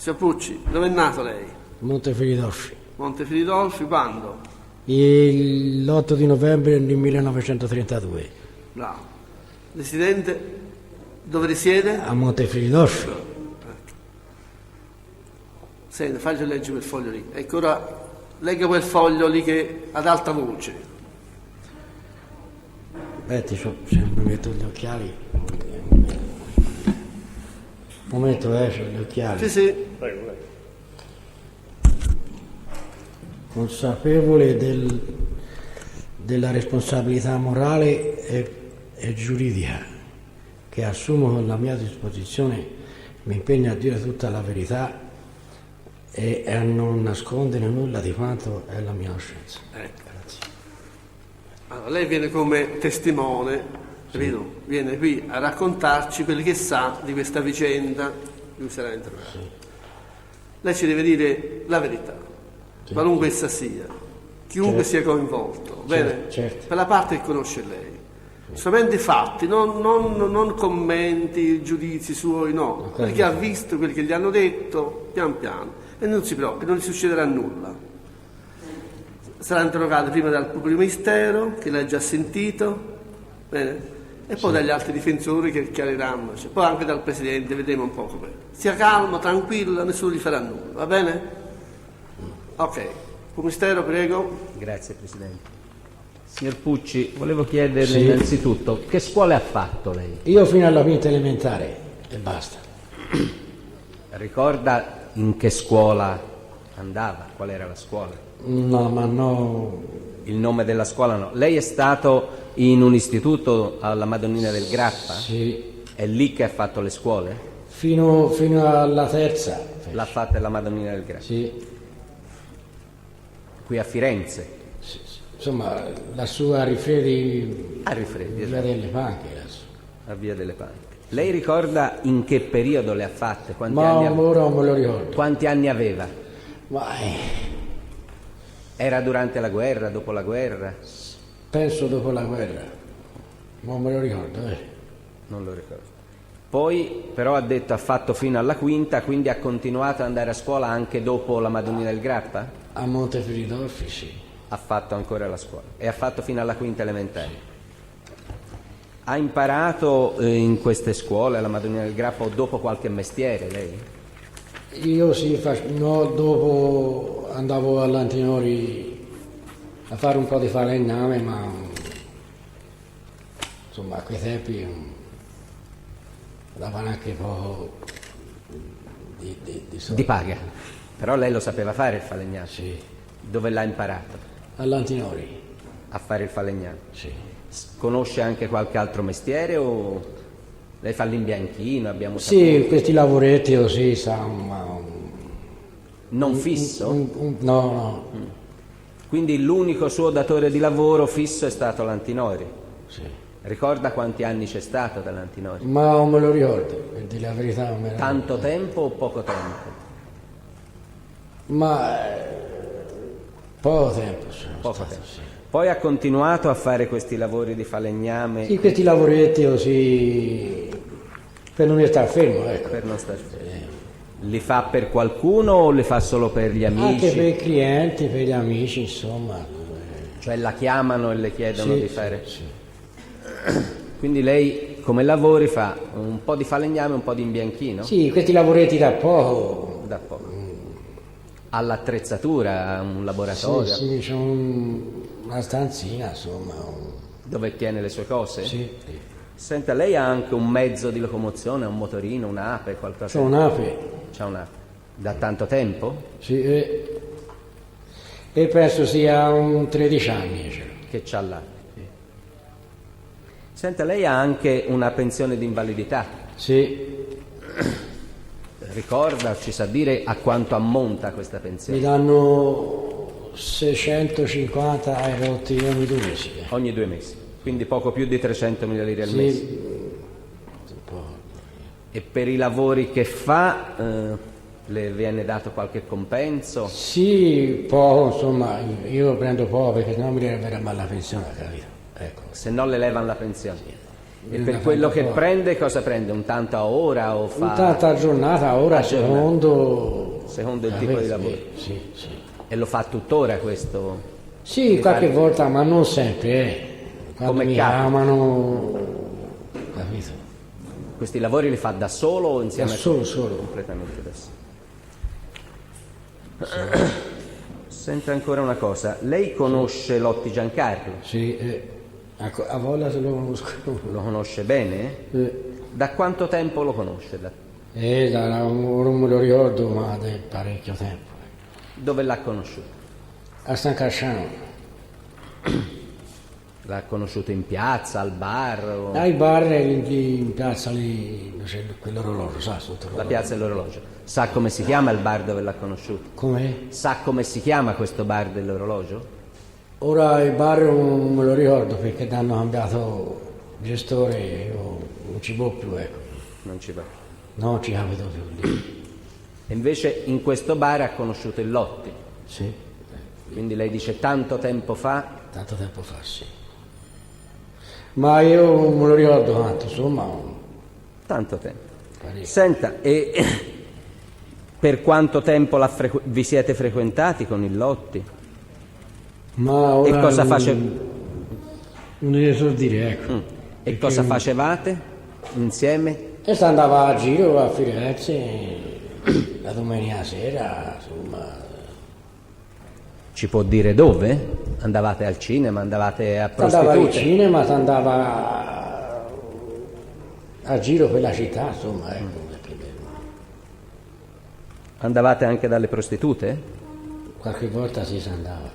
Signor Pucci, dove è nato lei? Montefiridolfi. Montefiridolfi, quando? L'8 di novembre del 1932. Bravo. Residente? Dove risiede? A Montefiridolfi. Senta, faccia leggere quel foglio lì. Ecco, ora legga quel foglio lì che ad alta voce. Aspetti, se mi metto gli occhiali. Un momento, c'ho gli occhiali. Sì, sì. Prego. Consapevole della responsabilità morale e giuridica che assumo con la mia disposizione, mi impegno a dire tutta la verità e a non nascondere nulla di quanto è la mia coscienza. Ecco. Allora, lei viene come testimone, capito? Viene qui a raccontarci quelli che sa di questa vicenda di cui sarà interrogato. Sì. Lei ci deve dire la verità, Sì. qualunque essa sia, chiunque Certo. sia coinvolto, bene? Certo. Per la parte che conosce lei. Solamente fatti, non commenti, giudizi suoi, no. Quelli che ha visto, quelli che gli hanno detto, pian piano. E non si preoccupi, non gli succederà nulla. Sarà interrogato prima dal pubblico ministero, che l'ha già sentito, bene? E poi dagli altri difensori che chiariranno, cioè, poi anche dal Presidente, vedremo un po' com'è. Stia calmo, tranquillo, nessuno gli farà nulla, va bene? Ok, ministero, prego. Grazie Presidente. Signor Pucci, volevo chiederle Sì. innanzitutto che scuole ha fatto lei? Io fino alla quinta elementare e basta. Ricorda in che scuola andava? Qual era la scuola? No, ma no. Il nome della scuola no. Lei è stato in un istituto alla Madonnina del Grappa? Sì. È lì che ha fatto le scuole? Fino alla terza. L'ha fatta alla Madonnina del Grappa? Sì. Qui a Firenze? Sì. Insomma, la sua Rifredi, A Rifredi, via delle Panche. a Via delle Panche. Lei ricorda in che periodo le ha fatte? Ma ora non me lo ricordo. Quanti anni aveva? Ma Era durante la guerra, dopo la guerra? penso dopo la guerra. Non me lo ricordo. Non lo ricordo. Poi però ha detto ha fatto fino alla quinta, quindi ha continuato ad andare a scuola anche dopo la Madonnina del Grappa? A Montefiridolfi, sì. Ha fatto ancora la scuola e ha fatto fino alla quinta elementare. Ha imparato in queste scuole, alla Madonnina del Grappa, o dopo qualche mestiere lei? Io sì, no, dopo andavo all'Antinori a fare un po' di falegname, ma insomma a quei tempi davano anche poco di soldi. Di paga. Però lei lo sapeva fare il falegname? Sì, Dove l'ha imparato all'Antinori, a fare il falegname? sì. Conosce anche qualche altro mestiere o lei fa l'imbianchino? Abbiamo Sì, saputo? questi lavoretti così, sa, Non fisso? no, Quindi l'unico suo datore di lavoro fisso è stato l'Antinori. sì. Ricorda quanti anni c'è stato dall'Antinori? Ma non me lo ricordo, per dire la verità non me lo Tanto tempo o poco tempo? Ma poco tempo sono Poco stato, tempo. sì. Poi ha continuato a fare questi lavori di falegname Sì, questi lavoretti così per non stare fermo, ecco. per non star fermo. Li fa per qualcuno o li fa solo per gli amici? Anche per i clienti, per gli amici, insomma. Cioè la chiamano e le chiedono Sì, di fare... sì. Quindi lei come lavori fa un po' di falegname e un po' di imbianchino? Sì, questi lavoretti da poco. Da poco. All'attrezzatura, un laboratorio Sì, c'è una stanzina, insomma. dove tiene le sue cose? Sì. Senta, lei ha anche un mezzo di locomozione, un motorino, un'ape, qualcosa? C'è un'ape, C'ha un'ape. Da tanto tempo? sì, e penso sia un 13 anni. Cioè. Che c'ha l'ape. Senta, lei ha anche una pensione di invalidità. Sì, Ricorda, ci sa dire a quanto ammonta questa mi pensione? danno 650 ai rotti ogni 2 mesi. Ogni 2 mesi, quindi poco più di 300.000 lire al mese. Sì, un po'. E per i lavori che fa le viene dato qualche compenso? Sì, poco, insomma, io prendo poco perché sennò mi arriverà male la pensione, capito? Ecco. Se no le levano la pensione. E per quello che prende, cosa prende? Un tanto a ora o fa... Tanta giornata, ora Secondo il tipo di sì, lavoro. Sì, sì. E lo fa tuttora questo? Sì, qualche volta, ma non sempre, Quando Come mi capita? amano, capito? Questi lavori li fa da solo o insieme Da solo. Completamente da solo. Senta ancora una cosa, lei conosce Lotti Giancarlo? Sì, a voglia se lo conosco. Lo conosce bene? Da quanto tempo lo conosce? Non me lo ricordo, ma da parecchio tempo. Dove l'ha conosciuto? A San Casciano. L'ha conosciuto in piazza, al bar? Ai bar in piazza lì, c'è quell'orologio, sa, sotto La l'orologio. piazza dell'orologio. Sa come si chiama il bar dove l'ha conosciuto? Com'è? Sa come si chiama questo bar dell'orologio? Ora il bar non me lo ricordo perché hanno cambiato gestore, io non ci può più, ecco. Non ci va. Non ci capito più lì. E invece in questo bar ha conosciuto il Lotti. Sì, Quindi lei dice tanto tempo fa. tanto tempo fa, sì. Ma io non me lo ricordo tanto, insomma. Tanto tempo. Parecchio. Senta, e per quanto tempo vi siete frequentati con il Lotti? Ma ora E cosa non- face- Non ne so dire, ecco. E Perché cosa facevate insieme? E si andava a giro a Firenze la domenica sera, insomma. Ci può dire dove? Andavate al cinema, andavate a Si andava al prostitute? cinema, si andava a giro per la città, insomma, ecco. Andavate anche dalle prostitute? Qualche volta si andava.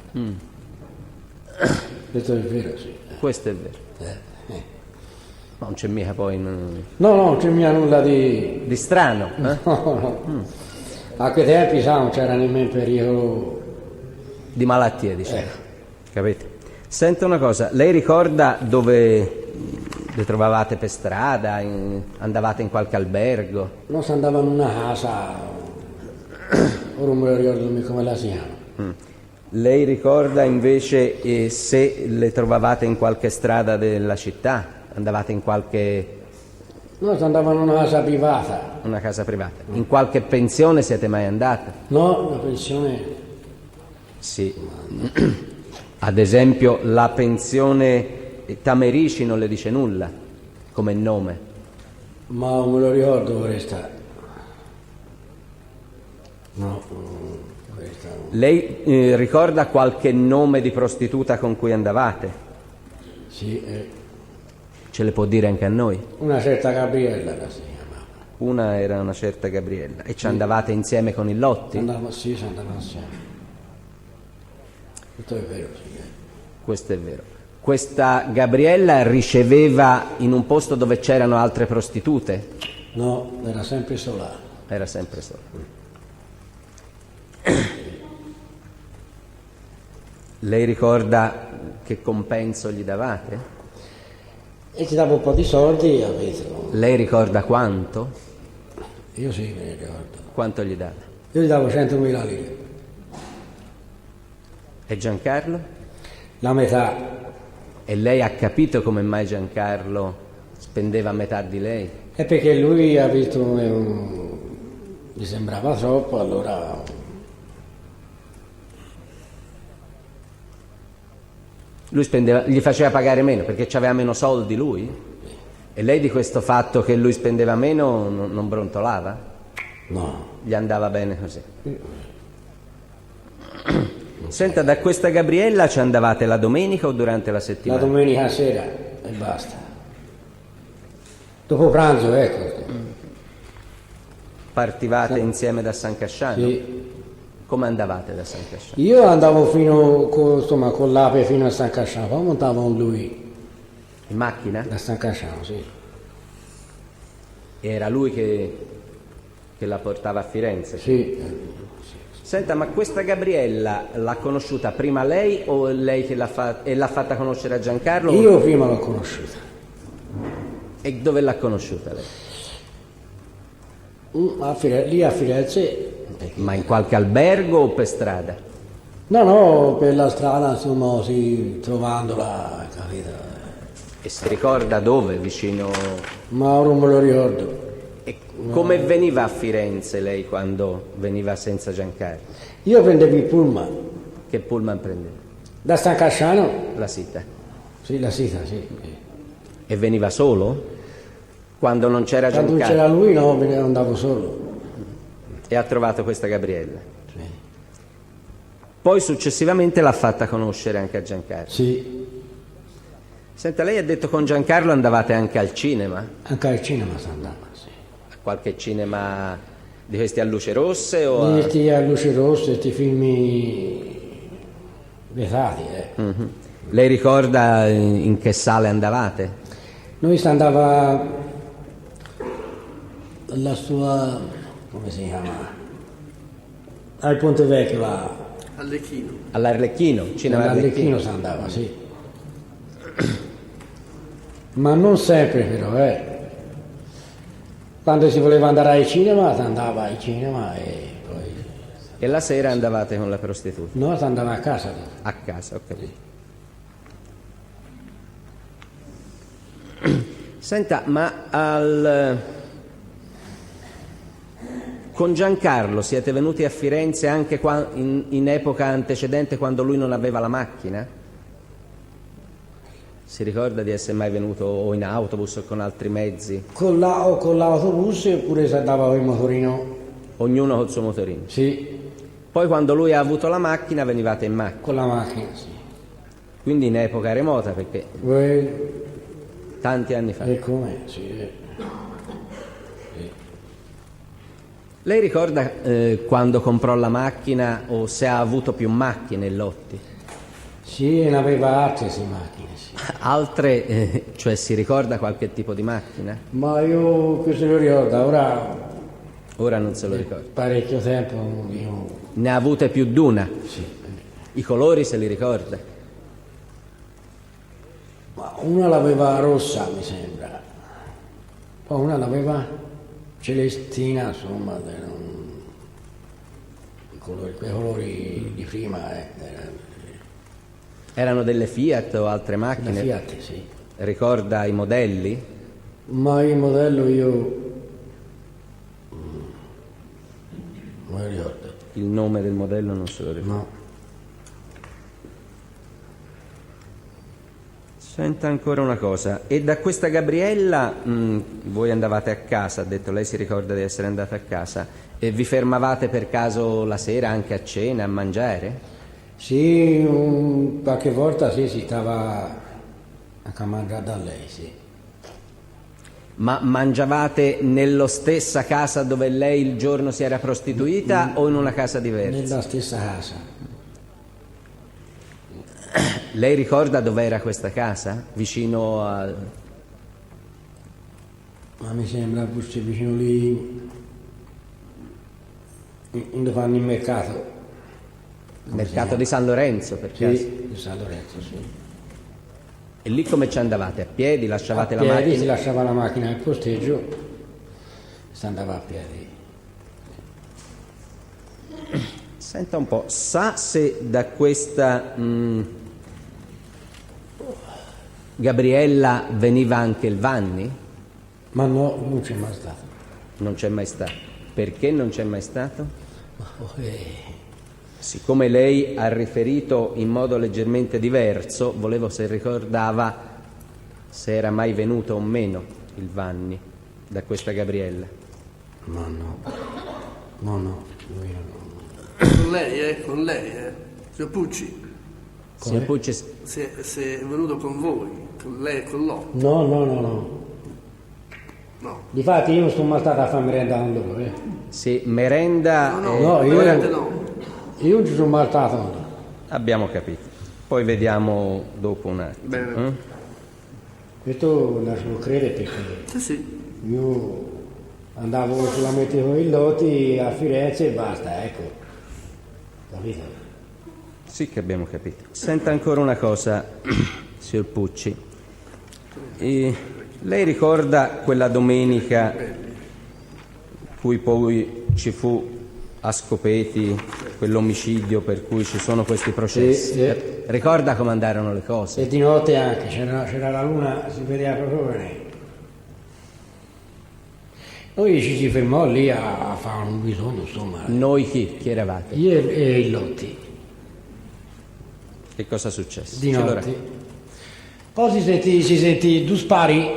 Questo è vero, sì. Questo è vero. Non c'è mica poi No, non c'è mica nulla di... di strano. No, no. A quei tempi, sa, non c'era nemmeno pericolo. Di malattie, diciamo. Capite? Senta una cosa, lei ricorda dove vi trovavate per strada, andavate in qualche albergo? No, si andava in una casa, ora non me lo ricordo nemmeno come la si chiama. Lei ricorda invece se le trovavate in qualche strada della città? Andavate in qualche No, si andava in una casa privata. una casa privata? In qualche pensione siete mai andate? No, una pensione... Sì. Ad esempio la pensione Tamerici non le dice nulla come nome. Ma non me lo ricordo questa. No, questa no. Lei ricorda qualche nome di prostituta con cui andavate? Sì, Ce le può dire anche a noi? una certa Gabriella che si chiamava. Una era una certa Gabriella. E ci andavate insieme con il Lotti? Sì, si andava insieme. Questo è vero, sì. Questo è vero. Questa Gabriella riceveva in un posto dove c'erano altre prostitute? No, era sempre sola. Era sempre sola. Lei ricorda che compenso gli davate? E ti dava un po' di soldi, capito? Lei ricorda quanto? Io sì, me ne ricordo. Quanto gli dava? Io gli davo 100.000 lire. E Giancarlo? La metà. E lei ha capito come mai Giancarlo spendeva metà di lei? È perché lui ha visto gli sembrava troppo, allora Lui spendeva, gli faceva pagare meno perché aveva meno soldi lui? E lei di questo fatto che lui spendeva meno non brontolava? no. Gli andava bene così? Senta, da questa Gabriella ci andavate la domenica o durante la La settimana? domenica sera e basta. Dopo pranzo, ecco. Partivate insieme da San Casciano? Sì. Come andavate da San Casciano? Io andavo con l'ape fino a San Casciano, poi montavo con lui In macchina? da San Casciano, sì. Era lui che la portava a Firenze? Sì. Senta, ma questa Gabriella l'ha conosciuta prima lei o lei che l'ha fatta conoscere a Giancarlo? Io prima l'ho conosciuta. E dove l'ha conosciuta lei? Lì a Firenze. Ma in qualche albergo o per strada? No, per la strada, insomma, sì, trovandola, capito? E si ricorda dove, vicino... Mauro me lo ricordo. E come veniva a Firenze lei quando veniva senza Giancarlo? Io prendevo il pullman Che pullman prendeva? da San Casciano. La Sita. Sì, la Sita, sì. E veniva solo? Quando non c'era Quando Giancarlo? c'era lui no, me ne andavo solo. E ha trovato questa Gabriella. Sì. Poi successivamente l'ha fatta conoscere anche a Giancarlo. Sì, Senta, lei ha detto con Giancarlo andavate anche al cinema? anche al cinema si andava, sì. A qualche cinema di questi a luce rosse o a... Questi a luci rosse, questi film vietati, Mhm. Lei ricorda in che sale andavate? Noi si andava alla sua, come si chiama? Al Ponte Vecchio, là. Arlecchino. All'Arlecchino, cinema All'Arlecchino Arlecchino. si andava, sì. Ma non sempre però, Quando si voleva andare al cinema, si andava al cinema e poi... E la sera andavate con la prostituta? No, si andava a casa. A casa, ho capito. Senta, ma con Giancarlo siete venuti a Firenze anche in epoca antecedente, quando lui non aveva la macchina? Si ricorda di essere mai venuto o in autobus o con altri mezzi? Con l'autobus oppure si andava con il motorino? Ognuno col suo motorino. Sì, Poi quando lui ha avuto la macchina venivate in macchina, con la macchina, sì. quindi in epoca remota, perché tanti anni fa. E com'è? Sì. Lei ricorda quando comprò la macchina o se ha avuto più macchine Lotti? Sì, ne aveva altre sì, macchine, sì. Altre, cioè si ricorda qualche tipo di macchina? Ma io che se lo ricordo, ora Ora non se lo ricorda. parecchio tempo io... Ne ha avute più d'una? Sì. I colori se li ricorda? Ma una l'aveva rossa, mi sembra. Poi una l'aveva celestina, insomma, quei colori di prima, Erano delle Fiat o altre la macchine? Fiat, sì. Ricorda i modelli? Ma il modello io non lo ricordo. Il nome del modello non se lo ricorda. No. Senta ancora una cosa, e da questa Gabriella voi andavate a casa, ha detto, lei si ricorda di essere andata a casa, e vi fermavate per caso la sera anche a cena, a mangiare? Sì, qualche volta sì, si stava a mangiare da lei, sì. Ma mangiavate nello stessa casa dove lei il giorno si era prostituita o in una casa diversa? Nella stessa casa. Lei ricorda dov'era questa casa? Vicino al... Ma mi sembra fosse vicino lì, dove fanno il mercato. mercato di San Lorenzo, per caso? Sì, di San Lorenzo, sì. E lì come ci andavate? A piedi? Lasciavate A la piedi, macchina? si lasciava la macchina al posteggio, si andava a piedi. Senta un po', sa se da questa Gabriella veniva anche il Vanni? Ma no, non c'è mai stato. Non c'è mai stato. Perché non c'è mai stato? Ma Siccome lei ha riferito in modo leggermente diverso, volevo se ricordava se era mai venuto o meno il Vanni da questa Gabriella. no, no, lui no. Con lei, Signor Pucci, Signor Pucci, se è venuto con voi, con lei e con loro. No. No. Difatti io non sono mai stato a fare merenda con loro, sì, merenda... No, io- veramente no. Io non ci sono mai stato. Abbiamo capito. Poi vediamo dopo un attimo. Bene. Questo lascio credere perché Sì, sì. io andavo solamente con i lotti a Firenze e basta, ecco. Capito? Sì che abbiamo capito. Senta ancora una cosa, signor Pucci. Lei ricorda quella domenica cui poi ci fu a Scopeti quell'omicidio per cui ci sono questi processi? Sì. Ricorda come andarono le cose? E di notte anche, c'era la luna, si vedeva proprio bene. Noi ci si fermò lì a fare un bisogno, insomma. Noi chi? Chi eravate? Io e il Lotti, Che cosa successe? di Ce lo notte. racconti? Poi si sentì due spari,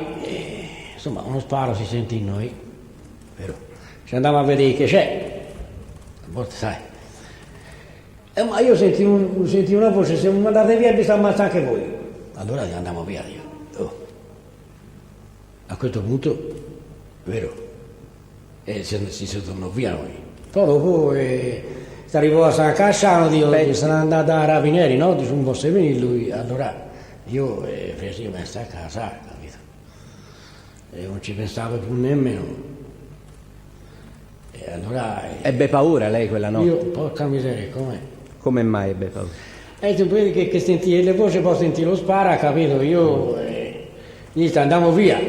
insomma uno sparo si sentì in noi, vero? Ci andavamo a vedere che c'è, a volte sai. Ma io senti una voce, se mi andate via vi sta ammazzando anche voi. Allora andiamo via, io. Oh. A questo punto, vero? E si tornò via noi. Poi dopo si arrivò a San Casciano, dico, sono andato a Rapineri, no? Dice, un po' se venire lui, allora io presi me sta a casa, capito? E non ci pensavo più nemmeno. E allora... Ebbe paura lei quella notte? Io, porca miseria, com'è? Come mai ebbe paura? Tu vedi che senti le voci, poi senti lo spara, capito? Io, niente, andavo via.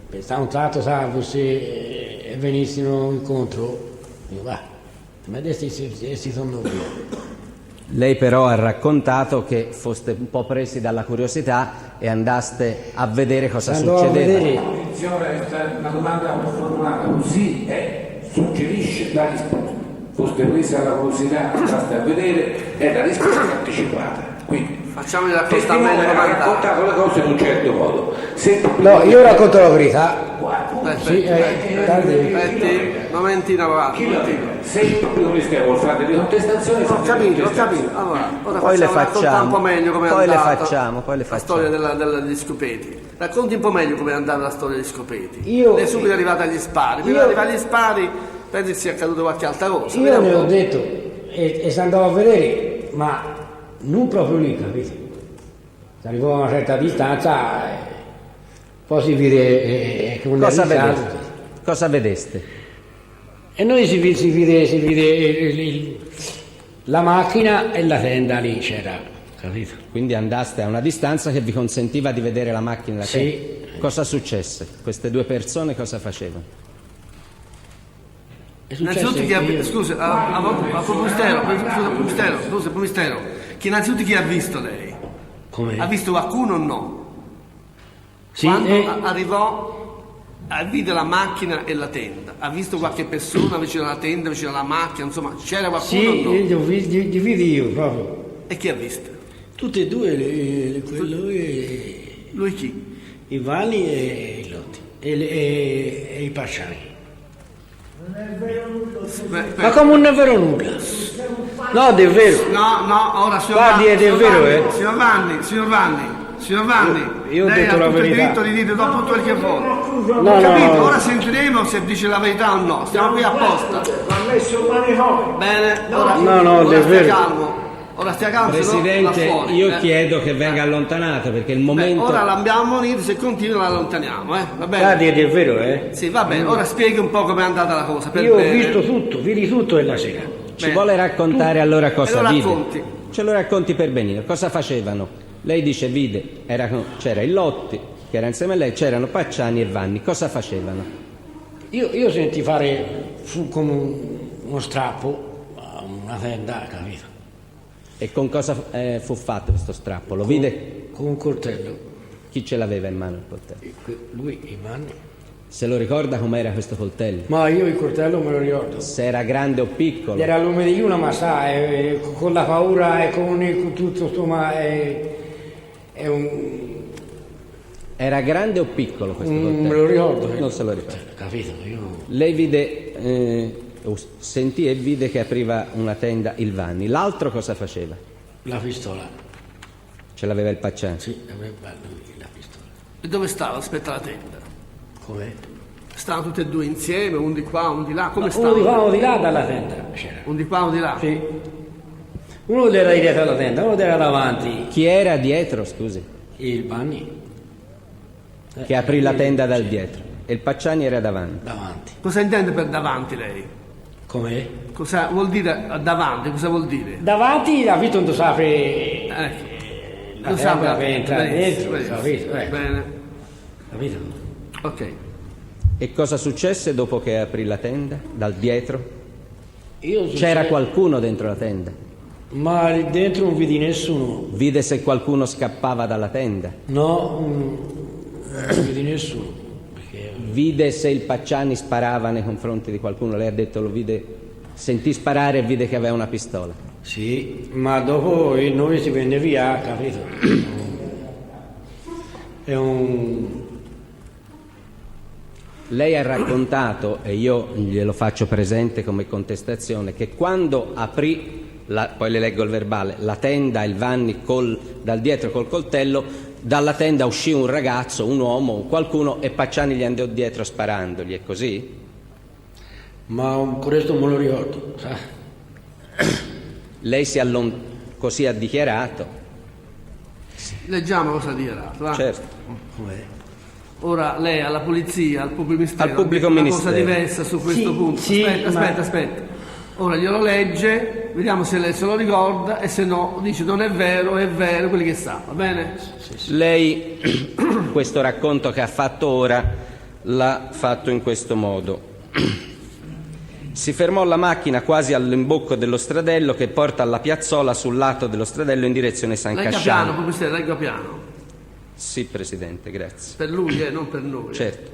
Pensavo un tratto, salvo, se venissero incontro, io va, ma adesso si tornano via. Lei però ha raccontato che foste un po' presi dalla curiosità e andaste a vedere cosa Andò succedeva. a vedere. Attenzione, una domanda formulata così suggerisce la risposta. Foste presi alla curiosità, andaste a vedere, è la risposta anticipata. Quindi Facciamo il raccontamento ha come raccontato le cose in un certo modo. Se No, io racconto la verità. Sì, Aspetti, momentino avanti. Se il pubblico ministero vuole fare delle contestazioni, Ho capito. Allora, ora Poi le racconta un po' meglio come è poi le andata facciamo, poi le la facciamo. storia degli scopeti. Racconti un po' meglio come è andata la storia degli scopeti. Io- Lei è subito arrivata agli spari. Prima io- di arrivare agli spari, pensi che sia accaduto qualche altra cosa. Io ne ho detto e si andava a vedere, ma non proprio lì, capito? Si arrivò a una certa distanza, poi si vide che un Cosa iniziato. vedeste? Cosa vedeste? E noi si vide la macchina e la tenda lì c'era, capito? Quindi andaste a una distanza che vi consentiva di vedere la macchina da Sì. te. Cosa successe? Queste due persone cosa facevano? È successo Innanzitutto chi ha che io- visto, scusa, Mistero, che innanzitutto chi ha visto lei? Come? Ha visto qualcuno o no? Sì, Quando arrivò, vide la macchina e la tenda, ha visto qualche persona vicino alla tenda, vicino alla macchina, insomma, c'era qualcuno sì, o no? li vidi io proprio. E chi ha visto? Tutte e due, quello e Lui chi? i Vanni e i Lotti e i Pasciani. Ma come non è vero nulla? No, è vero. No, ora signor Guardi, Vanni, è vero, Signor Vanni, Io ho lei detto ha la tutto il verità. diritto di dire dopo tutto quel che vuole. No, Capito? no. Ora sentiremo se dice la verità o no. Stiamo qui apposta. Bene, ora, No, ora è stia vero. calmo. Ora stia calmo, se no va Presidente, fuori. io chiedo che venga allontanato perché il momento... Ora l'abbiamo unito, se continua la allontaniamo, va bene? Guardi, è vero, Sì, va bene, ora spieghi un po' com'è andata la cosa. Per Io ho bene. visto tutto, vidi tutto e la sera. Ci Bene. vuole raccontare allora cosa lo vide? racconti. Ce lo racconti per benino. Cosa facevano? Lei dice vide, c'era il Lotti che era insieme a lei, c'erano Pacciani e Vanni. Cosa facevano? Io senti fare, fu come uno strappo a una tenda, capito? E con cosa fu fatto questo strappo? Lo vide? Con un coltello. Chi ce l'aveva in mano il coltello? Lui, i Vanni. Se lo ricorda com'era questo coltello? Ma io il coltello me lo ricordo. Se era grande o piccolo? Era il lume di una, ma sa, con la paura e con tutto, insomma, è un... Era grande o piccolo questo coltello? me lo ricordo. Non se lo ricorda. Capito? Io... Lei vide, sentì e vide che apriva una tenda il Vanni. L'altro cosa faceva? La pistola. Ce l'aveva il Pacciani? Sì, aveva lui la pistola. E dove stava? Aspetta la tenda. Com'è? Stavano tutti e due insieme, un di qua, un di là. Come Uno stavano? di qua, uno di là dalla tenda c'era. Un di qua, un di là. Sì. Uno era dietro alla tenda, uno era davanti. Chi era dietro, scusi? Il Vanni. Che aprì la tenda dal dietro. E il Pacciani era davanti. Davanti. Cosa intende per davanti lei? Com'è? Cosa vuol dire davanti? Cosa vuol dire? Davanti la vita non si apre la Lo tenda sa, per entrare benissimo, dentro, benissimo. capito? Bene, Capito? ok. E cosa successe dopo che aprì la tenda dal dietro? Io C'era qualcuno dentro la tenda? Ma lì dentro non vidi nessuno. Vide se qualcuno scappava dalla tenda? No, non vidi nessuno. Perché... Vide se il Pacciani sparava nei confronti di qualcuno? Lei ha detto lo vide, sentì sparare e vide che aveva una pistola. Sì, ma dopo noi si venne via, capito? È un... Lei ha raccontato, e io glielo faccio presente come contestazione, che quando aprì, poi le leggo il verbale, la tenda, il Vanni dal dietro col coltello, dalla tenda uscì un ragazzo, un uomo, qualcuno, e Pacciani gli andò dietro sparandogli, è così? Ma questo me lo ricordo, sa? Lei così ha dichiarato? Leggiamo cosa ha dichiarato. Va? Certo. Ora lei alla polizia, al pubblico ministero, Al pubblico una ministero. cosa diversa su questo Sì, punto. sì, Aspetta. Ora glielo legge, vediamo se lei se lo ricorda e se no dice non è vero, quelli che sa, va bene? Lei questo racconto che ha fatto ora l'ha fatto in questo modo. Si fermò la macchina quasi all'imbocco dello stradello che porta alla piazzola sul lato dello stradello in direzione San Legga Casciano. piano, pubblico ministero, legga piano. Sì, Presidente, grazie. Per lui, non per noi. Certo.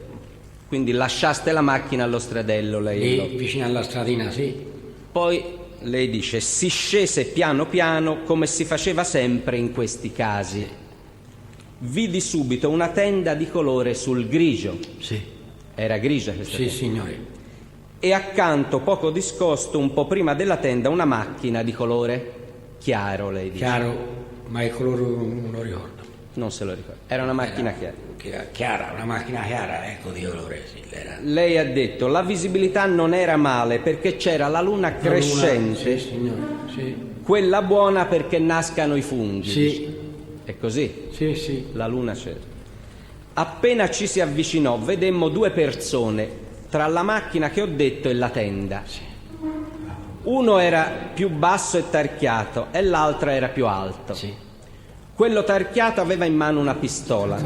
Quindi lasciaste la macchina allo stradello, lei. Lì, vicino alla stradina, sì. Poi lei dice si scese piano piano come si faceva sempre in questi casi. Vidi subito una tenda di colore sul grigio. Sì. Era grigia questa Sì, tenda. signore. E accanto, poco discosto, un po' prima della tenda, una macchina di colore chiaro, lei dice. Chiaro, ma il colore non lo ricordo. Non se lo ricorda. Era una macchina chiara. Una macchina chiara, ecco di colore, sì. Lei ha detto la visibilità non era male perché c'era la luna crescente, Sì, signore, sì. quella buona perché nascano i funghi. Sì. È così? Sì. La luna c'era. Appena ci si avvicinò, vedemmo due persone tra la macchina che ho detto e la tenda. Sì. Uno era più basso e tarchiato e l'altro era più alto. Sì. Quello tarchiato aveva in mano una pistola,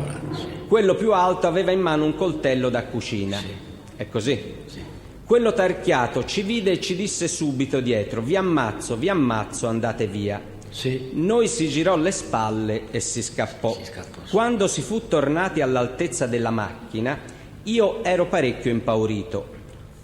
quello più alto aveva in mano un coltello da cucina. Sì. È così? Sì. Quello tarchiato ci vide e ci disse subito dietro: vi ammazzo, andate via. Sì. Noi si girò le spalle e si scappò. Si scappò, sì. Quando si fu tornati all'altezza della macchina, io ero parecchio impaurito.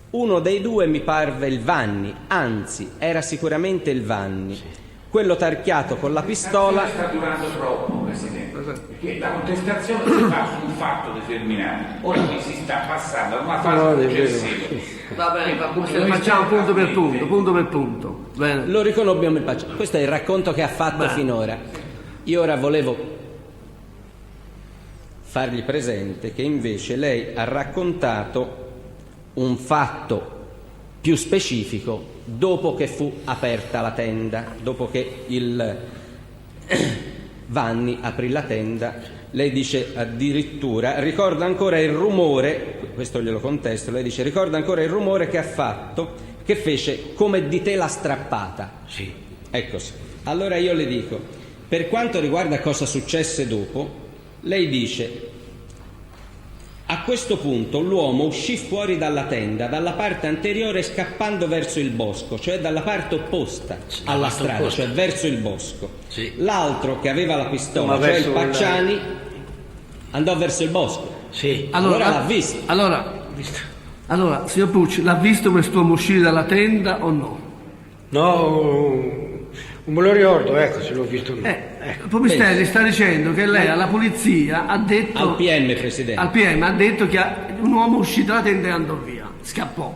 Uno dei due mi parve il Vanni, anzi, era sicuramente il Vanni. Sì. Quello tarchiato con la pistola. Sta durando troppo, Presidente, perché la contestazione si fa su un fatto determinato. Ora qui si sta passando a una fase successiva. Va bene, facciamo punto per punto. Bene. Lo riconobbiamo il Pacciani. Questo è il racconto che ha fatto finora. Io ora volevo fargli presente che invece lei ha raccontato un fatto più specifico dopo che fu aperta la tenda, dopo che il Vanni aprì la tenda. Lei dice addirittura, ricorda ancora il rumore, questo glielo contesto, lei dice ricorda ancora il rumore che ha fatto, che fece come di tela strappata. Sì. È così. Allora io le dico, per quanto riguarda cosa successe dopo, lei dice a questo punto l'uomo uscì fuori dalla tenda dalla parte anteriore scappando verso il bosco, cioè dalla parte opposta alla strada, cioè verso il bosco. Sì. L'altro che aveva la pistola, cioè il Pacciani, andò verso il bosco. Sì. Allora l'ha visto. Allora, signor Pucci, l'ha visto quest'uomo uscire dalla tenda o no? No, non me lo ricordo, ecco, se l'ho visto no. Il Pomistelli sta dicendo che lei alla polizia ha detto... Al PM, Presidente. Al PM ha detto che un uomo uscì dalla tenda e andò via, scappò.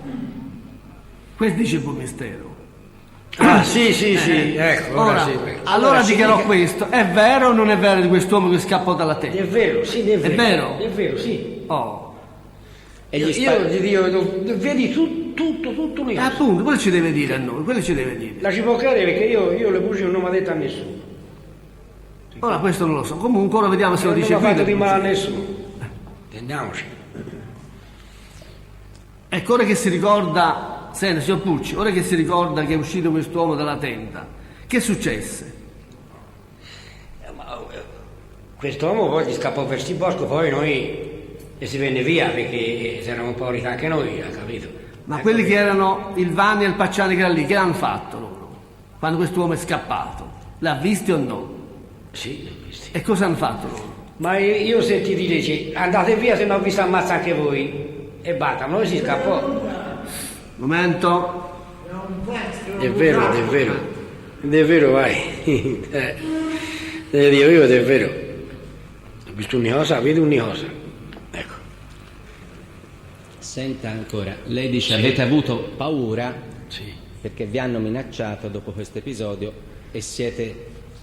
Questo dice il Pomistero. Ah, sì, ecco. Ora, sì. allora sì, dichiarò che... questo. È vero o non è vero di quest'uomo che scappò dalla tenda? È vero, sì, è vero. È vero? È vero, sì. Oh. E Io gli dico, vedi tutto lì. Appunto, quello ci deve dire a noi, quello ci deve dire. La ci può credere perché io le Pucci non mi ha detto a nessuno. Ora questo non lo so, comunque ora vediamo se lo dice non qui. mi ha fatto di male a nessuno. Intendiamoci. Ecco, ora che si ricorda, signor Pucci, ora che si ricorda che è uscito quest'uomo dalla tenda, che successe? Quest'uomo poi gli scappò verso il bosco, poi noi e si venne via perché eravamo pauriti anche noi, ha capito? Ma quelli che erano il Vanni e il Pacciani che erano lì, che hanno fatto loro? quando quest'uomo è scappato? L'ha visti o no? Sì, l'ho visto. E cosa hanno fatto loro? Ma io senti dire, andate via se non vi sta ammazza anche voi. E basta, ma lui si scappò. Momento. È vero, vai. Dio io, è vero. Ho visto una cosa, vedo una cosa. Ecco. Senta ancora, lei dice avete avuto paura Sì. perché vi hanno minacciato dopo questo episodio e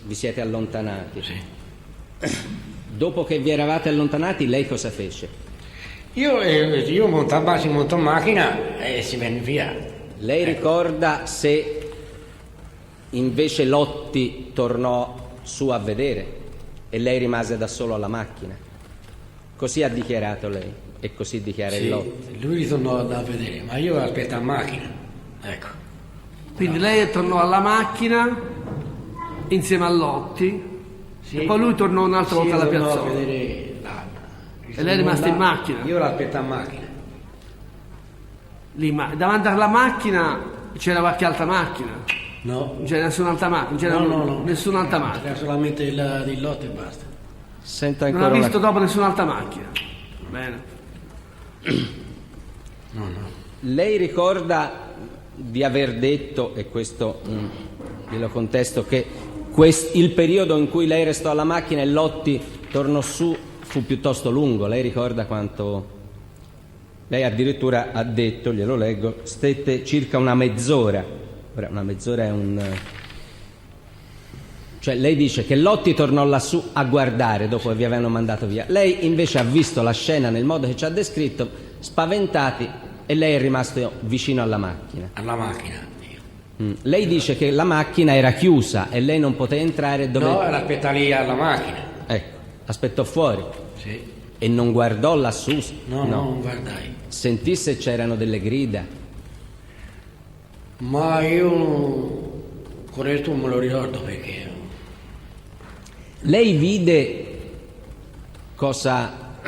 vi siete allontanati. Sì. Dopo che vi eravate allontanati, lei cosa fece? Io montavo in macchina e si venne via. Lei ricorda se invece Lotti tornò su a vedere e lei rimase da solo alla macchina? Così ha dichiarato lei e così dichiara il Lotti. Lui ritornò a vedere, ma io aspetto a macchina. Ecco. Quindi lei tornò alla macchina insieme a Lotti e poi lui tornò un'altra volta alla piazzola. A vedere là. E lei è rimasta in macchina? Io l'aspetto a macchina. Lì, davanti alla macchina c'era qualche altra macchina? No. Non c'era nessun'altra macchina? No. Nessun'altra macchina? Era solamente il Lotti e basta. Senta Non ancora ha visto dopo nessun'altra macchina? Bene. No. Lei ricorda di aver detto, e questo glielo contesto, che il periodo in cui lei restò alla macchina e Lotti tornò su fu piuttosto lungo. Lei ricorda quanto? Lei addirittura ha detto, glielo leggo, stette circa una mezz'ora. Ora, una mezz'ora è cioè lei dice che Lotti tornò lassù a guardare dopo che vi avevano mandato via. Lei invece ha visto la scena nel modo che ci ha descritto, spaventati, e lei è rimasto vicino alla macchina. Alla macchina. Lei dice che la macchina era chiusa e lei non poteva entrare dove... No, l'aspetta lì alla macchina. Ecco, aspettò fuori. Sì. E non guardò lassù? No, non guardai. Sentì se c'erano delle grida? Ma io questo me lo ricordo perché... Lei vide cosa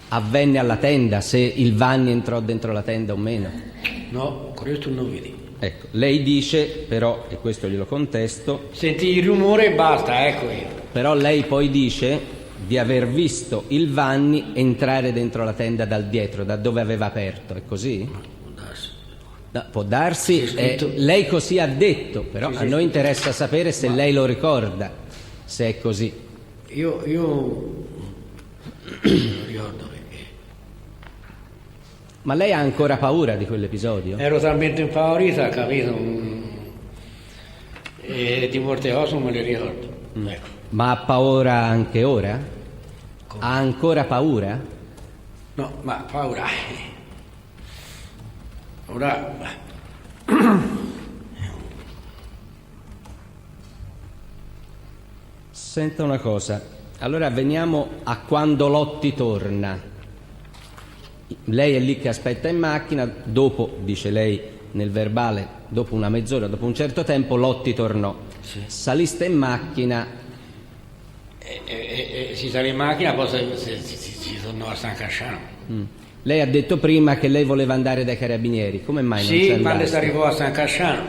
avvenne alla tenda, se il Vanni entrò dentro la tenda o meno? No, questo non vedi. Ecco, lei dice però, e questo glielo contesto... Sentì il rumore e basta, ecco io. Però lei poi dice di aver visto il Vanni entrare dentro la tenda dal dietro, da dove aveva aperto, è così? Può darsi, lei così ha detto, però a noi interessa sapere se lei lo ricorda, se è così. Io lo ricordo perché... Ma lei ha ancora paura di quell'episodio? Ero talmente impaurita, capito? E di molte cose non me le ricordo. Ecco. Ma ha paura anche ora? Ha ancora paura? No, ma paura. Ora... Senta una cosa, allora veniamo a quando Lotti torna. Lei è lì che aspetta in macchina, dopo, dice lei nel verbale, dopo una mezz'ora, dopo un certo tempo Lotti tornò. Sì. Saliste in macchina... si salì in macchina, poi si tornò a San Casciano. Lei ha detto prima che lei voleva andare dai carabinieri, come mai non c'è Sì, andato? quando si arrivò a San Casciano.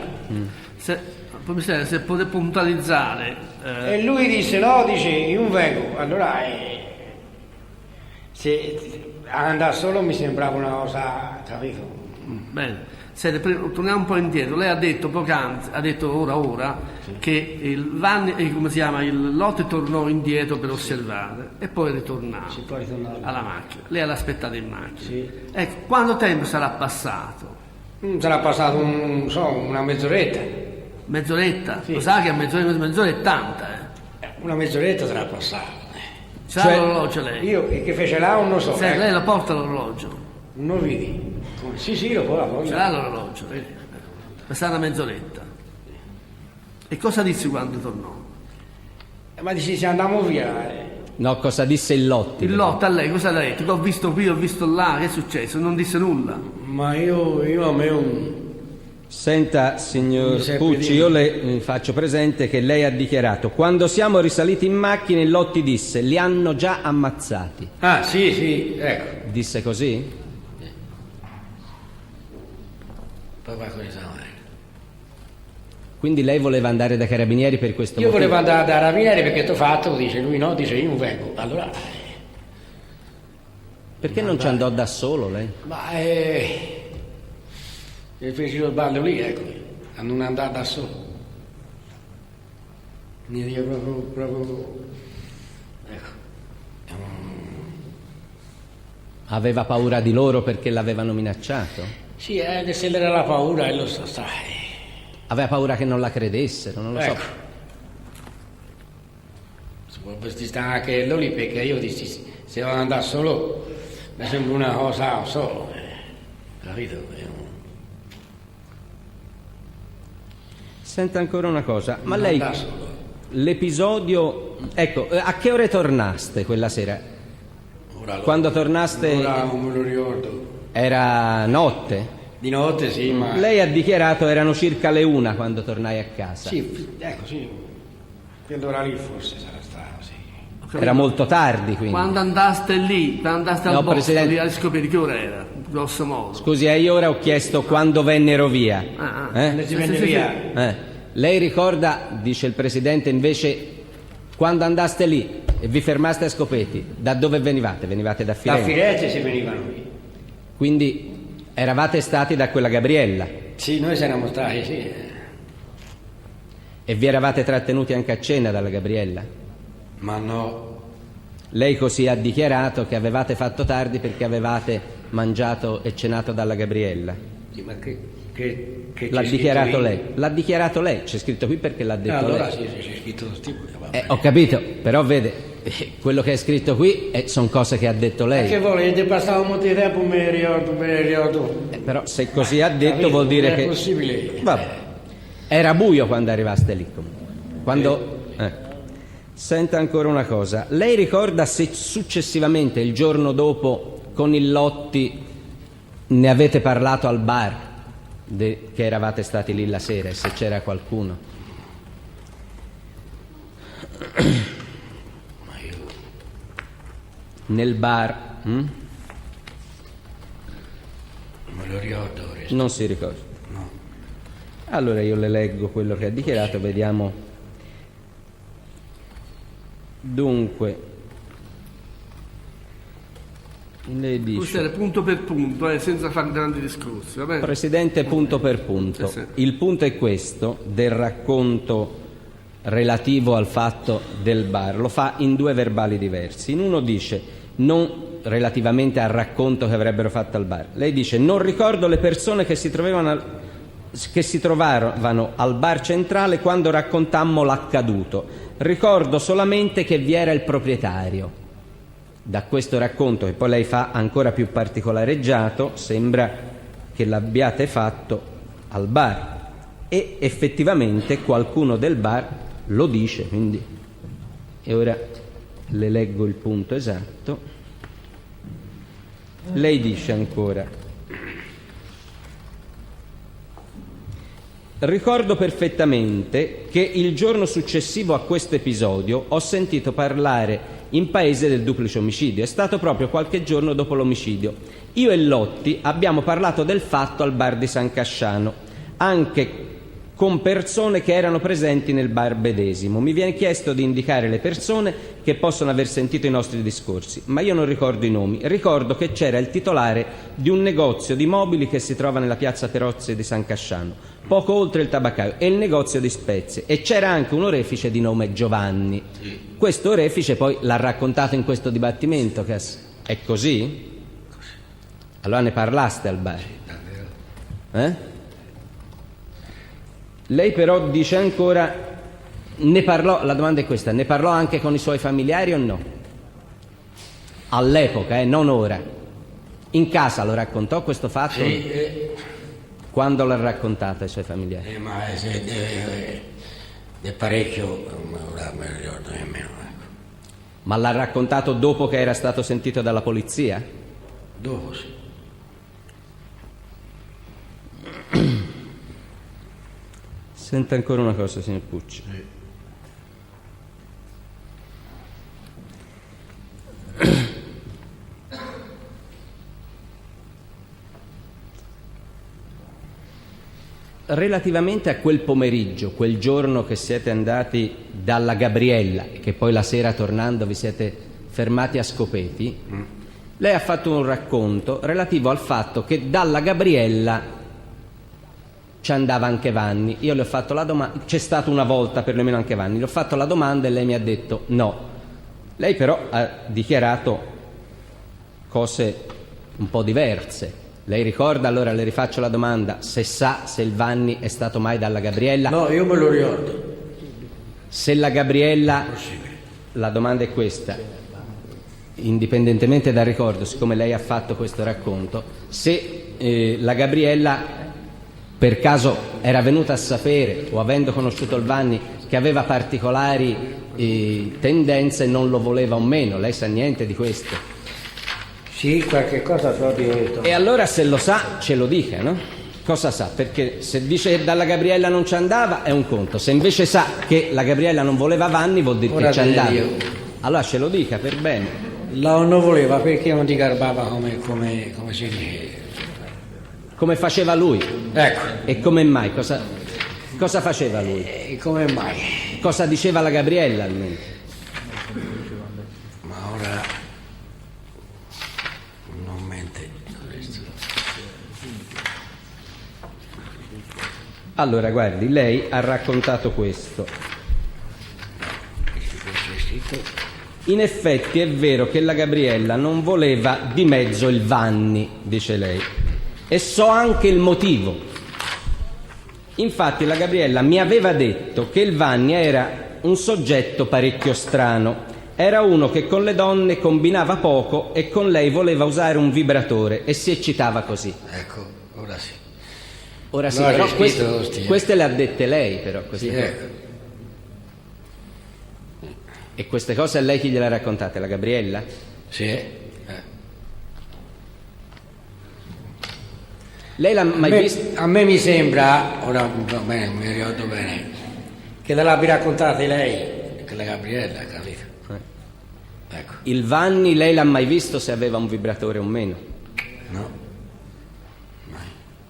Se potete puntualizzare... E lui disse, no, dice, io non vengo. Allora, se andare solo mi sembrava una cosa, capito? Bene. Torniamo un po' indietro. Lei ha detto poc'anzi, ha detto ora, sì, che il Vanni, come si chiama, il Lotti tornò indietro per osservare e poi ritornava alla macchina. Lei l'ha aspettata in macchina. Sì. Ecco, quanto tempo sarà passato? Sarà passato una mezz'oretta. Mezz'oretta? Sì. Lo sa che mezz'ora è tanta, Una mezz'oretta sarà passata. C'ha l'orologio lei? Io che fece là non lo so. Lei lo porta l'orologio? Non vedi? Sì, lo può. Ce l'ha l'orologio, vedi? È stata una mezz'oretta. E cosa disse quando tornò? Ma dici se andiamo via. No, cosa disse il Lotti? Il Lotti a lei cosa l'ha detto? Che ho visto qui, ho visto là, che è successo? Non disse nulla. Ma io a me Senta, signor Pucci, io le faccio presente che lei ha dichiarato: quando siamo risaliti in macchina il Lotti disse li hanno già ammazzati. Ah, sì, ecco. Disse così? Poi va cosa Quindi lei voleva andare dai carabinieri per questo Io motivo? volevo andare dai carabinieri perché t'ho fatto, dice lui no, dice io non vengo. Allora, Perché non ci andò da solo lei? ma feci lo sbaglio lì, ecco, a non andare da solo. Io proprio, ecco. Aveva paura di loro perché l'avevano minacciato? Sì, se era la paura e lo so, sai. Aveva paura che non la credessero, non lo Ecco. so. Si può vestire anche lì perché io dissi, se devo andare solo, mi sembra una cosa solo, capito? Senta ancora una cosa, ma Non lei andare solo. l'episodio, ecco, a che ore tornaste quella sera? Ora Quando tornaste ora non me lo ricordo. era notte? Di notte sì, ma... Lei ha dichiarato erano circa le 1 quando tornai a casa. Sì, ecco, sì. Quell'ora lì forse sarà stato, sì. Era molto tardi quindi. Quando andaste lì, quando andaste al No, bosco, Presidente. lì a scoprire che ora era, grosso modo. Scusi, io ora ho chiesto quando vennero via. Quando si venne sì, via, Lei ricorda, dice il Presidente, invece, quando andaste lì e vi fermaste a Scopeti, da dove venivate? Venivate da da Firenze? Firenze si venivano qui. Quindi eravate stati da quella Gabriella Sì, noi siamo stati, sì. e vi eravate trattenuti anche a cena dalla Gabriella? Ma no. Lei così ha dichiarato che avevate fatto tardi perché avevate mangiato e cenato dalla Gabriella. Sì, ma che L'ha c'è dichiarato scritto lei. L'ha dichiarato lei, c'è scritto qui perché l'ha detto allora lei. sì, c'è scritto tutti qui. Ho capito, però vede, quello che è scritto qui sono cose che ha detto lei. Che volete? Passava molto tempo, me ne ricordo. Però se così ha detto Capito? vuol dire Non è che... possibile. Vabbè. Era buio quando arrivaste lì comunque. Quando... Senta ancora una cosa. Lei ricorda se successivamente, il giorno dopo, con il Lotti ne avete parlato al bar che eravate stati lì la sera e se c'era qualcuno? Ma io... Nel bar? Non me lo ricordo ora. Non si ricorda. No. Allora io le leggo quello che ha dichiarato, vediamo. Dunque, lei Questo dice, era punto per punto, senza fare grandi discorsi, va bene? Presidente, punto per punto. Sì, sì. Il punto è questo del racconto relativo al fatto del bar. Lo fa in 2 verbali diversi. In uno dice, non relativamente al racconto che avrebbero fatto al bar. Lei dice, non ricordo le persone che si trovavano al bar centrale quando raccontammo l'accaduto. Ricordo solamente che vi era il proprietario. Da questo racconto, che poi lei fa ancora più particolareggiato, sembra che l'abbiate fatto al bar. E effettivamente qualcuno del bar lo dice, quindi. E ora le leggo il punto esatto. Lei dice ancora: ricordo perfettamente che il giorno successivo a questo episodio ho sentito parlare in paese del duplice omicidio. È stato proprio qualche giorno dopo l'omicidio. Io e Lotti abbiamo parlato del fatto al bar di San Casciano, anche con persone che erano presenti nel bar medesimo. Mi viene chiesto di indicare le persone che possono aver sentito i nostri discorsi, ma io non ricordo i nomi. Ricordo che c'era il titolare di un negozio di mobili che si trova nella piazza Perozzi di San Casciano, poco oltre il tabaccaio, e il negozio di spezie, e c'era anche un orefice di nome Giovanni. Questo orefice poi l'ha raccontato in questo dibattimento, che è così? Allora ne parlaste al bar? Lei però dice ancora, ne parlò, la domanda è questa, ne parlò anche con i suoi familiari o no? All'epoca, non ora. In casa lo raccontò questo fatto? Sì, Quando l'ha raccontato ai suoi familiari? ma è parecchio, ora me lo ricordo nemmeno. Ecco. Ma l'ha raccontato dopo che era stato sentito dalla polizia? Dopo sì. Senta ancora una cosa, signor Pucci. relativamente a quel pomeriggio, quel giorno che siete andati dalla Gabriella e che poi la sera tornando vi siete fermati a Scopeti, lei ha fatto un racconto relativo al fatto che dalla Gabriella ci andava anche Vanni. Io le ho fatto la domanda, c'è stato una volta perlomeno anche Vanni, le ho fatto la domanda e lei mi ha detto no. Lei però ha dichiarato cose un po' diverse. Lei ricorda, allora le rifaccio la domanda, se sa se il Vanni è stato mai dalla Gabriella? No, io me lo ricordo. Se la Gabriella, la domanda è questa, indipendentemente dal ricordo, siccome lei ha fatto questo racconto, se la Gabriella per caso era venuta a sapere, o avendo conosciuto il Vanni, che aveva particolari tendenze, non lo voleva o meno. Lei sa niente di questo? Sì, qualche cosa so di questo. E allora se lo sa ce lo dica, no? Cosa sa? Perché se dice che dalla Gabriella non ci andava è un conto, se invece sa che la Gabriella non voleva Vanni vuol dire Ora che ci andava. io. Allora ce lo dica per bene. Non lo voleva perché non ti garbava come si dice. Come faceva lui? Ecco. E come mai? Cosa faceva lui? E come mai? Cosa diceva la Gabriella almeno? Ma ora non mente questo. Allora guardi, lei ha raccontato questo. In effetti è vero che la Gabriella non voleva di mezzo il Vanni, dice lei, e so anche il motivo. Infatti la Gabriella mi aveva detto che il Vanni era un soggetto parecchio strano. Era uno che con le donne combinava poco e con lei voleva usare un vibratore e si eccitava così. Ecco, ora sì. Ora sì, No, però riscritto, queste le ha dette lei, però. Queste Sì, cose. ecco. E queste cose a lei chi gliele ha raccontate? La Gabriella? Sì. Lei l'ha mai vista? A me mi sembra, ora va bene, mi ricordo bene, che te l'abbia raccontata lei, che la Gabriella, capito? Ecco. Il Vanni lei l'ha mai visto se aveva un vibratore o meno? No.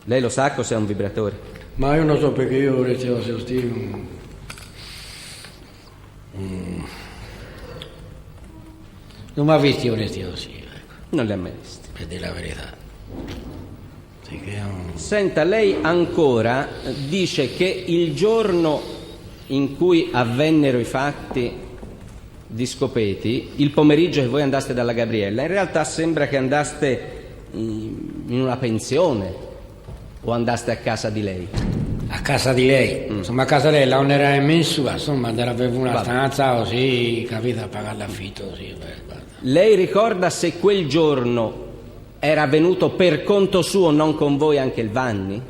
Lei lo sa cos'è un vibratore? Ma io non so perché io restevo non mi ha visto io restevo così, ecco, Non li ha mai visti. per dire la verità. Sì, che è un... Senta, lei ancora dice che il giorno in cui avvennero i fatti di Scopeti, il pomeriggio che voi andaste dalla Gabriella, in realtà sembra che andaste in una pensione o andaste a casa di lei. A casa di lei, insomma a casa di lei non era nemmeno sua, insomma andare a avere una stanza così, capito, a pagare l'affitto così. Guarda. Lei ricorda se quel giorno era venuto per conto suo, non con voi, anche il Vanni?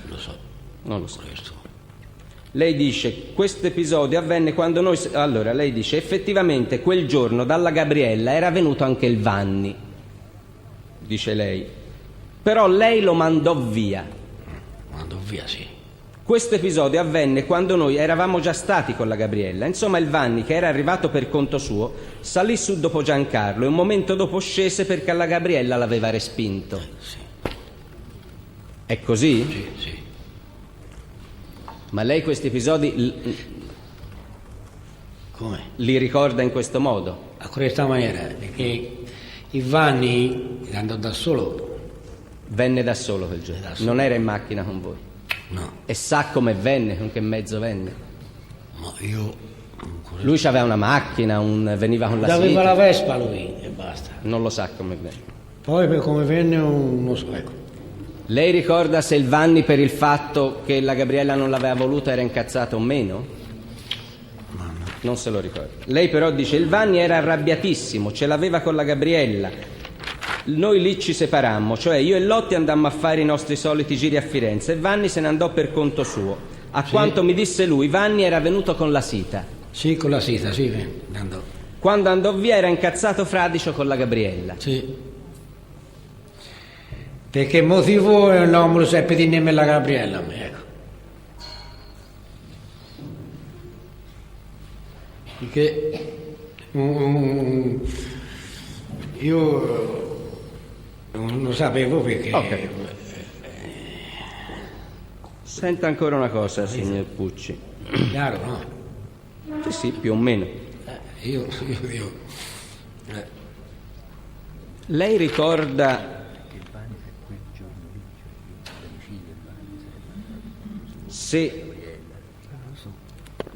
Lo so, Non lo so. questo. Lei dice, questo episodio avvenne quando noi... Allora, lei dice, effettivamente quel giorno dalla Gabriella era venuto anche il Vanni, dice lei. Però lei lo mandò via. Andò via, sì. Questo episodio avvenne quando noi eravamo già stati con la Gabriella. Insomma, il Vanni, che era arrivato per conto suo, salì su dopo Giancarlo e un momento dopo scese perché la Gabriella l'aveva respinto. Sì. È così? Sì, sì. Ma lei questi episodi Come? li ricorda in questo modo? A questa maniera, perché il Vanni andò da solo. Venne da solo quel giorno, Da solo. non era in macchina con voi. No, E sa come venne, con che mezzo venne? ma io... Lui aveva una macchina, veniva con la Aveva seta. la Vespa lui e basta. Non lo sa come venne. Poi per come venne non so, ecco. Lei ricorda se il Vanni, per il fatto che la Gabriella non l'aveva voluta, era incazzato o meno? Non se lo ricorda. Lei però dice il Vanni era arrabbiatissimo, ce l'aveva con la Gabriella. Noi lì ci separammo, cioè io e Lotti andammo a fare i nostri soliti giri a Firenze e Vanni se ne andò per conto suo. A quanto mi disse lui, Vanni era venuto con la Sita. Sì, con la seta, sì, andò. Quando andò via era incazzato fradicio con la Gabriella. Sì. Perché il motivo non me lo seppe dire nemmeno la Gabriella a me, ecco. Perché io non lo sapevo perché... Ok. Senta ancora una cosa, signor Pucci. Chiaro, no? Sì, più o meno. Io. Lei ricorda se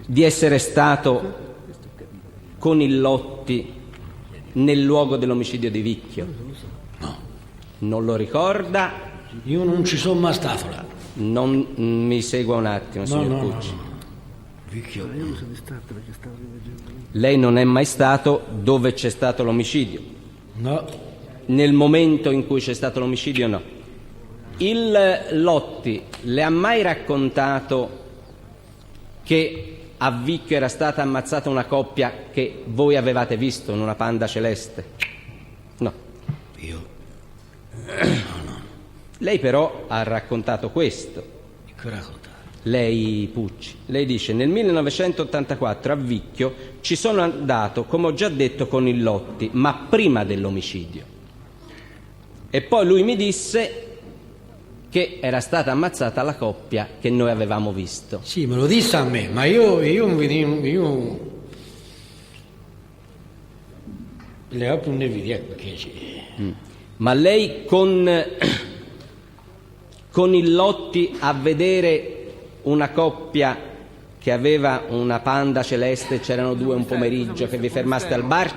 di essere stato con il Lotti nel luogo dell'omicidio di Vicchio? No. Non lo ricorda? Io non ci sono mai stato là. Non mi segua un attimo, signor Pucci. No. Vicchio. Lei non è mai stato dove c'è stato l'omicidio? No. Nel momento in cui c'è stato l'omicidio, no. Il Lotti le ha mai raccontato che a Vicchio era stata ammazzata una coppia che voi avevate visto in una Panda celeste? No. Io? No. Lei però ha raccontato questo. Che raccontare? Lei, Pucci, lei dice: nel 1984 a Vicchio ci sono andato, come ho già detto, con il Lotti, ma prima dell'omicidio. E poi lui mi disse che era stata ammazzata la coppia che noi avevamo visto. Sì, me lo disse a me, ma io le ho più ne vedi, perché Ma lei con il Lotti a vedere una coppia che aveva una Panda celeste, c'erano due un pomeriggio, che vi fermaste al bar?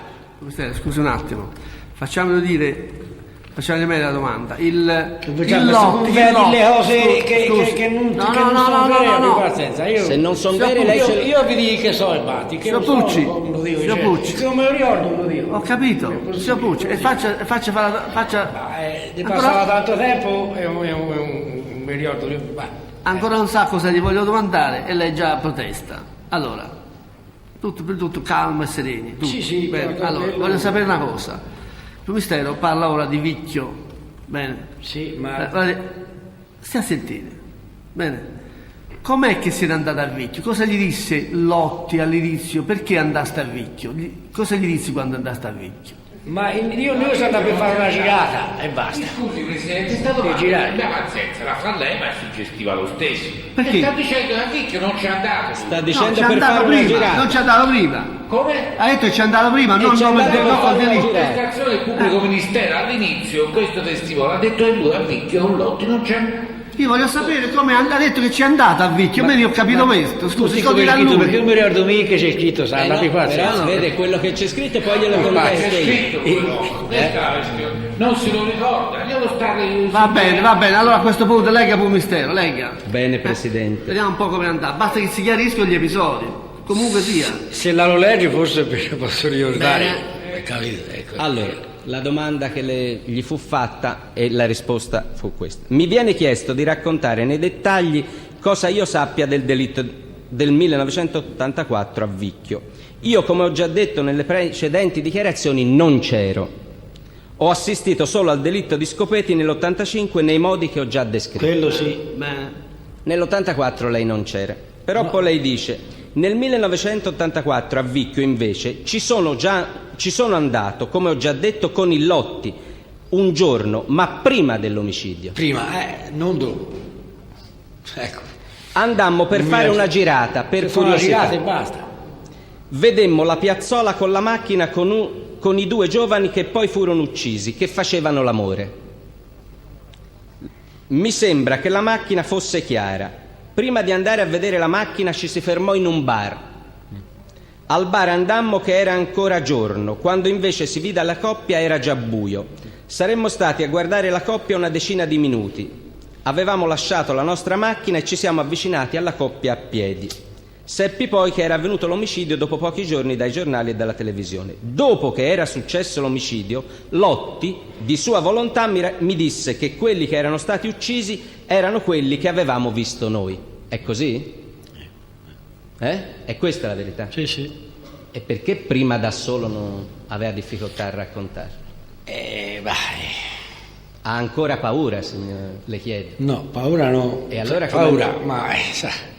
Scusi un attimo, facciammi meglio la domanda. Il Lotti, le cose che non sono vere, se non sono vere lei io vi dico che so i batti, che signor Pucci, signor Pucci, che non me lo ricordo, non lo dico. ho capito, signor Pucci, e faccia È passato tanto tempo e non mi ricordo. ancora non sa cosa gli voglio domandare e lei già protesta. Allora, tutto calmo e sereni. Sì, bene. Allora, voglio sapere una cosa. Il mistero parla ora di Vicchio, bene? Sì, ma stia a sentire, bene? Com'è che siete andati a Vicchio? Cosa gli disse Lotti all'inizio? Perché andaste a Vicchio? Cosa gli disse quando andaste a Vicchio? Ma io sono andato per fare una girata e basta. Scusi Presidente, è stato fatto la pazienza, la fa lei ma è suggestiva lo stesso. Perché? Sta dicendo che a Vicchio non c'è andato. sta dicendo No, per fare una girata. non ci è andato prima. Come? Ha detto che ci è andato prima, non c'è andato per fare una delitto. girata. Contestazione del pubblico ministero all'inizio, questo testimone ha detto che lui a Vicchio con Lotti non c'è. Io voglio sapere come ha detto che ci è andato a Vicchio, io ho capito questo. Scusi, sto perché a lui. io mi ricordo mica che c'è scritto, sa, andate qua. Però vede quello che c'è scritto e poi glielo C'è contesta scritto quello, non se lo ricorda, glielo sta. Va bene, allora a questo punto lega pure un mistero, lega. Bene, Presidente. Vediamo un po' come andrà, basta che si chiariscono gli episodi, comunque sia. Se la lo leggi forse posso ricordare. Capito? Ecco. Allora, la domanda che gli fu fatta e la risposta fu questa. Mi viene chiesto di raccontare nei dettagli cosa io sappia del delitto del 1984 a Vicchio. Io, come ho già detto nelle precedenti dichiarazioni, non c'ero. Ho assistito solo al delitto di Scopeti nell'85 nei modi che ho già descritto. Quello sì. Nell'84 lei non c'era. Però no. Poi lei dice: nel 1984 a Vicchio invece ci sono andato, come ho già detto, con il Lotti un giorno, ma prima dell'omicidio. Prima, non dopo. Ecco. Andammo per fare una girata, per curiosità. Una girata e basta. Vedemmo la piazzola con la macchina con i due giovani che poi furono uccisi, che facevano l'amore. Mi sembra che la macchina fosse chiara. Prima di andare a vedere la macchina ci si fermò in un bar. Al bar andammo che era ancora giorno, quando invece si vide la coppia era già buio. Saremmo stati a guardare la coppia una decina di minuti. Avevamo lasciato la nostra macchina e ci siamo avvicinati alla coppia a piedi. Seppi poi che era avvenuto l'omicidio dopo pochi giorni dai giornali e dalla televisione. Dopo che era successo l'omicidio, Lotti, di sua volontà, mi disse che quelli che erano stati uccisi erano quelli che avevamo visto noi. È così? È questa la verità? Sì. E perché prima da solo non aveva difficoltà a raccontare? Ha ancora paura, signor? Le chiedo. No, paura no. E allora paura, ma sa.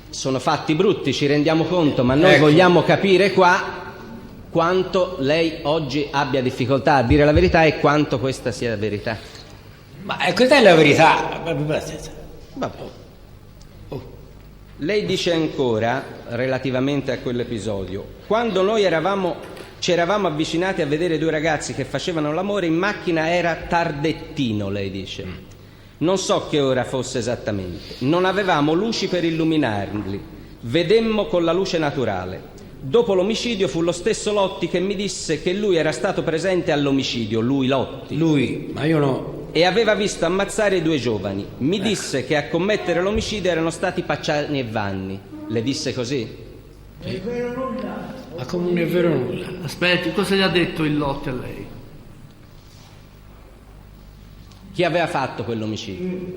Sono fatti brutti, ci rendiamo conto, ma noi vogliamo capire qua quanto lei oggi abbia difficoltà a dire la verità e quanto questa sia la verità. Ma questa è la verità. Vabbè. Lei dice ancora, relativamente a quell'episodio, quando noi ci eravamo avvicinati a vedere due ragazzi che facevano l'amore in macchina era tardettino, lei dice. Non so che ora fosse esattamente. Non avevamo luci per illuminarli. Vedemmo con la luce naturale. Dopo l'omicidio fu lo stesso Lotti che mi disse che lui era stato presente all'omicidio, lui Lotti. Lui, ma io no. E aveva visto ammazzare i due giovani. Mi disse che a commettere l'omicidio erano stati Pacciani e Vanni. Le disse così? Sì. Ma come non è vero nulla? Aspetti, cosa gli ha detto il Lotti a lei? Chi aveva fatto quell'omicidio?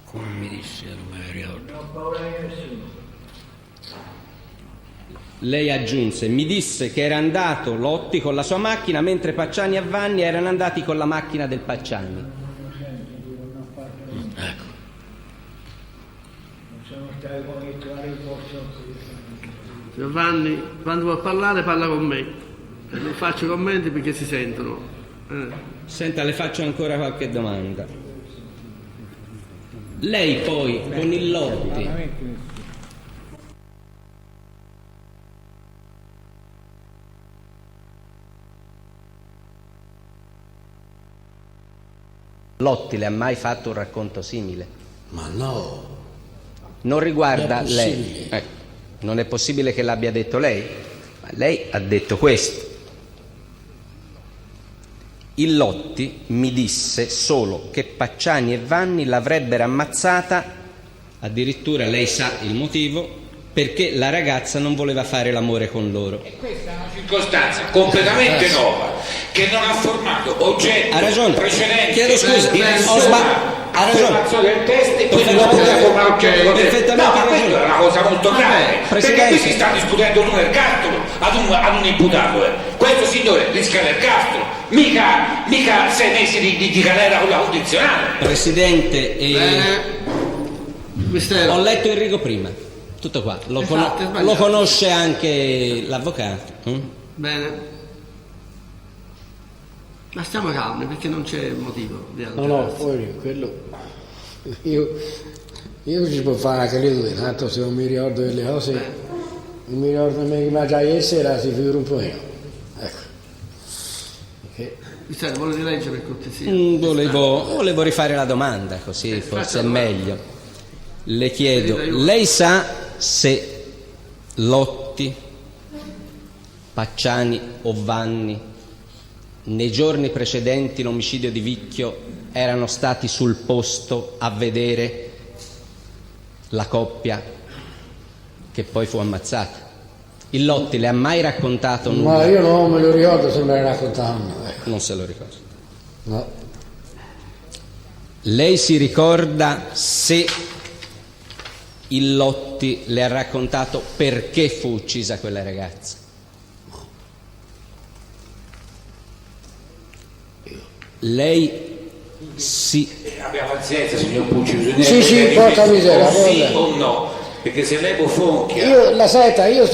Come mi disse, non me ne ricordo. Lei aggiunse, mi disse che era andato Lotti con la sua macchina mentre Pacciani e Vanni erano andati con la macchina del Pacciani. Ecco. Giovanni, quando vuol parlare parla con me. E non faccio commenti perché si sentono. Senta, le faccio ancora qualche domanda. Lei poi con il Lotti le ha mai fatto un racconto simile? Ma no. Non riguarda Non è lei. possibile. Non è possibile che l'abbia detto lei, ma lei ha detto questo. Il Lotti mi disse solo che Pacciani e Vanni l'avrebbero ammazzata, addirittura lei sa il motivo, perché la ragazza non voleva fare l'amore con loro. E questa è una circostanza completamente nuova che non ha formato oggetto Ha ragione. precedente. Chiedo scusa, di ho nessuna ha ragione. affermazione del test e poi non poteva formare oggetto. Perfettamente No, ma questa ragione. è una cosa molto grave, perché Presidente. qui si sta discutendo un ergastolo ad un imputato. Questo signore rischia l'ergastolo, mica 6 mesi di galera con la condizionale. Presidente, Mistero. ho letto Enrico prima, tutto qua, lo Infatti, è sbagliato. lo conosce anche l'avvocato. Bene. Ma stiamo calmi perché non c'è motivo di No, no, poi quello. Io ci può fare anche le due, tanto se non mi ricordo delle cose, non mi ricordo me che mangiai ieri sera, si figura un po' meno. Ecco. Perché Mistero, volete leggere per cortesia? Volevo rifare la domanda, così forse è meglio. Le chiedo, lei sa se Lotti, Pacciani o Vanni nei giorni precedenti l'omicidio di Vicchio erano stati sul posto a vedere la coppia che poi fu ammazzata? Il Lotti le ha mai raccontato nulla? ma io non me lo ricordo se me ne raccontavano. Ecco. Non se lo ricorda. No. Lei si ricorda se il Lotti le ha raccontato perché fu uccisa quella ragazza? Lei si... Abbia pazienza, signor Pucci, bisogna Sì, porca miseria, o sì porca. o no, perché se lei fonchia Io, la seta, io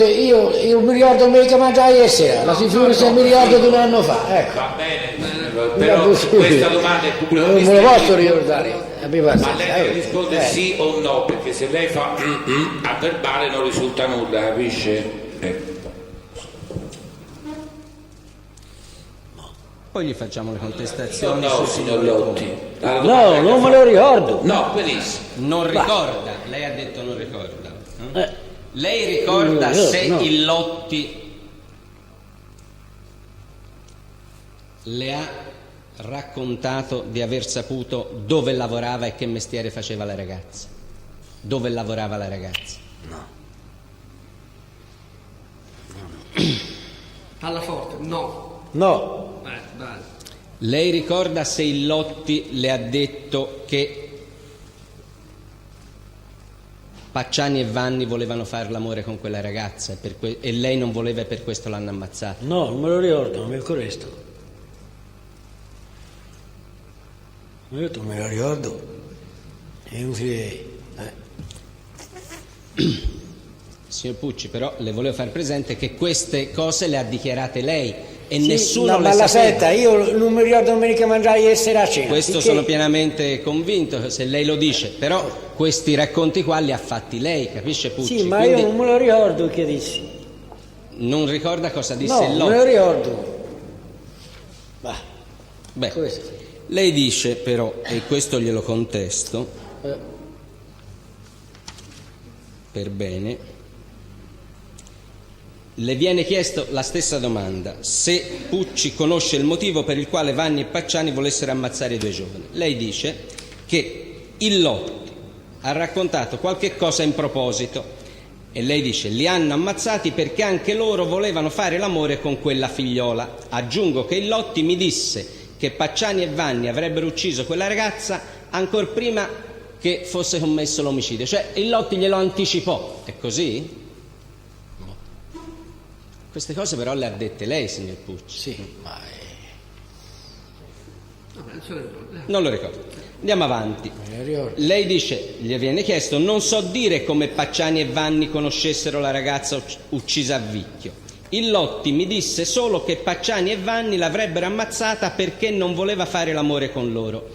mi ricordo me che mangiai ieri sera, la si figura se mi ricordo di un anno fa, ecco. va bene, però questa domanda è pubblica Non me lo posso ricordare, abbi ma pazienza. lei deve rispondere sì o no, perché se lei fa a verbale non risulta nulla, capisce? Ecco. Poi gli facciamo le contestazioni. No, signor Lotti. Allora, No, domanda non me fa- lo ricordo. No, benissimo. Non ricorda, lei ha detto non ricorda. Lei ricorda No, se no. il Lotti le ha raccontato di aver saputo dove lavorava e che mestiere faceva la ragazza? Dove lavorava la ragazza? Alla forte, no. No, Dai. Lei ricorda se il Lotti le ha detto che Pacciani e Vanni volevano fare l'amore con quella ragazza e lei non voleva e per questo l'hanno ammazzata? no, non me lo ricordo, non mi ricordo questo. Io ho detto, me lo ricordo. È inutile. Signor Pucci, però le volevo far presente che queste cose le ha dichiarate lei, e Sì, nessuno no, le ma la sapeva. setta, io non mi ricordo domenica mangiare ieri sera a cena. Questo perché- sono pienamente convinto se lei lo dice, però questi racconti qua li ha fatti lei, capisce Pucci? Sì, ma Quindi io non me lo ricordo che dissi. non ricorda cosa disse No, il me lo Lotti. ricordo. Ma, Beh, questo. lei dice però, e questo glielo contesto per bene, le viene chiesto la stessa domanda, se Pucci conosce il motivo per il quale Vanni e Pacciani volessero ammazzare i due giovani. Lei dice che il Lotti ha raccontato qualche cosa in proposito e lei dice li hanno ammazzati perché anche loro volevano fare l'amore con quella figliola. Aggiungo che il Lotti mi disse che Pacciani e Vanni avrebbero ucciso quella ragazza ancor prima che fosse commesso l'omicidio, cioè il Lotti glielo anticipò. È così? Queste cose però le ha dette lei, signor Pucci. Sì, ma Non lo ricordo. Andiamo avanti. me lo ricordo. Lei dice, gli viene chiesto, non so dire come Pacciani e Vanni conoscessero la ragazza uccisa a Vicchio. Il Lotti mi disse solo che Pacciani e Vanni l'avrebbero ammazzata perché non voleva fare l'amore con loro.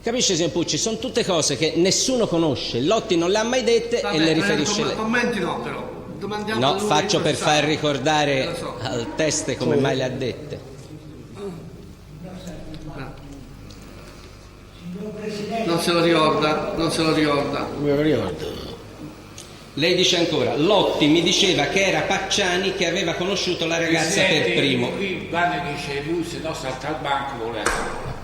Capisce, signor Pucci? Sono tutte cose che nessuno conosce. Il Lotti non le ha mai dette e le riferisce lei. Commenti no, però. Domandiamo a No, lui faccio per cosa far sa. ricordare Lo so. al teste come mai le ha dette. Non se lo ricorda, non se lo ricorda. Me lo ricordo. Lei dice ancora, Lotti mi diceva che era Pacciani che aveva conosciuto la ragazza per primo. Qui Vanni dice lui se no salta al banco con la scuola.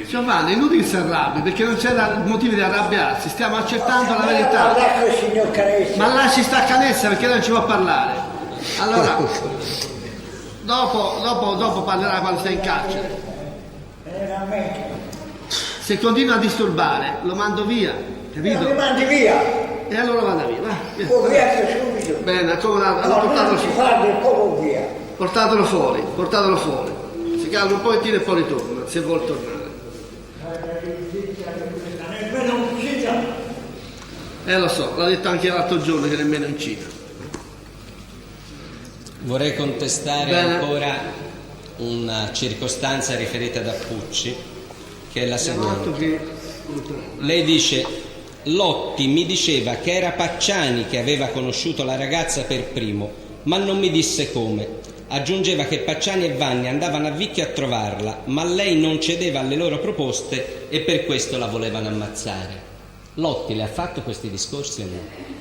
Giovanni, è inutile che si arrabbi perché non c'era motivo di arrabbiarsi, stiamo accertando la verità. Lascia il signor Canessa. Ma lasci sta Canessa perché non ci può parlare. Allora, dopo parlerà quando stai in carcere. Se continua a disturbare, lo mando via, capito? Mi mandi via. E allora vada via, va. Via. O via che subito. Bene, accomodato, No, portatelo non si fuori. fa del poco via. Portatelo fuori, portatelo fuori. Si calma un pochettino e poi ritorna, se vuol tornare. Lo so, l'ha detto anche l'altro giorno che nemmeno in Cina. Vorrei contestare Bene. ancora una circostanza riferita da Pucci, che è la seguente. Lei dice, Lotti mi diceva che era Pacciani che aveva conosciuto la ragazza per primo, ma non mi disse come. Aggiungeva che Pacciani e Vanni andavano a Vicchio a trovarla, ma lei non cedeva alle loro proposte e per questo la volevano ammazzare. Lotti le ha fatto questi discorsi o no?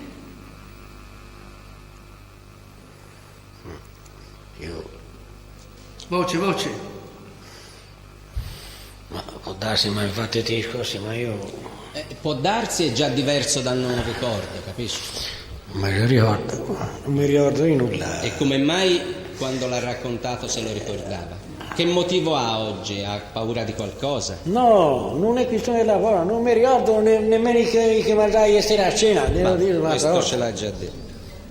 Io, Voce. ma può darsi mai fatto i discorsi, ma io Può darsi, è già diverso dal non ricordo, capisci? non me lo ricordo. Non mi ricordo di nulla. E come mai quando l'ha raccontato se lo ricordava? Che motivo ha oggi? Ha paura di qualcosa? No, non è questione della parola, non mi ricordo nemmeno che mangiai ieri sera a cena, devo dire una Questo parola. ce l'ha già detto.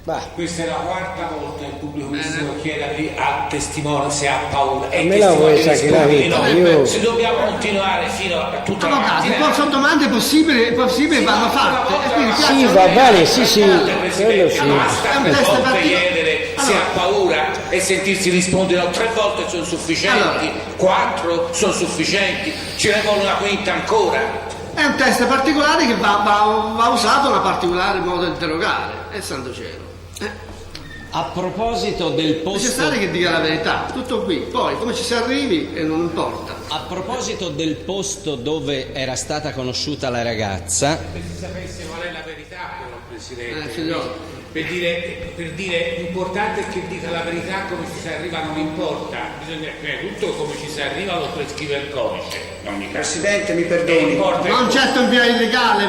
Va. Questa è la quarta volta che il pubblico ministero chiede al testimone se ha paura. E il Me la testimone vuoi sapere la risponde vita? no. Io- Se dobbiamo continuare fino a tutta la Avvocati, mattina. poi sono domande possibili vanno fatte. E quindi Sì, piacciono- va bene, sì, Presidente, quello sì. basta È un per test volte particolare. chiedere se Allora. ha paura e sentirsi rispondere 3 volte sono sufficienti, Allora. 4 sono sufficienti, ce ne vuole una quinta ancora. È un test particolare che va usato in un particolare modo di interrogare. E santo cielo. A proposito del È posto, necessario che dica la verità, tutto qui. Poi come ci si arrivi non importa. a proposito del posto dove era stata conosciuta la ragazza, Se si sapesse qual è la verità, però, Presidente, signor. per dire l'importante è che dica la verità, come ci si arriva non importa, bisogna prima di tutto come ci si arriva lo prescrive il codice, in ogni caso. Presidente, mi perdoni. Importa Non certo in via illegale,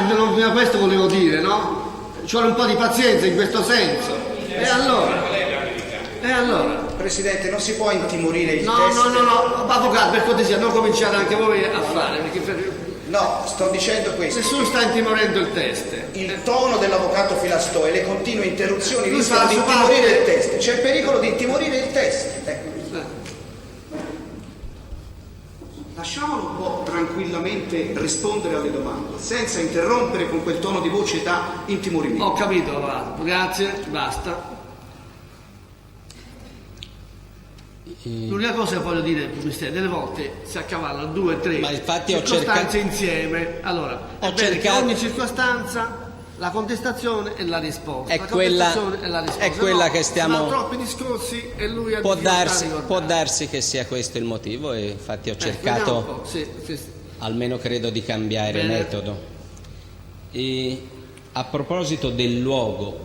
questo volevo dire, no? Ci vuole un po' di pazienza in questo senso. E allora? qual è la verità. E allora? Presidente, non si può intimorire il No, test. avvocato, per cortesia, non cominciate anche voi a fare, perché No, sto dicendo questo. nessuno sta intimorendo il test. Il tono dell'avvocato Filastò e le continue interruzioni Lui rischiano fa di la sua intimorire parte. il test. C'è il pericolo di intimorire il test. Lasciamolo un po' tranquillamente rispondere alle domande, senza interrompere con quel tono di voce da intimorimento. Ho capito, avvocato, grazie, basta. L'unica cosa che voglio dire, Mistero, delle volte si accavallano 2 o 3 Ma infatti ho circostanze insieme. Allora, Ho è bene che cercato- ogni circostanza, la contestazione e la risposta. È la quella- contestazione e la risposta. è quella No, che stiamo- sono troppi discorsi e lui ha Può difficoltà a darsi ricordare. che sia questo il motivo, e infatti ho Vediamo un cercato, po', sì. almeno credo, di cambiare Bene. metodo. E a proposito del luogo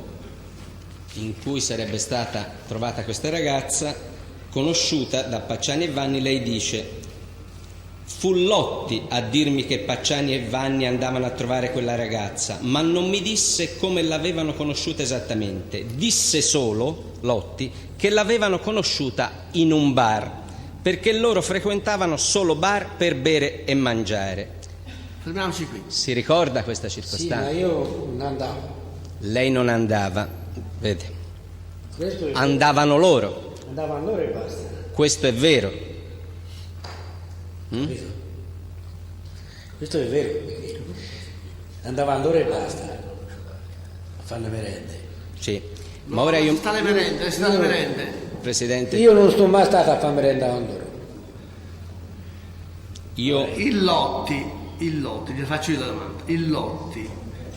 in cui sarebbe stata trovata questa ragazza, conosciuta da Pacciani e Vanni, lei dice: fu Lotti a dirmi che Pacciani e Vanni andavano a trovare quella ragazza, ma non mi disse come l'avevano conosciuta esattamente. Disse solo, Lotti, che l'avevano conosciuta in un bar, perché loro frequentavano solo bar per bere e mangiare. Fermiamoci qui. Si ricorda questa Sì, circostanza? ma io non andavo. Lei non andava, vede, Questo è andavano loro, andavano loro e basta. questo è vero. Capito? Questo è vero. Andavano loro e basta. A fare le merende. Sì. Ma ora io, Sta le merende, sta le merende. Presidente, Io non sto mai stato a fare merenda con loro. io Il Lotti, gli faccio io la domanda. Il Lotti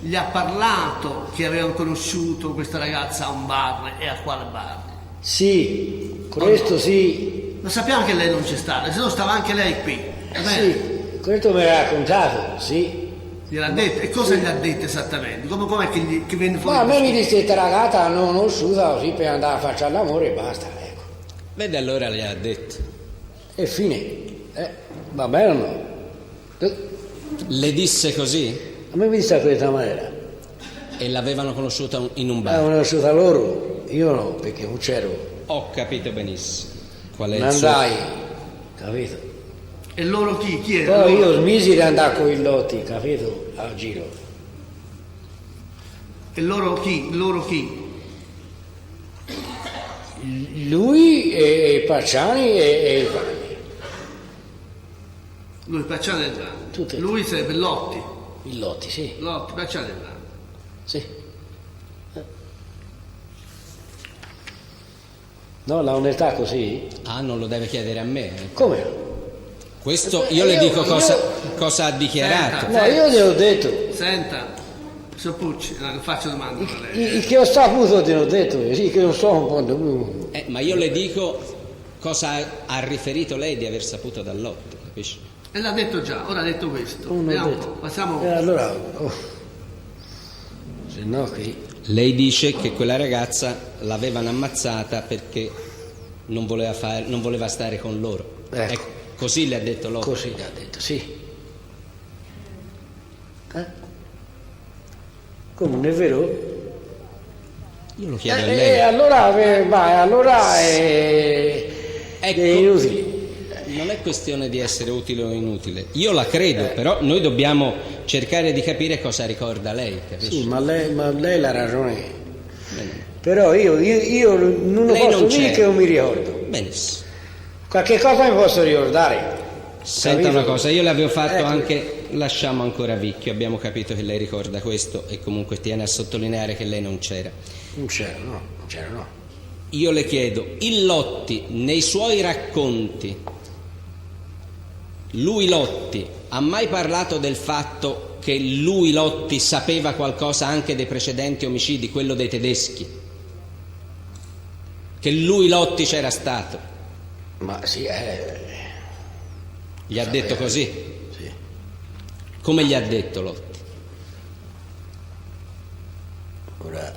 gli ha parlato che avevano conosciuto questa ragazza a un bar e a quale bar? Sì, questo sì. Lo sappiamo che lei non c'è stata, se no stava anche lei qui. Va bene? Sì, questo mi ha raccontato, sì. Gliel'ha detto. E cosa gli ha detto esattamente? Com'è che venne fuori? Ma a me mi questo? disse questa ragazza non conosciuta così per andare a faccia l'amore e basta, ecco. vede, allora le ha detto. E fine. Va bene o no? Le disse così? A me mi disse in questa maniera. E l'avevano conosciuta in un Ma bar. conosciuta loro, io no, perché non c'ero. Ho capito benissimo qual è Non il suo. andai, capito? E loro chi? Chi era? Poi Loro? io smisi di andare con i lotti, capito? A giro. E loro chi? Loro chi? Lui e Pacciani e il Vanni. Lui, Pacciani del Vanni. Tutte e Lui sarebbe Lotti. Il lotti, sì. Lotti, Pacciani del Vanni. Sì. No, la onestà così? Ah, non lo deve chiedere a me. Come no? Questo io le dico cosa ha dichiarato. Senta. No, io gli ho detto. Senta, Soppucci, non faccio domande a lei. Il che ho saputo te l'ho detto, sì, che non so un po'. Ma io le dico cosa ha riferito lei di aver saputo da Lotti, capisci? E l'ha detto già, ora ha detto questo. Non ho Vediamo un detto. po', passiamo. Allora, se no qui. Lei dice che quella ragazza l'avevano ammazzata perché non voleva stare con loro. Ecco. Così le ha detto Lotti. Così gli ha detto, sì. Come non è vero? Io lo chiedo a lei. Allora, allora è Ecco. inutile. Non è questione di essere utile o inutile. Io la credo, però noi dobbiamo cercare di capire cosa ricorda lei, capisci? Sì, ma lei ha ragione. Però io non Lei posso non dire c'è. che non mi ricordo. Benissimo. Qualche cosa mi posso ricordare. Senta Capito? una cosa, io le avevo fatto Ecco. anche, lasciamo ancora Vicchio, abbiamo capito che lei ricorda questo e comunque tiene a sottolineare che lei non c'era. Non c'ero, no. Io le chiedo, il Lotti nei suoi racconti, lui Lotti ha mai parlato del fatto che lui Lotti sapeva qualcosa anche dei precedenti omicidi, quello dei tedeschi? Che lui Lotti c'era stato? Ma sì, Gli ha detto così? sì. Come gli ha detto Lotti? Ora,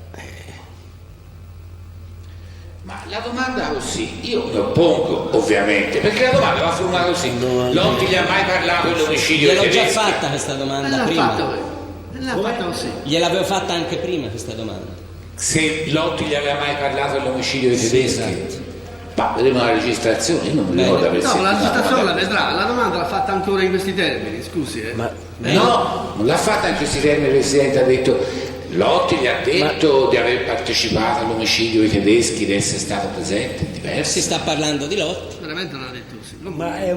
Ma la domanda così, io mi oppongo ovviamente, perché la domanda va formulata così. Lotti gli ha mai parlato dell'omicidio Gliel'ho dei già tedeschi? fatta questa domanda L'ha prima. fatta così. Gliel'avevo fatta anche prima questa domanda. Se Lotti gli aveva mai parlato dell'omicidio dei tedeschi? esatto. Ma vedremo la registrazione, io non mi Bene. ricordo aver No, sentito la registrazione la domanda. vedrà, la domanda l'ha fatta ancora in questi termini, scusi. ma No, non l'ha fatta in questi termini, il Presidente ha detto Lotti gli ha detto di aver partecipato all'omicidio dei tedeschi, di essere stato presente, Si diversi. sta parlando di Lotti. Veramente non ha detto così.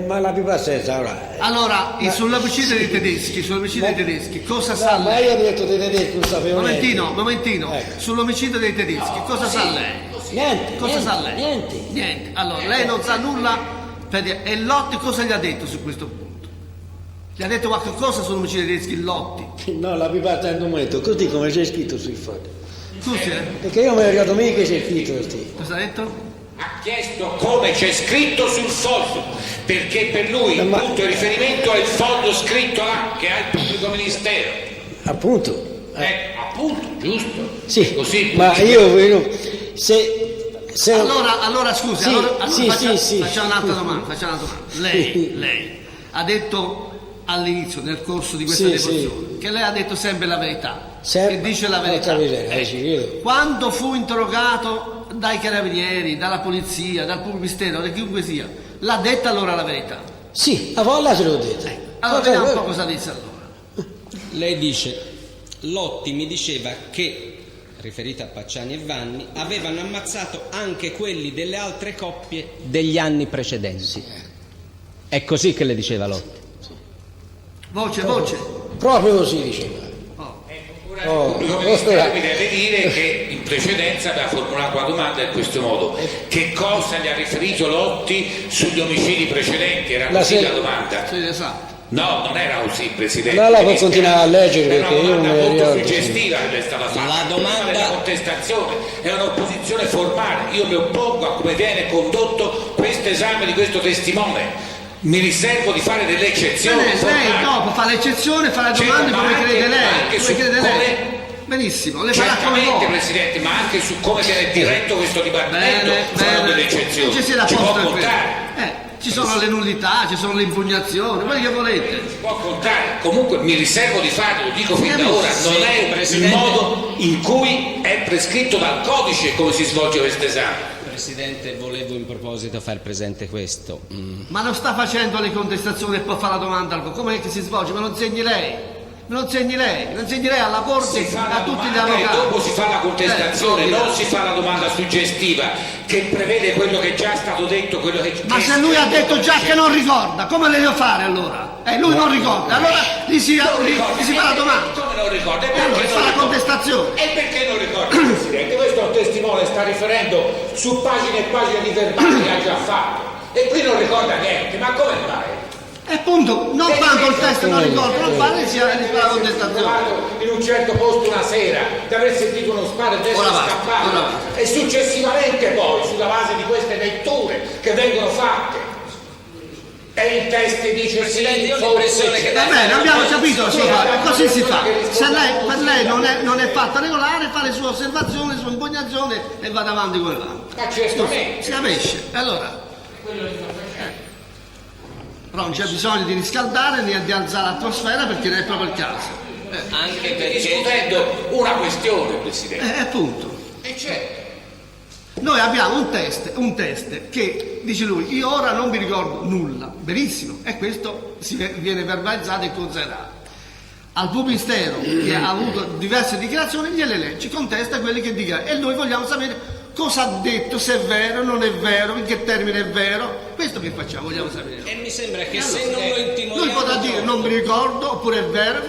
ma la più pazienza ora. Allora, sull'omicidio dei tedeschi, cosa sa Ma lei? io ho detto dei tedeschi, non sapevo niente. Momentino, Ecco. sull'omicidio dei tedeschi, cosa sa lei? Presidente. Cosa sa lei? Niente. Niente. Allora, lei non sa nulla. E Lotti cosa gli ha detto su questo punto? Gli ha detto qualche cosa sull'omicidio di Tedeschi, Lotti? No, la pipata è un momento, così come c'è scritto sui fatti. Scusi, Perché io mi ricordo mica che c'è scritto così. cosa ha detto? Ha chiesto come c'è scritto sul foglio, perché per lui il punto di riferimento è il foglio scritto là che ha il pubblico ministero. Appunto. Appunto, giusto? Sì, Così, ma io se Allora scusi, Sì, allora sì, facciamo sì. un'altra domanda. Lei ha detto all'inizio, nel corso di questa Sì, deposizione, che lei ha detto sempre la verità, Sempre che dice la verità. ci credo. Quando fu interrogato dai carabinieri, dalla polizia, dal pubblico ministero, da chiunque sia, l'ha detta allora la verità? Sì, a volte se l'ho detto. Allora vediamo un po' cosa disse allora. Lei dice, Lotti mi diceva che, riferita a Pacciani e Vanni, avevano ammazzato anche quelli delle altre coppie Degli anni precedenti. È così che le diceva Lotti. Voce. Proprio così diceva. Il pubblico ministero mi deve dire che in precedenza aveva formulato la domanda in questo modo: che cosa gli ha riferito Lotti sugli omicidi precedenti? Era così la domanda? Sì, esatto. No, non era così, Presidente. Ma la può continuare a leggere, è perché una io non domanda mi molto ricordo. suggestiva che le è stata fatta. La domanda- Prima della contestazione è un'opposizione formale. Io mi oppongo a come viene condotto questo esame di questo testimone. Mi riservo di fare delle eccezioni. Lei dopo fa l'eccezione, fa le domande Certo, come ma crede anche lei. su come- Benissimo, le farà come Certamente, vuole. Presidente, ma anche su come viene diretto questo dibattimento farò delle eccezioni. Non ci sia da Ci può posto contare. ci sono le nullità, ci sono le impugnazioni, quello che volete. Si può contare. Comunque mi riservo di farlo, lo dico fin da ora, non è il Presidente. modo in cui è prescritto dal codice come si svolge questo esame. Presidente, volevo in proposito far presente questo. Ma non sta facendo le contestazioni e può fare la domanda, com'è che si svolge? Ma non insegni lei. Non insegni lei alla Corte, Si fa a la tutti gli domanda e avvocati. dopo si fa la contestazione, non si fa la domanda suggestiva che prevede quello che è già stato detto, quello che Ma se lui ha detto già che non ricorda, come le devo fare allora? Lui non ricorda, allora gli si fa la domanda. Come non ricorda? E Allora perché fa non la ricorda? contestazione. E perché non ricorda, Presidente? Questo è un testimone, sta riferendo su pagine e pagine di verbali che ha già fatto. E qui non ricorda niente, ma come mai? E appunto, non quando il testo non ricorda, non fare si fa la contestazione. Trovato in un certo posto una sera, di aver sentito uno sparo e di essere Ora basta, scappato. ora basta. E successivamente poi, sulla base di queste letture che vengono fatte, e il test dice Presidente, sì, io ho l'impressione che Va bene, abbiamo capito il suo fatto, così si fa. Se lei, per lei non è fatta regolare, fa le sue osservazioni, le sue impugnazioni e vada avanti come va. Ma certamente. Si capisce? Allora. Però non c'è bisogno di riscaldare né di alzare l'atmosfera perché non è proprio il caso. Anche State perché discutendo una questione, Presidente. Appunto. E certo. Noi abbiamo un test che dice lui, io ora non mi ricordo nulla, benissimo, e questo viene verbalizzato e considerato. Al pubblico ministero che ha avuto diverse dichiarazioni gliele legge, contesta quelle che dichiara e noi vogliamo sapere cosa ha detto, se è vero, non è vero, in che termine è vero, questo che facciamo, vogliamo sapere. e mi sembra che E se allora, non lo intimoriamo lui potrà dire troppo- non mi ricordo oppure è vero,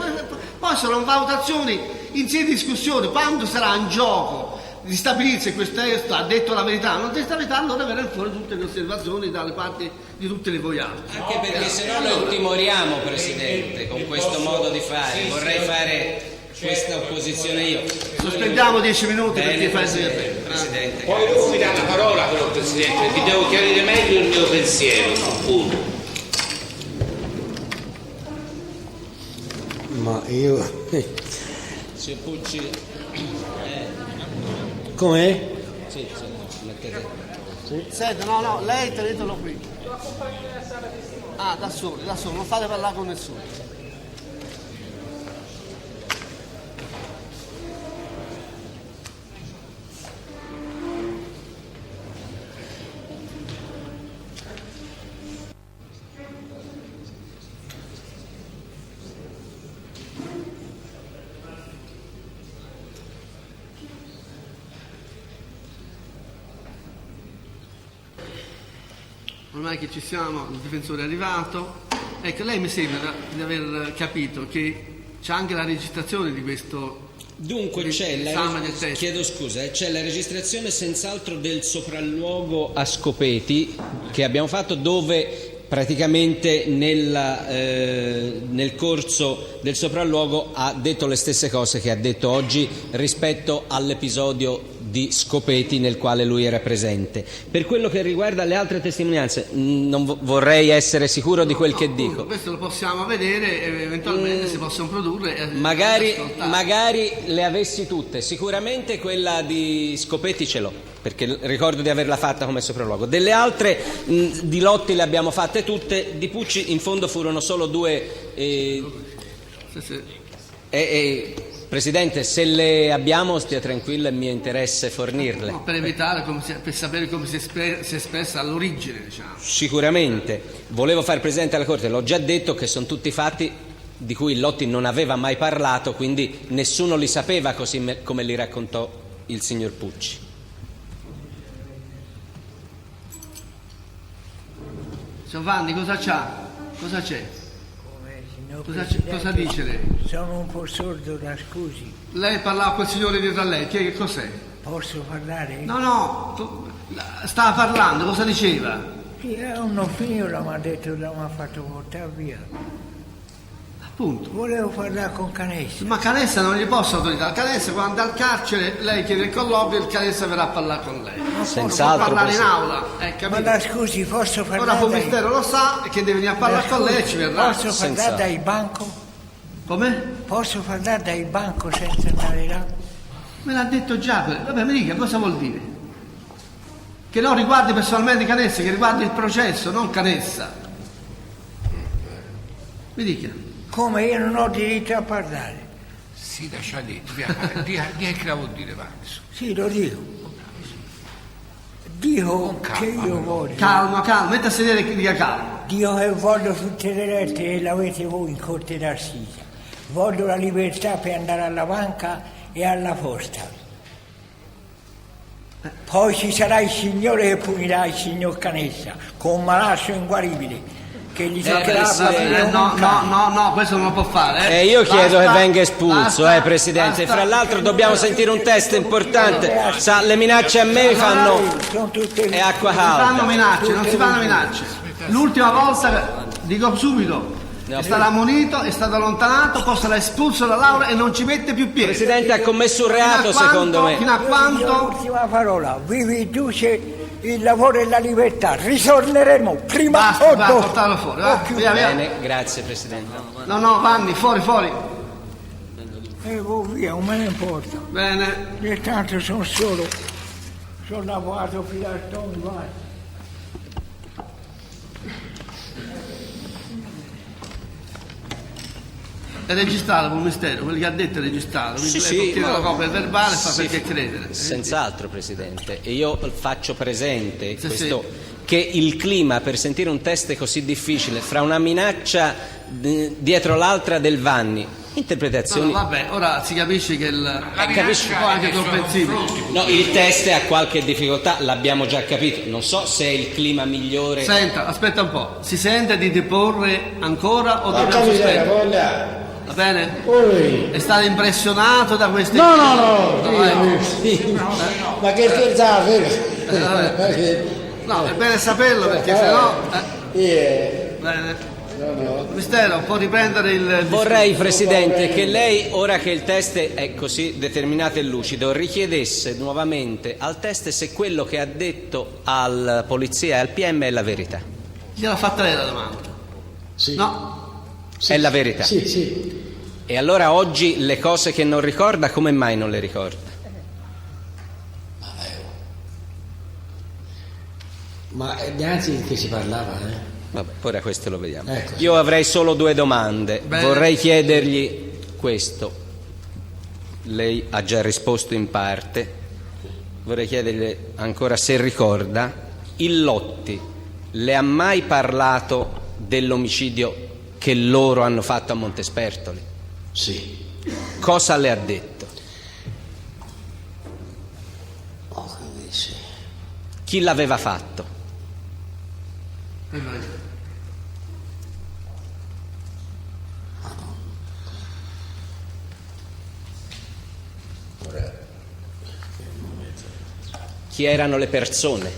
poi saranno valutazioni in sede di discussione, quando sarà in gioco di stabilire se questo testo ha detto la verità o non ha detto la verità, allora verranno fuori tutte le osservazioni dalle parti di tutte le voi altre. Anche perché se no lo intimoriamo, Presidente, con questo modo di fare. Vorrei fare questa opposizione io. Sospendiamo 10 minuti Bene, perché fa Presidente. Presidente. Poi dopo mi dà la parola però, Presidente, perché devo chiarire meglio il mio pensiero. Punto. Ma io... Signor Pucci, Com'è? sì, mettete. Senta, no, lei tenetelo qui. Ah, da soli, non fate parlare con nessuno. Ormai che ci siamo, il difensore è arrivato. Ecco, lei mi sembra di aver capito che c'è anche la registrazione di Dunque c'è la registrazione senz'altro del sopralluogo a Scopeti che abbiamo fatto, dove praticamente nel corso del sopralluogo ha detto le stesse cose che ha detto oggi rispetto all'episodio di Scopeti nel quale lui era presente. Per quello che riguarda le altre testimonianze non vorrei essere sicuro di quel che dico. Questo lo possiamo vedere e eventualmente si possono produrre. Magari le avessi tutte, sicuramente quella di Scopeti ce l'ho, perché ricordo di averla fatta come sopralluogo. Delle altre di Lotti le abbiamo fatte tutte, di Pucci in fondo furono solo due. Presidente, se le abbiamo, stia tranquillo, è mio interesse fornirle. No, per evitare, per sapere come si è espressa all'origine, diciamo. Sicuramente. Volevo far presente alla Corte, l'ho già detto, che sono tutti fatti di cui Lotti non aveva mai parlato, quindi nessuno li sapeva così come li raccontò il signor Pucci. Giovanni, cosa c'ha? Cosa c'è? Cosa dice lei? Sono un po' sordo, la scusi. Lei parlava con il signore dietro a lei, che cos'è? Posso parlare? No, stava parlando, cosa diceva? Sì, un figlio mi ha detto, mi ha fatto portare via. Appunto. Volevo parlare con Canessa. Ma Canessa non gli posso autorizzare. Canessa quando andrà al carcere, lei chiede il colloquio e il Canessa verrà a parlare con lei. Senz'altro. Non può parlare in aula, Ma la scusi, posso parlare? Ora il Comistero lo sa che deve venire a parlare con lei e ci verrà. Posso parlare dai banco? Come? Posso parlare dai banco senza andare là? Me l'ha detto già. Vabbè, mi dica, cosa vuol dire? Che non riguardi personalmente Canessa, che riguardi il processo, non Canessa. Mi dica. Come io non ho diritto a parlare? Si lascia detto, che la vuol dire, Vanni? Sì, lo dico. Dico che io voglio. Calma, metta a sedere e dica calma. Dico che voglio tutte le lettere che l'avete voi in corte d'assise. Voglio la libertà per andare alla banca e alla posta. Poi ci sarà il Signore che punirà il signor Canessa con un malasso inguaribile. Che gli no, questo non lo può fare. Io chiedo che venga espulso, Presidente. Fra l'altro dobbiamo sentire un test importante. Sa, le minacce a me mi fanno è acqua calda. Non si fanno minacce. L'ultima volta, dico subito, è stato ammonito, è stato allontanato, poi sarà espulso dall'aula e non ci mette più piede. Presidente, ha commesso un reato secondo me. Fino a quanto? L'ultima parola, vi riduce il lavoro e la libertà, ritorneremo prima o dopo. Portarlo fuori, va. Via. Bene, grazie Presidente. No, Vanni, fuori. Via, non me ne importa. Bene. Io tanto sono solo, sono lavorato filastoni, vai. È registrato con il Ministero, quello che ha detto è registrato, quindi Sì, la copia verbale fa sì, perché credere. Senz'altro Presidente, e io faccio presente che il clima per sentire un test così difficile fra una minaccia dietro l'altra del Vanni, interpretazioni. No, vabbè, ora si capisce che capisce un po' anche comprensibile. No, il test ha qualche difficoltà, l'abbiamo già capito, non so se è il clima migliore. Senta, aspetta un po', si sente di deporre ancora o dobbiamo sospendere? Va bene? È stato impressionato da queste... No. Ma che scherzava, no, è bene saperlo perché sennò... Bene. Mistero, può riprendere il... Vorrei, Presidente, che lei, ora che il test è così determinato e lucido, richiedesse nuovamente al test se quello che ha detto alla polizia e al PM è la verità. Gliel'ha fatta lei la domanda? Sì. No? È la verità? Sì. E allora oggi le cose che non ricorda, come mai non le ricorda? Ma anzi che si parlava, Vabbè, ora questo lo vediamo. Ecco, Io avrei solo due domande. Bene. Vorrei chiedergli questo. Lei ha già risposto in parte. Vorrei chiedergli ancora se ricorda. Il Lotti le ha mai parlato dell'omicidio che loro hanno fatto a Montespertoli? Sì. Cosa le ha detto? Sì. Chi l'aveva fatto? chi erano le persone.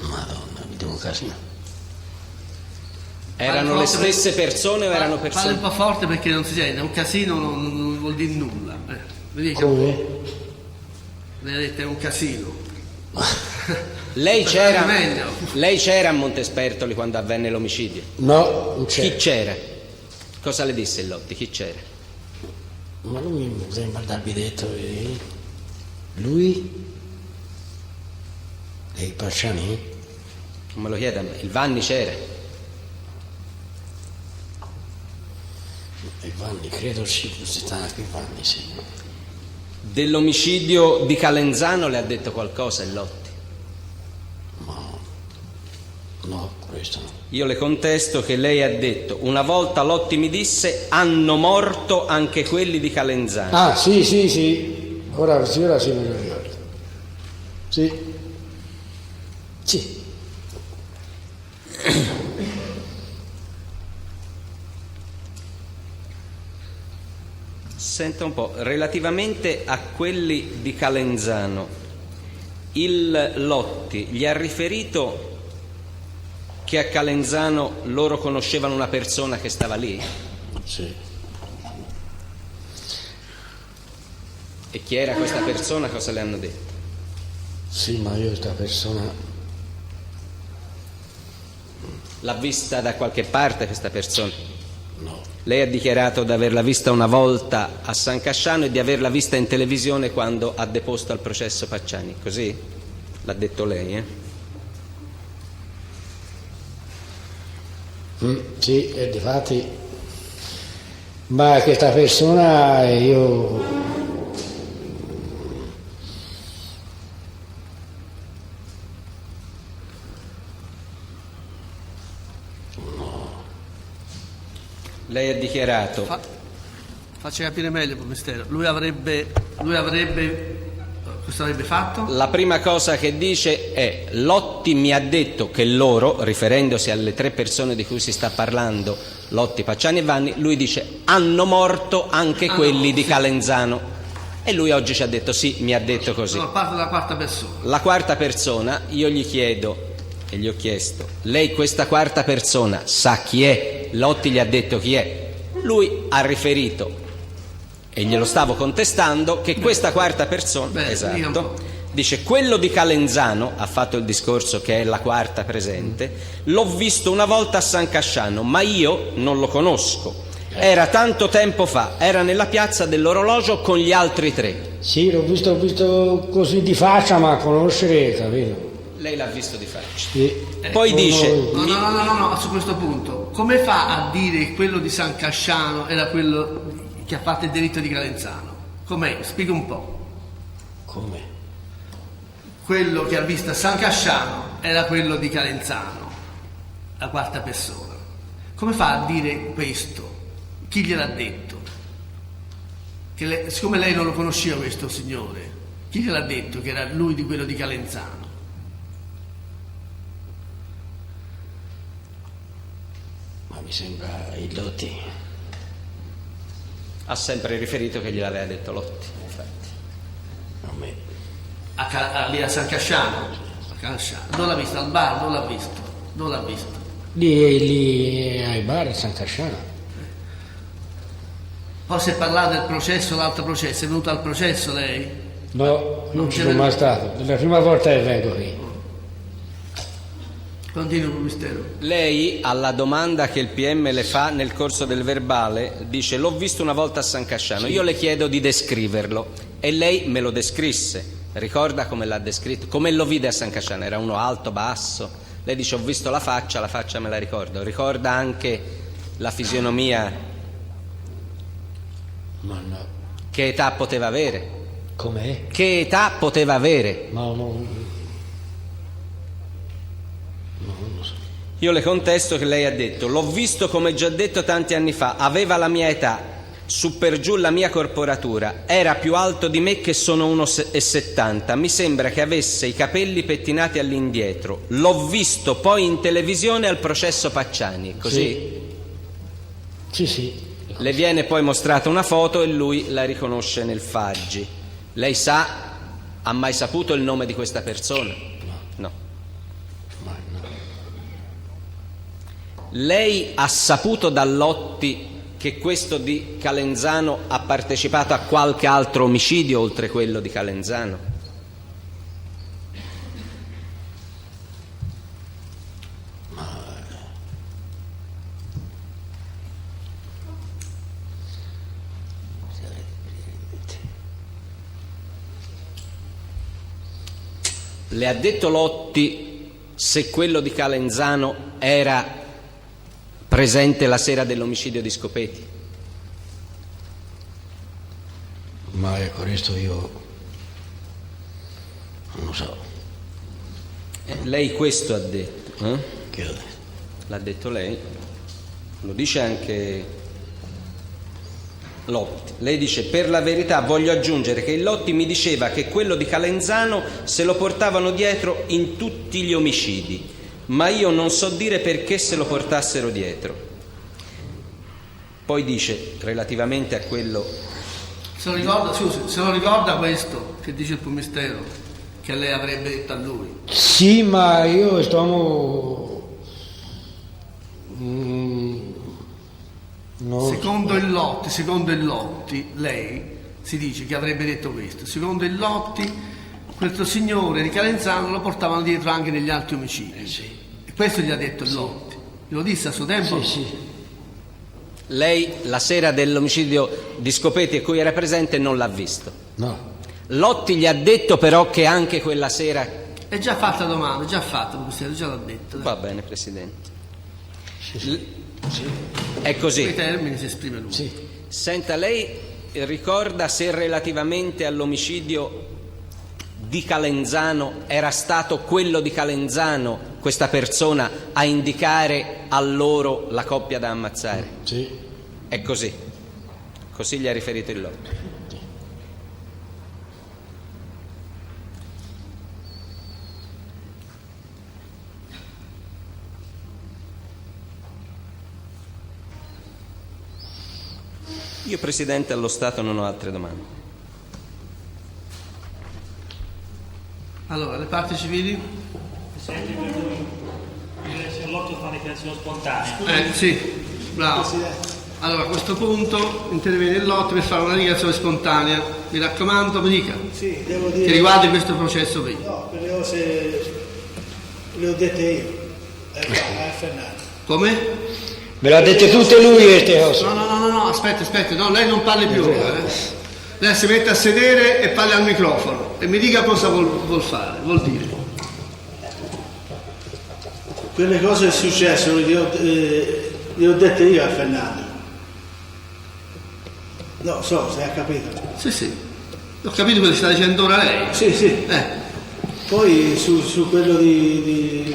Madonna, mi devo casino. Erano le stesse persone o erano persone? Parla un po' forte perché non si sente, un casino non vuol dire nulla. Come? Lei ha detto è un casino. Lei c'era a Montespertoli quando avvenne l'omicidio? No, non c'era. Chi c'era? Cosa le disse il Lotti? Chi c'era? Ma lui mi sembra darvi detto lui e i Pacciani? Non me lo chiede a me. Il Vanni c'era? I Vanni, credo sì, si sta anche i Vanni, sì. Dell'omicidio di Calenzano le ha detto qualcosa il Lotti? No, questo no. Io le contesto che lei ha detto, una volta Lotti mi disse, hanno morto anche quelli di Calenzano. Ah, sì. Ora sì me lo ricordo. Sì. Senta un po', relativamente a quelli di Calenzano, il Lotti gli ha riferito che a Calenzano loro conoscevano una persona che stava lì? Sì. E chi era questa persona? Cosa le hanno detto? Sì, ma io questa persona... L'ha vista da qualche parte questa persona? No. Lei ha dichiarato di averla vista una volta a San Casciano e di averla vista in televisione quando ha deposto al processo Pacciani, così? L'ha detto lei, Sì, e difatti... Ma questa persona io... Lei ha dichiarato... Faccia capire meglio, Mistero. Lui avrebbe... Cosa avrebbe fatto? La prima cosa che dice è: Lotti mi ha detto che loro, riferendosi alle 3 persone di cui si sta parlando, Lotti, Pacciani e Vanni, lui dice hanno morto anche quelli di Calenzano. E lui oggi ci ha detto sì, mi ha detto così. No, parte dalla quarta persona. La quarta persona, io gli chiedo e gli ho chiesto: lei questa quarta persona sa chi è? Lotti gli ha detto chi è. Lui ha riferito, e glielo stavo contestando, che questa quarta persona, esatto, dice quello di Calenzano, ha fatto il discorso che è la quarta presente, l'ho visto una volta a San Casciano, ma io non lo conosco. Era tanto tempo fa, era nella piazza dell'orologio con gli altri 3. Sì, l'ho visto così di faccia, ma conoscere, capito? Lei l'ha visto di faccia. Sì. Poi dice... No, su questo punto. Come fa a dire che quello di San Casciano era quello che ha fatto il delitto di Calenzano? Com'è? Spiega un po'. Come? Quello che ha visto a San Casciano era quello di Calenzano, la quarta persona. Come fa a dire questo? Chi gliel'ha detto? Siccome lei non lo conosceva questo signore, chi gliel'ha detto che era lui di quello di Calenzano? Ma mi sembra il Lotti. Ha sempre riferito che gliel'aveva detto Lotti, infatti. A me. Lì a San Casciano? Non l'ha visto al bar, non l'ha visto. Lì ai bar a San Casciano. Poi si è parlato del processo, l'altro processo, è venuto al processo lei? No, non ci sono mai stato. La prima volta che vengo qui. Continua, Mistero. Lei, alla domanda che il PM le fa nel corso del verbale, dice l'ho visto una volta a San Casciano. Sì. Io le chiedo di descriverlo e lei me lo descrisse. Ricorda come l'ha descritto? Come lo vide a San Casciano? Era uno alto, basso? Lei dice ho visto la faccia me la ricordo. Ricorda anche la fisionomia? Ma no. Che età poteva avere? Com'è? Che età poteva avere? No, non so. Io le contesto che lei ha detto l'ho visto come già detto tanti anni fa, aveva la mia età. su per giù la mia corporatura, era più alto di me che sono 1,70, mi sembra che avesse i capelli pettinati all'indietro, l'ho visto poi in televisione al processo Pacciani, così? Sì. Le viene poi mostrata una foto e lui la riconosce nel Faggi. Lei ha mai saputo il nome di questa persona? No. Lei ha saputo da Lotti che questo di Calenzano ha partecipato a qualche altro omicidio oltre quello di Calenzano? Le ha detto Lotti se quello di Calenzano era presente la sera dell'omicidio di Scopeti? Ma ecco, questo io non lo so. Lei questo ha detto, eh? Che ho detto? L'ha detto lei, lo dice anche Lotti. Lei dice: per la verità voglio aggiungere che il Lotti mi diceva che quello di Calenzano se lo portavano dietro in tutti gli omicidi, ma io non so dire perché se lo portassero dietro. Poi dice, relativamente a quello... Se lo ricorda questo che dice il Pomistero, che lei avrebbe detto a lui? Sì, ma io Secondo il Lotti, lei si dice che avrebbe detto questo. Secondo il Lotti, questo signore di Calenzano lo portavano dietro anche negli altri omicidi. E questo gli ha detto il Lotti. Glielo disse a suo tempo? Sì. Lei la sera dell'omicidio di Scopeti a cui era presente non l'ha visto? No. Lotti gli ha detto però che anche quella sera... È già fatta domanda, già l'ha detto. Dai. Va bene, Presidente. Sì. È così. Quei termini si esprime lui. Sì. Senta, lei ricorda se relativamente all'omicidio di Calenzano era stato quello di Calenzano, questa persona, a indicare a loro la coppia da ammazzare? Sì. È così. Così gli ha riferito il Lotti. Io, Presidente, allo Stato non ho altre domande. Allora, le parti civili? Presidente, il signor Lotti fa dichiarazione spontanea. Sì, bravo. Allora, a questo punto interviene il Lotti per fare una dichiarazione spontanea. Mi raccomando, mi dica. Sì, devo dire... Che riguardi questo processo qui. No, per le cose le ho dette io. A Fernando. Come? Me l'ha dette tutte lui queste cose. No, aspetti, no, lei non parli più. Lei si mette a sedere e parla al microfono e mi dica cosa vuol fare, vuol dire. Quelle cose che successo le ho dette io a Fernando. No, so se ha capito. Sì, ho capito quello che sta dicendo ora lei. Sì. Poi su quello di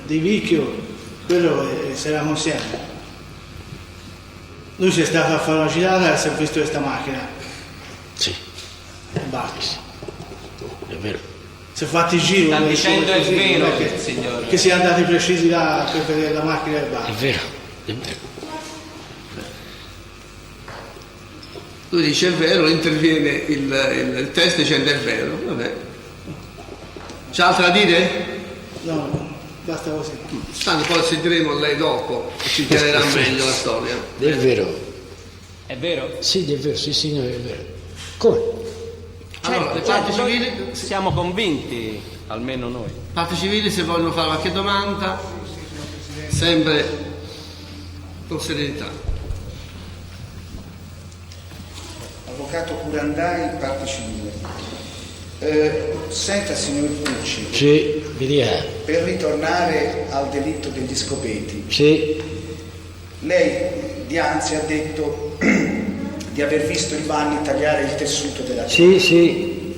Vicchio, quello sarà consciente. Lui si è stato a fare una girata e si è visto questa macchina. Sì. E basta. È vero. Si è fatto il giro. Sta dicendo è così, vero, signore. Che si è andati precisi là per vedere la macchina e basta. È vero. Lui dice è vero, interviene il test dicendo è vero. Vabbè. C'è altro da dire? No, basta così. Stanno, poi sentiremo lei dopo e ci chiarirà meglio la storia. È vero. È vero? Sì, è vero, sì, signore, è vero. Come? Allora, le parti civili... Siamo convinti, almeno noi. Parti civili, se vogliono fare qualche domanda, sempre con serenità. Avvocato Curandai, parte civile. Senta, signor Pucci, Sì, mi dica. per ritornare al delitto degli Scopeti, Sì. lei dianzi ha detto di aver visto il Vanni tagliare il tessuto della tela. Sì.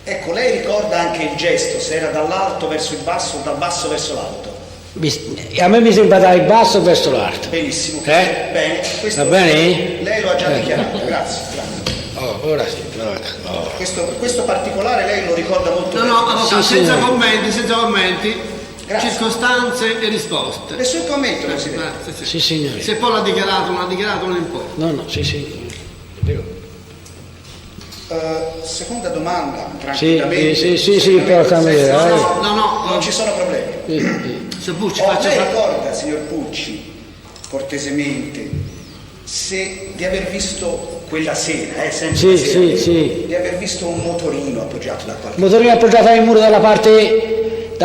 Ecco, lei ricorda anche il gesto, se era dall'alto verso il basso o dal basso verso l'alto? A me mi sembra dal basso verso l'alto. Benissimo. Bene. Va bene? Lei lo ha già dichiarato, grazie. Ora sì. Questo particolare lei lo ricorda molto bene. No, avvocato, senza commenti. Grazie. Circostanze e risposte. Nessun commento, Presidente. Sì, signore. Se poi l'ha dichiarato, non importa. No, sì. Seconda domanda, tranquillamente. Sì, porca miseria. No, non ci sono problemi. Signor Pucci, lei ricorda, signor Pucci, cortesemente, di aver visto quella sera, sempre sì. di aver visto un motorino appoggiato da qualche Motorino appoggiato al muro dalla parte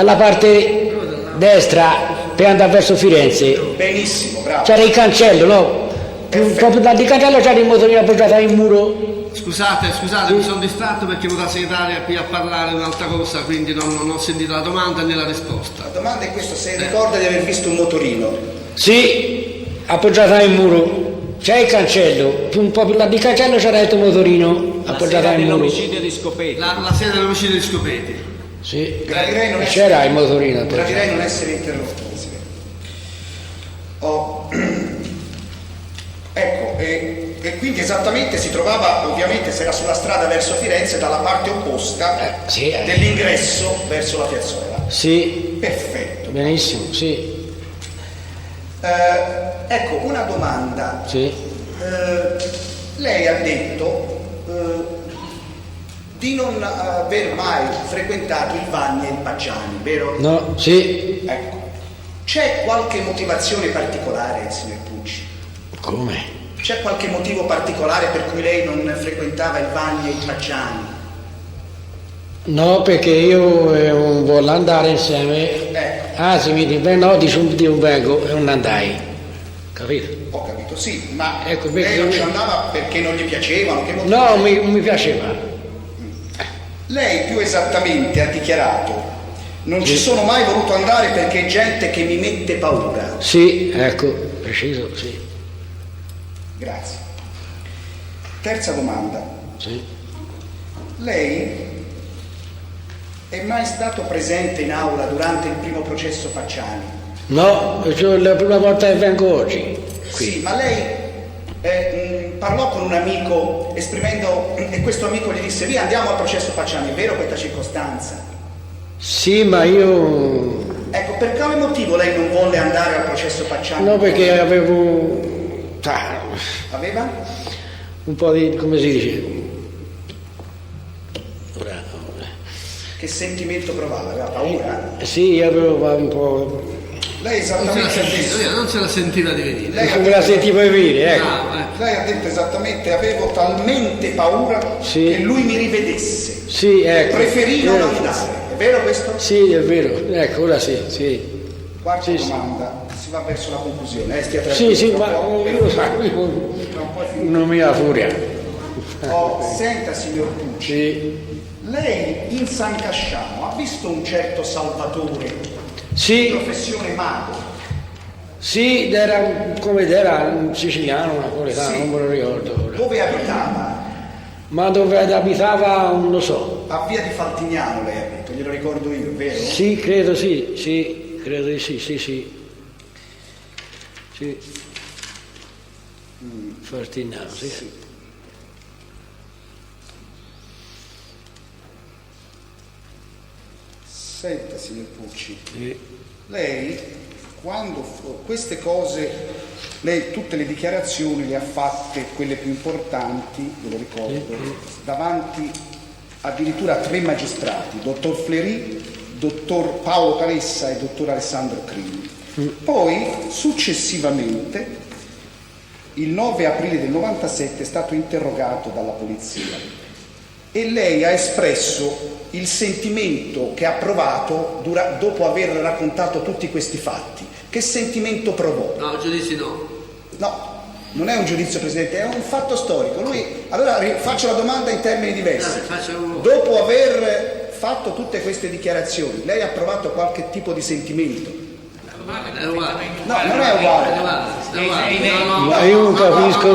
destra per andare verso Firenze. Benissimo, bravo. C'era il cancello, no? Proprio dal cancello c'era il motorino appoggiato al muro. Scusate, mi sono distratto perché la segretaria è qui a parlare di un'altra cosa, quindi non ho sentito la domanda né la risposta. La domanda è questa, se ricorda di aver visto un motorino. Sì, appoggiato al muro. C'è il cancello, un po' più là di cancello c'era il motorino appoggiato al muro. L'omicidio di Scopeti. La sera dell'omicidio di Scopeti. Sì, Gradirei c'era il motorino. Gradirei non essere interrotto, Presidente. Ecco, e quindi esattamente si trovava, ovviamente se era sulla strada verso Firenze, dalla parte opposta dell'ingresso verso la piazzola. Sì. Perfetto. Benissimo, sì. Ecco, una domanda. Sì. Lei ha detto di non aver mai frequentato il Vanni e il Pacciani, vero? No, sì. Ecco. C'è qualche motivazione particolare, signor Pucci? Come? C'è qualche motivo particolare per cui lei non frequentava il Vanni e il Pacciani? No, perché io non voglio andare insieme. Anzi, no, di un vengo e non andai. Capito? Ho capito, sì, ma ecco, lei non ci andava perché non gli piacevano? Che no, mi piaceva. Lei più esattamente ha dichiarato: non ci sono mai voluto andare perché è gente che mi mette paura. Sì, ecco, preciso, sì. Grazie. Terza domanda. Sì. Lei è mai stato presente in aula durante il primo processo Pacciani? No, è la prima volta che vengo oggi. Qui. Sì, ma lei parlò con un amico e questo amico gli disse: via, andiamo al processo Pacciani. È vero questa circostanza? Sì, ma io... Ecco, per quale motivo lei non volle andare al processo Pacciani? No, perché avevo... Aveva? Un po' di... come si dice? Che sentimento provava? Aveva paura? Sì, avevo un po'... Lei esattamente non se la sentiva di venire. Non me la sentivo di venire, ecco. Lei ha detto esattamente: avevo talmente paura che lui mi rivedesse. Sì, ecco. Preferì non andare. È vero questo? Sì, è vero. Ecco, ora sì. Quarta domanda. Si va verso la conclusione. Stia tranquillo. Sì, ma io non mi ha furia. Senta, signor Pucci. Sì. Lei in San Casciano ha visto un certo Salvatore? Sì. Di professione mago? Sì, era un siciliano, una napoletano, non me lo ricordo ora. Dove abitava? Ma dove abitava non lo so. A via di Faltignano lei ha detto, glielo ricordo io, vero? Sì, credo credo di sì. Sì. Faltignano, sì. Senta, signor Pucci, lei quando queste cose, lei tutte le dichiarazioni le ha fatte, quelle più importanti, ve lo ricordo, davanti addirittura a 3 magistrati, dottor Fleury, dottor Paolo Calessa e dottor Alessandro Crini. Poi, successivamente, il 9 aprile del 97 è stato interrogato dalla polizia e lei ha espresso il sentimento che ha provato dopo aver raccontato tutti questi fatti. Che sentimento provò? No, giudizi no. No, non è un giudizio, Presidente, è un fatto storico. Allora faccio la domanda in termini diversi. Dopo aver fatto tutte queste dichiarazioni, lei ha provato qualche tipo di sentimento? È uguale. No, non è uguale. Ma io non capisco.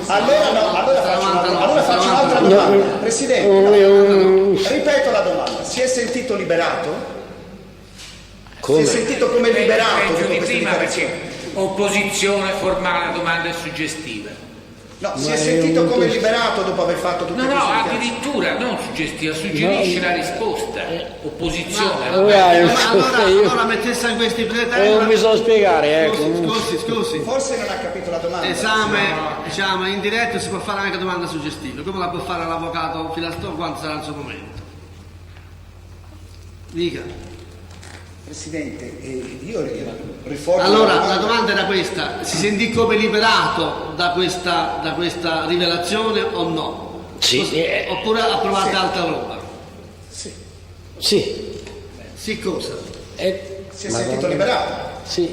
Allora faccio un'altra domanda. Presidente, ripeto la domanda. Si è sentito liberato? Si è sentito come liberato Peggio dopo di queste prima, dichiarazioni? perché opposizione formale, domande suggestive. No, si è sentito come liberato dopo aver fatto tutte No, queste no, dichiarazioni? addirittura non suggestiva, suggerisce la risposta. Opposizione. Allora mettesse in questi pretendi. Non mi so spiegare, ecco. Scusi. Forse non ha capito la domanda. Esame, diciamo, in diretto si può fare anche domanda suggestiva, come la può fare l'avvocato Filastò quando sarà il suo momento. Dica. Presidente, io riformo... Allora, la domanda era questa: si sentì come liberato da questa rivelazione o no? Sì. Oppure approvate altra roba? Sì. Sì, cosa? Si è sentito liberato? Sì.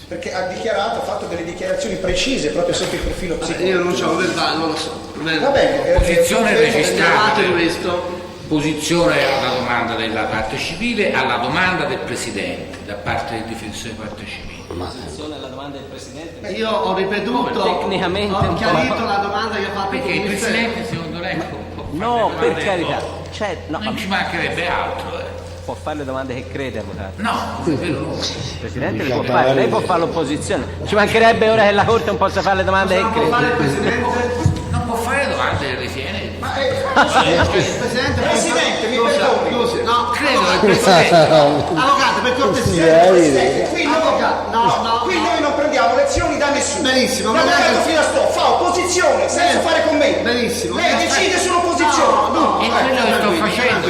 Perché ha dichiarato, ha fatto delle dichiarazioni precise proprio sotto il profilo psicologico. Io non c'ho verbale, non lo so. Va bene. Posizione registrata. Questo. Posizione alla domanda della parte civile, alla domanda del Presidente da parte del difensore parte civile. Posizione alla domanda del Presidente. Io ho ripetuto, Tecnicamente ho chiarito la domanda che ha fatto Perché il Presidente, secondo lei, No, per carità. non ci mancherebbe altro. Può fare le domande che crede, avvocato. No, è vero. Il Presidente le può fare, lei può fare l'opposizione. Ci mancherebbe ora che la Corte non possa fare le domande che crede. Non può fare domande che ritiene. Presidente, mi perdoni. Scusi, no, Credo che il Presidente. avvocato, per cortesia. Qui noi non prendiamo lezioni da nessuno. Benissimo, l'avvocato Filastò fa opposizione senza fare commenti. Benissimo. Lei decide sull'opposizione. È quello che sto facendo.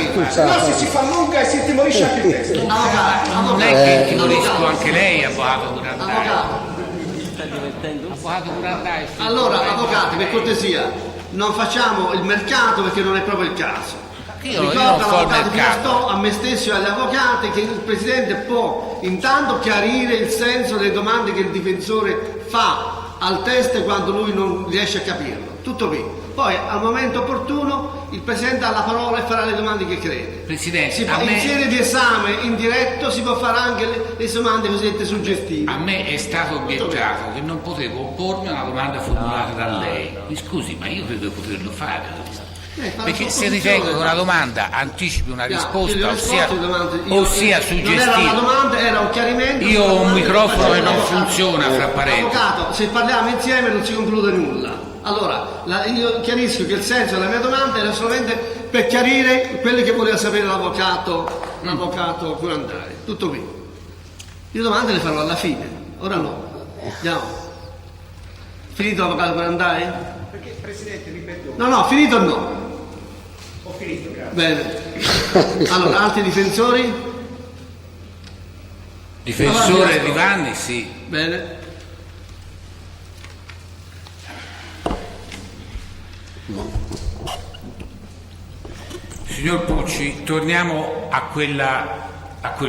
No, se si fa lunga e si intimorisce anche il testo. Non è che intimorisco anche lei, avvocato Curandai. Avvocato Curandai. Allora, avvocati, per cortesia, non facciamo il mercato perché non è proprio il caso. Io non Ricordo fo il all'avvocato mercato. Filastò, a me stesso e agli avvocati che il Presidente può intanto chiarire il senso delle domande che il difensore fa al test quando lui non riesce a capirlo. Tutto qui. Poi al momento opportuno il Presidente ha la parola e farà le domande che crede. Presidente, In sede di esame in diretto si può fare anche le domande cosiddette suggestive. a me è stato obiettato che non potevo oppormi a una domanda formulata da lei. Mi scusi, ma io credo di poterlo fare. Perché se ritengo che una domanda anticipi una risposta, ossia Non era una suggestiva, domanda, era un chiarimento. io ho un microfono che non funziona, fra parentesi. Avvocato, se parliamo insieme non si conclude nulla. Allora, io chiarisco che il senso della mia domanda era solamente per chiarire quello che voleva sapere l'avvocato Curandai. Tutto qui. Le domande le farò alla fine, ora no. Andiamo. Finito l'avvocato Curandai? Perché, Presidente, mi perdoni. No, finito o no? Ho finito, grazie. Bene. Allora, altri difensori? Difensore di Vanni, sì. Bene. Signor Pucci, torniamo a quel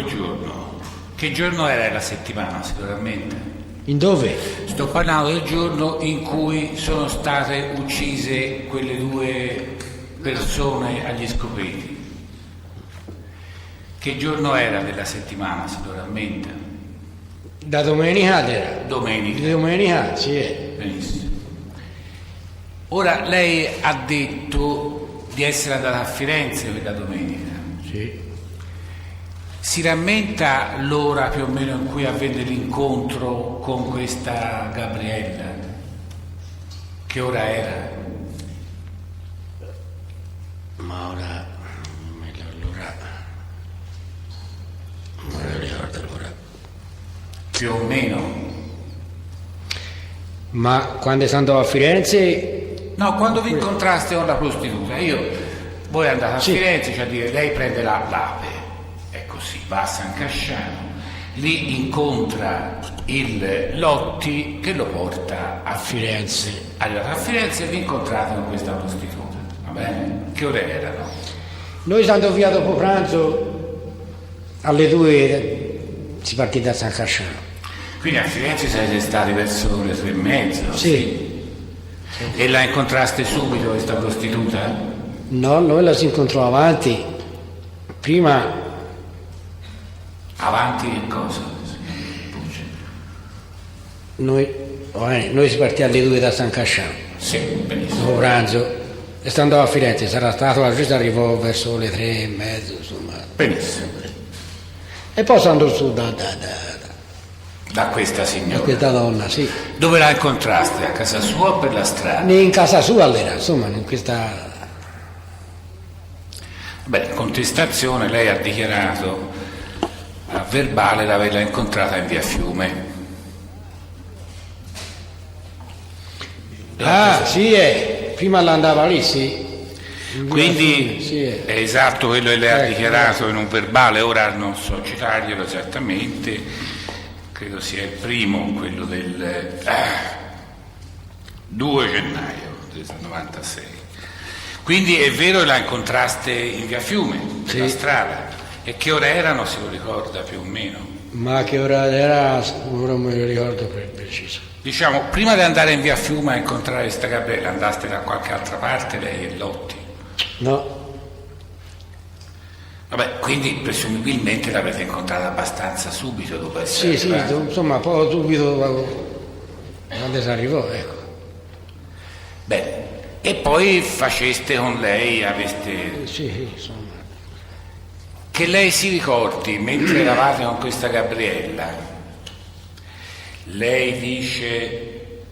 giorno. Che giorno era la settimana, sicuramente? In dove? Sto parlando del giorno in cui sono state uccise quelle due persone agli Scopeti. Che giorno era della settimana, sicuramente? Da domenica era. Domenica. Domenica, sì. Benissimo. Ora lei ha detto di essere andata a Firenze quella domenica. Sì. Si rammenta l'ora più o meno in cui avvenne l'incontro con questa Gabriella? Che ora era? Ma ora non me lo ricordo l'ora. Più o meno? Ma quando sono andato a Firenze? No, quando vi incontraste con la prostituta, voi andate a Firenze, cioè a dire lei prende l'Ape, è così, va a San Casciano, lì incontra il Lotti che lo porta a Firenze. Arrivate a Firenze e vi incontrate con questa prostituta, va bene? Che ore erano? Noi siamo andati via dopo pranzo alle 2, si partì da San Casciano. Quindi a Firenze siete stati verso le 3:30? Sì. E la incontraste subito questa prostituta? No, noi la si incontrò avanti. Prima. Avanti che cosa? Noi si partì alle 2 da San Casciano. Sì, benissimo. Dopo pranzo. E sto andando a Firenze, sarà stato la giusta, arrivò verso le 3:30, insomma. Benissimo. E poi sono andato su Da questa signora? da questa donna, sì. Dove la incontraste? A casa sua o per la strada? In casa sua allora, insomma, in questa... Beh, in contestazione lei ha dichiarato a verbale di averla incontrata in via Fiume. Ah, sì, prima andava lì, sì. Quindi sì, è esatto quello che lei ha dichiarato in un verbale, ora non so citarglielo esattamente, credo sia il primo, quello del 2 gennaio del 96. Quindi è vero che la incontraste in via Fiume, nella strada, e che ora erano, se lo ricorda più o meno? Ma che ora era, non me lo ricordo preciso. Diciamo, prima di andare in via Fiume a incontrare questa Gabriella, andaste da qualche altra parte lei e Lotti? No. Vabbè, quindi presumibilmente l'avete incontrata abbastanza subito dopo essere Sì, insomma, poi subito quando si arrivò, ecco. Bene, e poi faceste con lei, aveste... Sì, insomma. Che lei si ricordi, mentre eravate con questa Gabriella, lei dice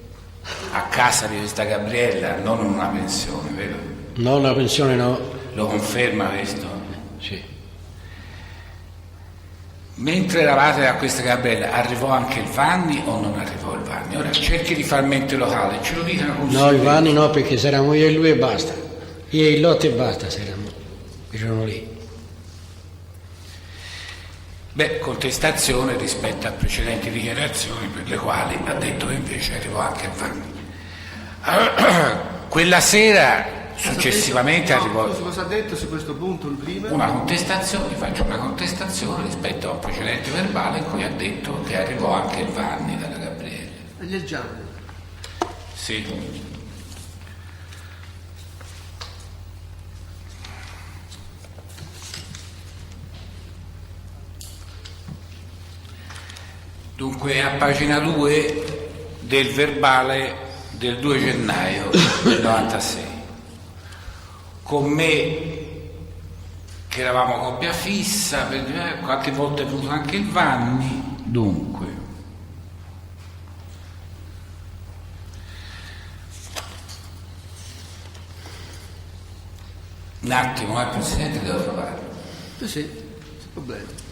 a casa di questa Gabriella, non in una pensione, vero? No, una pensione no. Lo conferma questo? Sì. Mentre eravate a questa Gabriella, arrivò anche il Vanni o non arrivò il Vanni? Ora cerchi di far mente locale, ce lo dicano così. No, il Vanni no, perché saremo io e lui e basta. Io e il Lotti e basta, erano lì. Beh, contestazione rispetto a precedenti dichiarazioni per le quali ha detto che invece arrivò anche il Vanni. Quella sera successivamente arrivò... Cosa ha detto su questo punto il prima? Una contestazione, faccio una contestazione rispetto a un precedente verbale in cui ha detto che arrivò anche il Vanni dalla Gabriella. E gli Gianni? Sì. Dunque a pagina 2 del verbale del 2 gennaio del 96, con me che eravamo coppia fissa, qualche volta è venuto anche il Vanni, dunque un attimo, il Presidente devo trovare. Sì, c'è problema.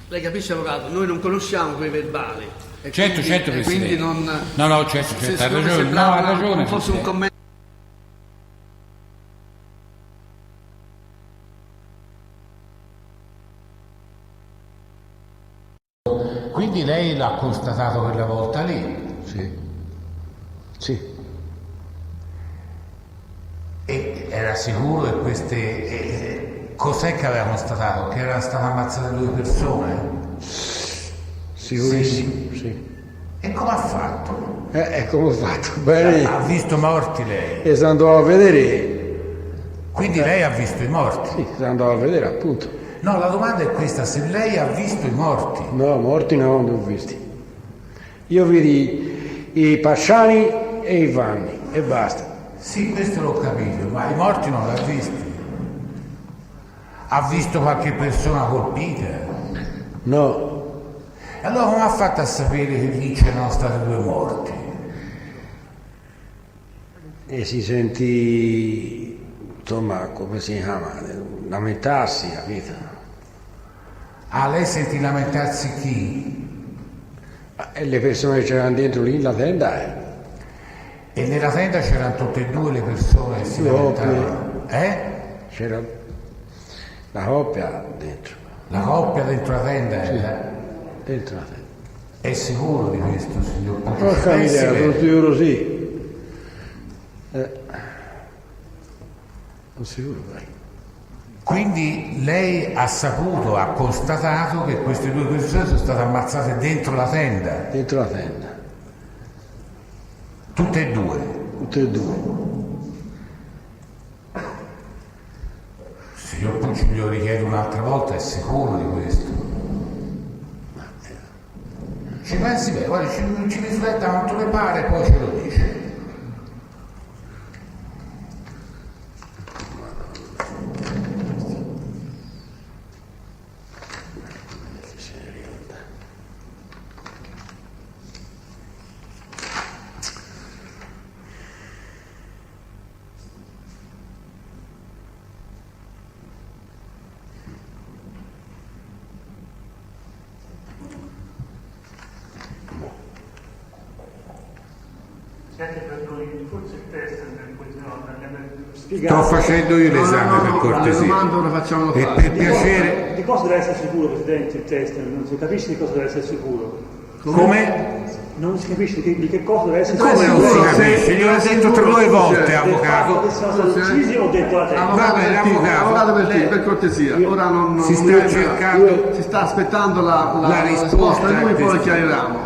Lei capisce, avvocato, noi non conosciamo quei verbali. Certo, Presidente. Quindi non... No, certo, ha ragione. No, ha ragione. Fosse un commento. Quindi lei l'ha constatato quella volta lì? Sì. E era sicuro che queste... cos'è che aveva constatato? Che erano state ammazzate 2 persone? Sicurissimo, sì. E come ha fatto? Come ho fatto? Bene. Ha visto morti lei? E sono andato a vedere. Quindi lei ha visto i morti? Sì, sono andato a vedere, appunto. No, la domanda è questa, se lei ha visto i morti? No, morti no, non li ho visti. Io vidi i Pasciani e i Vanni e basta. Sì, questo l'ho capito, ma i morti non li ha visti. Ha visto qualche persona colpita? No. E allora come ha fatto a sapere che lì c'erano stati 2 morti? E si sentì, insomma, come si chiama, lamentarsi, capito? Ah, lei sentì lamentarsi chi? E le persone che c'erano dentro lì in la tenda, E nella tenda c'erano tutte e 2 le persone che si lamentavano? C'era la coppia dentro. La coppia dentro la tenda? Sì, dentro la tenda. È sicuro di questo, signor Porca miseria, sono sicuro sì. Sono sicuro, vai. Quindi lei ha saputo, ha constatato che queste 2 persone sono state ammazzate dentro la tenda? Dentro la tenda. Tutte e due? Tutte e due. Signor Pucci, glielo richiedo un'altra volta, è sicuro di questo? Ci pensi bene, guarda, ci rifletta quanto le pare e poi ce lo dice. Sto facendo io l'esame per cortesia. E per piacere. Di cosa deve essere sicuro, Presidente, il test? Non si capisce di cosa deve essere sicuro. Come? Non si capisce di che cosa deve essere sicuro. Come non si capisce? Glielo ho detto 3 volte, avvocato. Che sono stati uccisi o detto la testa? Avvocato per cortesia. Ora non si sta cercando. Si sta aspettando la risposta e noi poi chiariamo.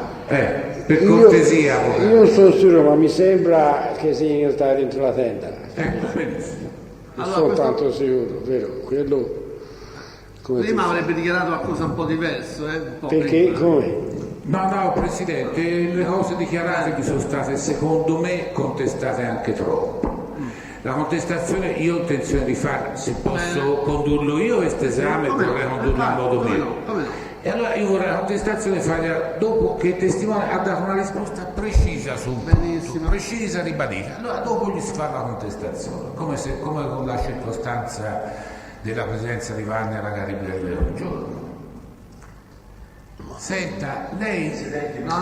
Per cortesia, io non sono sicuro, ma mi sembra che siano stati dentro la tenda. Benissimo. Non sono tanto sicuro, vero? Quello. Prima avrebbe dichiarato qualcosa un po' diverso, Perché? Come? No, Presidente, le cose dichiarate sono state, secondo me, contestate anche troppo. La contestazione io ho intenzione di fare, se posso condurlo io questo esame, vorrei condurlo in modo mio. E allora io vorrei la contestazione farla dopo che il testimone ha dato una risposta precisa su un punto, precisa, ribadita. Allora dopo gli si fa la contestazione, come con la circostanza della presenza di Vanni alla Garibielli un giorno. Senta, lei... No.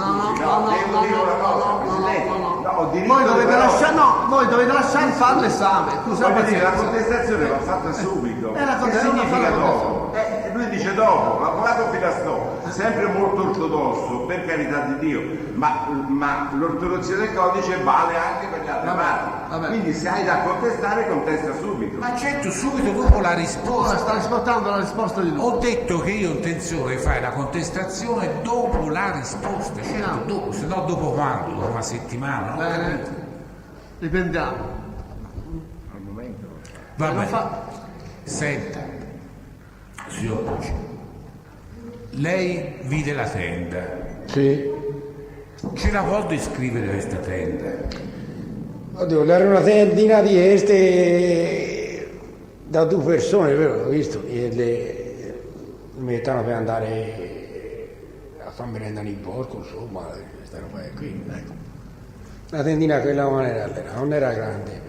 Voi dovete lasciare fare l'esame. La contestazione va fatta subito. Che significa dopo? Lui dice dopo, l'avvocato Filastò, sempre molto ortodosso, per carità di Dio, ma l'ortodossia del codice vale anche per le altre parti. Quindi se hai da contestare, contesta subito. Ma certo, subito dopo la risposta. Sta ascoltando la risposta di lui. Ho detto che io ho intenzione di fare la contestazione dopo la risposta, certo, dopo, se no dopo quando? Dopo una settimana? Riprendiamo. Al momento. Va bene. Senta, signor Pucci, lei vide la tenda. Sì. Ce la può descrivere questa tenda? Oddio, era una tendina di queste da 2 persone, vero? Ho visto? E le mettano per andare a far merenda in porco, insomma, questa roba qui, ecco. La tendina quella maniera non era grande.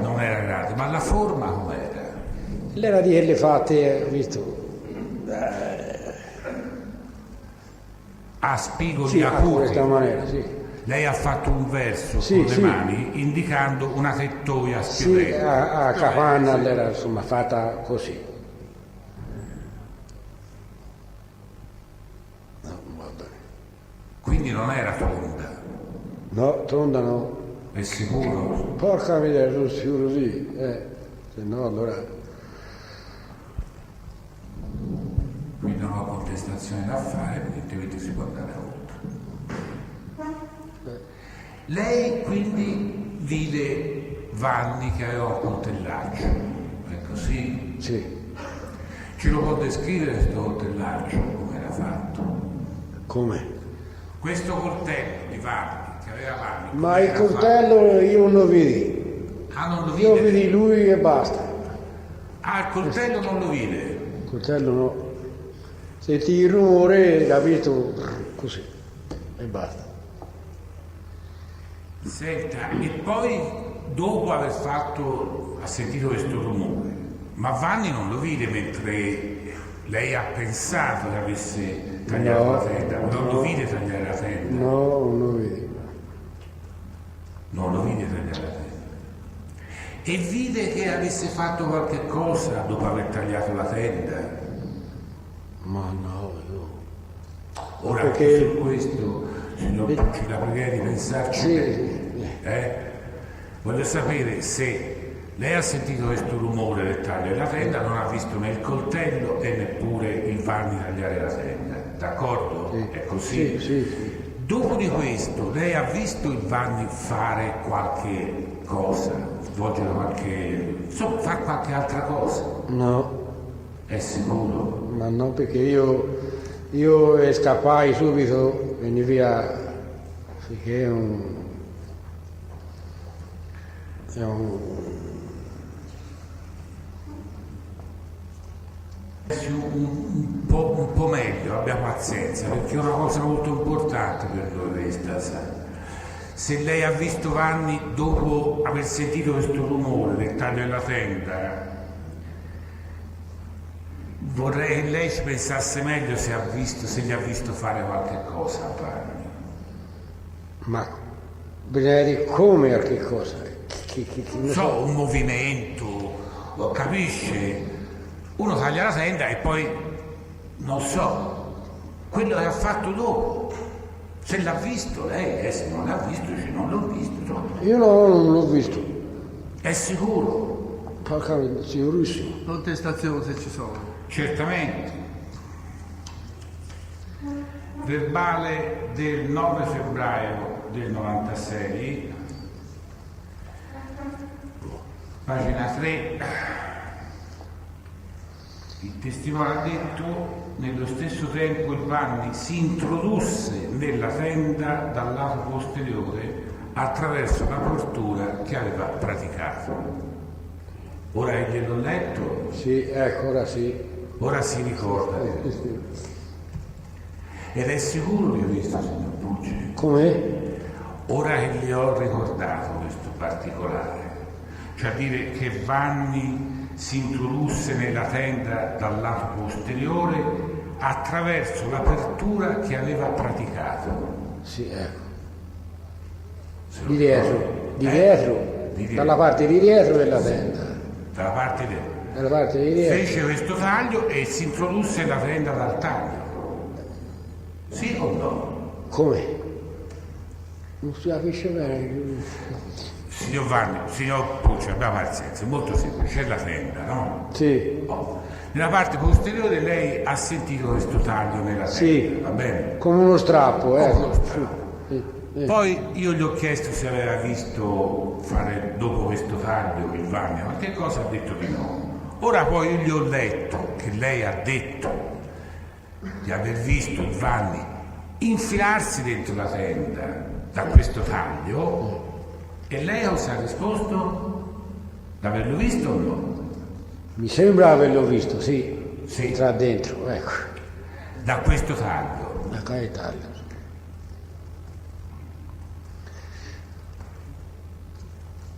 Non era grande, ma la forma com'era? L'era di quelle fatte, ho visto. A spigoli sì, acuti. In questa maniera, sì. Lei ha fatto un verso con le mani indicando una tettoia a spiovere. Sì, a capanna era insomma fatta così. No, va bene. Quindi non era tonda? No, tonda no. È sicuro? Porca miseria, sono sicuro sì. Se no allora... Quindi non ho contestazione da fare, evidentemente si può andare oltre. Lei quindi vide Vanni che aveva un coltellaggio, è così? Sì. Ce lo può descrivere questo coltellaggio, come era fatto? Come? Questo coltello di Vanni, che aveva Vanni. Ma il coltello io non lo vidi. Ah, non lo vide? Io vidi lui e basta. Ah, il coltello non lo vide? Il coltello no. Senti il rumore, capito? Così. E basta. Senta, e poi dopo aver ha sentito questo rumore, ma Vanni non lo vide mentre lei ha pensato che avesse tagliato la tenda? Non lo vide tagliare la tenda? No, non lo vide. Non lo vide tagliare la tenda. E vide che avesse fatto qualche cosa dopo aver tagliato la tenda? Ma no. Ora, perché su questo, signor Pucci, la pregherei di pensarci bene. Voglio sapere se lei ha sentito questo rumore del taglio della tenda, non ha visto né il coltello e neppure il Vanni tagliare la tenda, d'accordo? Sì. È così? Sì. Dopo di questo, lei ha visto il Vanni fare qualche cosa, svolgere qualche, insomma, fare qualche altra cosa? No. È sicuro? Ma no, perché io scappai subito, venni via, perché è un po' meglio, abbia pazienza, perché è una cosa molto importante per noi questa, sa. Se lei ha visto Vanni dopo aver sentito questo rumore del taglio della tenda, vorrei che lei ci pensasse meglio se gli ha visto fare qualche cosa a Vanni. Ma bisogna dire come a che cosa? Un movimento, capisce? Uno taglia la tenda e poi, non so, quello che ha fatto dopo, se l'ha visto lei, se non l'ha visto, dice non l'ho visto. Io non l'ho visto. È sicuro? Sicurissimo. Contestazioni se ci sono. Certamente. Verbale del 9 febbraio del 96, pagina 3. Il testimone ha detto: nello stesso tempo il Vanni si introdusse nella tenda dal lato posteriore attraverso la portura che aveva praticato. Ora gliel'ho letto? Sì, ecco, ora sì. Ora si ricorda. Ed è sicuro che ho visto, signor Pucci? Com'è? Ora che gli ho ricordato questo particolare, cioè a dire che Vanni si introdusse nella tenda dal lato posteriore attraverso l'apertura che aveva praticato. Sì, ecco. Di dietro, dalla parte di dietro della tenda. Dalla parte di dietro. Fece questo taglio e si introdusse nella tenda dal taglio. Sì o no? Come? Non si capisce bene. Signor Vanni, signor Pucci, abbiamo pazienza, è molto semplice, c'è la tenda, no? Sì. Nella parte posteriore lei ha sentito questo taglio nella tenda, sì, va bene? Come uno strappo, Poi io gli ho chiesto se aveva visto fare dopo questo taglio il Vanni, ma che cosa ha detto di no? Ora poi io gli ho letto che lei ha detto di aver visto il Vanni infilarsi dentro la tenda da questo taglio. E lei cosa ha risposto? D'averlo visto o no? Mi sembra averlo visto, sì. Entra dentro, ecco. Da questo taglio? Da quale taglio?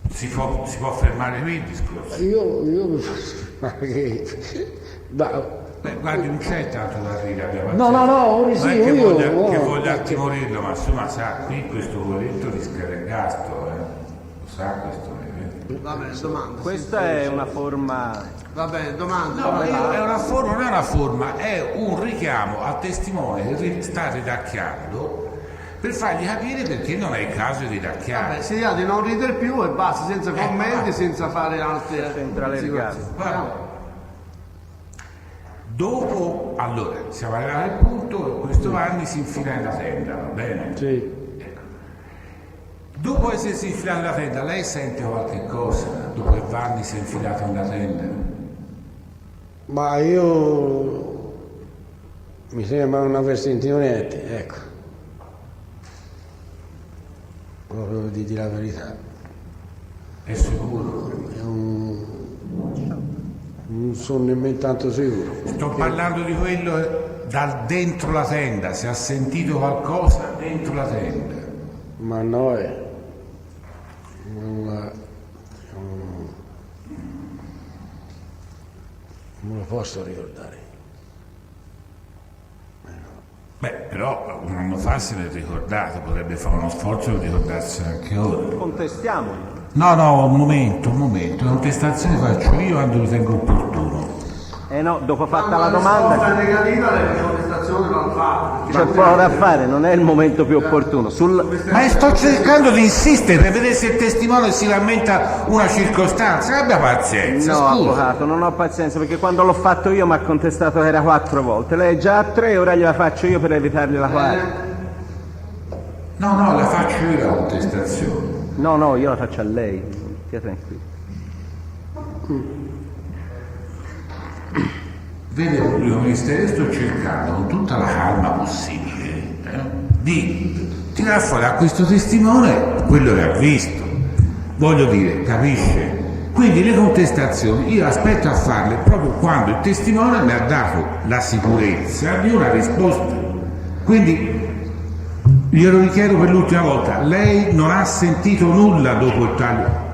Si può fermare qui il discorso? Io mi faccio... guardi, non c'è tanto da dire, abbiamo No, ora sì, non è che voglia timorirlo, ma insomma sa, qui questo poveretto rischia l'ergastolo, lo sa questo? Va bene, domanda. Questa è una forma... Va bene, domanda. No, è una forma, non è una forma, è un richiamo al testimone che sta ridacchiando per fargli capire perché non è il caso di ridacchiare. Vabbè, si dirà di non ridere più e basta, senza commenti, senza fare altre... C'entra l'ergastolo. Dopo, allora, siamo arrivati al punto che questo Vanni si infila nella tenda, va bene? Sì. Ecco. Dopo essersi infilato nella tenda, lei sente qualche cosa dopo che Vanni si è infilato nella tenda? Ma io mi sembra non aver sentito niente, ecco. Proprio di dire la verità. È sicuro? Non sono nemmeno tanto sicuro. Sto parlando di quello dal dentro la tenda, se ha sentito qualcosa dentro la tenda. Ma no, non lo posso ricordare. Beh, però un anno fa se l'è ricordato, potrebbe fare uno sforzo per ricordarsi anche ora. Contestiamolo. No, un momento, contestazione faccio io quando ritengo opportuno. No, dopo fatta la domanda... La negativa le contestazioni non fa. C'è poco da fare, non è il momento più opportuno. Ma sto cercando di insistere per vedere se il testimone si lamenta una circostanza, abbia pazienza. No, scusa. avvocato, non ho pazienza, perché quando l'ho fatto io mi ha contestato che era 4 volte. Lei è già a 3, ora gliela faccio io per evitargli la 4. No, la faccio io la contestazione. No, io la faccio a lei, stia tranquillo. Vede, pubblico ministero, sto cercando con tutta la calma possibile di tirare fuori a questo testimone quello che ha visto. Voglio dire, capisce? Quindi le contestazioni io aspetto a farle proprio quando il testimone mi ha dato la sicurezza di una risposta. Quindi glielo richiedo per l'ultima volta, lei non ha sentito nulla dopo il taglio?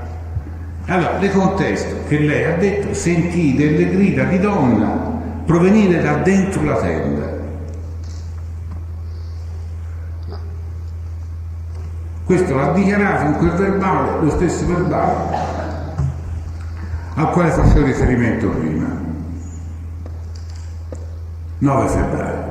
Allora, le contesto che lei ha detto sentii delle grida di donna provenire da dentro la tenda. Questo l'ha dichiarato in quel verbale, lo stesso verbale al quale facevo riferimento prima. 9 febbraio.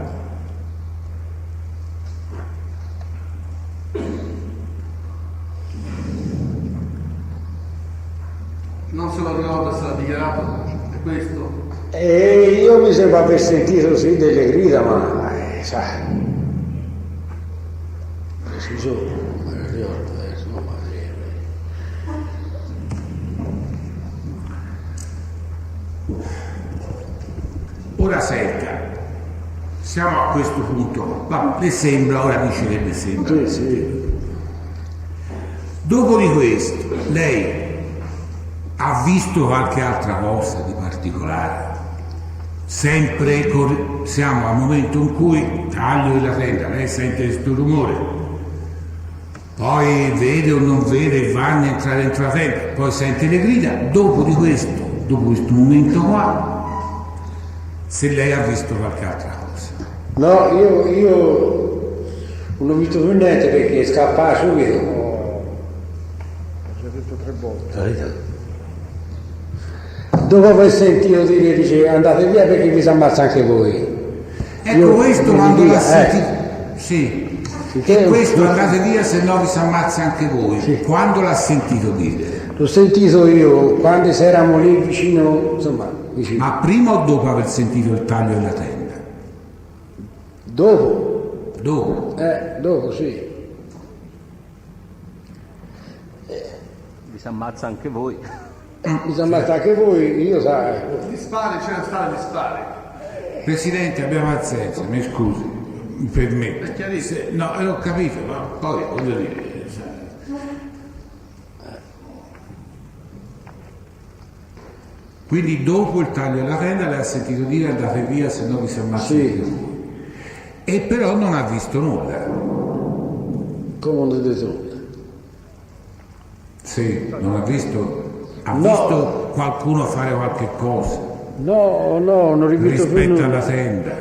Non se lo ricorda se l'ha dichiarato, è questo? Io mi sembra aver sentito sì delle grida, ma sai, preciso non me lo ricordo adesso, ma Ora senta, siamo a questo punto, ma le sembra, ora dice che le sembra. Sì. Dopo di questo, lei ha visto qualche altra cosa di particolare? Sempre siamo al momento in cui taglio della tenda, lei sente questo rumore, poi vede o non vede Vanni entrare dentro la tenda, poi sente le grida. Dopo questo momento qua, se lei ha visto qualche altra cosa. No, io non ho visto più niente perché scappava subito. Ho già detto 3 volte. Dopo aver sentito dire, dice andate via perché vi si ammazza anche voi. Ecco, questo quando l'ha sentito, sì, e questo andate via se no vi si ammazza anche voi. Sì. Quando l'ha sentito dire? L'ho sentito io quando eravamo lì vicino, insomma, vicino. Ma prima o dopo aver sentito il taglio della tenda? Dopo. Dopo, sì. Vi si ammazza anche voi. Mi si ammazza anche voi, io sai. Dispari, c'era stato dispari. Presidente, abbia pazienza, mi scusi, mi permette. È chiarissimo. No, ho capito, ma poi voglio dire. Quindi dopo il taglio della tenda le ha sentito dire andate via se no vi si ammazza anche voi. E però non ha visto nulla. Come non ha detto nulla? Sì, non ha visto. Ha visto qualcuno fare qualche cosa? No, non ho rivisto più rispetto nulla. alla tenda.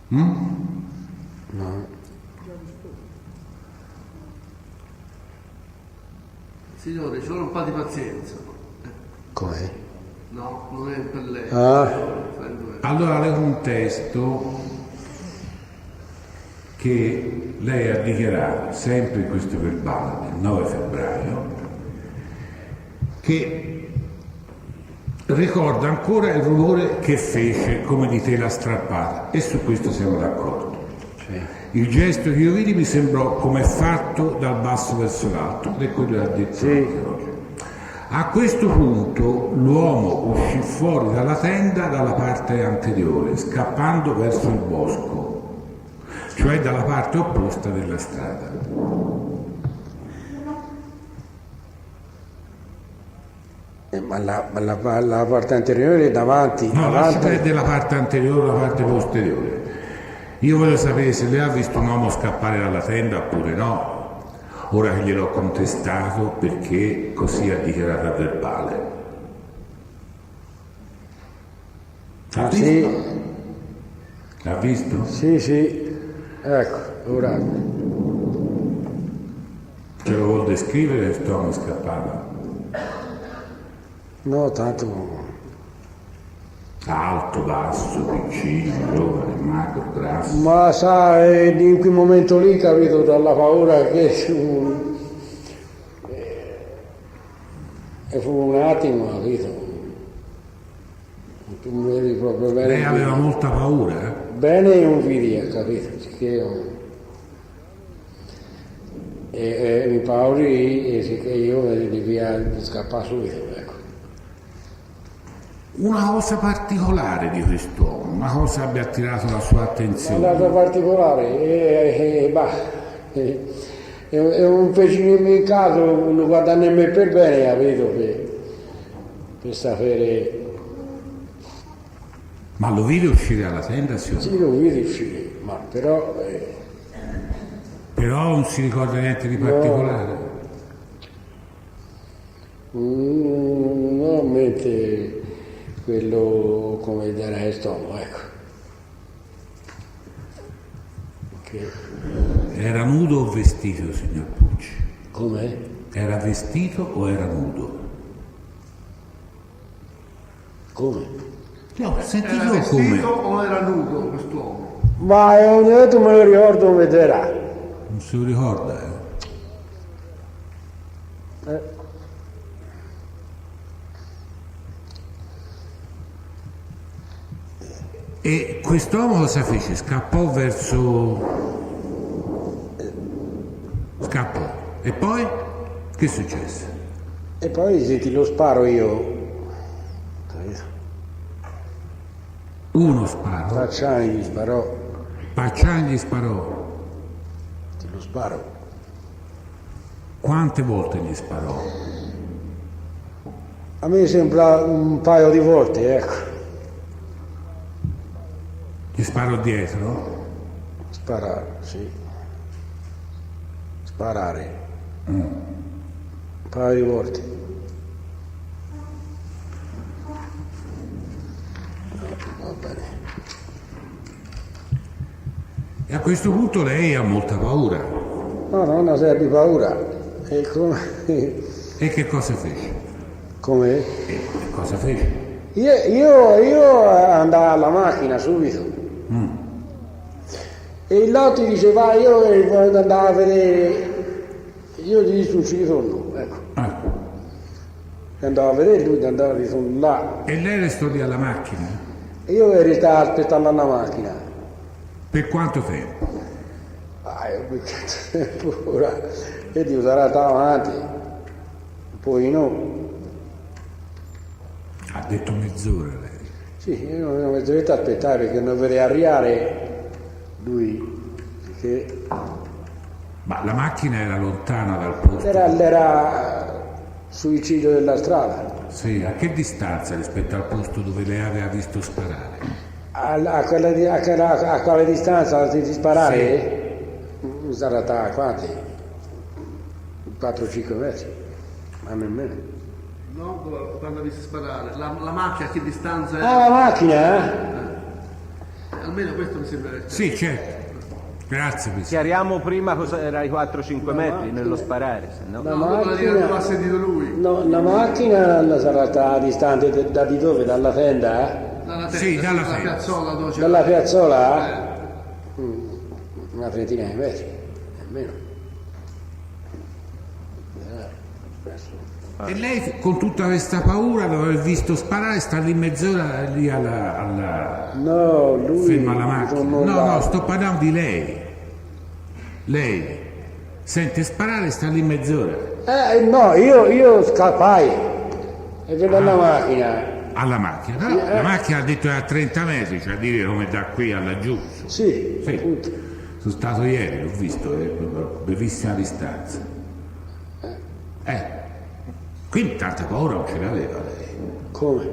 No. Signore, ci vuole un po' di pazienza. Com'è? No, non è per lei. Allora le contesto che lei ha dichiarato, sempre in questo verbale del 9 febbraio, che ricorda ancora il rumore che fece come di tela strappata, e su questo siamo d'accordo. Sì. Il gesto che io vidi mi sembrò come fatto dal basso verso l'alto, ed è quello che ha detto. Sì. A questo punto l'uomo uscì fuori dalla tenda dalla parte anteriore, scappando verso il bosco, cioè dalla parte opposta della strada. Ma la parte anteriore è davanti? No, lascia perdere la parte anteriore o la parte posteriore. Io voglio sapere se lei ha visto un uomo scappare dalla tenda oppure no, ora che gliel'ho contestato perché così ha dichiarato a verbale. Ah, sì? L'ha visto? Sì. Ecco, ora. Ce lo vuol descrivere questo uomo scappato? No, tanto. Alto, basso, piccino, giovane, magro, grasso. Ma sai, in quel momento lì, capito, dalla paura che fu un attimo, capito? Tu mi vedi proprio bene. Lei aveva molta paura? Bene non vedi, capito? Perché mi pauri e io vedi via di scappare subito, ecco. Una cosa particolare di quest'uomo, una cosa abbia attirato la sua attenzione. Una cosa particolare, è un pecino in caso, non guarda nemmeno per bene, capito? Per sapere. Ma lo vide uscire dalla tenda, signor? Sì, lo vide uscire, ma però. Però non si ricorda niente di particolare? No, mente quello come del resto, ecco. Che... Era nudo o vestito, signor Pucci? Com'è? Era vestito o era nudo? Come? No, senti Era io vestito come? o era nudo quest'uomo? Ma ogni volta me lo ricordo come era. Non se lo ricorda, E quest'uomo cosa fece? Scappò verso... Scappò. E poi? Che successe? E poi se ti lo sparo io. Uno sparo. Pacciani gli sparò. Pacciani gli sparò. Ti lo sparo. Quante volte gli sparò? A me sembra un paio di volte, ecco. Gli sparò dietro? Sparare, sì. Sparare. Un paio di volte. Va bene. E a questo punto lei ha molta paura. No, non ha sempre paura. E come... E che cosa fece? Come? E cosa fece? Io andavo alla macchina subito. E il Lotti diceva io andavo a vedere, io gli dissi un ci ritorno, ecco. Andavo a vedere, lui andava di ritorno là. E lei restò lì alla macchina? E io restavo aspettando alla macchina. Per quanto tempo? Ora, e Dio sarà stato avanti, poi no. Ha detto mezz'ora lei? Sì, io una mezz'oretta aspettare perché non vorrei arrivare lui, perché... Ma la macchina era lontana dal posto? Era sul ciglio della strada. Sì, a che distanza rispetto al posto dove lei aveva visto sparare? A quale distanza di sparare? Sì. Sarà da quanti? 4-5 metri, ma nemmeno. No, quando ha visto sparare. La macchina a che distanza è? La macchina? Almeno questo mi sembra. Sì, certo. Grazie, Presidente. Chiariamo prima cosa era i 4-5 metri nello sparare, se no. La macchina non l'ha sentito lui. No, la macchina sarà stata distante da di dove? Dalla tenda? Dalla tenda, sì, dalla piazzola dove c'è. Dalla piazzola? Una trentina di metri, nemmeno. E lei con tutta questa paura dopo aver visto sparare sta lì mezz'ora lì alla... No, lui... ferma alla macchina. No, sto parlando di lei. Lei sente sparare e sta lì mezz'ora. No, io scappai e vedo la macchina. Alla macchina? No, la macchina ha detto è a 30 metri, cioè a dire come da qui a laggiù. Sì. Sono stato ieri, l'ho visto, è brevissima distanza. Quindi tanta paura non ce l'aveva lei. Come?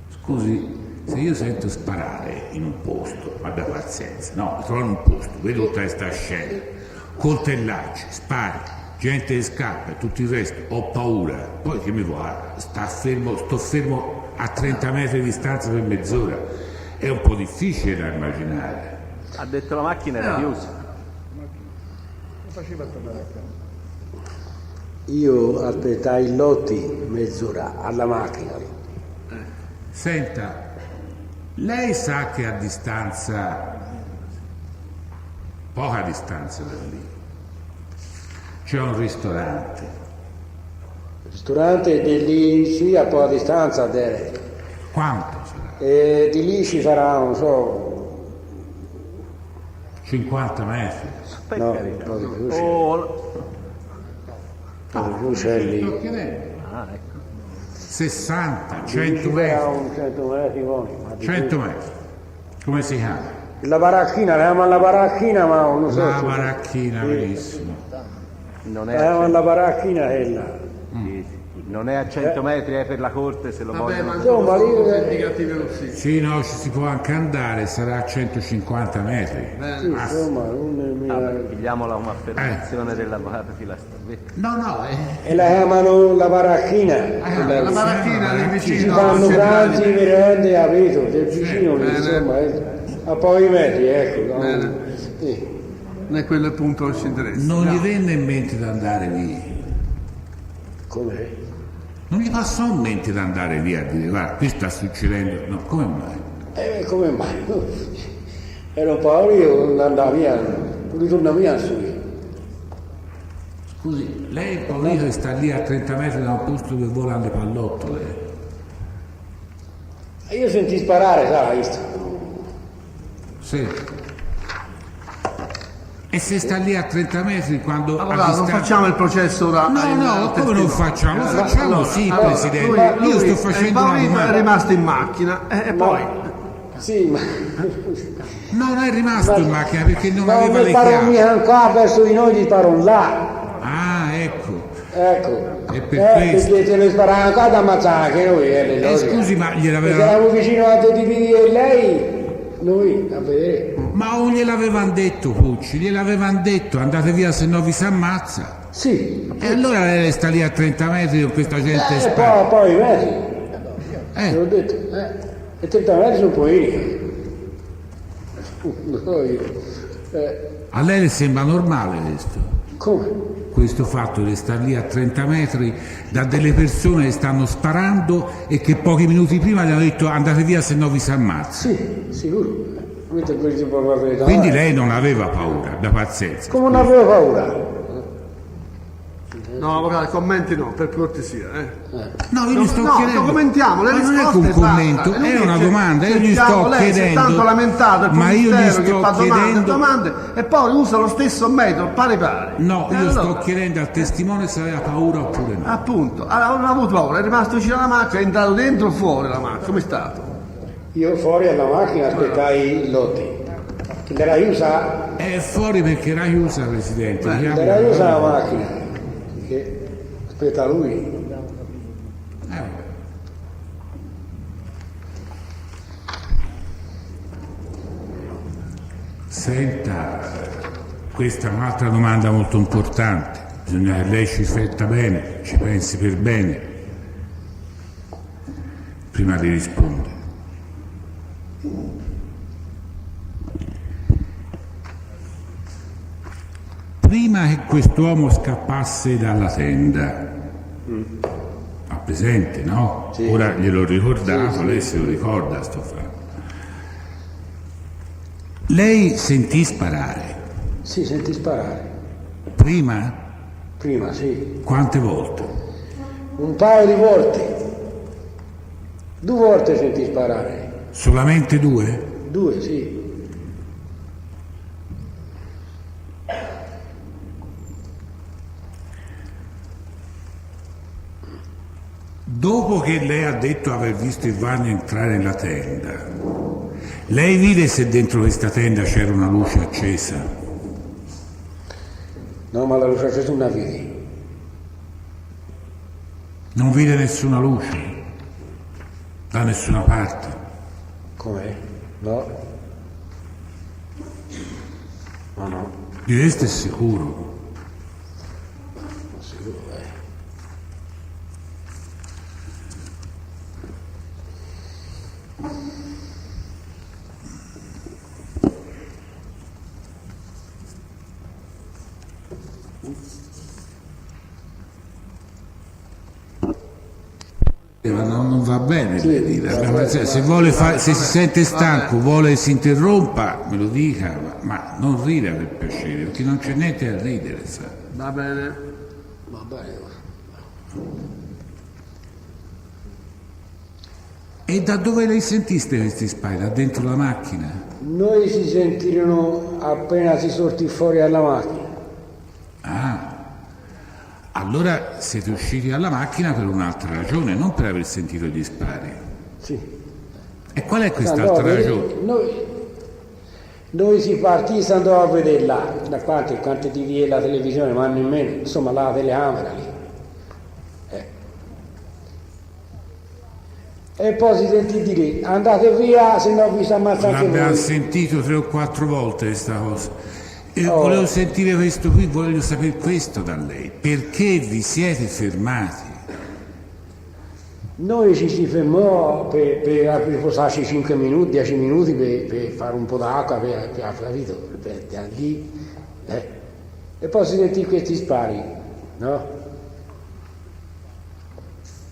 Scusi, se io sento sparare in un posto, abbia pazienza, no, mi trovo in un posto, vedo tutta questa scena, coltellacci, spari, gente che scappa e tutto il resto, ho paura, poi che mi vuoi? Sto fermo a 30 metri di distanza per mezz'ora, è un po' difficile da immaginare. Ha detto la macchina era chiusa. Non faceva tornare a casa. Io aspettai il Lotti mezz'ora alla macchina. Senta, lei sa che a distanza, poca distanza da lì, c'è un ristorante. Il ristorante è lì, sì, a poca distanza. Quanto sarà? E di lì ci sarà, non so... 50 metri. No, un po' di più. C'è lì. Ah, ecco. 60, 100 metri. 100 metri, 100 metri. Come si chiama? La baracchina, la chiamano la baracchina, ma non so. La baracchina, benissimo. Non La chiamano la baracchina quella. Non è a 100 metri, è per la corte se lo vogliono. Insomma, lì Sì, no, ci si può anche andare, sarà a 150 metri. sì, insomma, Pigliamola come affermazione dell'avvocato Filastroni. No, e la chiamano la baracchina. La baracchina lì Ci vicino. fanno pranzi, merende, capito? Del vicino, lì, insomma, a pochi metri, ecco. Bene. Sì. Non è quello il punto che ci interessa. non gli venne in mente di andare lì. Com'è? Non gli passò in mente di andare via a dire guarda, qui sta succedendo. No, come mai? Come mai? Ero paura io non andavo via, ritorna via su. Scusi, lei è paurito che sta lì a 30 metri da un posto dove volano le pallottole? Io sentì sparare, sai, visto? Sì. E se sta lì a 30 metri quando... Avvocato, non facciamo il processo ora. No, come non facciamo? Lo facciamo allora, sì, allora, Presidente. Io sto facendo una domanda. È rimasto in macchina e poi... Sì, ma... No, non è rimasto in macchina perché non aveva non le sparano chiavi. qua verso di noi, ti sparano là. Ah, ecco. Ecco. E per questo... Perché te ne sparano qua da ammazzare che noi, scusi, ma se gliel'aveva... eravamo vicino a te e lei, noi, a vedere. Ma non gliel'avevano detto, Pucci, gliel'avevano detto, andate via se no vi si ammazza. Sì. E allora lei sta lì a 30 metri con questa gente E poi i metri. Eh. L'ho detto, e 30 metri sono pochini. Non so io. A lei le sembra normale questo? Come? Questo fatto di stare lì a 30 metri da delle persone che stanno sparando e che pochi minuti prima gli hanno detto andate via se no vi si ammazza. Sì, sicuro. Quindi lei non aveva paura, da pazienza. Come non avevo paura? No, avvocato, commenti no, per cortesia. No, io gli sto chiedendo. No, commentiamo, le ma non è risposte un commento, basta. è una domanda, io gli sto lei chiedendo. Si è tanto lamentato il ma io gli ministero che sto fa chiedendo. domande e poi usa lo stesso metodo, pari. No, io allora, sto chiedendo al testimone se aveva paura oppure no. Appunto, allora, non ha avuto paura, è rimasto vicino alla macchina, è entrato dentro o fuori la macchina, come è stato? Io fuori alla macchina aspettai i lotti. L'era chiusa? È fuori perché era chiusa, Presidente. L'era chiusa la macchina. Perché aspetta lui. Senta, questa è un'altra domanda molto importante. Bisogna che lei ci rifletta bene, ci pensi per bene, prima di rispondere. Prima che quest'uomo scappasse dalla tenda, ha presente, no? Sì. Ora gliel'ho ricordato, lei se lo ricorda sto fatto. Lei sentì sparare? Sì, sentì sparare. Prima? Prima, sì. Quante volte? Un paio di volte. 2 volte sentì sparare. Solamente 2? 2, sì. Dopo che lei ha detto aver visto Ivano entrare nella tenda, lei vide se dentro questa tenda c'era una luce accesa? No, ma la luce accesa non la vedi. Non vide nessuna luce? Da nessuna parte? Com'è? No. No. Di questo è sicuro? Sicuro, Ma non va bene, Sì, se si sente stanco, vuole si interrompa, me lo dica, ma non rida per piacere, perché non c'è niente a ridere, sa. Va bene. Va bene. E da dove li sentiste questi spari? Da dentro la macchina? Noi si sentirono appena si sortì fuori dalla macchina. Ah, allora siete usciti dalla macchina per un'altra ragione, non per aver sentito gli spari. Sì. E qual è quest'altra ragione? Noi si partì e andò a vedere là, da quante TV e la televisione, ma nemmeno, insomma, la telecamera lì. E poi si sentì dire, andate via, se no vi si ammazza anche voi. L'abbiamo sentito 3 o 4 volte questa cosa. E volevo sentire questo qui, voglio sapere questo da lei. Perché vi siete fermati? Noi ci fermò per riposarci 5 minuti, 10 minuti per fare un po' d'acqua, capito? Per lì. E poi si sentì questi spari, no?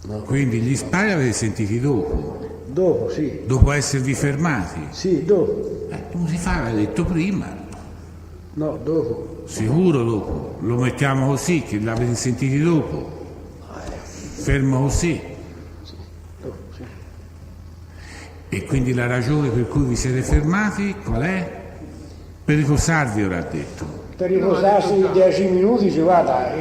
No. Quindi gli spari avete sentiti dopo? Dopo, sì. Dopo esservi fermati? Sì, dopo. Non si fa, aveva detto prima. No, dopo. Sicuro dopo? Lo mettiamo così, che l'avete sentiti dopo? Fermo così? Sì, dopo, sì. E quindi la ragione per cui vi siete fermati qual è? Per riposarvi, ora ha detto. Per riposarsi 10 minuti, ci vada.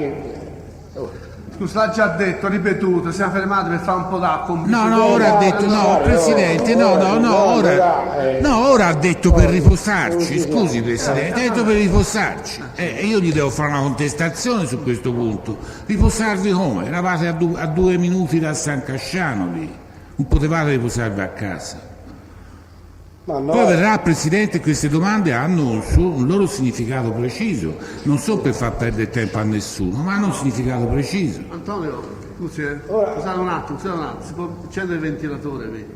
Scusa, l'ha già detto, ripetuto, siamo fermati per fare un po' d'acqua. No, ora ha detto, no, Presidente, ora ha detto per riposarci, scusi Presidente, ha detto per riposarci. E io gli devo fare una contestazione su questo punto. Riposarvi come? Eravate a 2 minuti da San Casciano lì, non potevate riposarvi a casa. No. Poi verrà il Presidente e queste domande hanno un loro significato preciso, non so per far perdere tempo a nessuno, ma hanno un significato preciso. Antonio, scusi, scusate un attimo, si può accendere il ventilatore, vedi?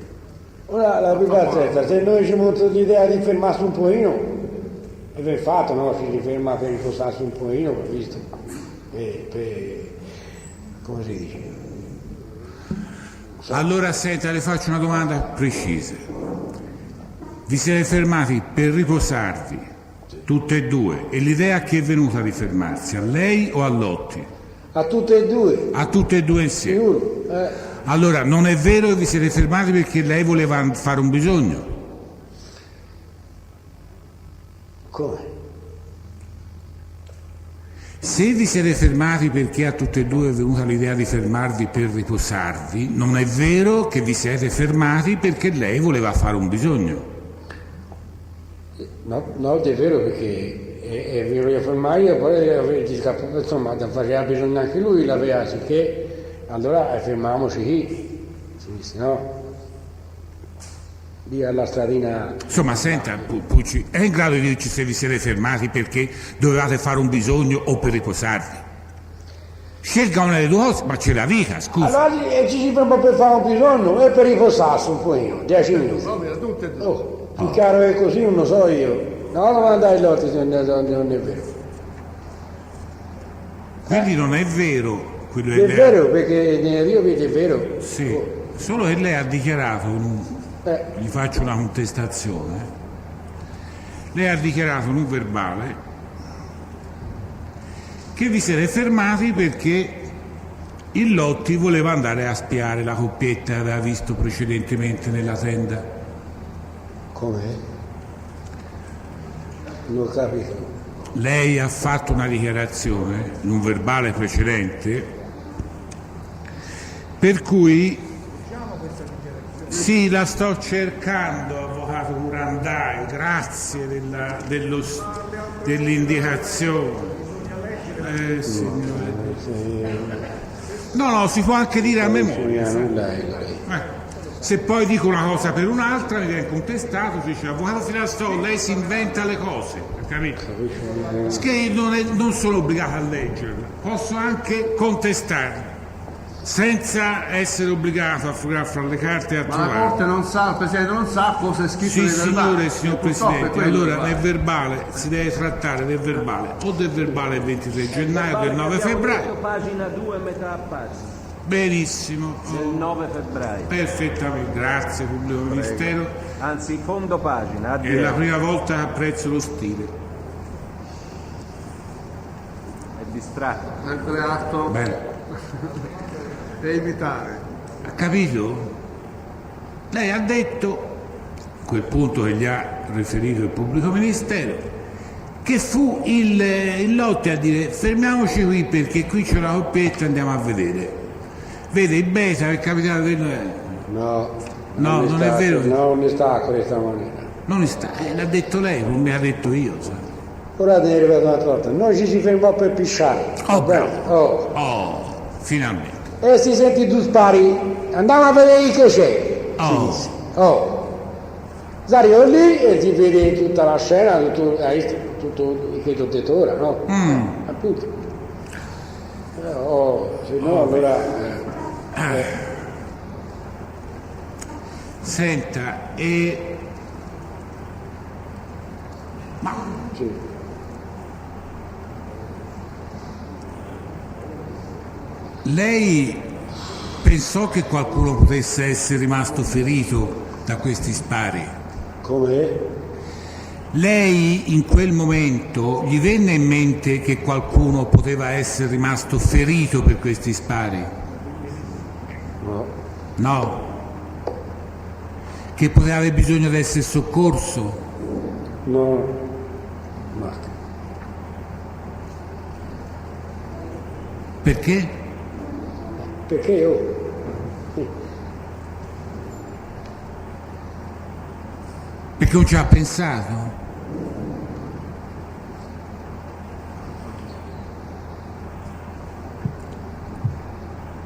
Ora la prima certa, se noi ci abbiamo avuto l'idea di fermarsi un pochino, è ben fatto, no? Si riferma per riposarsi un pochino, visto? Come si dice? Allora senta, le faccio una domanda precisa. Vi siete fermati per riposarvi, tutte e due, e l'idea che è venuta di fermarsi, a lei o a Lotti? A tutte e due. A tutte e due insieme? Sicuro. Allora, non è vero che vi siete fermati perché lei voleva fare un bisogno? Come? Se vi siete fermati perché a tutte e due è venuta l'idea di fermarvi per riposarvi, non è vero che vi siete fermati perché lei voleva fare un bisogno? No, è vero, perché è vero che fermai e poi insomma faceva bisogno anche lui, l'aveva, sicché allora fermiamoci qui, se no lì alla stradina. Insomma, senta, Pucci, è in grado di dirci se vi siete fermati perché dovevate fare un bisogno o per riposarvi? Scelga una delle due cose, ma ce la dica, scusa. Allora ci si ferma per fare un bisogno e per riposarsi un pochino, 10 minuti. Più chiaro che così non lo so io. No, non andare Lotti se non è vero. Quindi non è vero quello che lei... È vero, perché io vedo è vero. Sì, solo che lei ha dichiarato, gli faccio una contestazione, lei ha dichiarato in un verbale che vi siete fermati perché il Lotti voleva andare a spiare la coppietta che aveva visto precedentemente nella tenda. Com'è? Non ho capito. Lei ha fatto una dichiarazione in un verbale precedente per cui sì, la sto cercando, avvocato Curandai, grazie dell'indicazione. Signore. No, si può anche dire a memoria. Se poi dico una cosa per un'altra mi viene contestato, si dice avvocato Filastò, lei si inventa le cose, capito? Che non sono obbligato a leggerla, posso anche contestarla senza essere obbligato a fugare fra le carte e a trovare. Ma la Corte non sa, il Presidente non sa cosa è scritto nel verbale. Sì, signor Presidente, allora nel verbale si deve trattare del verbale o del verbale del 23 gennaio o del 9 febbraio. Pagina 2, metà pagina. Benissimo. Del 9 febbraio. Perfettamente, grazie Pubblico Ministero. Anzi, fondo pagina. È la prima volta che apprezzo lo stile. È distratto. Sempre atto. Bene. E imitare. Ha capito? Lei ha detto, quel punto che gli ha riferito il pubblico ministero, che fu il Lotti a dire fermiamoci qui perché qui c'è una coppietta, andiamo a vedere. Vede il Besa, il capitano del... No, non è vero. No, non sta a questa maniera. Non sta, l'ha detto lei, non mi ha detto io, sa. Ora te ne ripeto un'altra volta, noi ci si fermò per pisciare. Oh, bravo. Finalmente. E si senti tu spari, andiamo a vedere che c'è. Sario lì e si vede tutta la scena, tutto che ti ho detto ora, no? Appunto. Se no allora... Senta, ma... Sì. Lei pensò che qualcuno potesse essere rimasto ferito da questi spari? Come? Lei in quel momento gli venne in mente che qualcuno poteva essere rimasto ferito per questi spari? No. No? Che poteva aver bisogno di essere soccorso? No. Perché? Perché io... Perché non ci ha pensato?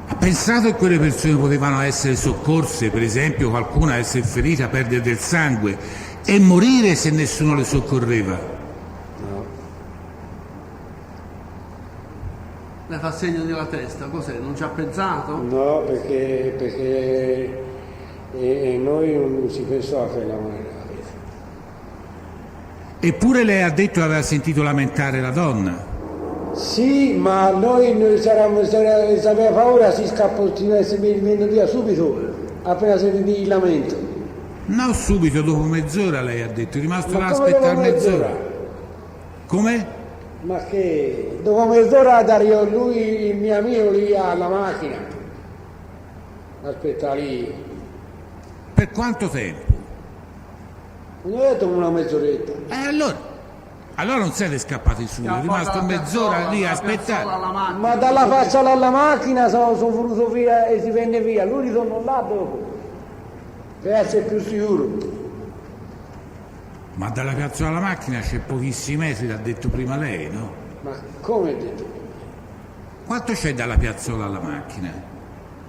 Ha pensato che quelle persone potevano essere soccorse, per esempio qualcuno essere ferita, perdere del sangue e morire se nessuno le soccorreva? No. Le fa segno della testa, cos'è? Non ci ha pensato? No, perché noi non si pensò a quella maniera. Eppure lei ha detto che aveva sentito lamentare la donna. Sì, ma noi sapeva paura, si scappò, si venne via subito, appena sentì il lamento. No, subito, dopo mezz'ora lei ha detto, è rimasto là a aspettare mezz'ora. Come? Ma che? Dopo mezz'ora Dario, lui, il mio amico, lì alla macchina. Aspetta lì. Per quanto tempo? Non ho detto una mezz'oretta. Allora non siete scappati su, è rimasto mezz'ora lì a aspettare. Ma dalla faccia alla macchina sono voluto via e si venne via. Lui ritornò là dopo, per essere più sicuro. Ma dalla piazzola alla macchina c'è pochissimi metri, l'ha detto prima lei, no? Ma come ha detto? Quanto c'è dalla piazzola alla macchina?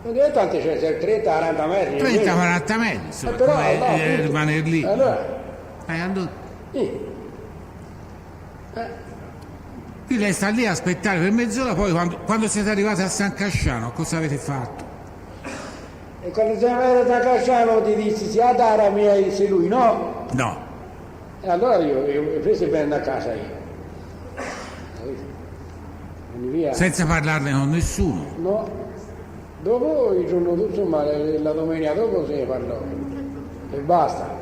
Non ho detto anche c'è 30-40 metri. 30-40 metri, insomma, però, come rimanere lì. Allora? Qui lei sta lì a aspettare per mezz'ora, poi quando siete arrivati a San Casciano, cosa avete fatto? E quando siamo arrivati a San Casciano ti dissi sia a Dara mia e disse lui, no? No. E allora io ho preso e vengo a casa io. Via. Senza parlarne con nessuno? No. Dopo il giorno, insomma, la domenica dopo se ne parlò. E basta.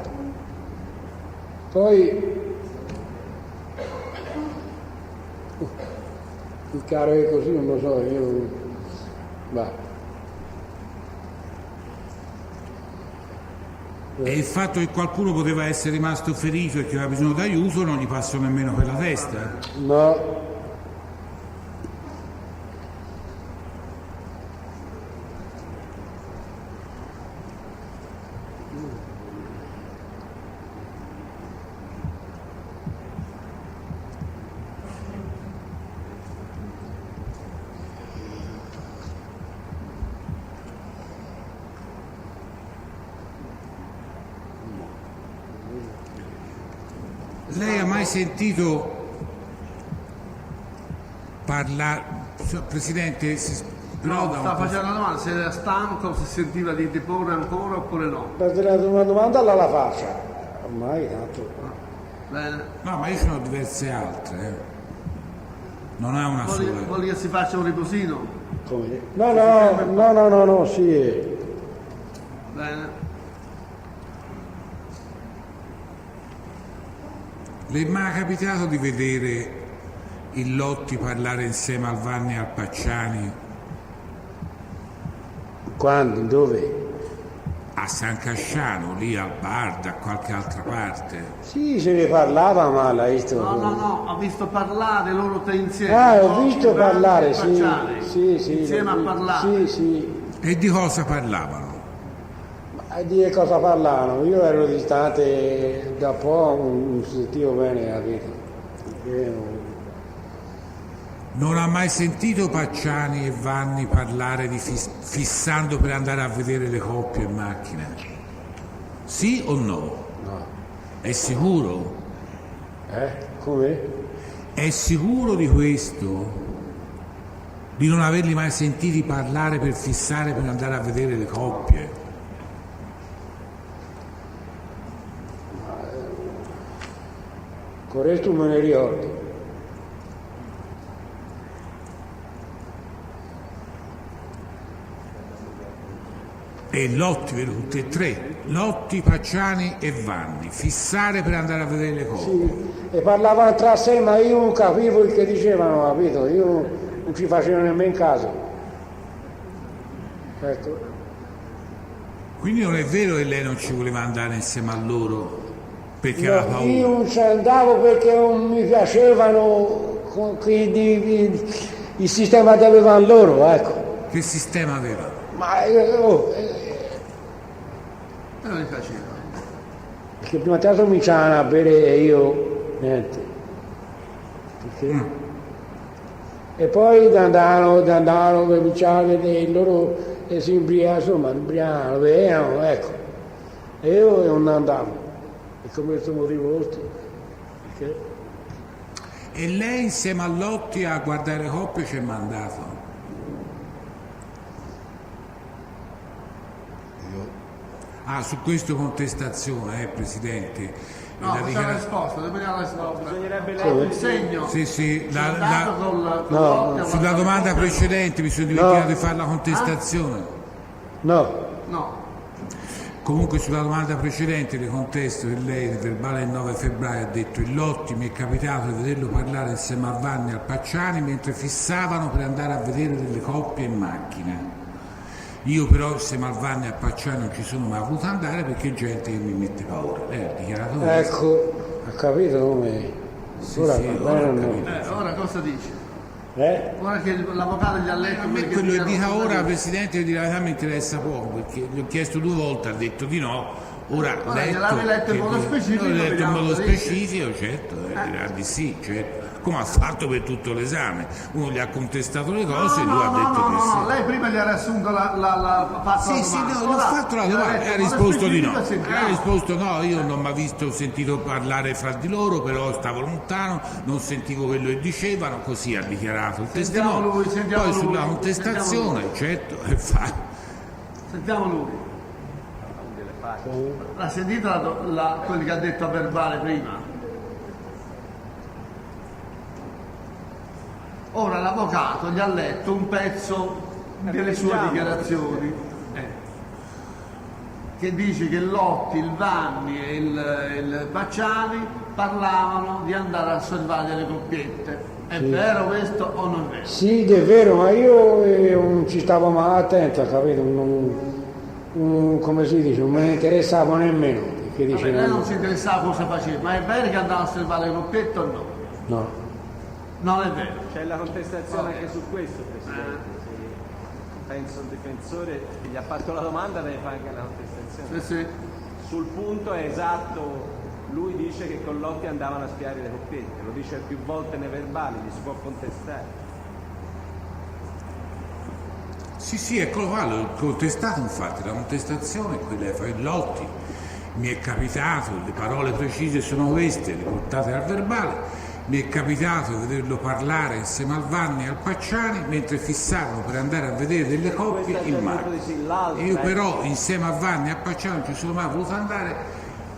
Poi il caro è così, non lo so, io... Va. E il fatto che qualcuno poteva essere rimasto ferito e che aveva bisogno d'aiuto non gli passò nemmeno per la testa? No. Lei ha mai sentito parlare, Presidente, no, sta facendo una domanda, se era stanco, se sentiva di deporre ancora oppure no? Per una domanda alla faccia, ormai tanto. Bene. No, ma io sono diverse altre, non è una sola. Vuole che si faccia un riposino? Come? No, sì. Bene. Le è mai capitato di vedere il Lotti parlare insieme al Vanni e al Pacciani? Quando? Dove? A San Casciano, lì al bar, da qualche altra parte? Sì, se ne parlava, ma l'hai visto? No, ho visto parlare loro tre insieme. Ah, ho visto parlare, sì, insieme a parlare. Sì. E di cosa parlavano? Ma di che cosa parlavano? Io ero distante da po', non sentivo bene, capito? Non ha mai sentito Pacciani e Vanni parlare di fissando per andare a vedere le coppie in macchina? Sì o no? No. È sicuro? Come? È sicuro di questo? Di non averli mai sentiti parlare per fissare per andare a vedere le coppie? Questo me ne ricordo. E Lotti, vedo tutti e tre, Lotti, Pacciani e Vanni, fissare per andare a vedere le coppie. Sì, e parlavano tra sé, ma io non capivo il che dicevano, capito? Io non ci facevo nemmeno caso. Ecco. Quindi non è vero che lei non ci voleva andare insieme a loro perché aveva paura? Io non ci andavo perché non mi piacevano il sistema che avevano loro, ecco. Che sistema aveva? Ma non mi faceva. Perché prima te cominciavano a bere e io niente. Perché? E poi andavano cominciavano e loro si ubriacavano, bevevano, ecco. E io non andavo. E come questo motivo vostro. Perché? E lei insieme a Lotti a guardare le coppie ci è mandato? Ah, su questo contestazione, Presidente. No, facciamo la risposta, dobbiamo la risposta. Bisognerebbe Il segno. Sì, no, sulla domanda precedente mi sono dimenticato di fare la contestazione. No. Comunque sulla domanda precedente le contesto che lei nel verbale del 9 febbraio ha detto il Lotti mi è capitato di vederlo parlare insieme a Vanni e al Pacciani mentre fissavano per andare a vedere delle coppie in macchina. Io però insieme al Vanni e al Pacciani non ci sono mai voluto andare perché è gente che mi mette paura. Lei ha dichiarato questo. Ecco, ha capito come? Ora cosa dice? Ora che l'avvocato gli ha letto... A me quello che dica ora, Presidente, di verità mi interessa poco perché gli ho chiesto 2 volte, ha detto di no. Ora letto in modo specifico. L'ho letto in modo specifico, certo, dirà di sì, certo. Come ha fatto per tutto l'esame. Uno gli ha contestato le cose e lui ha detto di sì. No, lei prima gli ha riassunto la fatto sì, la domanda. Sì, no, gli ho fatto la domanda e ha risposto di no. Ha risposto no, io non mi ho sentito parlare fra di loro, però stavo lontano, non sentivo quello che dicevano, così ha dichiarato il testimone. Poi sulla contestazione, certo, è fatto. Sentiamo lui. L'ha sentito quello che ha detto a verbale prima? Ora l'avvocato gli ha letto un pezzo delle sue dichiarazioni che dice che Lotti, il Vanni e il Pacciani parlavano di andare a osservare le coppiette. È vero questo o non è vero? Sì, è vero, ma io non ci stavo mai attento, capito? Come si dice, non me ne interessavo nemmeno. Lei non si interessava cosa faceva, ma è vero che andava a osservare le coppiette o no? No. Non è vero. C'è la contestazione anche su questo, Presidente. Penso il difensore che gli ha fatto la domanda deve fare anche la contestazione. Sì. Sul punto è esatto, lui dice che con Lotti andavano a spiare le coppiette, lo dice più volte nei verbali, gli si può contestare. Sì, eccolo qua, l'ho contestato infatti, la contestazione è quella che fa il Lotti. Mi è capitato, le parole precise sono queste, le portate al verbale. Mi è capitato di vederlo parlare insieme al Vanni e al Pacciani mentre fissavano per andare a vedere delle coppie in macchina. Io però insieme a Vanni e a Pacciani non ci sono mai voluto andare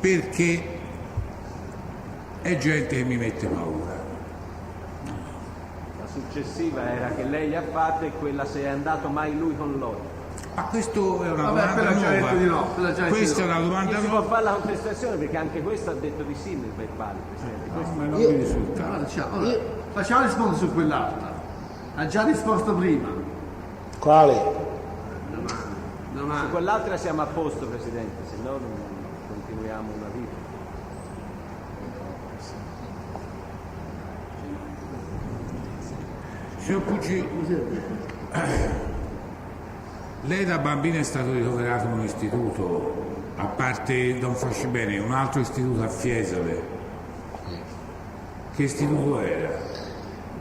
perché è gente che mi mette paura. La successiva era che lei gli ha fatto e quella se è andato mai lui con loro. Ma questo è una domanda nuova. Questa è una domanda nuova. Si può fare la contestazione perché anche questo ha detto di sì nel verbale, Presidente. Ma non mi risulta. Facciamo rispondere su quell'altra. Ha già risposto prima. Quale? domani. Su quell'altra siamo a posto, Presidente, se no non continuiamo una vita. Signor Pucci, lei da bambino è stato ricoverato in un istituto, a parte Don Fascibene, un altro istituto a Fiesole. Che istituto era?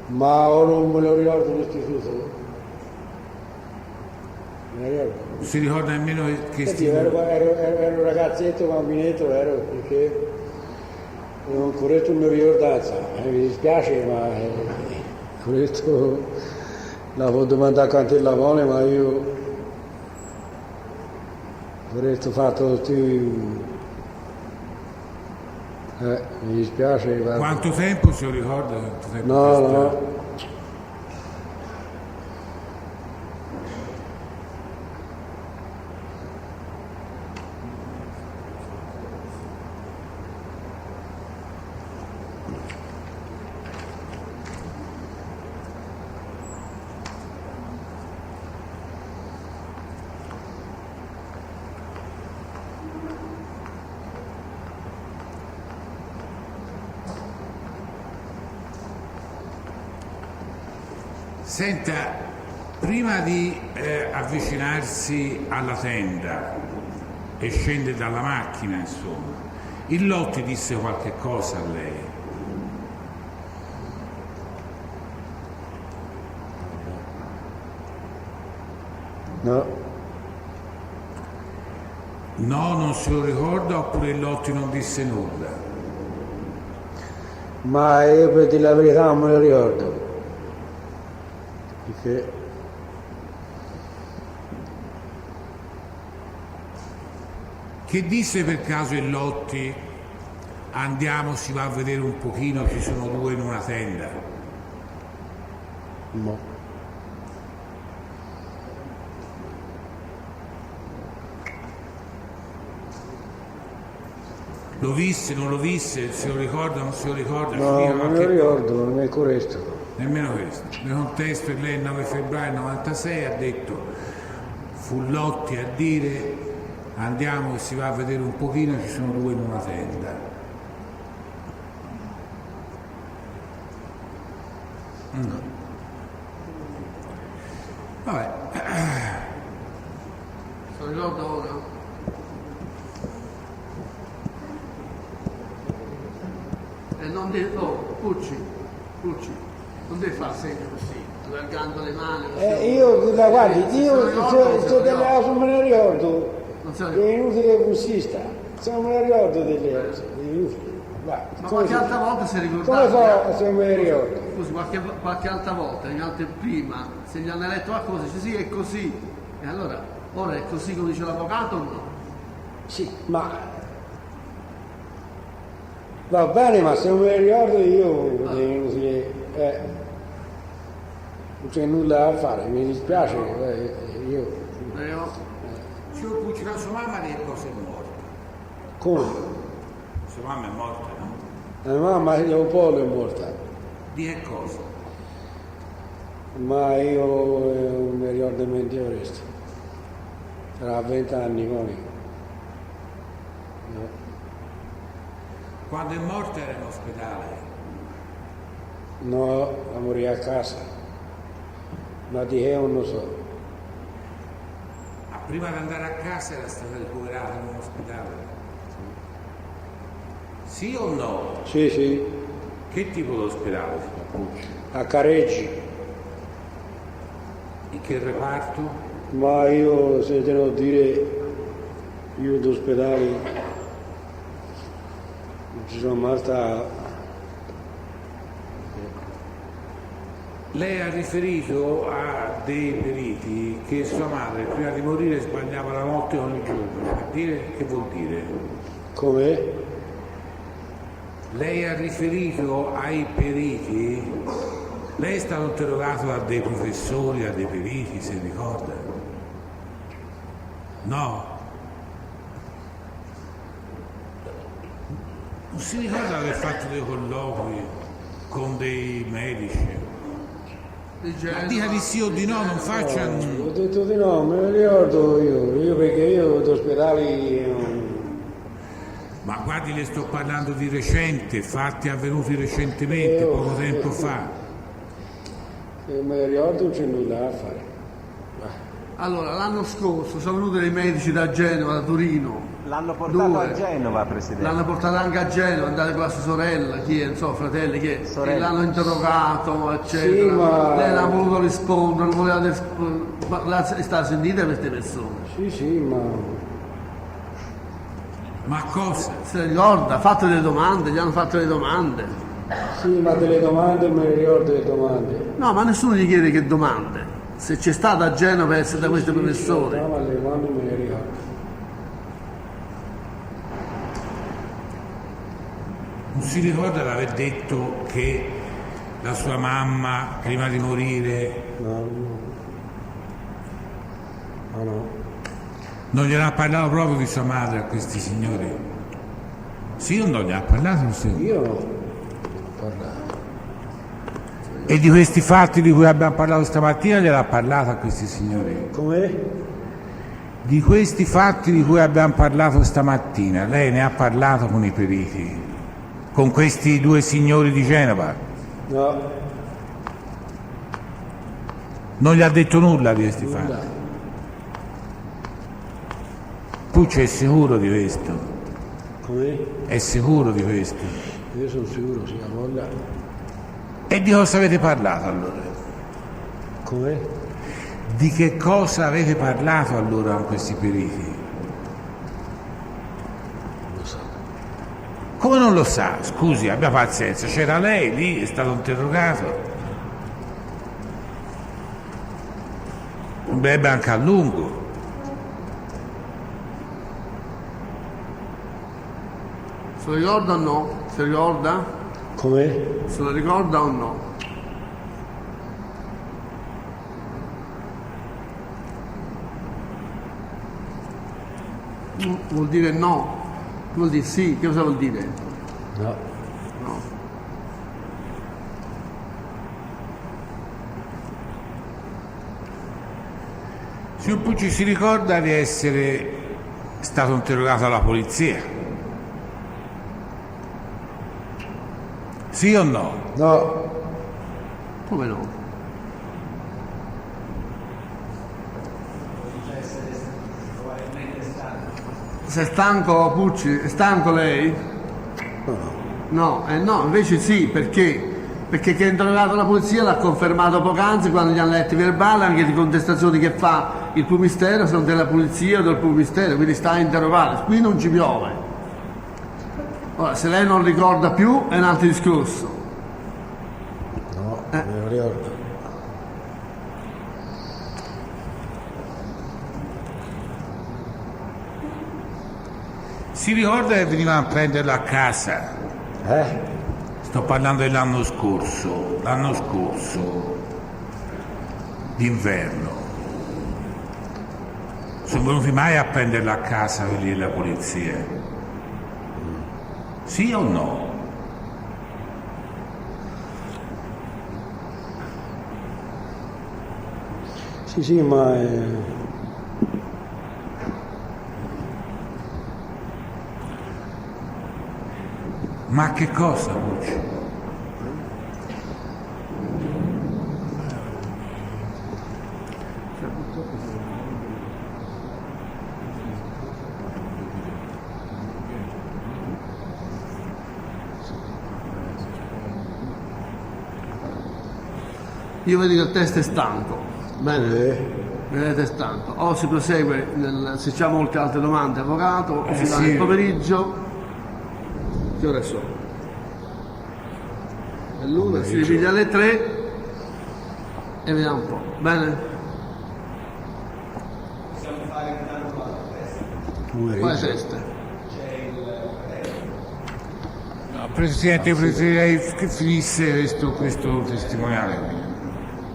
Ma non me lo ricordo l'istituto. Non si ricorda nemmeno che istituto? Ero un ragazzetto, bambinetto, perché non corretto non mi ricordanza. Mi dispiace, ma corretto la può domandare quanto la vuole, ma io corretto fatto tutti. Mi dispiace. Quanto tempo se lo ricorda? Quanto tempo no. Senta, prima di avvicinarsi alla tenda e scendere dalla macchina, insomma, il Lotti disse qualche cosa a lei? No. No, non se lo ricorda, oppure il Lotti non disse nulla? Ma io per dire la verità non me lo ricordo. Perché che disse per caso il Lotti? Andiamo, si va a vedere un pochino, ci sono due in una tenda. No. Lo visse, non lo visse, se lo ricorda, non se lo ricorda? No, non me lo ricordo, non è questo. Nemmeno questo. Le contesto che lei il 9 febbraio 96 ha detto, fu Lotti a dire andiamo e si va a vedere un pochino, ci sono due in una tenda. Vabbè. Se lo ricordo ora. Non devi, Pucci, non devi fare segno così, allargando le mani. Guardi, io sto delle cose non me ne ricordo. È inutile che insista, se non me ne ricordo delle cose. Ma qualche altra volta si è ricordato. Come fa se non me ne ricordo? Scusi, qualche altra volta, prima, se gli hanno letto qualcosa, dice sì, è così. E allora, ora è così come dice l'avvocato o no? Sì, ma va bene, ma se non me ne ricordo io è inutile, non c'è nulla da fare, mi dispiace, Signor Pucci, la sua mamma di che cosa è morta? Come? Sua mamma è morta, no? La mamma un po' è morta. Di che cosa? Ma io non mi ricordo niente di questo. Era 20 anni poi. No. Quando è morta era in ospedale? No, la morì a casa. Ma di che non lo so. Prima di andare a casa era stata ricoverata in un ospedale? Sì o no? Sì, sì. Che tipo di ospedale? A Careggi. In che reparto? Ma io, se te lo dire, io d'ospedali non ci sono mai stato. Lei ha riferito a dei periti che sua madre prima di morire sbagliava la notte ogni giorno. Per dire che vuol dire? Come? Lei ha riferito ai periti? Lei è stato interrogato da dei professori, da dei periti, se ricorda? No? Non si ricorda di aver fatto dei colloqui con dei medici? Ma dica di sì o di no, non faccia... Ho detto di no, me ne ricordo io perché io di ospedali... Ma guardi, le sto parlando di recente, fatti avvenuti recentemente, poco tempo fa. Me ne ricordo, non c'è nulla da fare. Allora, l'anno scorso sono venuti dei medici da Genova, da Torino. L'hanno portato a Genova, Presidente. L'hanno portato anche a Genova, andate con la sua sorella, chi è, non so, fratelli, chi è, sorella. e l'hanno interrogato, eccetera. Sì, ma... Lei non ha voluto rispondere, non voleva è stata sentita queste persone. Sì, ma... Ma cosa? Se ricorda, ha fatto delle domande, gli hanno fatto delle domande. Sì, ma delle domande, me ne ricordo le domande. No, ma nessuno gli chiede che domande. Se c'è stata a Genova per essere da questi professori. No, ma le domande me ne ricordo. Non si ricorda di aver detto che la sua mamma, prima di morire... No. Non gliene ha parlato proprio di sua madre a questi signori? Sì o no? Gli ha parlato? Sì? Io non ho parlato. E di questi fatti di cui abbiamo parlato stamattina gliel'ha parlato a questi signori? Com'è? Di questi fatti di cui abbiamo parlato stamattina, lei ne ha parlato con i periti? Con questi due signori di Genova? No. Non gli ha detto nulla di questi fatti? Pucci è sicuro di questo? Com'è? È sicuro di questo? Io sono sicuro, sì, la voglia. E di cosa avete parlato allora? Com'è? Di che cosa avete parlato allora con questi periti? Non lo so. Come non lo sa? Scusi, abbia pazienza, c'era lei lì, è stato interrogato. Bebe anche a lungo. Se lo ricorda o no? Se lo ricorda? Com'è? Se lo ricorda o no? Vuol dire no? Vuol dire sì? Che cosa vuol dire? No. No. Signor Pucci, si ricorda di essere stato interrogato alla polizia? Sì o no? No. Come no? Sei stanco, Pucci? È stanco lei? No, no, invece sì, perché? Perché che è interrogato la polizia l'ha confermato poc'anzi quando gli hanno letto i verbali, anche di contestazioni che fa il Pubistero sono della polizia o del Pubistero, quindi sta interrogato. Qui non ci piove. Ora, se lei non ricorda più è un altro discorso. No, me lo ricordo. Si ricorda che venivano a prenderlo a casa? Sto parlando dell'anno scorso, d'inverno. Sono venuti mai a prenderlo a casa quelli della polizia? Sì o no? Sì, ma... Ma che cosa, Pucci? Io vedo che il test è stanco. Bene? Vedete, è stanco. O si prosegue, se c'è molte altre domande, avvocato, o si va nel pomeriggio. Che ore sono? È l'una, si ripiglia alle 3 e vediamo un po'. Bene? Possiamo fare intanto la testa. Quale testa? No, Presidente, preferirei che finisse questo testimoniale.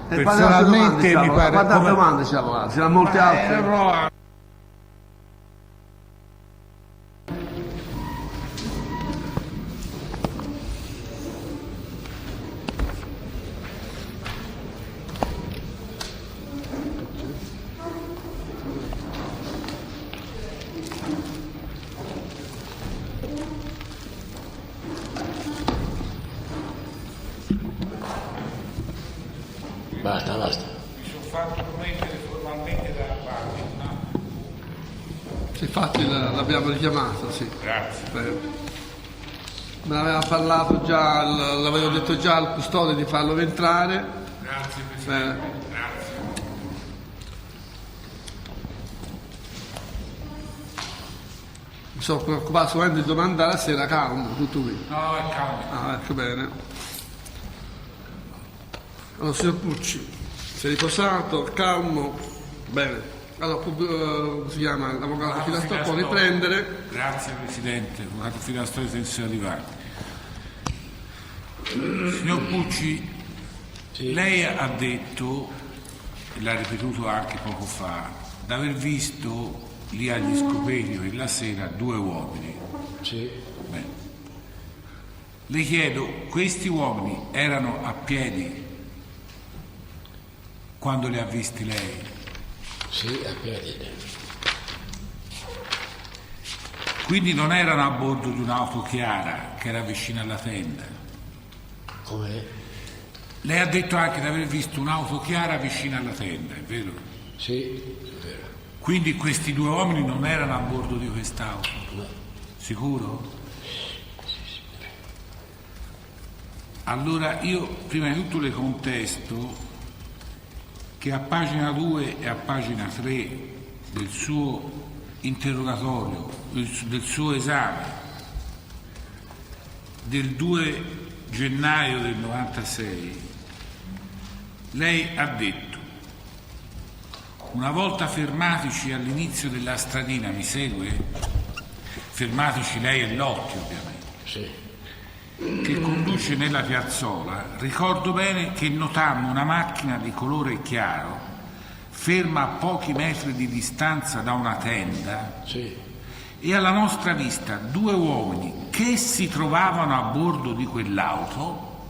Personalmente mi pare... Quante domande c'è, avvocato? Ce n'ha molte altre? Basta. Mi sono fatto promettere formalmente dalla parte. Sì, infatti l'abbiamo richiamato, sì. Grazie. Me l'aveva parlato già, l'avevo detto già al custode di farlo entrare. Grazie Presidente. Grazie. Mi sono preoccupato solamente di domandare la sera, calmo, tutto qui. No, è calmo. Ah, ecco bene. Allora, signor Pucci, si è riposato, calmo, bene. Allora, come si chiama? L'avvocato Filastrò può riprendere. Grazie Presidente, avvocato Filastrò di Tensione di Varchi. Signor Pucci, lei ha detto, e l'ha ripetuto anche poco fa, di aver visto lì agli Scopelio e la sera 2 uomini. Sì. Bene. Le chiedo, questi uomini erano a piedi quando li ha visti lei? Sì, a piedi. Quindi non erano a bordo di un'auto chiara che era vicina alla tenda? Come? Lei ha detto anche di aver visto un'auto chiara vicina alla tenda, è vero? Sì, è vero. Quindi questi 2 uomini non erano a bordo di quest'auto? No. Sicuro? Allora io prima di tutto le contesto che a pagina 2 e a pagina 3 del suo interrogatorio, del suo esame del 2 gennaio del 96, lei ha detto: una volta fermatici all'inizio della stradina, mi segue? Fermatici lei e Lotti ovviamente. Sì. Che conduce nella piazzola, ricordo bene che notammo una macchina di colore chiaro ferma a pochi metri di distanza da una tenda, sì, e alla nostra vista 2 uomini che si trovavano a bordo di quell'auto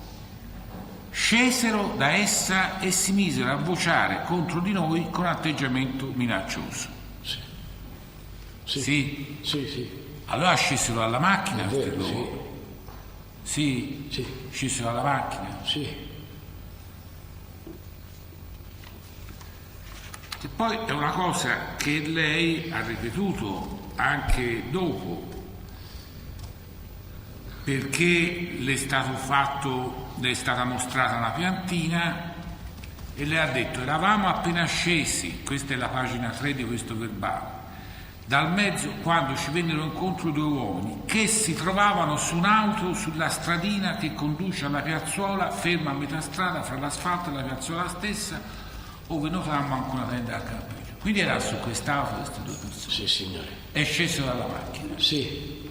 scesero da essa e si misero a vociare contro di noi con atteggiamento minaccioso. Sì. Sì? Sì, sì. Allora scesero dalla macchina questi sì. loro? Sì? Sì. Scesero dalla macchina? Sì. E poi è una cosa che lei ha ripetuto anche dopo, perché le è stata mostrata una piantina e lei ha detto: eravamo appena scesi, questa è la pagina 3 di questo verbale, dal mezzo quando ci vennero incontro 2 uomini che si trovavano su un'auto sulla stradina che conduce alla piazzuola, ferma a metà strada fra l'asfalto e la piazzuola stessa, ove notammo anche una tenda a campeggio. Quindi era su quest'auto queste 2 persone? Sì, signore. È sceso dalla macchina? Sì.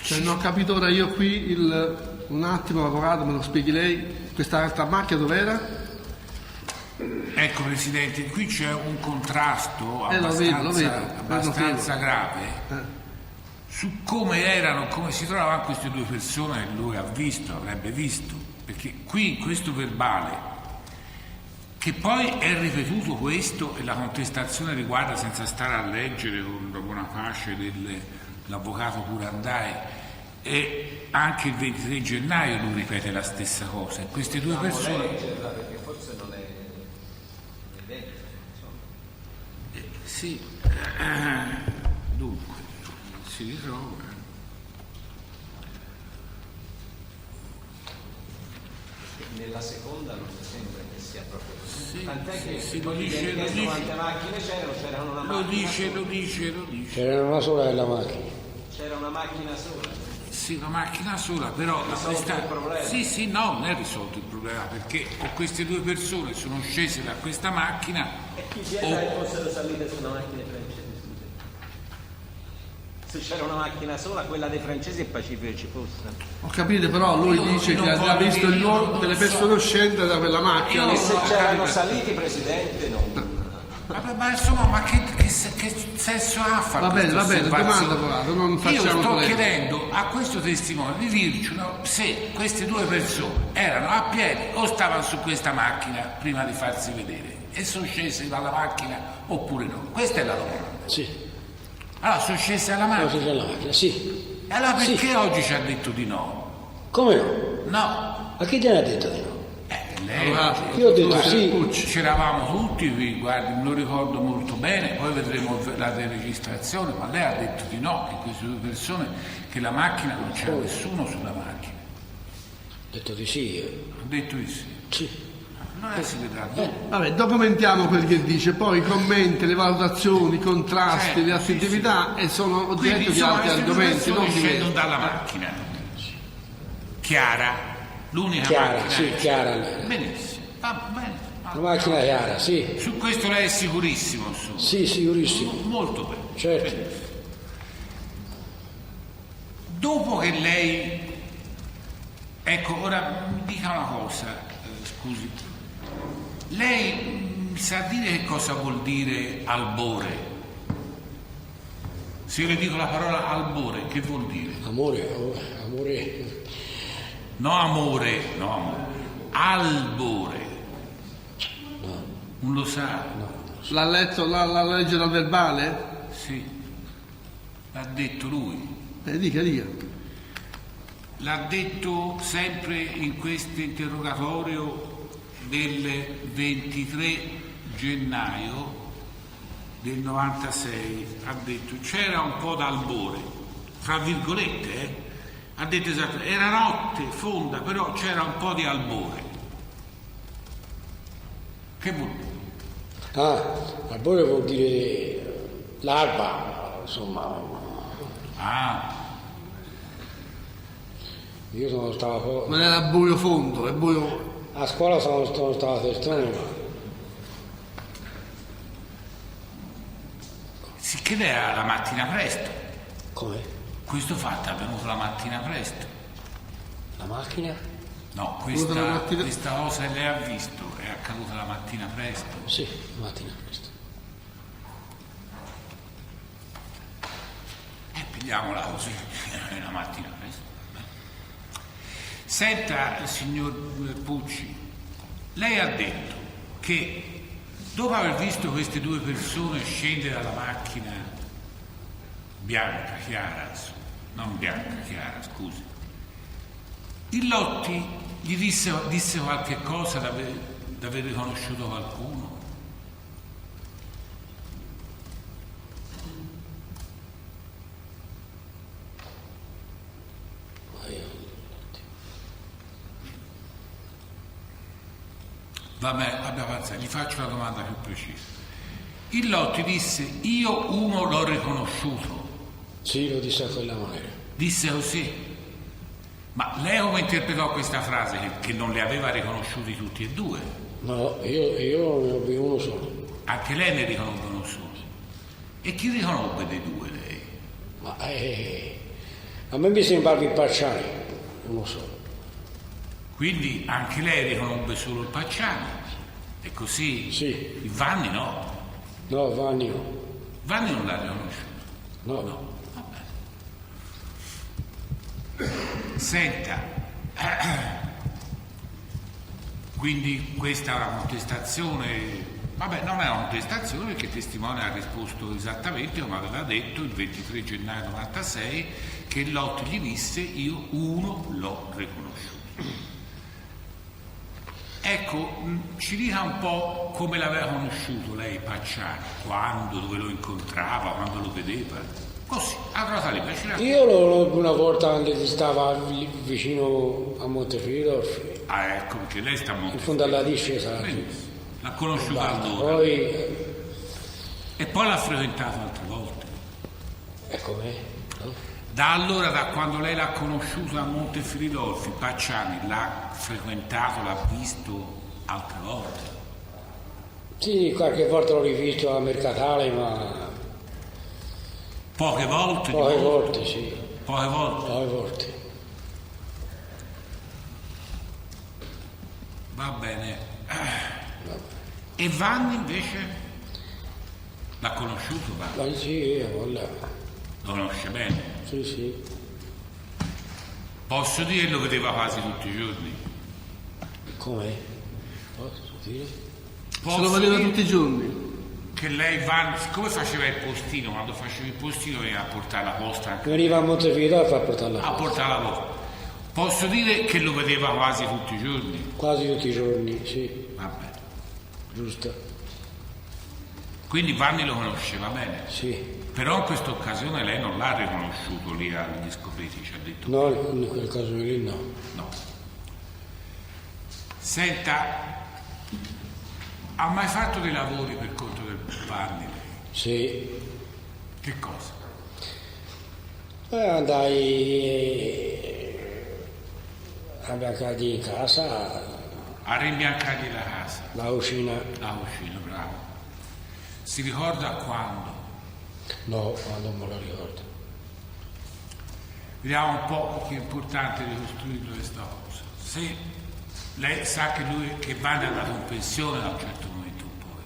Cioè, non ho capito ora io qui un attimo, avvocato, me lo spieghi lei, questa altra macchina dov'era? Ecco Presidente, qui c'è un contrasto lo vedo. abbastanza grave su come erano, come si trovavano queste 2 persone che lui ha visto, avrebbe visto, perché qui in questo verbale, che poi è ripetuto questo e la contestazione riguarda, senza stare a leggere con la buona pace dell'avvocato Curandai, e anche il 23 gennaio lui ripete la stessa cosa, e queste 2 persone... Perché forse non è evidente, sì, dunque si ritrova. Nella seconda non mi sembra che sia proprio così. Sì, tant'è che sì, lo dice. Quante macchine c'erano una lo macchina. dice. C'era una sola della macchina. C'era una macchina sola. Sì, una macchina sola, però sì, no, non è risolto il problema, perché o queste 2 persone sono scese da questa macchina e chi chiede che fossero salite su una macchina francese? Se c'era una macchina sola, quella dei francesi è pacifico che ci fosse. Ho capito, però lui dice che ha visto delle persone scendere da quella macchina. E se c'erano saliti, Presidente, non... Ma insomma, ma che senso ha fare? Va bene, domanda, avvocato, non facciamo Io sto problemi. chiedendo a questo testimone di dirci se queste 2 persone erano a piedi o stavano su questa macchina prima di farsi vedere e sono scese dalla macchina oppure no. Questa è la domanda. Sì. Allora sono scese dalla macchina? Sono scese dalla macchina, sì. E allora perché sì. oggi ci ha detto di no? Come no? No. Ma chi te ne ha detto di no? lei. Io ho detto sì. C'eravamo tutti qui, guardi, me lo ricordo molto bene, poi vedremo la registrazione, ma lei ha detto di no, che queste due persone, che la macchina non c'era nessuno sulla macchina. Ho detto di sì. Ha detto di sì. Sì. Allora si vedrà dopo. Vabbè, documentiamo quel che dice, poi i commenti, le valutazioni, i contrasti, Certo, le attività e sono oggetto di altri argomenti, non di scendono dalla macchina. Chiara, l'unica Chiara, macchina. sì, chiara. Benissimo, va bene. La macchina chiara, sì. Su questo lei è sicurissimo? Sì, sicurissimo. Molto bene. Certo. Benissimo. Dopo che lei... Ecco, ora mi dica una cosa, scusi. Lei sa dire che cosa vuol dire albore? Se io le dico la parola albore, che vuol dire? Amore. No amore. Albore. No. Non lo sa? No. L'ha letto, la legge dal verbale? Sì. L'ha detto lui. Dica. L'ha detto sempre in questo interrogatorio del 23 gennaio del 96, ha detto c'era un po' d'albore, fra virgolette, ha detto esatto, era notte fonda, però c'era un po' di albore. Che vuol dire? Albore vuol dire l'alba, insomma. Io sono stato... Non era buio fondo, è buio... A scuola sono stato testone, ma... Sicché lei era la mattina presto. Come? Questo fatto è avvenuto la mattina presto. La macchina? No, questa cosa che lei ha visto è accaduta la mattina presto. Sì, la mattina presto. Pigliamola così, la mattina presto. Senta, signor Pucci, lei ha detto che dopo aver visto queste due persone scendere dalla macchina bianca, chiara, non bianca, chiara, scusi, il Lotti gli disse qualche cosa d'aver riconosciuto qualcuno? Vabbè, abbia pazienza, gli faccio una domanda più precisa. Il Lotti disse, io uno l'ho riconosciuto. Sì, lo disse a quella maniera. Disse così. Ma lei come interpretò questa frase che non li aveva riconosciuti tutti e due? No, io ne ho visto uno solo. Anche lei ne riconobbe uno solo. E chi riconobbe dei due lei? Ma a me mi sembrava il Pacciani, uno solo. Quindi anche lei riconobbe solo il Pacciani? E così? Sì. Il Vanni no? No, Vanni no. Vanni non l'ha riconosciuto? No. Vabbè. Senta, quindi questa è una contestazione, vabbè, non è una contestazione perché il testimone ha risposto esattamente come aveva detto il 23 gennaio 96 che Lotti gli disse io uno l'ho riconosciuto. Ecco, ci dica un po' come l'aveva conosciuto lei Pacciani, quando, dove lo incontrava, quando lo vedeva, così, a ruota libera. Io l'ho una volta quando stava vicino a Montefiore. Ecco, perché lei sta molto in fondo alla discesa. L'ha conosciuto allora. E poi l'ha frequentato altre volte. E com'è? No? Da allora, da quando lei l'ha conosciuto a Montefiridolfi, Pacciani l'ha frequentato, l'ha visto altre volte? Sì, qualche volta l'ho rivisto a Mercatale, ma... Poche volte? Poche volte, sì. Poche volte? Poche volte. Va bene. E Vanni invece? L'ha conosciuto Vanni? Sì, voilà. Lo conosce bene? Sì. Posso dire che lo vedeva quasi tutti i giorni? Com'è? Posso dire? Se lo vedeva tutti i giorni? Che lei siccome faceva il postino, quando faceva il postino veniva a portare la posta anche. Veniva a Montefiore a portare la posta. A portare la posta. Posso dire che lo vedeva quasi tutti i giorni? Quasi tutti i giorni, sì. Vabbè. Giusto. Quindi Vanni lo conosceva bene? Sì. Però in questa occasione lei non l'ha riconosciuto lì agli Scopeti, ci ha detto? No, in quel caso lì no. No. Senta, ha mai fatto dei lavori per conto del Vanni lei? Sì. Che cosa? Andai a biancargli in casa. A rimbiancargli la casa? La cucina. La cucina, bravo. Si ricorda quando? No, non me lo ricordo. Vediamo un po' che è importante ricostruirlo questa cosa. Se lei sa che lui, che Vanni è andato in pensione da un certo momento in poi.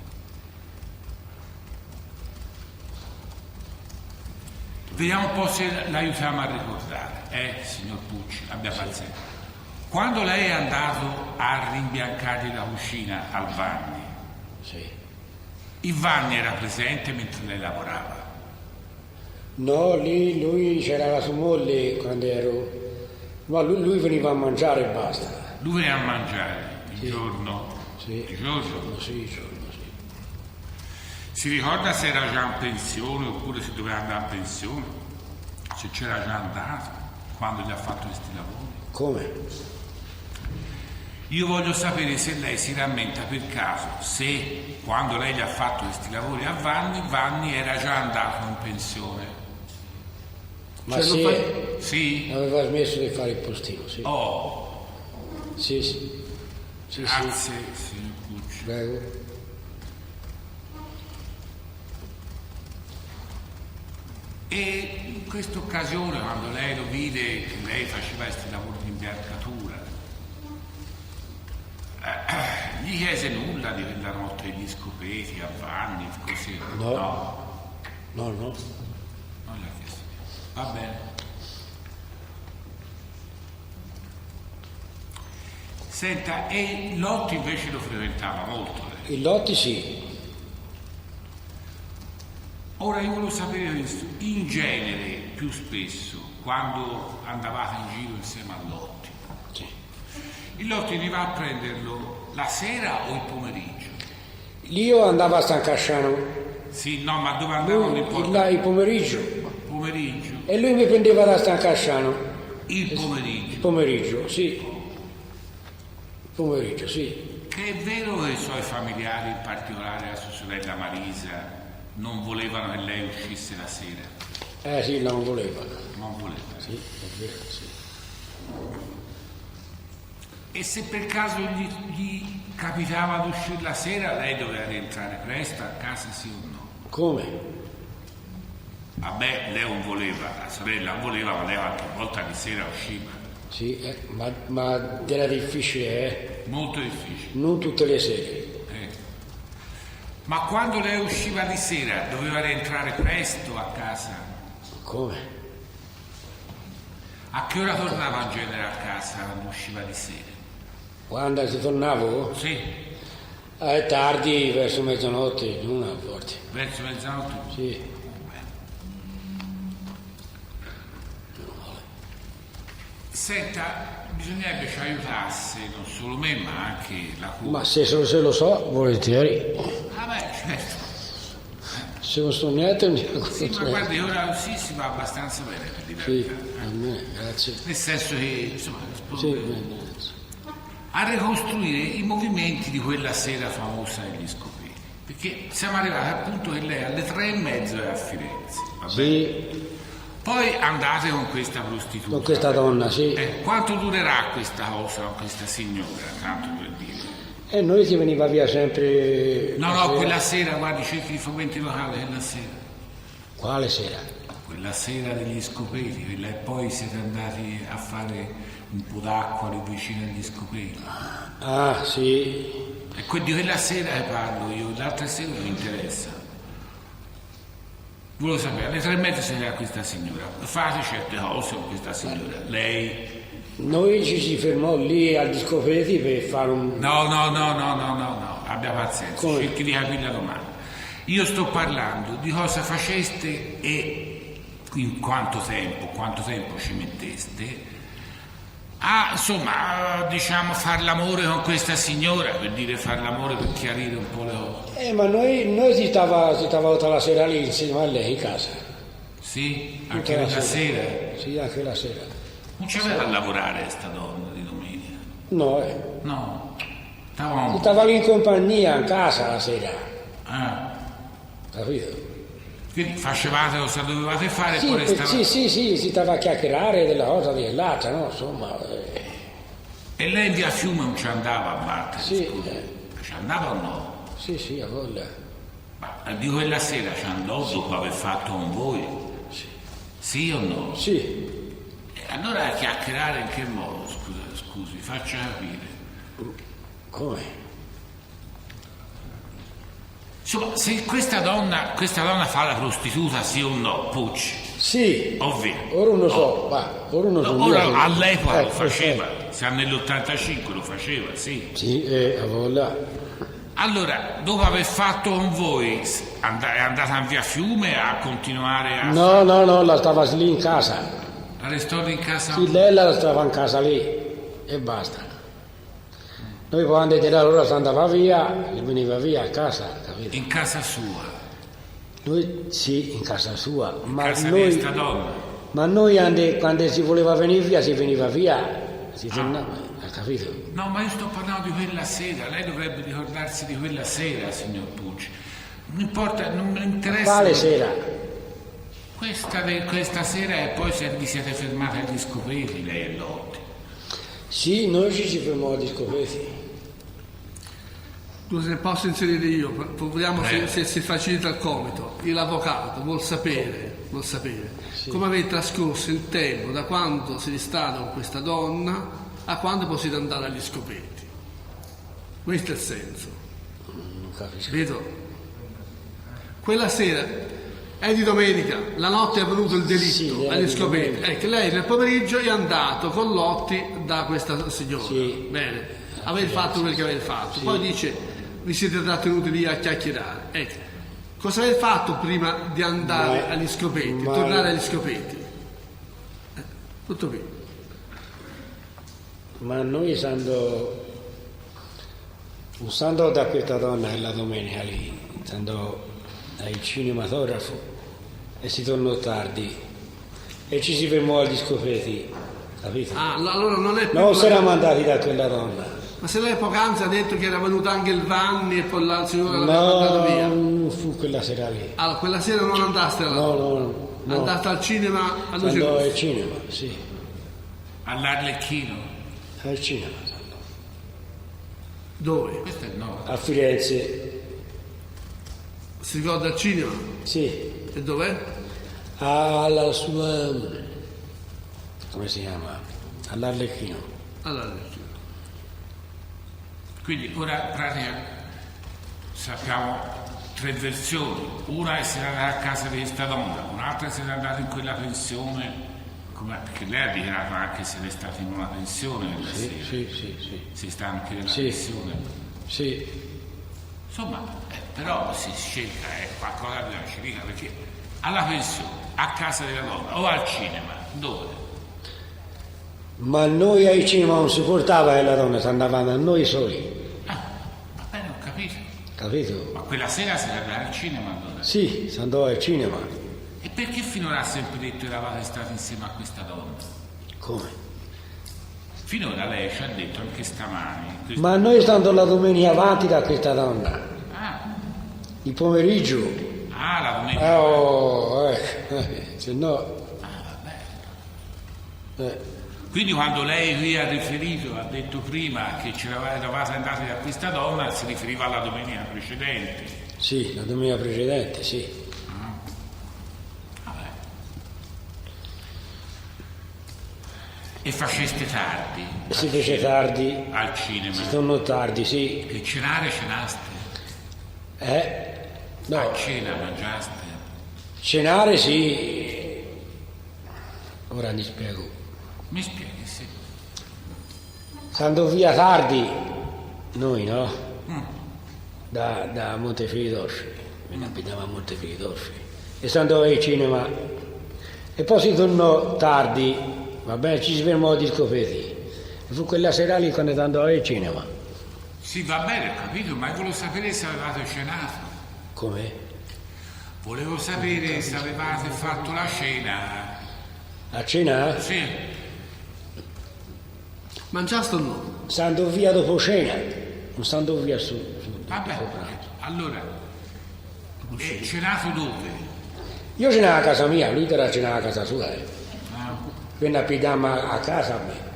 Vediamo un po' se l'aiutiamo a ricordare, signor Pucci, abbia pazienza. Quando lei è andato a rimbiancargli la cucina al Vanni, sì. Il Vanni era presente mentre lei lavorava? No, lì lui c'era la sua moglie quando ero, ma lui veniva a mangiare e basta. Lui veniva a mangiare il giorno? Sì. Il giorno? Sì, il giorno, sì. Si ricorda se era già in pensione oppure se doveva andare in pensione? Se c'era già andato quando gli ha fatto questi lavori? Come? Io voglio sapere se lei si rammenta per caso se quando lei gli ha fatto questi lavori a Vanni era già andato in pensione. Ma sì, sì? Aveva smesso di fare il postino, sì. Oh. Sì, sì. Grazie, signor Pucci. Prego. E in questa occasione, quando lei lo vide che lei faceva questi lavori di imbiancatura, gli chiese nulla di quella notte degli Scopeti a Vanni, così? No. No. Non l'ha chiesto. Va bene. Senta, e Lotti invece lo frequentava molto? Il Lotti sì. Ora io volevo sapere questo, in genere, più spesso, quando andavate in giro insieme a Lotti, sì. Il Lotti veniva a prenderlo la sera o il pomeriggio? Io andavo a San Casciano. Sì, no, ma dove andavano il pomeriggio. Pomeriggio? E lui mi prendeva da San Casciano. Il pomeriggio? Il pomeriggio, sì. Il pomeriggio, sì. Che è vero che i suoi familiari, in particolare la sua sorella Marisa, non volevano che lei uscisse la sera? Sì, non voleva. Non voleva? Sì, è vero, sì. E se per caso gli capitava di uscire la sera, lei doveva rientrare presto a casa, sì o no? Come? Vabbè, lei non voleva, la sorella non voleva, ma lei qualche volta di sera usciva. Sì, ma era difficile, Molto difficile. Non tutte le sere. Ma quando lei usciva di sera, doveva rientrare presto a casa? Come? A che ora tornava in genere a casa quando usciva di sera? Quando si tornavo? Sì. Tardi, verso mezzanotte, non a volte. Verso mezzanotte? Sì. Senta, bisognerebbe ci aiutasse non solo me, ma anche la Cura. Ma se lo so, volentieri. Ah beh, certo. Se non sto niente, sì, ma guardi, ora sì, si va abbastanza bene per dire. Sì, va bene, grazie. Nel senso che, insomma, sì, a ricostruire i movimenti di quella sera famosa degli Scopeti. Perché siamo arrivati al punto che lei alle 3:30 è a Firenze. Va bene? Sì. Poi andate con questa prostituta. Con questa donna, sì. Quanto durerà questa cosa con questa signora, tanto per dire? E noi si veniva via sempre... No, quella sera, guardi, cerchi di frequenti locali quella sera. Quale sera? Quella sera degli Scopeti, quella e poi siete andati a fare un po' d'acqua lì vicino agli Scopeti. Ah, sì. E di quella sera che parlo io, l'altra sera non mi interessa. Volevo sapere, alle 3:30 siete a questa signora, fate certe cose con questa signora, lei... Noi ci si fermò lì agli Scopeti per fare un... No, abbia pazienza, cerchi di capire la domanda. Io sto parlando di cosa faceste e in quanto tempo ci metteste Insomma, diciamo far l'amore con questa signora, per dire far l'amore per chiarire un po' le cose. Ma noi si stava tutta la sera lì insieme a lei in casa. Sì, anche la sera? Sì, anche la sera. Non c'aveva a lavorare sta donna di domenica? No, No. Stava lì in compagnia, in casa la sera. Capito? Quindi facevate cosa dovevate fare Sì, e poi restavate... sì, si stava a chiacchierare della cosa dell'altra, no? Insomma. E lei in via Fiume non ci andava a battere? Sì. Ci andava o no? Sì, a voglia. Ma di quella sera ci andò dopo aver fatto con voi? Sì o no? Sì. E allora chiacchierare in che modo? Scusi, faccia capire. Come? Insomma, se questa donna fa la prostituta, sì o no, Pucci? Sì. Ovvio. Ora non lo so, Ora all'epoca lo faceva, se nell'85 lo faceva, sì. Sì, a voglia. Allora, dopo aver fatto con voi, è andata in via Fiume a continuare a... No, la stava lì in casa. La restò in casa? Sì, lei la stava in casa lì e basta. Noi quando era l'ora si andava via, veniva via a casa, capito? In casa sua? Noi sì, in casa sua. Ma casa noi, di sta donna? Ma noi quando si voleva venire via, si veniva via, si tornava, capito? No, ma io sto parlando di quella sera, lei dovrebbe ricordarsi di quella sera, signor Pucci. Non importa, non mi interessa... Quale sera? Questa sera e poi vi siete fermati agli scopeti, lei e Lotti. Sì, noi ci fermiamo agli scopeti. Se posso inserire io, proviamo se si facilita il compito. L'avvocato vuol sapere come avete trascorso il tempo da quando siete stato con questa donna a quando poi siete andati agli scopeti. Questo è il senso. Non capisco. Vedo? Quella sera è di domenica, la notte è avvenuto il delitto agli scopeti. Ecco, lei nel pomeriggio è andato con Lotti da questa signora. Sì. Bene, avete fatto quel che avete fatto. Poi dice vi siete trattenuti lì a chiacchierare. Ecco, cosa avete fatto prima di andare agli scopeti, tornare agli scopeti? Tutto qui. Ma noi stando da questa donna la domenica lì, stando al cinematografo e si tornò tardi e ci si fermò agli scopeti, capito? Allora non è più... Non siamo andati da quella donna. Ma se lei poc'anzi ha detto che era venuto anche il Vanni e poi la signora l'aveva No, mandato via. non fu quella sera lì. Allora, quella sera non andaste là? No. Andate al cinema a Luce Andò Rossa? al cinema, sì. All'Arlecchino? Al cinema. Dove? Questo è il nome. A Firenze. Si ricorda al cinema? Sì. E dov'è? Alla sua... come si chiama? All'Arlecchino. All'Arlecchino. Quindi ora in pratica sappiamo 3 versioni. Una è essere andata a casa di questa donna, un'altra è essere andata in quella pensione, perché lei ha dichiarato anche che siete stati in una pensione quella sera. Sì. Si sta anche nella pensione. Sì. Insomma, però si cerca qualcosa di una perché alla pensione, a casa della donna o al cinema, dove? Ma noi ai cinema non si portava la donna, si andavamo a noi soli. Va bene, ho capito. Capito? Ma quella sera si era al cinema allora? Sì, si andò al cinema. E perché finora ha sempre detto che eravate stati insieme a questa donna? Come? Finora lei ci ha detto anche stamani. Ma noi stando la domenica avanti da questa donna. Il pomeriggio. La domenica. Se no. Quindi quando lei qui ha riferito, ha detto prima che eravate andati da questa donna, si riferiva alla domenica precedente. Sì, la domenica precedente, sì. Vabbè. E faceste tardi? Si fece tardi. Al cinema? Si tornò tardi, sì. E cenare cenaste? No. A cena mangiaste? Cenare sì. Ora mi spiego. Mi spieghi, sì. Stando via tardi, noi no? Da Montefilidolfi, ne abitava a Montefilidolfi. E stando al cinema. E poi si tornò tardi, va bene, ci si fermò agli scopeti. Su quella sera lì quando andavo al cinema. Sì, va bene, ho capito, ma volevo sapere se avevate cenato. Come? Volevo sapere se avevate fatto la cena. A cena? Sì. Mangiaste o no? Stando via dopo cena, non stando via su Vabbè, allora, cenato dove? Io cenavo a casa mia, lui era cenavo a casa sua. Ah. Venne a pigliare a casa a me.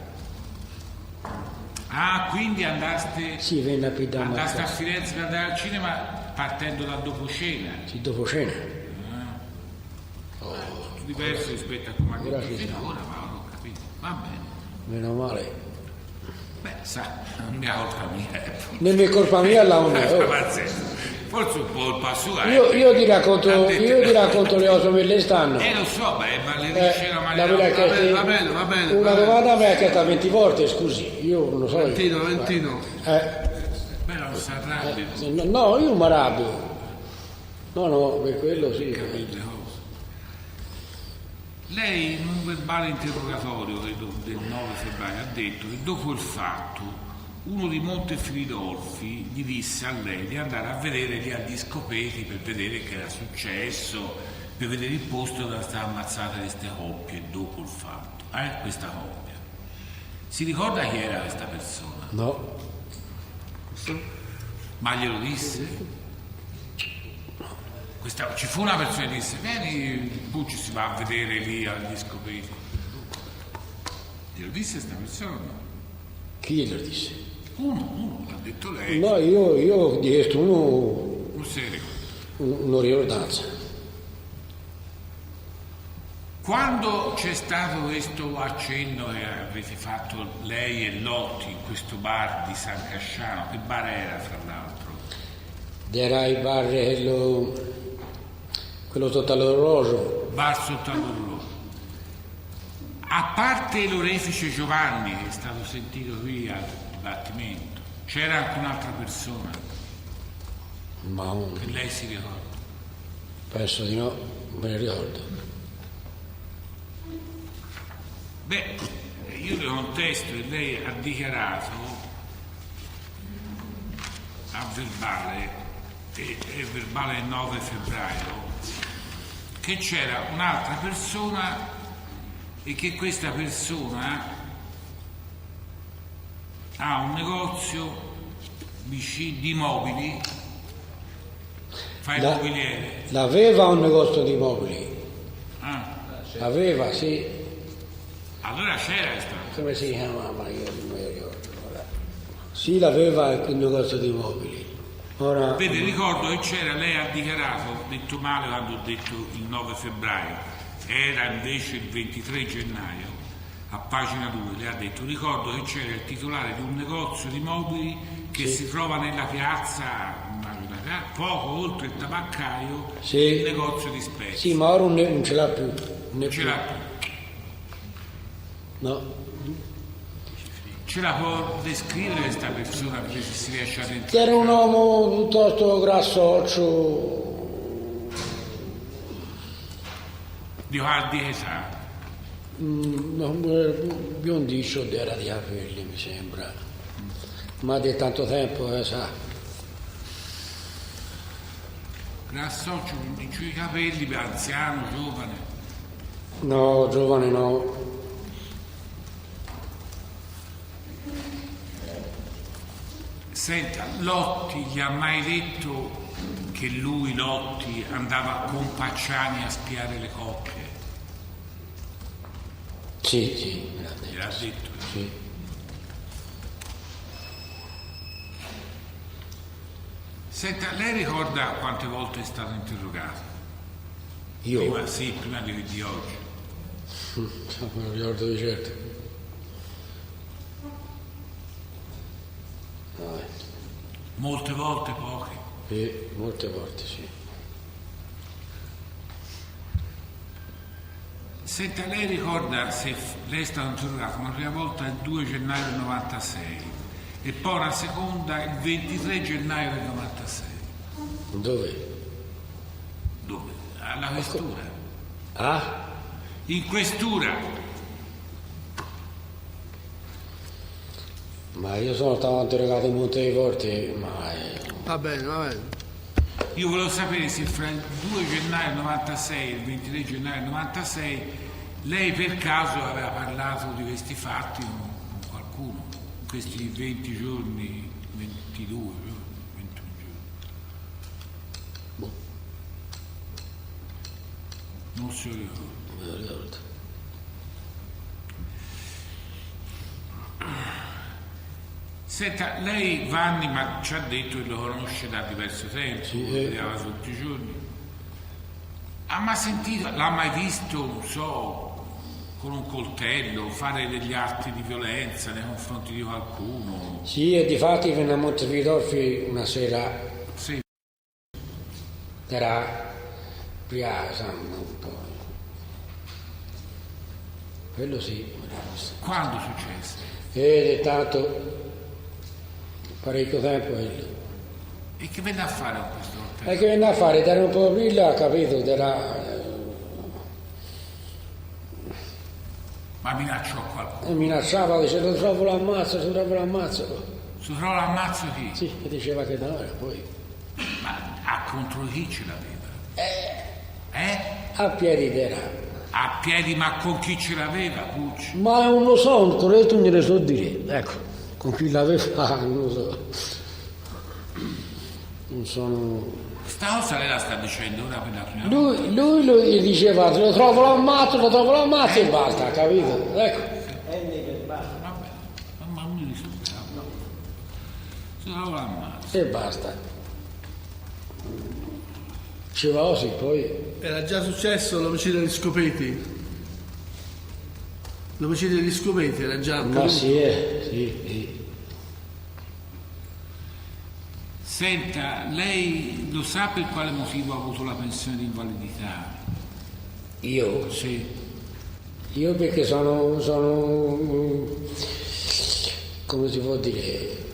Ah, quindi andaste... Sì, venne a pigliare a Andaste a casa. Firenze per andare al cinema partendo da dopo cena. Sì, dopo cena. Diverso rispetto a come ha Ora detto sì. finora, ma non ho capito. Va bene. Meno male. Beh, sa, non è colpa mia. Non è colpa mia la non è. Oh. Pazzesco. Forse un po' colpa sua. Io ti racconto le cose come stanno. Lo so, beh, ma le dice la maniera... Va bene. Una domanda mi ha chiesto 20 volte, scusi, io non lo so. Valentino. Beh, non si arrabbia. No, io mi arrabbio. No, per quello sì. Capite, Lei in un verbale interrogatorio credo, del 9 febbraio ha detto che dopo il fatto uno di Montefilidolfi gli disse a lei di andare a vedere gli Agliscopeti per vedere che era successo, per vedere il posto dove stavano ammazzate queste coppie dopo il fatto. Questa coppia. Si ricorda chi era questa persona? No. Ma glielo disse? Ci fu una persona che disse vieni Pucci, si va a vedere lì agli scopeti. Glielo disse questa persona o no? Chi glielo disse? Uno, l'ha detto lei. No, io ho chiesto Non se ne ricorda. una ricordanza. Quando c'è stato questo accenno che avete fatto lei e Lotti in questo bar di San Casciano, che bar era fra l'altro? Era il bar quello sotto all'orologio. Bar sotto all'orologio. A parte l'orefice Giovanni che è stato sentito qui al dibattimento, c'era anche un'altra persona che lei si ricorda? Penso di no, me ne ricordo. Beh, io le contesto che lei ha dichiarato a verbale, e verbale il 9 febbraio, che c'era un'altra persona e che questa persona ha un negozio di mobili, fa il mobiliere. L'aveva un negozio di mobili. Aveva, sì. Allora c'era questa. Come si chiamava? Io non mi ricordo. Sì, l'aveva il negozio di mobili. Ora... Vede, ricordo che c'era, lei ha dichiarato, ho detto male quando ho detto il 9 febbraio, era invece il 23 gennaio, a pagina 2, le ha detto, ricordo che c'era il titolare di un negozio di mobili che si trova nella piazza, poco oltre il tabaccaio, il negozio di spezie. Sì, ma ora non ce l'ha più. Non ce l'ha più. No. Ce la può descrivere questa persona perché si riesce a sentire? Era un uomo piuttosto grassoccio. Di età? Biondiccio, era di capelli, mi sembra. Ma di tanto tempo, sa. Grassoccio, biondiccio di capelli, anziano, giovane? No, giovane no. Senta, Lotti gli ha mai detto che lui, Lotti, andava con Pacciani a spiare le coppie? Sì, me l'ha detto. Gliel'ha detto? Sì. Senta, lei ricorda quante volte è stato interrogato? Io? Prima di oggi. Non me lo ricordo di certo. Molte volte, poche? Molte volte, sì. Senta, lei ricorda se lei è stato interrogato una prima volta il 2 gennaio del 96 e poi una seconda il 23 gennaio del 96? Dove? Dove? Alla questura. Ah? In questura. Ma io sono stato interrogato un monte di volte, ma... Va bene, va bene. Io volevo sapere se fra il 2 gennaio 96 e il 23 gennaio 96 lei per caso aveva parlato di questi fatti con qualcuno, in questi 20 giorni, 22 giorni, 21 giorni. Boh. Non se lo ricordo. Non me lo ricordo. Senta, lei Vanni ma ci ha detto che lo conosce da diverso tempo, sì, lo vedeva tutti i giorni. Ha mai sentito, l'ha mai visto, non so, con un coltello, fare degli atti di violenza nei confronti di qualcuno? Sì, e difatti venne a Montevidorfi una sera. Sì. Era un po'. Quello sì. Quando successe? Ed è tanto parecchio tempo quello. E che venne a fare con questo coltello? E che venne a fare? Era un po' brilla, capito? Ma minacciò qualcuno? Minacciava, dice lo trovo l'ammazzo, se trovo l'ammazzo. Se trovo l'ammazzo chi? Sì, e diceva che no, era poi. Ma a contro chi ce l'aveva? A piedi d'era. A piedi, ma con chi ce l'aveva, Pucci? Ma non lo so, un corretto non gliene so dire. Ecco, con chi l'aveva, non lo so. Non sono... Sta cosa lei la sta dicendo ora per la prima volta? Lui gli diceva, lo trovo l'ammazzo e basta, capito? Ecco. Vabbè, ma non mi risultava. Se trovo l'ammazzo. E basta. Diceva così, poi... Era già successo l'omicidio degli Scopeti? L'omicidio degli Scopeti era già accaduto? Ma sì. Senta, lei lo sa per quale motivo ha avuto la pensione di invalidità? Io? Sì. Io perché sono come si può dire,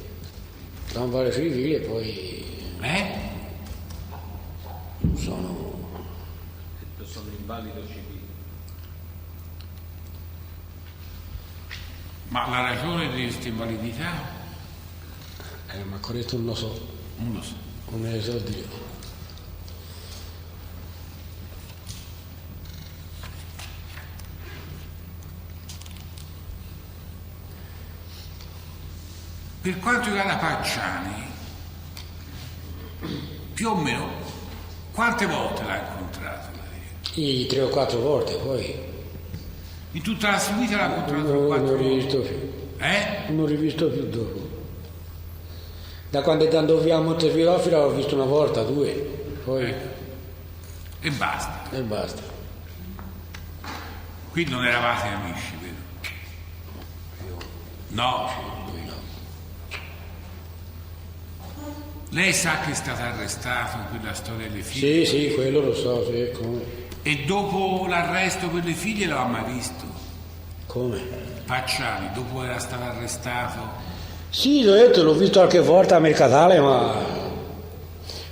da un vale civile e poi... Sono invalido civile. Ma la ragione di questa invalidità? Ma corretto non lo so. Non lo so. Non me ne so dire. Per quanto riguarda Pacciani, più o meno, quante volte l'ha incontrato? 3 o 4 volte, poi. In tutta la sua vita l'ha incontrato 4 volte? Non l'ho rivisto più. Non l'ho rivisto più dopo. Da quando è andato via a Montefiorofila l'ho visto una volta, 2, poi... E basta? E basta. Qui non eravate amici, vero? No. Lui no. Lei sa che è stato arrestato in quella storia delle figlie? Sì, quello lo so, sì, come. E dopo l'arresto per le figlie l'ha mai visto? Come? Pacciani, dopo era stato arrestato? Sì, l'ho visto qualche volta a Mercatale, ma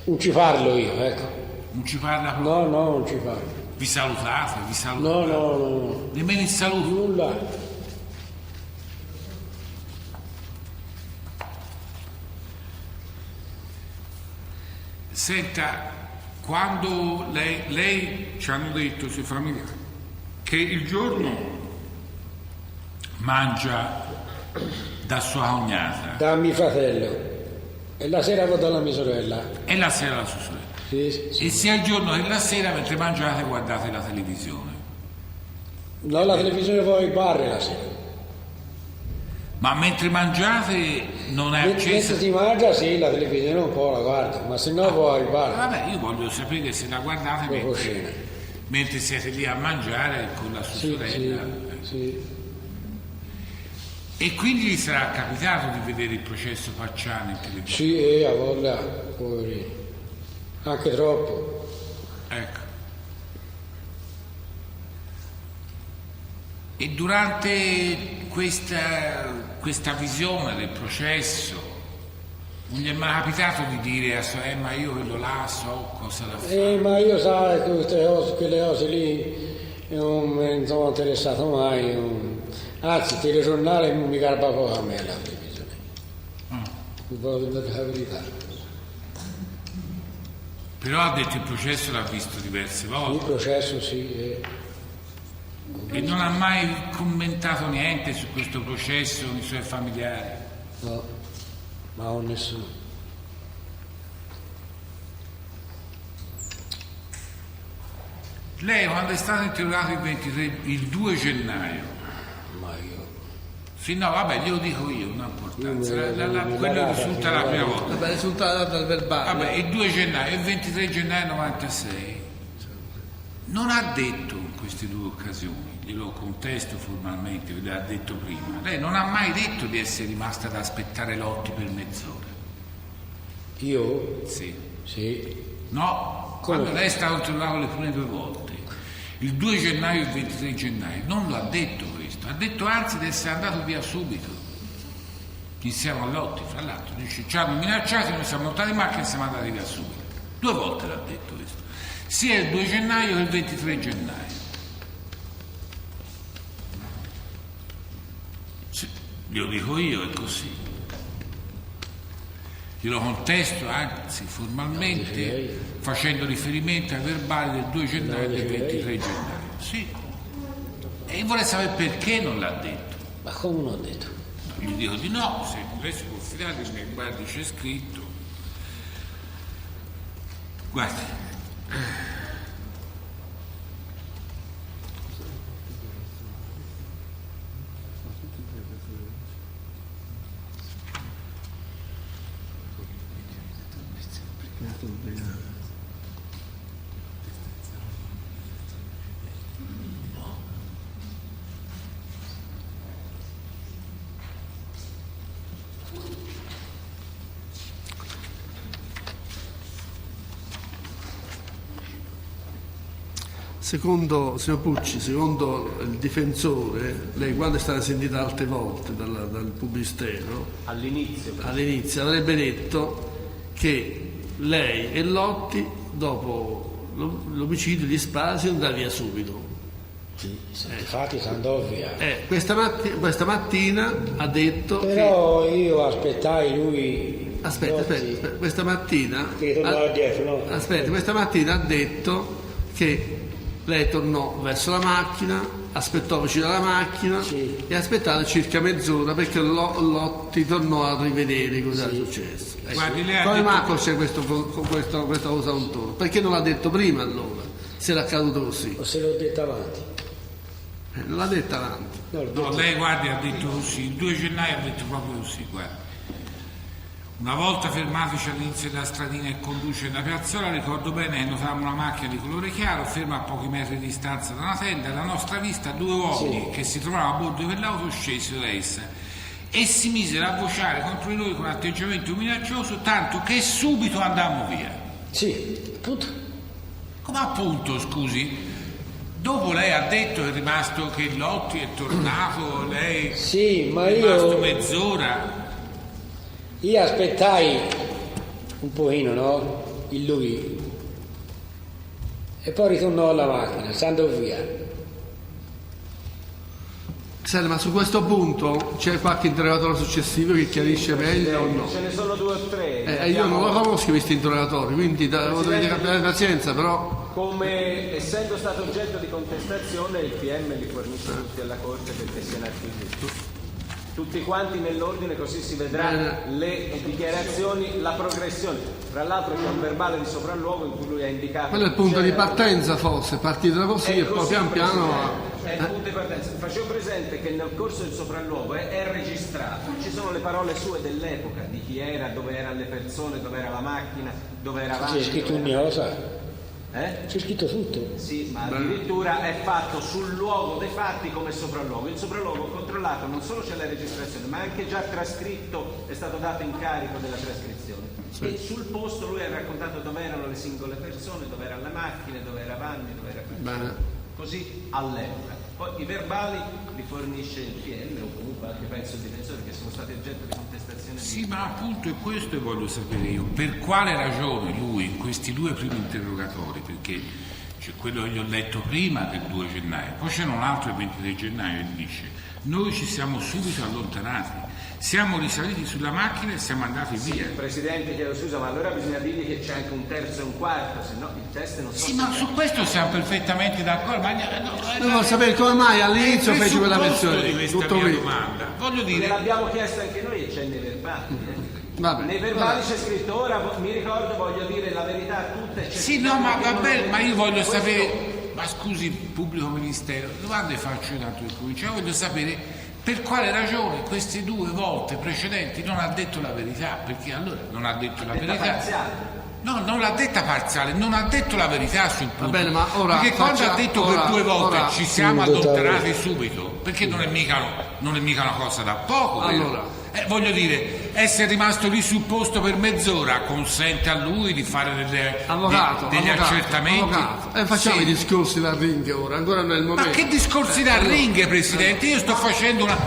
non ci parlo io, ecco. Non ci parla più? No, non ci parlo. Vi salutate? No. Nemmeno il saluto? Nulla. Senta, quando lei ci hanno detto i suoi familiari che il giorno mangia da sua cognata, da mio fratello, e la sera va dalla mia sorella. E la sera la sua sorella? Sì. E sia il giorno che la sera mentre mangiate guardate la televisione? No, la televisione poi al bar la sera. Ma mentre mangiate non è accesa? Mentre si mangia, sì, la televisione un po' la guardo, ma se no poi al bar. Vabbè, io voglio sapere se la guardate mentre siete lì a mangiare con la sua sorella. Sì. E quindi gli sarà capitato di vedere il processo Pacciani in televisione? Sì, a voglia, poverino. Anche troppo. Ecco. E durante questa visione del processo non gli è mai capitato di dire a sua ma io quello là so cosa la fa? Ma io sai, quelle cose lì non mi sono interessato mai. Anzi, il telegiornale non mi garba poco a me la televisione. voglio dire la verità. Però ha detto il processo l'ha visto diverse volte. Il processo sì. E non ha mai commentato niente su questo processo con i suoi familiari? No, ma ho nessuno. Lei quando è stato interrogato il 2 gennaio? Ma io. Sì, no, vabbè, glielo dico io, non ha importanza. Quello risulta la prima volta. Vabbè, risulta dal verbale. Vabbè, il 2 gennaio e il 23 gennaio 96 non ha detto in queste due occasioni, glielo contesto formalmente, ve l'ha detto prima, lei non ha mai detto di essere rimasta ad aspettare Lotti per mezz'ora. Io? Sì. Sì. No, come? Quando lei è stato interrogato le prime due volte, il 2 gennaio e il 23 gennaio, non lo ha detto questo, ha detto anzi di essere andato via subito, insieme a Lotti, fra l'altro, dice ci hanno minacciati, noi siamo montati in macchina e siamo andati via subito. 2 volte l'ha detto questo, sia il 2 gennaio che il 23 gennaio. Sì, glielo dico io, è così. Glielo contesto, anzi formalmente, facendo riferimento ai verbali del 2 gennaio e del 23 gennaio. Sì. E vorrei sapere perché non l'ha detto. Ma come non ho detto? No, gli dico di no, se lei si può fidare, guardi, c'è scritto. Guardi. Secondo, signor Pucci, secondo il difensore, lei quando è stata sentita altre volte dal Pubblistero, all'inizio avrebbe detto che lei e Lotti, dopo l'omicidio, gli spara, si andrà via subito. Sì, infatti si andò via. Questa mattina ha detto però io aspettai lui. Aspetta, questa mattina questa mattina ha detto che lei tornò verso la macchina, aspettò vicino alla macchina e aspettava circa mezz'ora perché Lotti tornò a rivedere cosa era successo. Guardi, come mai c'è questa cosa un tono? Perché non l'ha detto prima allora, se era accaduto così? O se l'ho detto avanti? Non l'ha detta avanti. No, lei guardi ha detto così, il 2 gennaio ha detto proprio così, guardi. Una volta fermatici all'inizio della stradina che conduce da Piazzola, ricordo bene che notammo una macchina di colore chiaro, ferma a pochi metri di distanza da una tenda, e alla nostra vista 2 uomini che si trovavano a bordo dell'auto scesero da essa e si misero a vociare contro di noi con atteggiamento minaccioso, tanto che subito andammo via. Sì, appunto. Come appunto, scusi? Dopo lei ha detto che è rimasto, che Lotti è tornato, lei sì, ma è rimasto mezz'ora. Io aspettai un pochino, no? Il lui. E poi ritornò alla macchina, andò via. Senti, ma su questo punto c'è qualche interrogatorio successivo che chiarisce meglio o no? Ce ne sono 2 o 3. Io non lo conosco questi interrogatori, quindi dovete cambiare pazienza, però... Come essendo stato oggetto di contestazione, il PM li fornisce tutti alla Corte perché siano acquisiti. Tutti quanti nell'ordine, così si vedrà le dichiarazioni, la progressione. Tra l'altro c'è un verbale di sopralluogo in cui lui ha indicato... Quello è il punto di partenza, forse, partire da così e poi pian piano... È il punto di partenza. Facevo presente che nel corso del sopralluogo è registrato, ci sono le parole sue dell'epoca, di chi era, dove erano le persone, dove era la macchina, dove era avanti... C'è scritto un mio, lo sai? C'è scritto tutto. Sì, ma addirittura è fatto sul luogo dei fatti come sopralluogo. Il sopralluogo controllato non solo c'è la registrazione, ma anche già trascritto, è stato dato incarico della trascrizione. Sì. E sul posto lui ha raccontato dove erano le singole persone, dove erano le macchine, dove era Vanni, dove era così all'epoca. Poi i verbali li fornisce il PM o comunque anche penso il difensore, che sono stati oggetto di contestazione. Sì, ma appunto è questo che voglio sapere io. Per quale ragione lui in questi 2 primi interrogatori, perché c'è quello che gli ho letto prima del 2 gennaio, poi c'è un altro il 23 gennaio e dice Noi ci siamo subito allontanati. Siamo risaliti sulla macchina e siamo andati via. Presidente, chiedo scusa, ma allora bisogna dirgli che c'è anche un terzo e un quarto, se no il test non so. Sì, ma su questo siamo perfettamente d'accordo. Ma devo sapere come mai all'inizio fece quella versione di questa mia domanda. Voglio dire, l'abbiamo chiesto anche noi e c'è nei verbali. Vabbè, nei verbali c'è scritto, ora mi ricordo, voglio dire la verità a tutte. Sì, no, ma vabbè, ma io voglio sapere, ma scusi, pubblico ministero, domande faccio io tanto per cominciare, voglio sapere per quale ragione queste 2 volte precedenti non ha detto la verità, perché allora non ha detto la verità. Parziale. No, non l'ha detta parziale, non ha detto la verità sul punto. Va bene, ma ora perché quando ha detto per 2 volte ci siamo allontanati subito, perché non è mica una cosa da poco. Allora, voglio dire, essere rimasto lì sul posto per mezz'ora consente a lui di fare degli accertamenti. Facciamo i discorsi da ring ora, ancora non è il momento. Ma che discorsi da ring, Presidente? Io sto facendo una...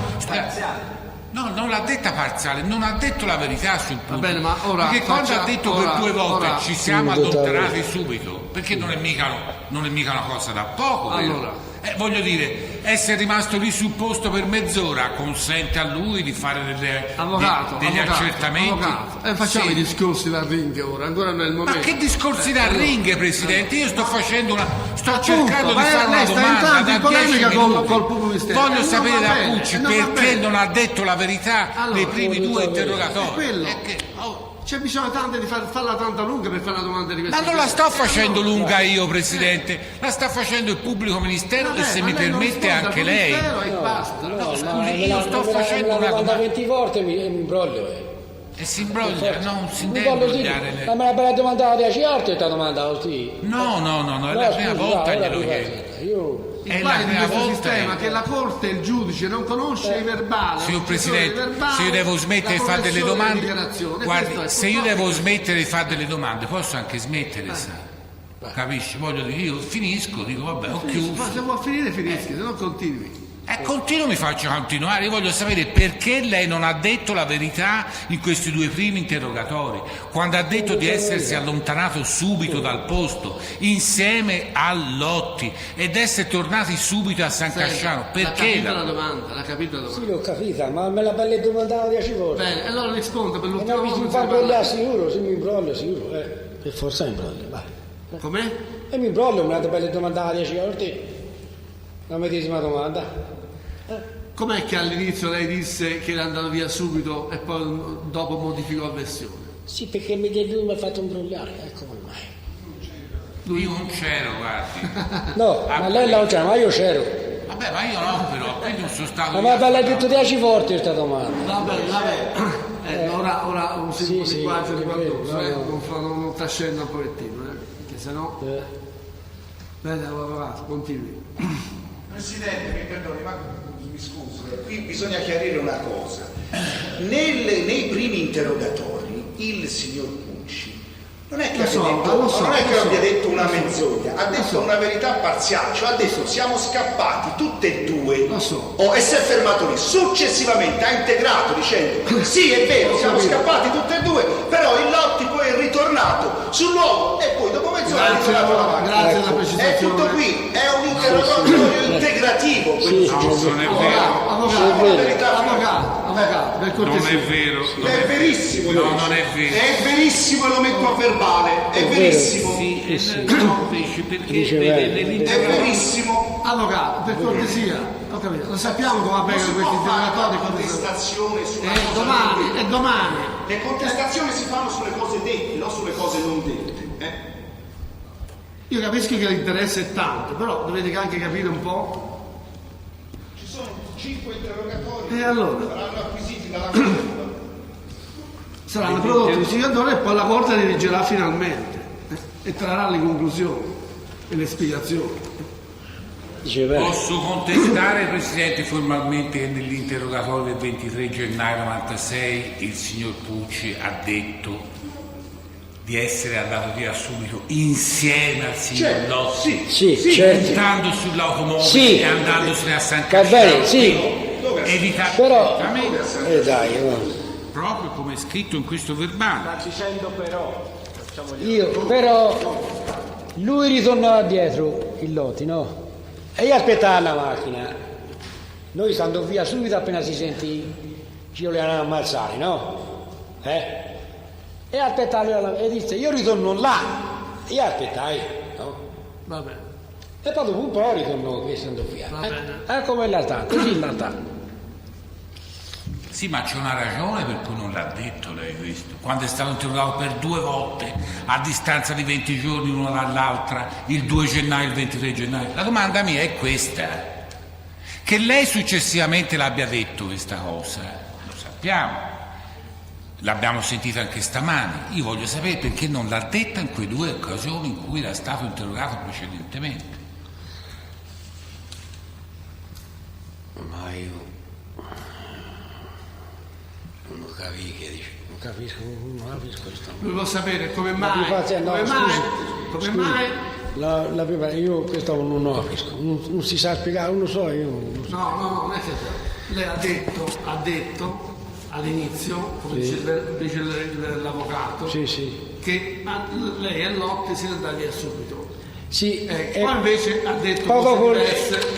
No, non l'ha detta parziale, non ha detto la verità sul punto. Va bene, ma ora perché quando ha detto per 2 volte ci siamo allontanati subito, perché non è mica una cosa da poco. Allora, voglio dire, essere rimasto lì sul posto per mezz'ora consente a lui di fare degli accertamenti. Facciamo i discorsi da ring ora, ancora non è il momento. Ma che discorsi da ring, Presidente? Io sto facendo cercando di fare una lei sta entrando in polemica col pubblico ministero. Voglio sapere da Pucci perché non ha detto la verità nei primi 2 interrogatori. C'è bisogno tanto di farla tanto lunga per fare una domanda di questo. Ma non la sto facendo lunga io, Presidente, la sta facendo il pubblico ministero e se mi permette anche lei. No, scusi, io sto facendo una domanda 20 volte e mi imbroglio. E si imbroglia, non si deve imbrogliare. Ma me la bella domanda 10 volte questa domanda così. No, è la prima volta glielo chiedo. È la prima volta che la Corte e il giudice non conosce i verbali. Signor Presidente, se io devo smettere di fare delle domande, guardi, se io devo smettere di fare delle domande, posso anche smettere, capisci? Voglio dire, io finisco, dico vabbè, ho chiuso. Ma se vuoi finire, finisci, se no continui. Continuo, mi faccio continuare. Io voglio sapere perché lei non ha detto la verità in questi 2 primi interrogatori, quando ha detto di essersi allontanato subito dal posto insieme a Lotti ed essere tornati subito a San Casciano. Perché? L'ha capito la domanda? Sì, l'ho capita, ma me la bella domandata 10 volte. Bene, allora rispondo per l'ultima volta. Mi fa imbrogliare sicuro, se mi imbroglio sicuro. Per forza mi imbroglio, vai. Com'è? E mi imbroglio, una bella domandata 10 volte. La medesima domanda. Com'è che all'inizio lei disse che era andato via subito e poi dopo modificò versione? Sì, perché lui mi ha fatto imbrogliare, ecco come mai. Io non c'ero, guardi. No, ma lei non c'era, ma io c'ero. Vabbè, ma io no, però, quindi non sono stato. Ma l'ha detto 10 volte questa domanda. Vabbè. Ora un linguaggio di quando non sta scendendo un pochettino, perché sennò. Bene, allora continui. Presidente, mi perdoni, ma mi scusi, qui bisogna chiarire una cosa. Nei primi interrogatori il signor Pucci non è che abbia detto una menzogna, ha detto una verità parziale, cioè ha detto siamo scappati tutte e 2 e si è fermato lì. Successivamente ha integrato dicendo sì, è vero, siamo scappati tutte e 2, però il Lotti poi è ritornato sul luogo e poi dopo mezz'ora ha ritornato la macchina. Grazie alla precisazione. È tutto qui, è un interrogatorio integrativo. Non è vero. Avvocato, per cortesia. Non è vero. È verissimo. No, non è vero. È verissimo e lo metto a verbale. È verissimo. È verissimo. Avvocato, per cortesia. Ho capito. Lo sappiamo come avvengono questi interrogatori. Contestazione sulla domani. Le contestazioni si fanno sulle cose dette, non sulle cose non dette. Io capisco che l'interesse è tanto, però dovete anche capire un po'. Ci sono 5 interrogatori. E allora? Saranno acquisiti dalla Corte. Saranno prodotti investigatori e poi la Corte li leggerà finalmente e trarrà le conclusioni e le spiegazioni. Posso contestare, Presidente, formalmente che nell'interrogatorio del 23 gennaio 96 il signor Pucci ha detto di essere andato via subito insieme al signor Lotti, puntando sull'automobile e andandosene a San Casciano. Però proprio come è scritto in questo verbale. Sta dicendo però lui ritornava dietro il Lotti, no? E io aspettavo la macchina Noi stando via subito appena si sentì ci volevano ammazzare, no? E aspettare e disse io ritorno là. E io aspettai, no? Va bene. E poi dopo un po' ritorno qui stando via. Come l'altà, così l'altà. Sì, ma c'è una ragione per cui non l'ha detto lei questo. Quando è stato interrogato per 2 volte, a distanza di 20 giorni l'una dall'altra, il 2 gennaio e il 23 gennaio. La domanda mia è questa. Che lei successivamente l'abbia detto questa cosa, lo sappiamo. L'abbiamo sentita anche stamani. Io voglio sapere perché non l'ha detta in quelle 2 occasioni in cui era stato interrogato precedentemente. Ma io non capisco che dice, non capisco questo. Volevo sapere come mai, come mai. La prima, io questo non lo capisco, non si sa spiegare, non lo so, io non lo so. No, non è che lei ha detto all'inizio, come dice l'avvocato, che lei e Lotti si andava via subito. Sì, poi invece ha detto poco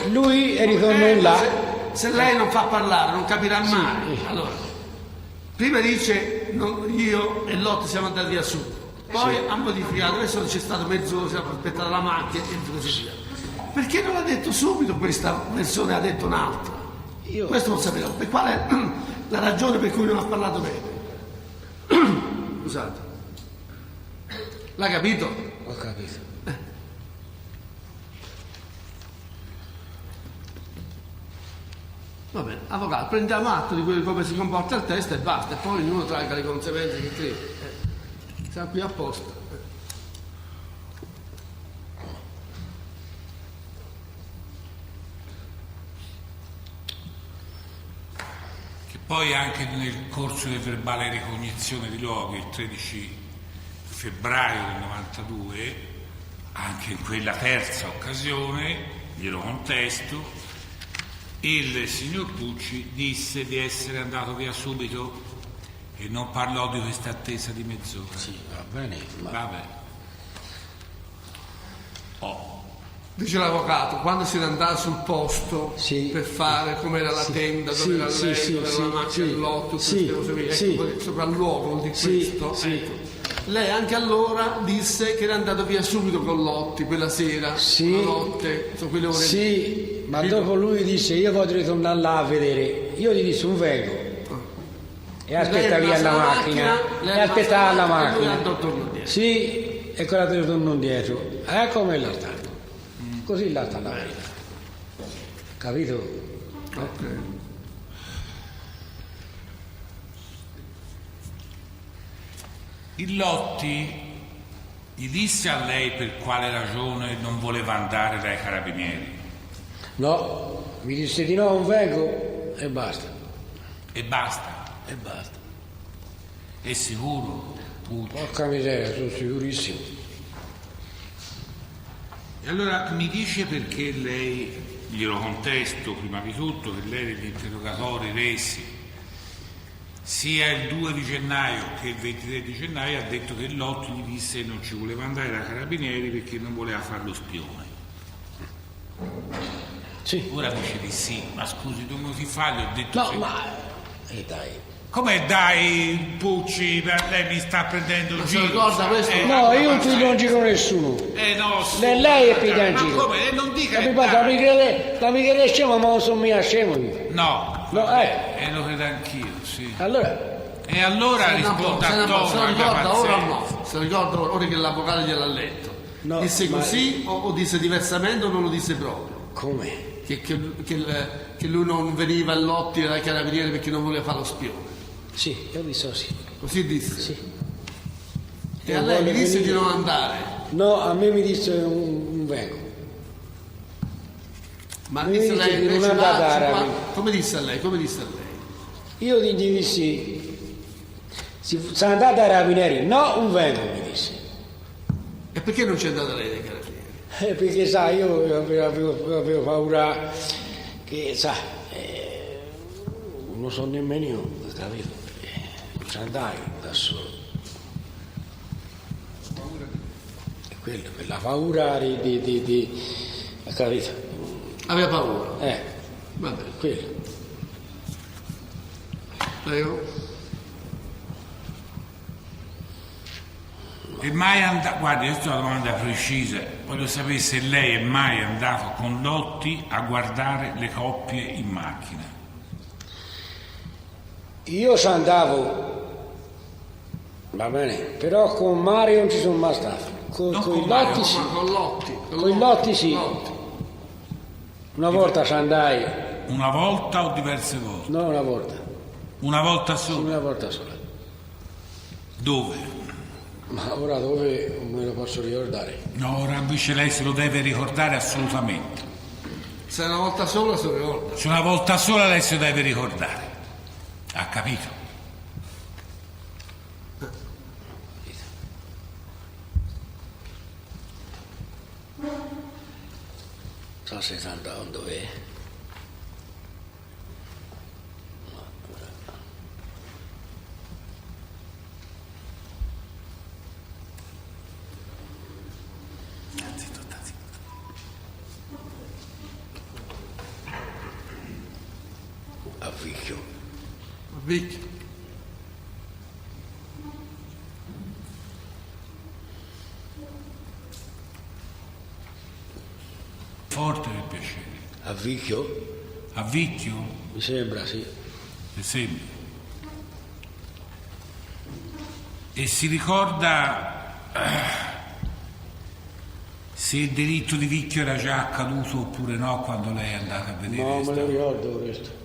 lui è ritornato là. Se lei non fa parlare non capirà mai. Allora, prima dice io e Lotti siamo andati via subito, poi ha modificato, adesso c'è stato mezz'ora, siamo aspettati la macchina e così via. Perché non ha detto subito questa versione, ha detto un'altra? Questo non sapevo. Per qual è la ragione per cui non ha parlato bene? Scusate. L'ha capito? Ho capito. Va bene, avvocato, prendiamo atto di come si comporta il testo e basta, e poi ognuno tragga le conseguenze che crede. Siamo qui apposta. Che poi anche nel corso del verbale ricognizione di luoghi, il 13 febbraio del 92, anche in quella terza occasione, glielo contesto, il signor Pucci disse di essere andato via subito e non parlò di questa attesa di mezz'ora. Sì, va bene. Vabbè. Dice l'avvocato, quando si era andato sul posto per fare com'era la tenda, dove era lei, dove era la macchina del lotto, queste cose qui, sopralluogo di questo. Ecco. Lei anche allora disse che era andato via subito con Lotti quella sera, la notte, quelle ore. Sì, ma dopo lui disse io voglio ritornare là a vedere. Io gli disse un vengo e aspetta via la macchina e aspettava la macchina. Sì, e quella del torno indietro. Come l'altro. Così l'altra la verità. Capito? Ok. Il Lotti gli disse a lei per quale ragione non voleva andare dai carabinieri? No, mi disse di no, non vengo e basta. E basta? E basta. È sicuro? Porca miseria, sono sicurissimo. E allora mi dice perché lei, glielo contesto prima di tutto, che lei negli interrogatori resi sia il 2 di gennaio che il 23 di gennaio ha detto che Lotti gli disse che non ci voleva andare da carabinieri perché non voleva fare lo spione. Sì. Ora dice di sì, ma scusi, tu come si fa? Gli ho detto no, sì. Ma dai. Come dai, Pucci, lei mi sta prendendo il giro? Ricorda questo? No, io non piglio in giro nessuno. No, lei è piglia in giro. Ma come? Non dica che la mica è scemo, ma non sono mica scemo io. No, lo credo anch'io, sì. Allora? E allora risponda a Tono. Se lo ricorda ora o no? Se lo ricorda ora che l'avvocato gliel'ha letto. No, disse così o disse diversamente o non lo disse proprio? Come? Che lui non veniva a Lotti dai carabinieri perché non voleva fare lo spione. Sì, io disse così. Così disse? Sì. E a lei mi disse di non andare? No, a me mi disse un vengo. Ma disse lei invece come disse a lei? Io gli dissi sono andato ai carabinieri, no, un vengo mi disse. E perché non c'è andata lei dai carabinieri? Perché sai, io avevo paura che sa, non so nemmeno io, capito? Non ci andai da solo. Quella paura di capito? Aveva paura? Va bene. Quello. Prego. È mai andato, guardi, questa è una domanda precisa, voglio sapere se lei è mai andato con Lotti a guardare le coppie in macchina. Io ci andavo, va bene, però con Mario non ci sono mai stato. Con Lotti sì. Con Lotti. Con i Lotti sì. Una volta ci andai. Una volta o diverse volte? No, una volta. Una volta sola? Sì, una volta sola. Dove? Ma ora dove non me lo posso ricordare? No, ora invece lei se lo deve ricordare assolutamente. Se è una volta sola se lo ricorda. Se una volta sola lei se lo deve ricordare. Ha capito? So se sta andando dov'è. A Vicchio. Forte per piacere. A Vicchio? A Vicchio? Mi sembra, sì. Mi sembra. E si ricorda se il delitto di Vicchio era già accaduto oppure no quando lei è andata a vedere? No, me lo ricordo questo.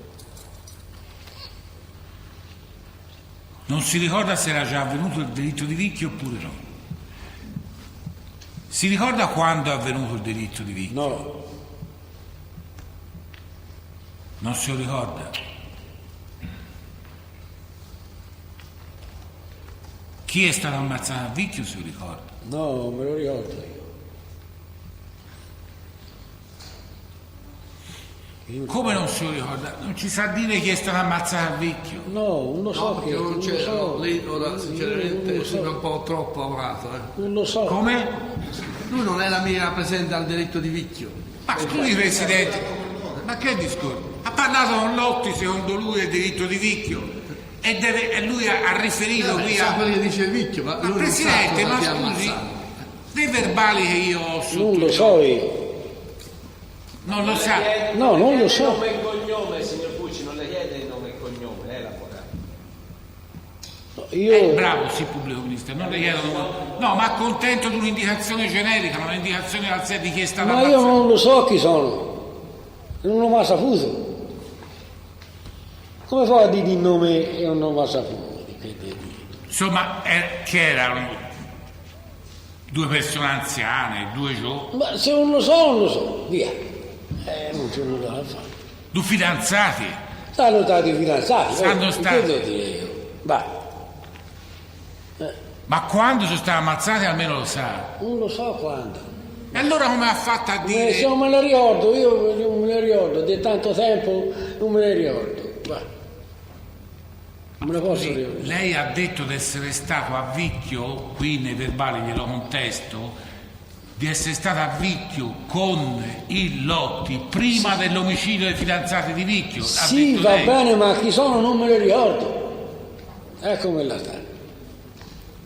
Non si ricorda se era già avvenuto il delitto di Vicchio oppure no? Si ricorda quando è avvenuto il delitto di Vicchio? No. Non se lo ricorda? Chi è stato ammazzato a Vicchio se lo ricorda? No, non me lo ricordo io. Come non se lo ricorda? Non ci sa dire chi è stato ammazzato a Vicchio? No, non lo so. No, perché non c'era. So. Lei ora sinceramente sembra un po' troppo avrato. Non lo so. Come? Lui non era mica presente al delitto di Vicchio. Ma scusi Presidente, ma che discorso? Ha parlato con Lotti secondo lui del delitto di Vicchio e lui ha riferito qui sa quello che dice Vicchio, ma lui Presidente, non sa ma scusi, dei verbali che io ho sotto non lo so io. Non lo sa? No, non lo so. Nome e cognome, signor Pucci, non le chiede il nome e cognome, lei è l'avvocato. Io... bravo, sì, pubblico ministero, non le chiedono. No, ma accontento di un'indicazione generica, un'indicazione al sé di chi è stato Ma io non lo so chi sono, non l'ho mai saputo. Come fa a dire il nome e non l'ho mai saputo? Insomma, che erano due persone anziane, 2 giovani. Ma se non lo so, non lo so, via. Non c'è nulla da fare. Due fidanzati? Stanno stati fidanzati. Stanno stati. Che devo dire io? Vai. Ma quando sono stati ammazzati almeno lo sa? Non lo so quando. E allora come ha fatto a dire? Se non me ne ricordo, io non me ne ricordo, di tanto tempo non me ne ricordo. Vai. Non me ne posso ricordare. Lei ha detto di essere stato a Vicchio, qui nei verbali glielo contesto, di essere stato a Vicchio con il Lotti prima dell'omicidio dei fidanzati di Vicchio. Sì, va bene, ma chi sono non me lo ricordo. Come la sta.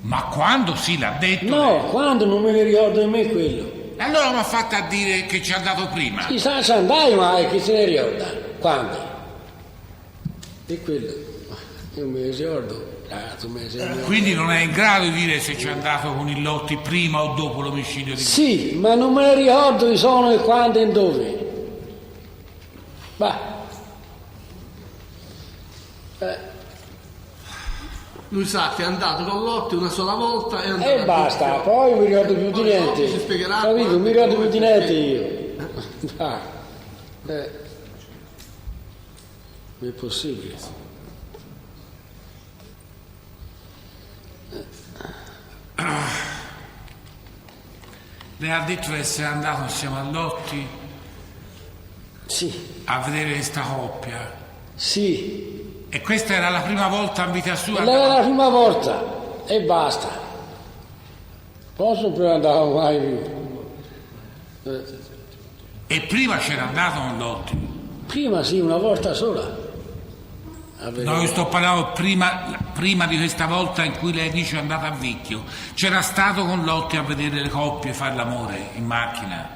Ma quando sì l'ha detto? No, quando non me ne ricordo nemmeno quello. E allora mi ha fatto a dire che ci è andato prima? Sì, sa andai, ma chi se ne ricorda? Quando? E quello? Io me ne ricordo. Quindi non è in grado di dire se ci è andato con il Lotti prima o dopo l'omicidio di Sì, ma non me ne ricordo chi sono e quando e dove. Va. Lui sa che è andato con Lotti una sola volta e basta, poi non mi ricordo più di niente. Si spiegherà. Capito? Non mi ricordo più di niente io. Va. Non è possibile. Lei ha detto di essere andato insieme a Lotti? Sì. A vedere questa coppia? Sì. E questa era la prima volta in vita sua? Era la prima volta e basta. Poi non andavo mai più. E prima c'era andato con Lotti? Prima sì, una volta sola. No, io sto parlando prima di questa volta in cui lei dice è andata a Vicchio. C'era stato con Lotti a vedere le coppie fare l'amore in macchina?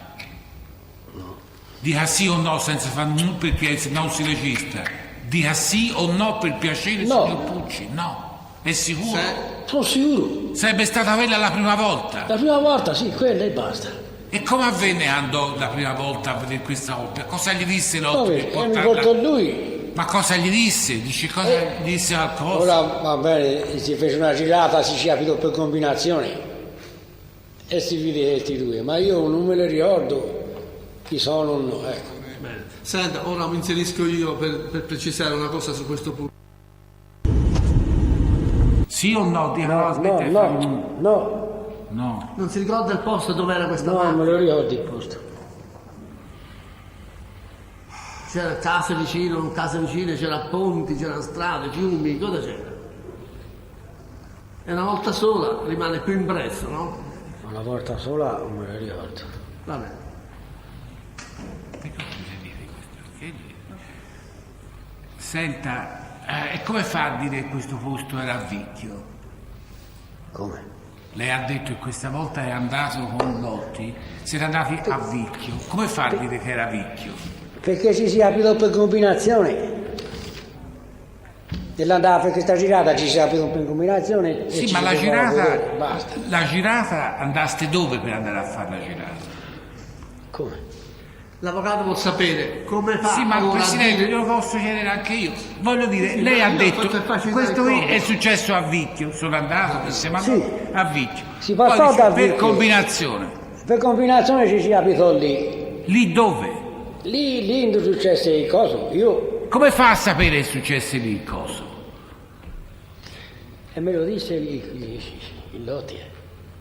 No. Dica sì o no senza fare nulla perché se no si registra. Dica sì o no per piacere, no. Signor Pucci? No. È sicuro? Sono sicuro. Sarebbe stata quella la prima volta? La prima volta sì, quella e basta. E come avvenne che andò la prima volta a vedere questa coppia? Cosa gli disse Lotti? Mi portò lui. Ma cosa gli disse? Dice cosa gli disse qualcosa? Ora va bene, si fece una girata, si capitò per combinazione e si vide questi due, ma io non me le ricordo chi sono o no. Ecco. Bene. Senta, ora mi inserisco io per precisare una cosa su questo punto. Sì o no? No. Non si ricorda il posto dove era questa No, macchina? me lo ricordo il posto. C'era case vicine, c'era ponti, c'erano strade, fiumi, cosa c'era? E una volta sola rimane più impresso, no? Una volta sola non me lo ricordo. Va bene. Senta, e come fa a dire che questo posto era a Vicchio? Come? Lei ha detto che questa volta è andato con Lotti, siete andati a Vicchio. Come fa a dire che era a Vicchio? Perché ci si capitò per combinazione. Nell'andare per questa girata ci si capitò per combinazione. Sì, ma la girata andaste dove per andare a fare la girata? Come? L'avvocato vuol sapere come fa. Sì, ma ora Presidente, dire... glielo posso chiedere anche io. Voglio dire, sì, lei ha detto questo qui è successo a Vicchio, sono andato insieme a Vicchio. Si passò da Vicchio. Per combinazione. Per combinazione ci si capitò lì. Lì dove? Lì non successe il coso. Io. Come fa a sapere che successe lì il coso? E me lo disse il Lotti.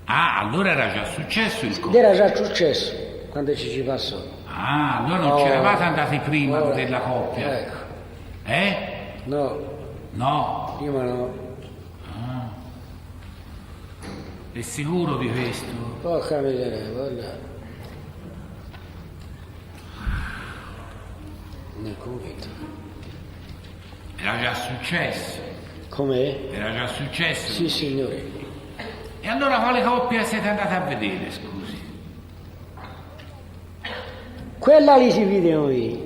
Ah, allora era già successo il coso. Era già successo quando ci passò. Ah, allora non c'eravate andati prima della coppia? Ecco. No. No? Prima no. Ah. È sicuro di questo? Porca miseria, guarda. Ne convinto. Era già successo. Com'è? Era già successo? Sì, signore. E allora quale coppia siete andati a vedere, scusi? Quella lì si vide noi.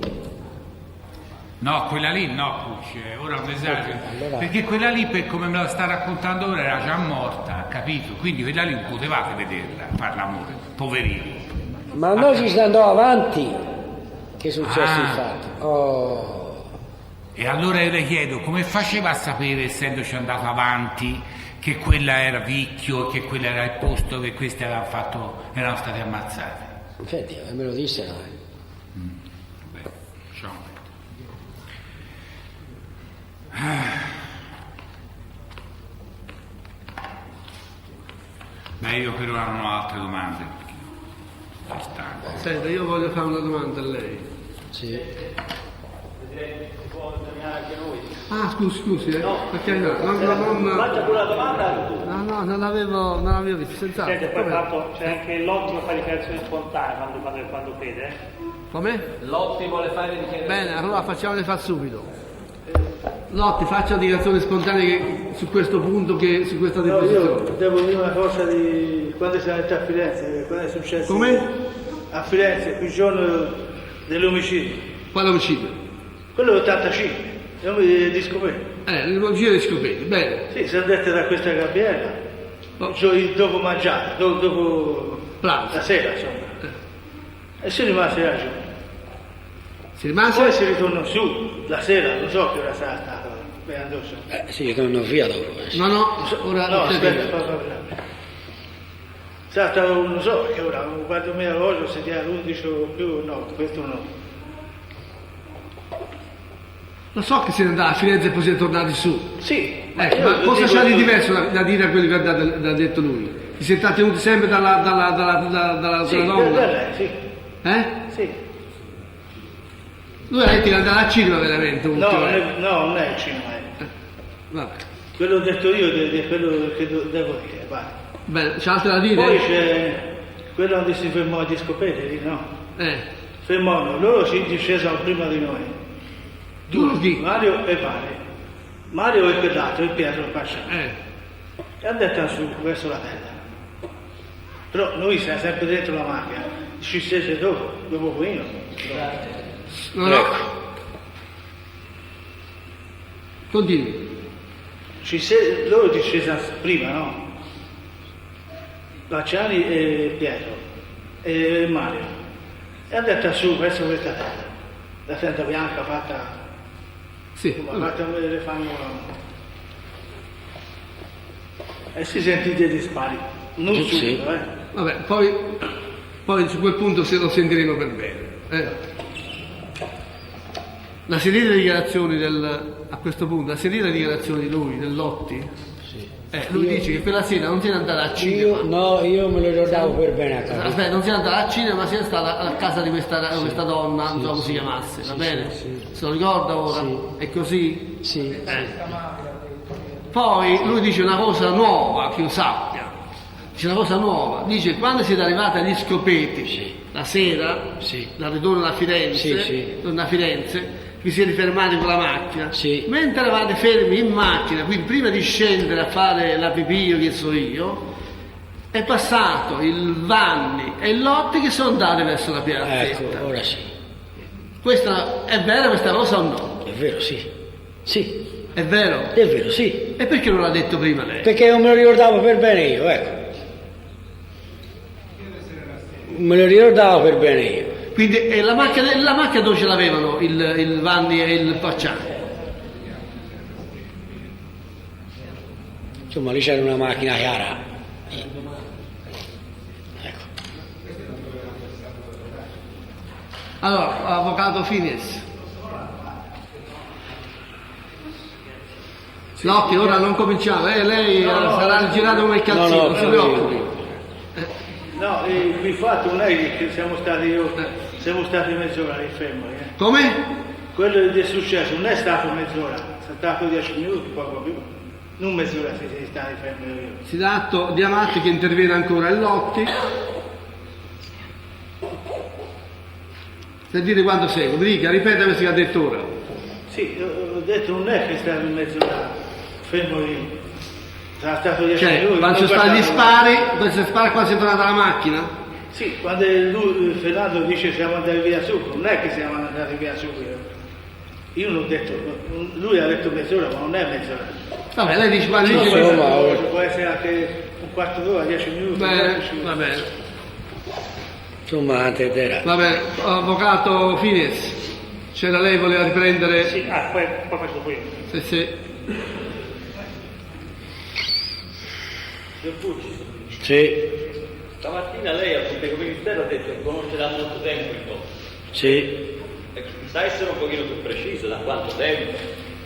No, quella lì no, Pucci, ora un esagero. Allora... Perché quella lì, per come me la sta raccontando ora, era già morta, capito? Quindi quella lì non potevate vederla, far l'amore, poverino. Ma noi ci si andò avanti, che è successo il fatto. Oh. E allora io le chiedo, come faceva a sapere, essendoci andato avanti, che quella era Vicchio, che quella era il posto che questi erano stati ammazzati? Infatti, me lo dissero. Beh, diciamo. Beh, io per ora non ho altre domande. Senta, io voglio fare una domanda a lei. Sì. Può terminare anche noi. Ah, scusi, No, perché non... Faccia pure la domanda tu. No, non avevo visto, senz'altro. Senti, poi fatto, c'è anche Lotti che fa dichiarazioni spontanee quando crede. Come? Lotti vuole fare dichiarazioni. Bene, allora facciamole fare subito. Lotti, faccia dichiarazioni spontanee su questo punto, su questa deposizione. Io devo dire una cosa di quando siamo andati a Firenze, quando è successo. Come? A Firenze, il giorno dell'omicidio. Quale omicidio? Quello dell'85, di Scopeti. L'omicidio di Scopeti, bene. Sì, siamo andati da questa Gabriella, dopo mangiare, dopo Pranzo. la sera, insomma. E si rimase là giù. Si rimase? Poi si ritornò su, la sera, non so che ora sarà stato, Si ritornò via dopo. No, ora... No, aspetta, sarà stato, non so, che ora, quando mi ero se era l'11 o più, no, questo no. Lo so che siete andati a Firenze e poi siete tornati su. Sì. Ecco, ma cosa c'è di diverso da dire a quello che ha detto lui? Vi siete tenuti sempre dalla donna? Da lei, sì. Sì. Lui ha detto che andava al cinema veramente. No, non è il cinema. Vabbè. Quello ho detto io, quello che devo dire, va. Bene, c'è altro da dire? Poi c'è quello dove si fermò a Scopeti, no? fermò, loro si discesero prima di noi. Due, Mario e Mario. Mario è pedato e Pietro è passato. E ha detto su verso la terra. Però noi siamo sempre dentro la macchina, ci scese dopo Quino. No. Continui. Loro discesero prima, no? Lacciani e Pietro e Mario. E ha detto su verso questa terra. La tenda bianca fatta. Sì. Fatta le fanno. E si sentite dei spari. Non subito, Vabbè, poi su quel punto se lo sentiremo per bene. La sentita le dichiarazioni a questo punto, la sentita le dichiarazioni di lui, del Lotti, lui dice che quella sera non si è andata al cinema. Io me lo ricordavo per bene a casa. Aspetta, non si è andata al cinema, ma si è stata a casa di questa donna, non so come si chiamasse, va bene? Se lo ricorda ora? È così? Sì. Poi lui dice una cosa nuova, che io sappia. Dice una cosa nuova, dice quando siete arrivati agli Scopeti la sera, dal ritorno da Firenze, torno a Firenze, vi siete fermati con la macchina, mentre eravate fermi in macchina, quindi prima di scendere a fare la pipì o che so io, è passato il Vanni e il Lotti che sono andati verso la piazzetta. Ecco, ora sì. Questa è vera questa cosa o no? È vero, sì. Sì. È vero? È vero, sì. E perché non l'ha detto prima lei? Perché non me lo ricordavo per bene io, ecco. Me lo ricordavo per bene io. Quindi la macchina dove ce l'avevano il Vanni e il Pacciani? Insomma, lì c'era una macchina chiara. Ecco. Allora, avvocato Fines. Lotti, ora non cominciamo, lei sarà girato come il calzino, non si preoccupi. No, il fatto non è che siamo stati mezz'ora lì fermi. Come? Quello che è successo non è stato mezz'ora, è stato 10 minuti, poco più. Non mezz'ora si è stati fermi. Si dà atto di Amatti che interviene ancora il Lotti. Sentite quando segue, mi dica, ripeta questo che ha detto ora. Sì, ho detto non è che è stato mezz'ora fermo lì. Sarà stato 10 minuti. Quando sono stati gli spari, quando si è tornata la macchina? Sì, quando Fernando dice siamo andati via subito, non è che siamo andati via subito. Io non ho detto, lui ha detto mezz'ora, ma non è mezz'ora. Vabbè, lei dice quando dice può essere anche un quarto d'ora, 10 minuti. Va bene. Insomma, antetera. Va bene, avvocato Fines, c'era lei, voleva riprendere? Sì, poi faccio qui. Sì. Sì. Stamattina lei al pubblico ministero ha detto che conosce da molto tempo il Lotti. Sì. Sa essere un pochino più preciso, da quanto tempo?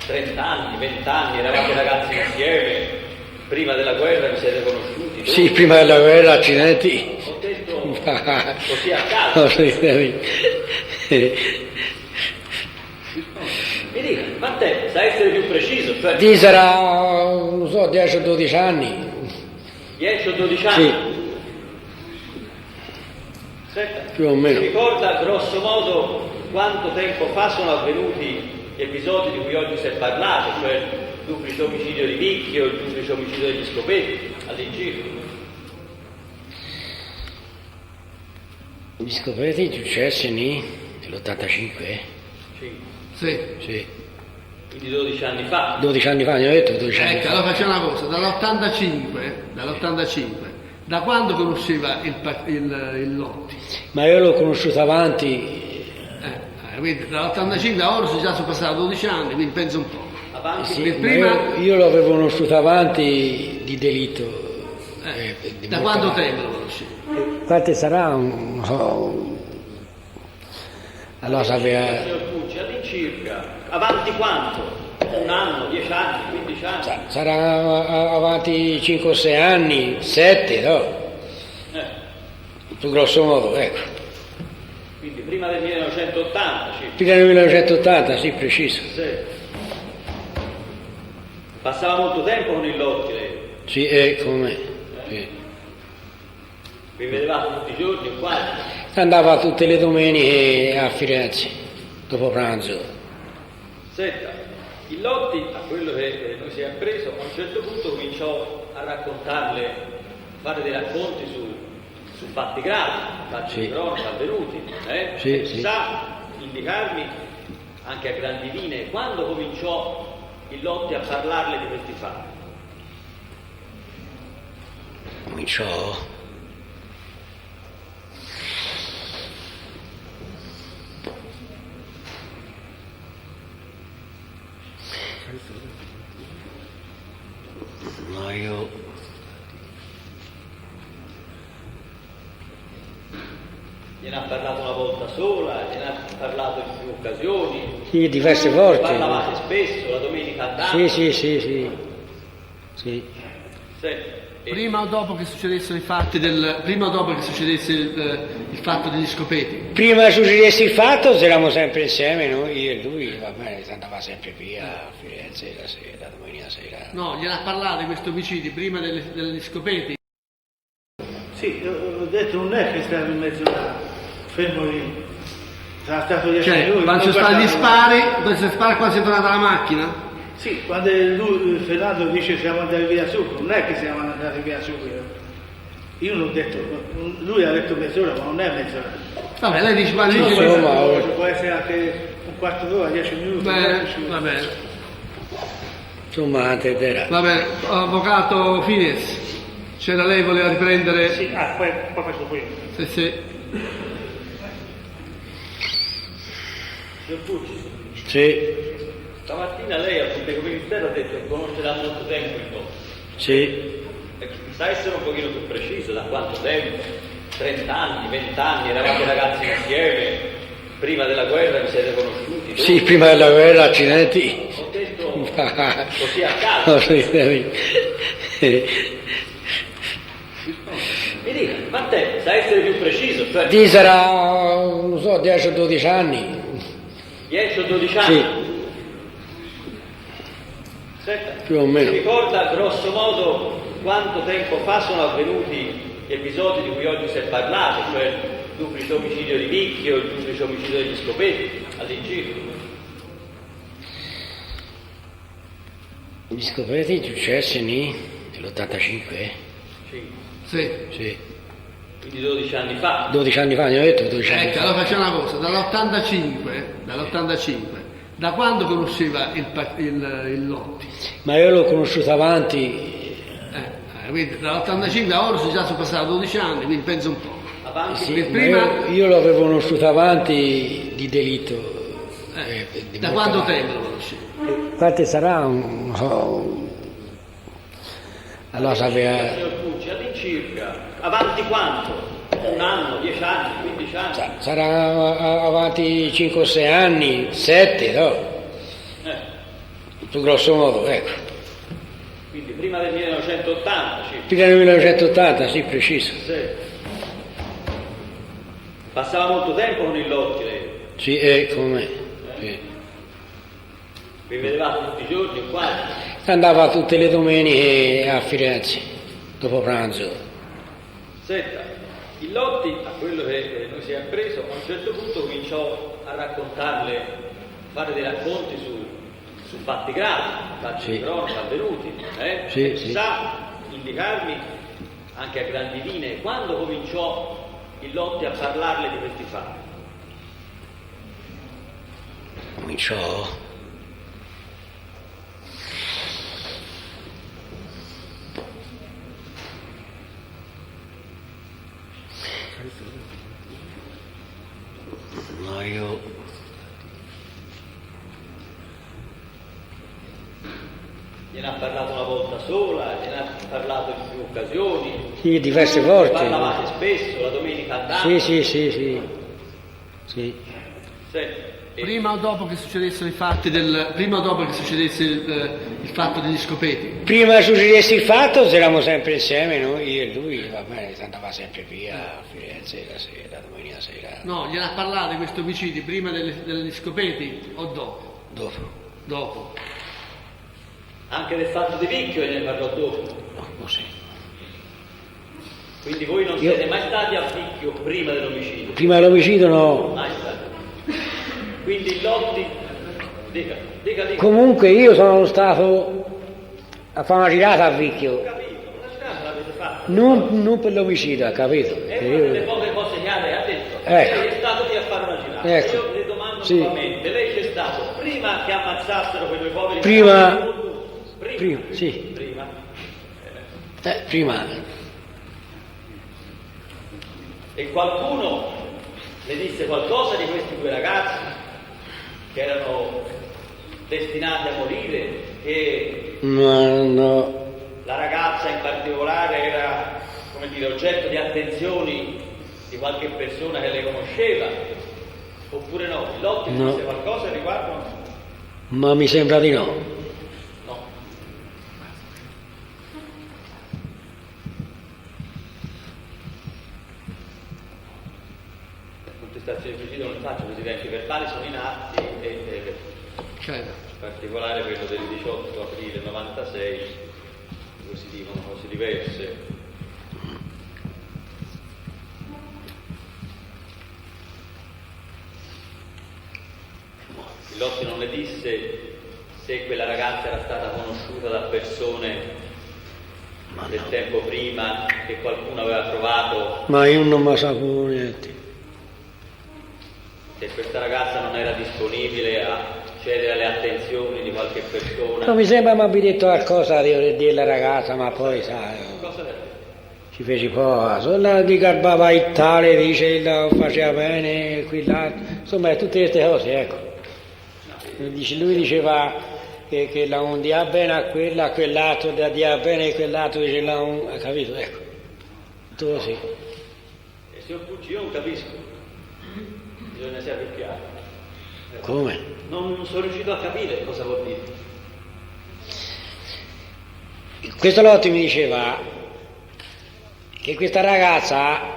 30 anni, 20 anni, eravate ragazzi insieme, prima della guerra vi siete conosciuti? Sì, prima della guerra, accidenti. Ho detto così a caso. Mi dica, quant'è? Sa essere più preciso? Cioè... Sì, sarà, non so, 10 o 12 anni. 10 o 12 anni? Sì. Senta, più o meno. Si ricorda grosso modo quanto tempo fa sono avvenuti gli episodi di cui oggi si è parlato, cioè il duplice omicidio di Vicchio, il duplice omicidio degli Scopeti, all'incirca? Gli Scopeti successi nell'85? Sì. Quindi 12 anni fa. 12 anni fa, ne ho detto 12 anni fa. Allora facciamo una cosa, dall'85, da quando conosceva il Lotti? Ma io l'ho conosciuto avanti. Quindi dall'85 a ora sono passati 12 anni, quindi penso un po'. Sì, prima... io l'avevo conosciuto avanti di delitto. Da quanto tempo lo conoscevi? Quante sarà? Non so. Allora sapeva. Signor Pucci, all'incirca, avanti quanto? Un anno, 10 anni, 15 anni? Sarà avanti 5 o 6 anni, 7, no? Più grosso modo, ecco. Quindi prima del 1980, sì. Prima del 1980, sì, preciso. Sì. Passava molto tempo con il Lotti, lei? Sì, come? Sì. Vi vedevate tutti i giorni o quasi? Andava tutte le domeniche a Firenze, dopo pranzo. Senta, il Lotti, a quello che noi si è appreso, a un certo punto cominciò a raccontarle, fare dei racconti su fatti gravi, fatti di cronaca avvenuti. Sì. Sa indicarmi, anche a grandi linee, quando cominciò il Lotti a parlarle di questi fatti? Cominciò? Ma io... Gliene ha parlato una volta sola, gliene ha parlato in più occasioni? Sì, diverse volte. Parlavate spesso, la domenica andata? Sì. Senta, Prima o dopo che succedessero i fatti prima o dopo che succedesse il fatto degli scopeti? Prima che succedesse il fatto, eravamo sempre insieme, noi, io e lui, va bene, andava sempre via a Firenze la sera, domenica sera. No, gliene ha parlato di questi omicidi prima degli scopeti? Sì, ho detto non è che stava in mezzo là, fermo lì. Sarà stato 10 Cioè, minuti. quando sono stati gli spari, quando si è tornata la macchina? Sì, quando lui, Fernando dice siamo andati via subito, non è che siamo andati via subito. Io non ho detto, lui ha detto mezz'ora, ma non è mezz'ora. Vabbè, lei dice quando dice può essere anche un quarto d'ora, 10 minuti. Va bene. Insomma, era. Va bene, avvocato Fines, c'era lei voleva riprendere? Sì, poi faccio dopo io. Sì. Signor Pucci, Sì. stamattina lei al pubblico ministero ha detto che conosce da molto tempo il Lotti. Sì. Sa essere un pochino più preciso, da quanto tempo? 30 anni, 20 anni, eravate ragazzi insieme, prima della guerra vi siete conosciuti? Dove? Sì, prima della guerra, accidenti. Ho detto così a caso. Mi dica, quant'è? Sa essere più preciso? Cioè, Sì, sarà, non so, 10 o 12 anni. 10 o 12 anni? Sì. Senta, Più o meno. si ricorda grosso modo quanto tempo fa sono avvenuti gli episodi di cui oggi si è parlato, cioè il duplice omicidio di Vicchio, il duplice omicidio degli Scopeti, all'incirca? Gli scopeti successi nell'85? Sì. Quindi 12 anni fa. 12 anni fa, ne ho detto 12 anni Ecco, fa. allora facciamo una cosa, dall'85, da quando conosceva il Lotti? Ma io l'ho conosciuto avanti. Quindi dall'85 a ora sono passati 12 anni, quindi penso un po'. Sì, prima... io l'avevo conosciuto avanti di delitto. Da quanto tempo lo conoscevi? Infatti sarà non so. Allora sapeva. Signor Pucci, all'incirca, avanti quanto? Un anno, 10 anni, 15 anni? Sarà avanti 5 o 6 anni, 7, no? Su grosso modo, ecco. Quindi prima del 1980, sì. Prima del 1980, sì, preciso. Sì. Passava molto tempo con il Lotti lei? Sì, come? Sì. Vi vedevate tutti i giorni o quasi? Andava tutte le domeniche a Firenze, dopo pranzo. Senta, il Lotti, a quello che noi si è appreso, a un certo punto cominciò a raccontarle, fare dei racconti su fatti gravi, fatti di cronaca avvenuti. Sì. Sa indicarmi, anche a grandi linee, quando cominciò il Lotti a parlarle di questi fatti? Cominciò? Ma io... Gliene ha parlato una volta sola, gliene ha parlato in più occasioni? Sì, diverse volte. Parlavate spesso, la domenica andata? Sì. Senta, Prima o dopo che succedessero i fatti prima o dopo che succedesse il fatto degli scopeti? Prima che succedesse il fatto, eravamo sempre insieme, noi, io e lui, va bene, andava sempre via a Firenze la sera, domenica sera. No, gliene ha parlato di questi omicidi prima degli scopeti o dopo? Dopo. Anche del fatto di Vicchio ne parlò dopo? No, così. Quindi voi non siete mai stati a Vicchio prima dell'omicidio? Prima dell'omicidio no. Mai stati. Quindi Lotti, dica. Comunque io sono stato a fare una girata a Vicchio. Ho capito, una girata l'avete fatta. Non per l'omicidio, ha capito? È una delle poche cose che ha detto. Ecco. Lei è stato lì a fare una girata. Ecco. Io le domando Sì. nuovamente, lei c'è stato prima che ammazzassero quei due poveri? Prima. Prima. Sì. Prima. Prima. E qualcuno le disse qualcosa di questi due ragazzi che erano destinati a morire, che Ma no. la ragazza in particolare era, come dire, oggetto di attenzioni di qualche persona che le conosceva, oppure no? Lotti No. disse qualcosa riguardo? Ma mi sembra di no. No. Contestazioni di suicidio non le faccio, Presidente, i verbali sono in atti e in particolare quello del 18 aprile 96, dove si dicono cose diverse. Il Lotti non le disse se quella ragazza era stata conosciuta da persone del tempo prima, che qualcuno aveva trovato, Ma io non mi sapevo niente. se questa ragazza non era disponibile a cedere alle attenzioni di qualche persona. No, mi sembra mi abbia detto qualcosa della ragazza, ma poi sai, Cosa le ha detto? ci fece poco. La di garbava il tale, dice la faceva bene, quella, insomma tutte queste cose, ecco. Lui diceva che la un dia bene a quella, a quell'altro dia bene a quell'altro, dice la un, ha capito, ecco. Tutto così. E signor Pucci, io non capisco, bisogna sia più chiaro. Come? Non sono riuscito a capire cosa vuol dire. Questo Lotti mi diceva che questa ragazza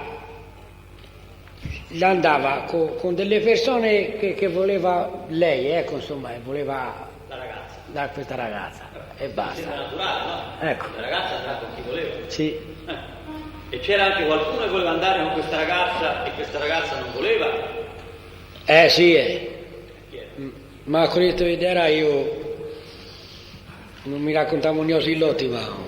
andava con delle persone che voleva lei, ecco, insomma, voleva La ragazza. da questa ragazza e Sembra basta. naturale, no? Ecco. La ragazza andava con chi voleva. Sì. E c'era anche qualcuno che voleva andare con questa ragazza e questa ragazza non voleva? Sì. Ma con questo idea io non mi raccontavo neanche i Lotti, ma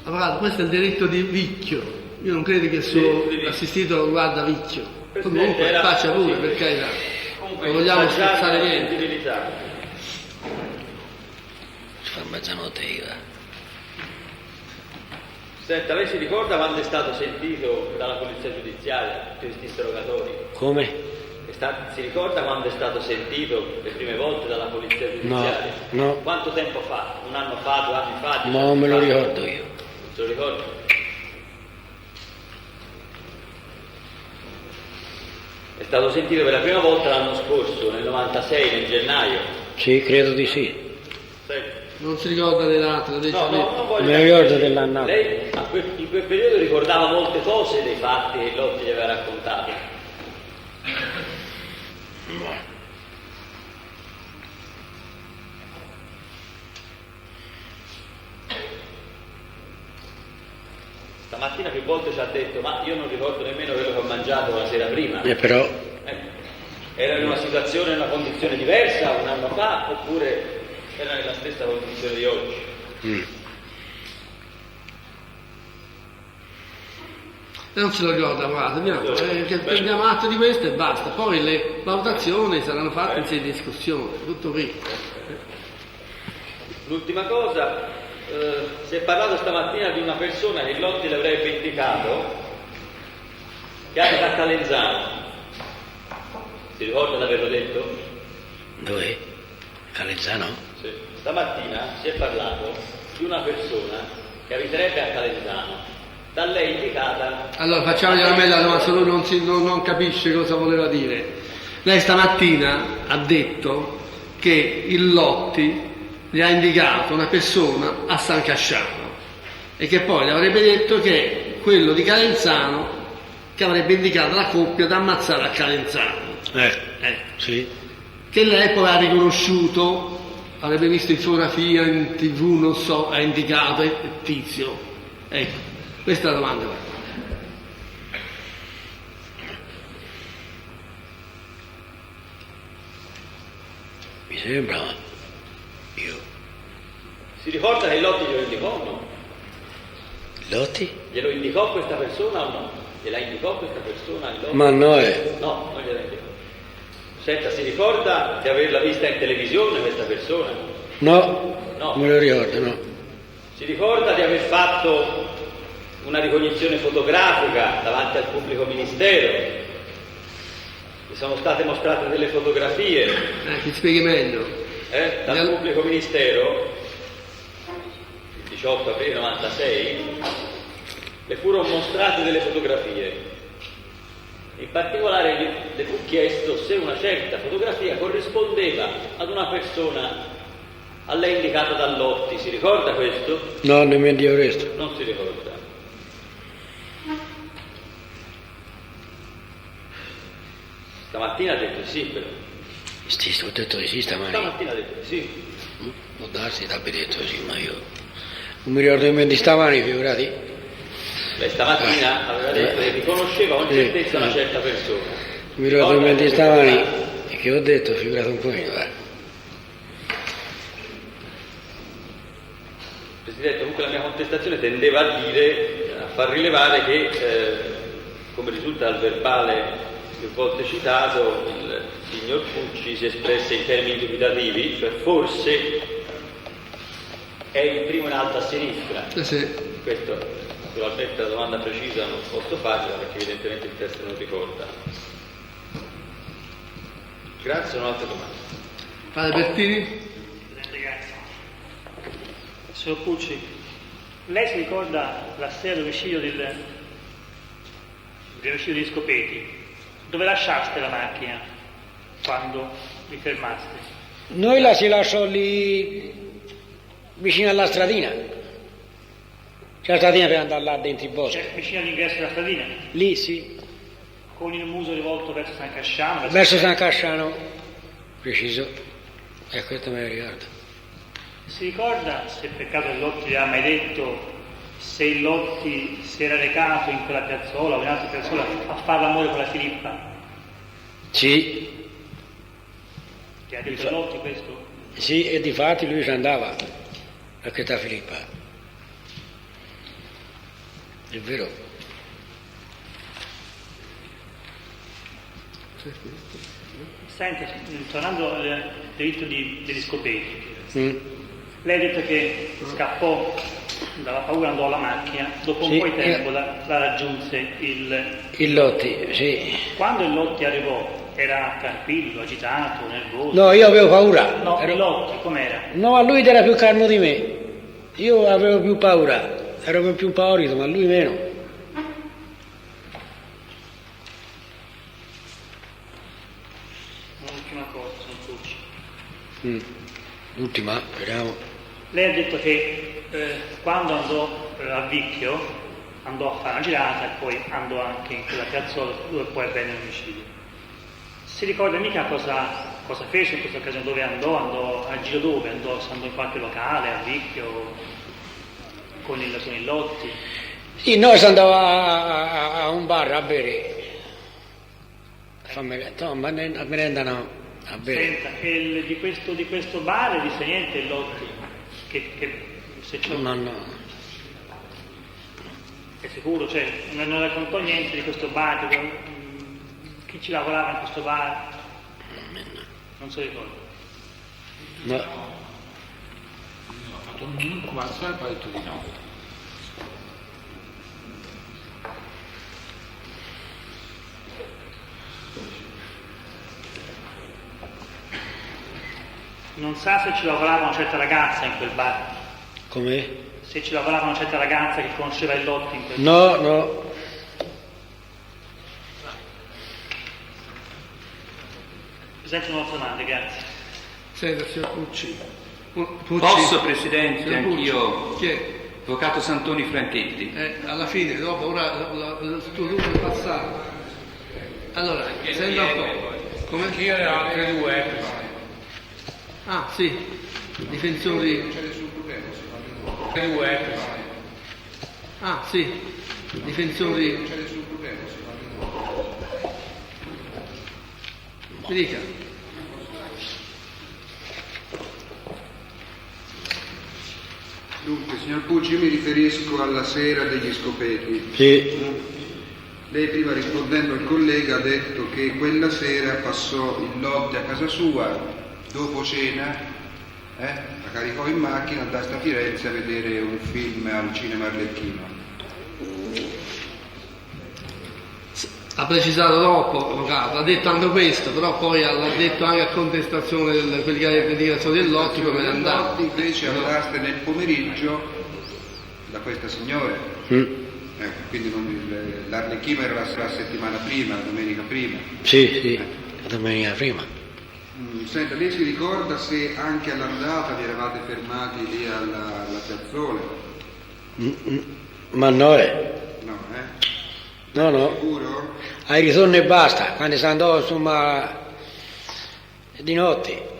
Avvocato, questo è il diritto di Vicchio. Io non credo che il suo assistito guarda Vicchio. Comunque era faccia pure, così. per carità. Comunque, Non vogliamo lasciare scherzare la niente. sensibilità. ci fa mezzanotte io. Senta, lei si ricorda quando è stato sentito dalla polizia giudiziaria tutti questi interrogatori? Come? Si ricorda quando è stato sentito le prime volte dalla polizia giudiziaria? No. Quanto tempo fa? Un anno fa, 2 anni fa? Ma non me lo ricordo io. Non se lo ricordo? È stato sentito per la prima volta l'anno scorso, nel 96, nel gennaio. Sì, credo di sì. Sì. Non si ricorda le date, lo dice a me. non voglio Me lo ricordo dell'anno. Lei in quel periodo ricordava molte cose dei fatti che Lotti gli aveva raccontato. Stamattina più volte ci ha detto: ma io non ricordo nemmeno quello che ho mangiato la sera prima. Però Era in una situazione, in una condizione diversa un anno fa, oppure era nella stessa condizione di oggi? E non se lo ricorda, guarda, che prendiamo atto di questo e basta. Poi le valutazioni saranno fatte in sede di discussione, tutto qui. L'ultima cosa, si è parlato stamattina di una persona che Lotti l'avrebbe indicato, che abita a Calenzano. Si ricorda di averlo detto? dove? Calenzano? Sì. Stamattina si è parlato di una persona che abiterebbe a Calenzano, da lei indicata. Allora facciamogli la bella domanda, se lui non capisce cosa voleva dire. Lei stamattina ha detto che il Lotti gli ha indicato una persona a San Casciano e che poi le avrebbe detto che quello di Calenzano che avrebbe indicato la coppia da ammazzare a Calenzano. Sì. Che lei poi ha riconosciuto, avrebbe visto in fotografia, in TV, non so, ha indicato il tizio. Ecco, questa è la domanda. Guarda. Mi sembra, io. Si ricorda che Lotti glielo indicò o no? Lotti? Glielo indicò questa persona o no? Gliela indicò questa persona? Lotti? Ma no, No, non gliela indicò. Senta, si ricorda di averla vista in televisione questa persona? No, No. me lo ricordo, no. Si ricorda di aver fatto una ricognizione fotografica davanti al pubblico ministero? Mi sono state mostrate delle fotografie. Ti spieghi meglio. Dal pubblico ministero, il 18 aprile 96, le furono mostrate delle fotografie. In particolare le fu chiesto se una certa fotografia corrispondeva ad una persona a lei indicata da Lotti. Si ricorda questo? No, nemmeno io questo. Non si ricorda. Stamattina ha detto di sì, però. Ho detto di sì stamani. Stamattina ha detto di sì. Può darsi che abbia detto sì, ma io non mi ricordo nemmeno di stamani, figurati. Lei stamattina aveva detto che riconosceva con certezza una certa persona. Non mi ricordo nemmeno di stamani e che ho detto, figurati un po'. Presidente, comunque la mia contestazione tendeva a far rilevare che, come risulta dal verbale più volte citato, il signor Pucci si espresse in termini dubitativi, cioè forse è il primo in alto a sinistra. Sì. Questo naturalmente la domanda precisa non posso farla perché evidentemente il testo non ricorda. Grazie, un'altra domanda. Padre Bertini? Signor Pucci, lei si ricorda la sera dell'omicidio dell'omicidio di Scopeti? Dove lasciaste la macchina quando vi fermaste? Noi la si lasciò lì vicino alla stradina. C'è la stradina per andare là dentro il bosco. Cioè, vicino all'ingresso della stradina? Lì sì. Con il muso rivolto verso San Casciano? Verso San Casciano, preciso. Questo me lo ricordo. Si ricorda se per caso il Lotti le ha mai detto se il Lotti si era recato in quella piazzola o in altre piazzola a fare l'amore con la Filippa? Sì. Ti ha detto Lotti questo? Sì, e difatti lui ci andava a questa Filippa. È vero. Senta, tornando al delitto degli Scopeti, lei ha detto che scappò dalla paura, andò alla macchina, dopo un po' di tempo la raggiunse il Lotti, sì. Quando il Lotti arrivò, era tranquillo, agitato, nervoso? No, io avevo paura. No, il Lotti com'era? No, ma lui era più calmo di me. Io avevo più paura, ero più impaurito, ma lui meno. Un'ultima cosa, sono Pucci. L'ultima, speriamo. Lei ha detto che quando andò a Vicchio andò a fare una girata e poi andò anche in quella piazzola dove poi avvenne l'omicidio. Si ricorda mica cosa fece in questa occasione, dove andò a giro dove? Andò in qualche locale a Vicchio con il Lotti? Sì, noi si andava a un bar a bere. A merenda no, a bere. Senta, di questo bar disse niente il Lotti? Che se c'è no. È sicuro, cioè non raccontò niente di questo bar, chi ci lavorava in questo bar? Non si ricorda. No. Ha fatto un quarto e poi ha detto di no. Non sa se ci lavorava una certa ragazza in quel bar? Come? Se ci lavorava una certa ragazza che conosceva il Lotti in quel bar? No. Presidente, un'altra domanda, grazie. Senta, signor Pucci. Posso, Presidente, signor anch'io? Chi è? Avvocato Santoni Franchetti. Alla fine, dopo, ora il tuo turno è passato. Allora, senta un po'. Come? Io ne ho altre due. Ah, sì. Difensori. Ah, sì, difensori. Non c'è nessun problema. Mi dica. Dunque, signor Pucci, io mi riferisco alla sera degli scopeti. Sì. Lei prima rispondendo al collega ha detto che quella sera passò il Lotti a casa sua, dopo cena, la caricò in macchina, andò a Firenze a vedere un film al cinema Arlecchino. Ha precisato troppo, avvocato, ha detto anche questo, però poi ha detto anche a contestazione di quelli che ha le dichiarazioni del Lotti come è andato. Lotti invece andaste nel pomeriggio da questa signora. Quindi l'Arlecchino era la settimana prima, la domenica prima. Sì, la domenica prima. Senta, lei si ricorda se anche all'andata vi eravate fermati lì alla piazzola? Ma no, No, No. Sicuro? Ai ritorno e basta, quando si andò insomma di notte.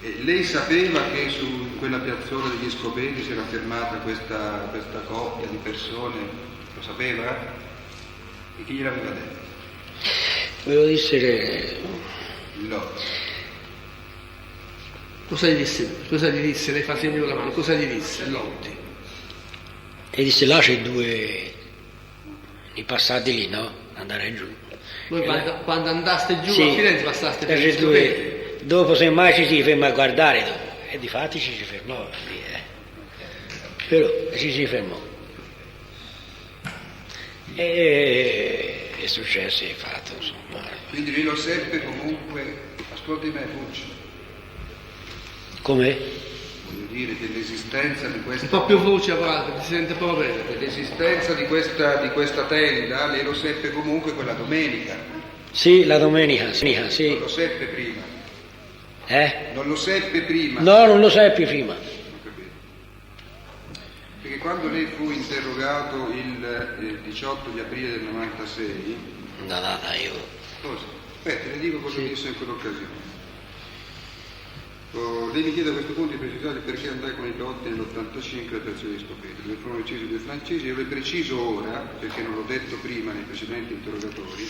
E lei sapeva che su quella piazzola degli scopeti si era fermata questa coppia di persone? Lo sapeva? E chi gliel'aveva detto? Volevo dire Il Lotti. Cosa gli disse? Lei fa segno con la mano, cosa gli disse Lotti? e disse là c'è due i passati lì, no? Andare giù. Voi quando andaste giù sì, a Firenze passaste per gli due. Dopo semmai ci si ferma a guardare dopo. E difatti ci si fermò lì, però ci si fermò. E è successo, è fatto, insomma. Quindi lei lo seppe comunque, ascolti me Pucci. Com'è? Voglio dire che l'esistenza di questa... Un po' più voce, guarda, si sente proprio bene. L'esistenza di questa tenda, lei lo seppe comunque quella domenica. Sì, la domenica, sì. Non lo seppe prima. Non lo seppe prima. No, non lo seppi prima. Perché quando lei fu interrogato il 18 di aprile del 96... Una data io... Cosa? Aspetta, le dico cosa disse in quell'occasione. Lei mi chiede a questo punto di precisare perché andai con i Lotti nell'85 alla piazza di Scopeti, dove furono uccisi due francesi. Io le preciso ora, perché non l'ho detto prima nei precedenti interrogatori,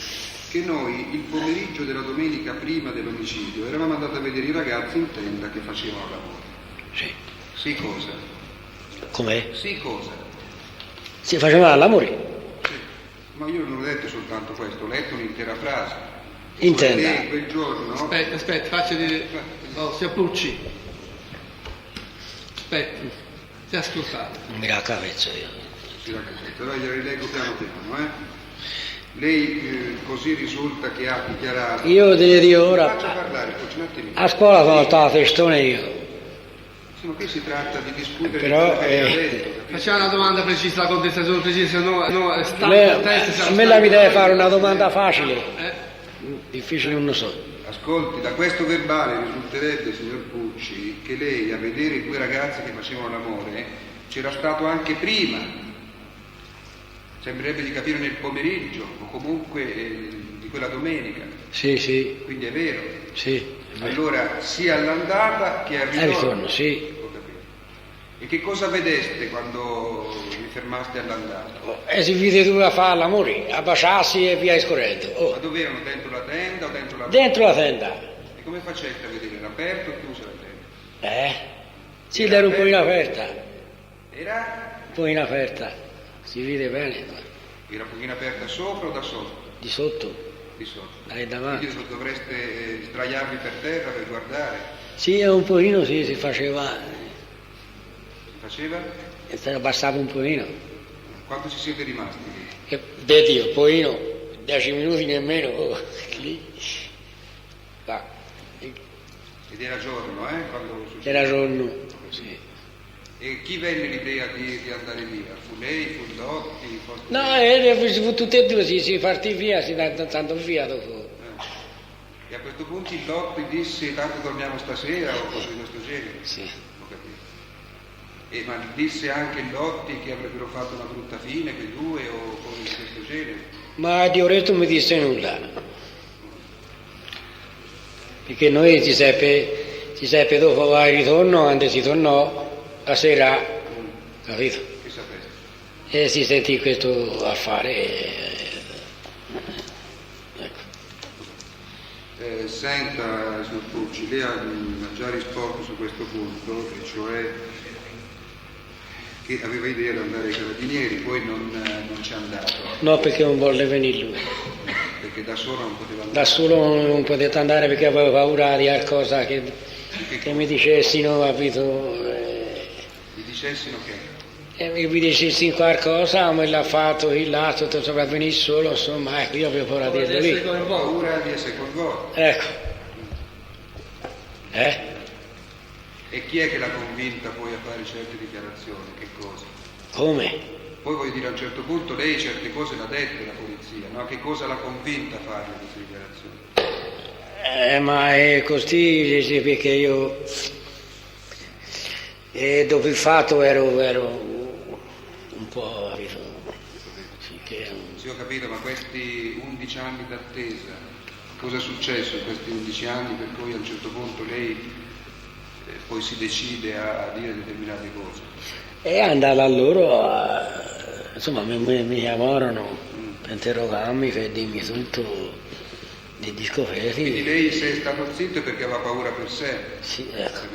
che noi il pomeriggio della domenica prima dell'omicidio eravamo andati a vedere i ragazzi in tenda che facevano l'amore. Sì. Sì, cosa? Com'è? Sì, cosa? Si faceva l'amore. Sì. Ma io non ho detto soltanto questo, ho letto un'intera frase. In tenda. Lei quel giorno... Aspetta, faccia dire... Oh, sia Pucci. Aspetta, si è ascoltato. Non mi raccavezzo io. Si raccavezzo, allora glielo rileggo piano piano, Lei così risulta che ha dichiarato... Io te ne dico ora... Faccia parlare, Pucci, un attimino. A scuola sono stato festone io. Sì, ma qui si tratta di discutere... Però... Facciamo una domanda precisa, la contestazione precisa, a me la mi deve fare una domanda facile. Difficile non lo so. Ascolti, da questo verbale risulterebbe, signor Pucci, che lei a vedere i due ragazzi che facevano l'amore c'era stato anche prima. Sembrerebbe di capire nel pomeriggio o comunque di quella domenica. Sì. Quindi è vero. Sì. È vero. Allora, sia all'andata che al ritorno. Al ritorno, sì. Ho capito. E che cosa vedeste quando vi fermaste all'andata? E si vide due a fare l'amore, a baciarsi e via scorrendo. Ma dove erano? Dentro la tenda o dentro la... Dentro la tenda. E come faceste a vedere? Era aperta o chiusa la tenda? Sì, era un po' inaperta. Era? Un po' inaperta. Si vede bene. Era un pochino aperta sopra o da sotto? Di sotto. Di sotto. Davanti. Quindi dovreste sdraiarvi per terra per guardare? Sì, un pochino sì, si faceva. Si faceva? E se ne bastava un pochino. Quanto ci siete rimasti lì? Vedi, un pochino, 10 minuti nemmeno. Lì. Va. Ed era giorno, quando succedeva? Era giorno, sì. E chi venne l'idea di andare via? Fu lei, fu Lotti? No, tutti e due si partì via, si andando via dopo. E a questo punto il Lotti disse tanto torniamo stasera o cose di questo genere? Sì. Ho capito. Ma disse anche il Lotti che avrebbero fatto una brutta fine, quei due o cose di questo genere? Ma di Oretto non mi disse nulla. Perché noi si seppe dopo il ritorno, quando si tornò, la sera capito? Che sapete? E si sentì questo affare. Senta, signor Pucci, lei ha già risposto su questo punto, e cioè che aveva idea di andare ai Carabinieri, poi non ci è andato. No, perché non volle venire lui. Perché da solo non poteva andare? Da solo non poteva andare perché aveva paura di qualcosa che mi dicessero, capito? Mi dicessero che? Mi dicessi qualcosa, ma l'ha fatto, il lato, tutto sopravvenire solo, insomma, ecco, io avevo paura di dirlo lì. Paura di essere coinvolto. Ecco. E chi è che l'ha convinta poi a fare certe dichiarazioni? Che cosa? Come? Poi voglio dire, a un certo punto lei certe cose l'ha dette alla polizia, no? Che cosa l'ha convinta a fare queste dichiarazioni? Ma è così, perché io dopo il fatto ero un po', capito? Sì, ho capito, ma questi 11 anni d'attesa, cosa è successo in questi 11 anni per cui a un certo punto lei poi si decide a dire determinate cose? E andare a loro, insomma, mi chiamarono per interrogarmi, per dirmi tutto di scoperti. Quindi lei se è stato zitto perché aveva paura per sé? Sì, ecco.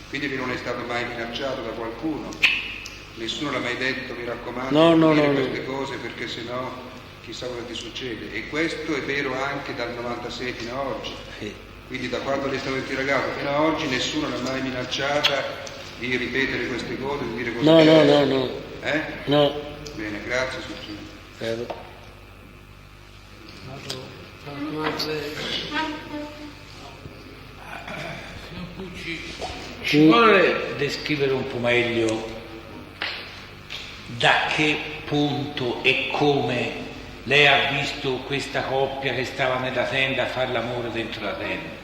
Quindi non è stato mai minacciato da qualcuno? Nessuno l'ha mai detto, mi raccomando, no, queste cose perché sennò chissà cosa ti succede. E questo è vero anche dal 96 fino ad oggi. Sì. Quindi da quando lei è stato interrogato fino ad oggi nessuno l'ha mai minacciata di ripetere queste cose, di dire cose No. No. Bene, grazie, Prego. Signor Pucci, ci vuole descrivere un po' meglio da che punto e come lei ha visto questa coppia che stava nella tenda a fare l'amore dentro la tenda?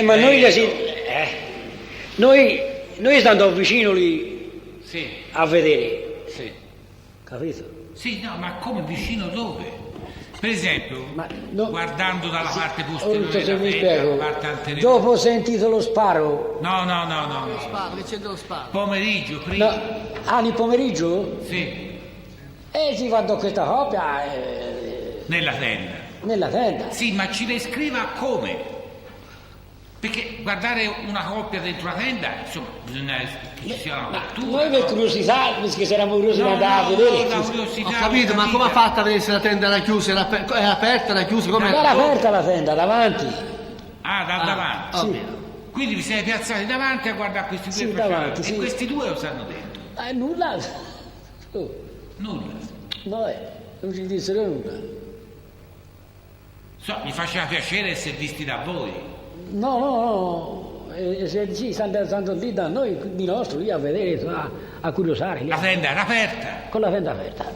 Ma noi stando vicino lì a vedere, capito? Sì, no, ma come vicino dove? Per esempio, guardando dalla parte posteriore della tenda, la parte anteriore. Dopo ho sentito lo sparo. No. Lo sparo, c'è dello sparo. Pomeriggio, prima. Nel pomeriggio? Sì. E si guardò questa coppia Nella tenda. Nella tenda? Sì, ma ci descriva come? Perché guardare una coppia dentro la tenda, insomma, bisogna che ci sia una cultura. Noi per curiosità, perché siamo curiosi di andare a vedere. Ho capito, ma come ha fatto a vedere se la tenda era chiusa? Era aperta, era chiusa? Era aperta la tenda, davanti. Ah, davanti? Sì. Quindi vi siete piazzati davanti a guardare questi due davanti, e questi due cosa hanno detto? Nulla. Nulla? No, non ci dissero nulla. Gli faceva piacere essere visti da voi? No. Sì, stanno lì da noi, di nostro, lì a vedere, a curiosare. La tenda era aperta? Con la tenda aperta.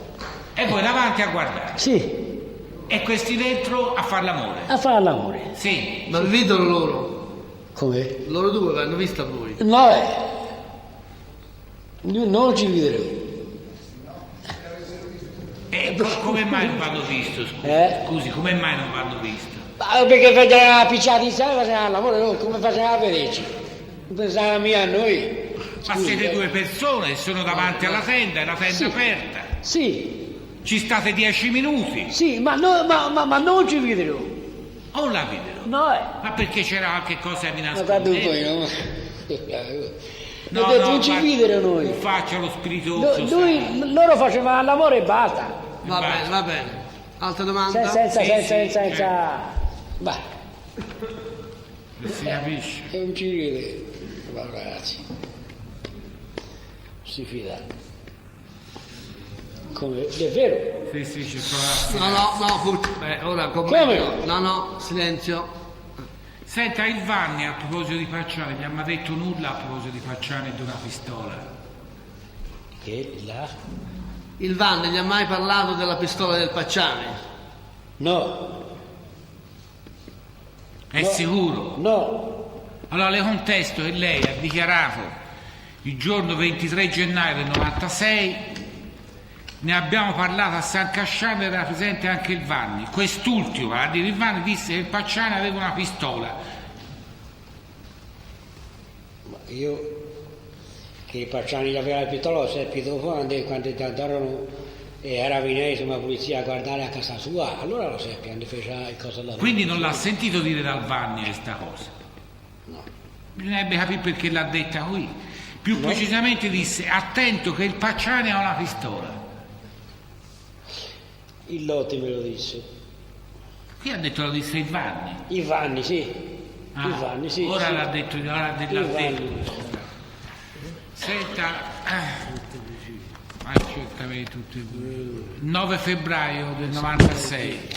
E voi davanti a guardare? Sì. E questi dentro a far l'amore? A fare l'amore. Sì. Ma vi vedono loro? Come? Loro due l'hanno vista voi? No, non ci vedremo. E come mai non vanno visto? Scusi, come mai non vanno visto? Perché facevano picciati insieme, facevano lavoro, noi come facevamo a vederci? Pensavamo a noi. Ma siete due persone, sono davanti alla tenda, è la tenda aperta. Sì. Ci state 10 minuti? Sì, ma non ci videro. Non la videro? No. Ma perché c'era qualche cosa che mi Ma guarda un po', no? Non ci videro noi. Non faccia lo spiritoso. Loro facevano l'amore e basta. Va bene. Altra domanda? Senza. Bah. Non si capisce. Non ci vede. Ma ragazzi. Si fida. Come? È vero? Sì, c'è stato. No, ora come? No, silenzio. Senta, il Vanni a proposito di Pacciani mi ha mai detto nulla a proposito di Pacciani e di una pistola? Che là? Il Vanni gli ha mai parlato della pistola del Pacciani? No. È sicuro? No. Allora le contesto che lei ha dichiarato il giorno 23 gennaio del 96, ne abbiamo parlato a San Casciano, era presente anche il Vanni. Quest'ultimo, a dire il Vanni, disse che il Pacciani aveva una pistola. Ma io che Pacciani aveva la pistola, lo seppi dopo quando andarono e era venuto la polizia a guardare a casa sua, allora lo seppi quando fece il cosa là. Quindi non l'ha sentito dire dal Vanni questa cosa? No. Bisognerebbe capire perché l'ha detta qui. Più precisamente disse: attento che il Pacciani ha una pistola. Il Lotti me lo disse. Qui ha detto lo disse il Vanni. Il Vanni, sì. Il Vanni, sì. Ora sì. l'ha detto, ora l'ha detto. Senta, certamente tutti 9 febbraio del 96.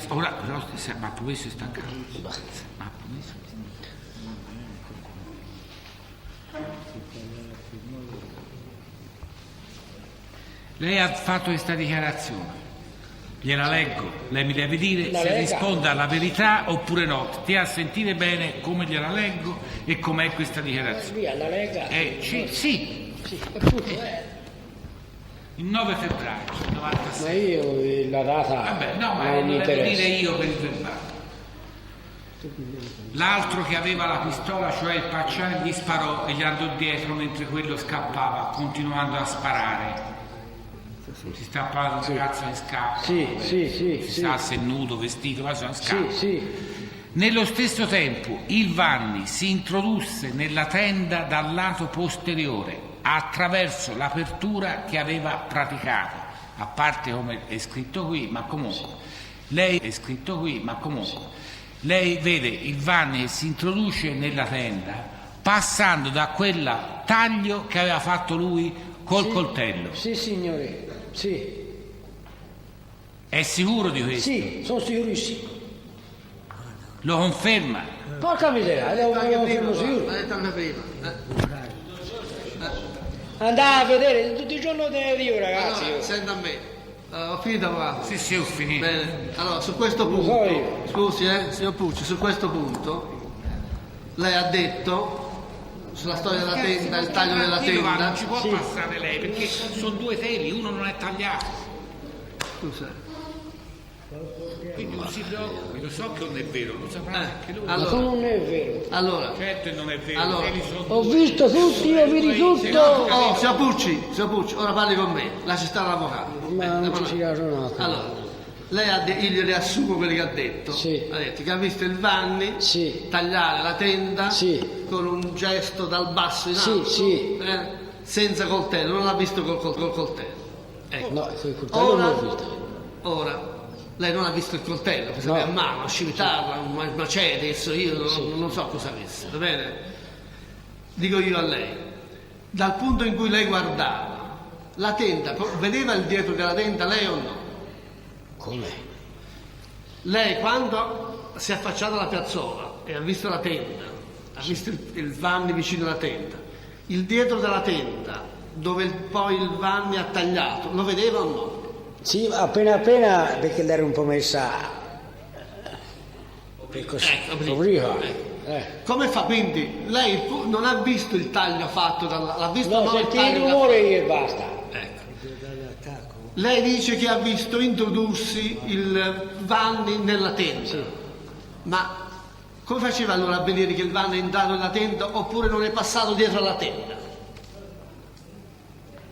Ora però ma questo sta accadendo. Lei ha fatto questa dichiarazione, gliela leggo, lei mi deve dire se risponde alla verità oppure no. Stia a sentire bene come gliela leggo e com'è questa dichiarazione. La Lega? Sì. Il 9 febbraio 96. Ma io la data vabbè, no, ma non mi devo interessa. dire io per il verbale. L'altro che aveva la pistola, cioè il Pacciani, gli sparò e gli andò dietro mentre quello scappava, continuando a sparare. Si sta parlando di un ragazzo che scappa. Si sa se è nudo, vestito, ma sono scappa. Nello stesso tempo il Vanni si introdusse nella tenda dal lato posteriore attraverso l'apertura che aveva praticato, a parte come è scritto qui, ma comunque lei vede il Vanni che si introduce nella tenda passando da quel taglio che aveva fatto lui col coltello. Sì, signore. Sì. È sicuro di questo? Sì, sono sicurissimo. Lo conferma? Porca miseria, lo confermo sicuro. Andate a vedere tutti i giorni delle Dio, ragazzi. Allora, senta a me. Ho finito, avvocato? Sì, ho finito. Bene. Allora, su questo punto, scusi, signor Pucci, su questo punto lei ha detto sulla storia della tenda, il taglio della tenda. Non ci può passare lei perché sono due teli, uno non è tagliato. Scusa. Quindi non si preoccupi, lo so che non è vero, lo saprà anche lui. Allora, ma non è vero. Allora, certo non è vero. Allora, ho visto tutti, ho visto tutto. Oh, signor Pucci, ora parli con me, lasci stare l'avvocato. Ma non ci si ragionato. Allora, lei io le riassumo quello che ha detto. Sì. Ha detto che ha visto il Vanni tagliare la tenda con un gesto dal basso in alto, senza coltello, non l'ha visto col coltello. Ecco. No, col coltello non l'ho visto. Ora, lei non ha visto il coltello, che aveva a mano, a scivitarla, un macete, io non so cosa avesse, va bene? Dico io a lei, dal punto in cui lei guardava, la tenda, vedeva il dietro della tenda lei o no? Come? Lei quando si è affacciata alla piazzola e ha visto la tenda, ha visto il Vanni vicino alla tenda, il dietro della tenda, dove poi il Vanni ha tagliato, lo vedeva o no? Sì, appena perché l'era un po' messa per così, prima. Come fa? Quindi lei non ha visto il taglio fatto l'ha visto? No, sentì il rumore e basta. Ecco. Lei dice che ha visto introdursi il Vanni nella tenda, ma come faceva allora a vedere che il Vanni è entrato nella tenda oppure non è passato dietro alla tenda?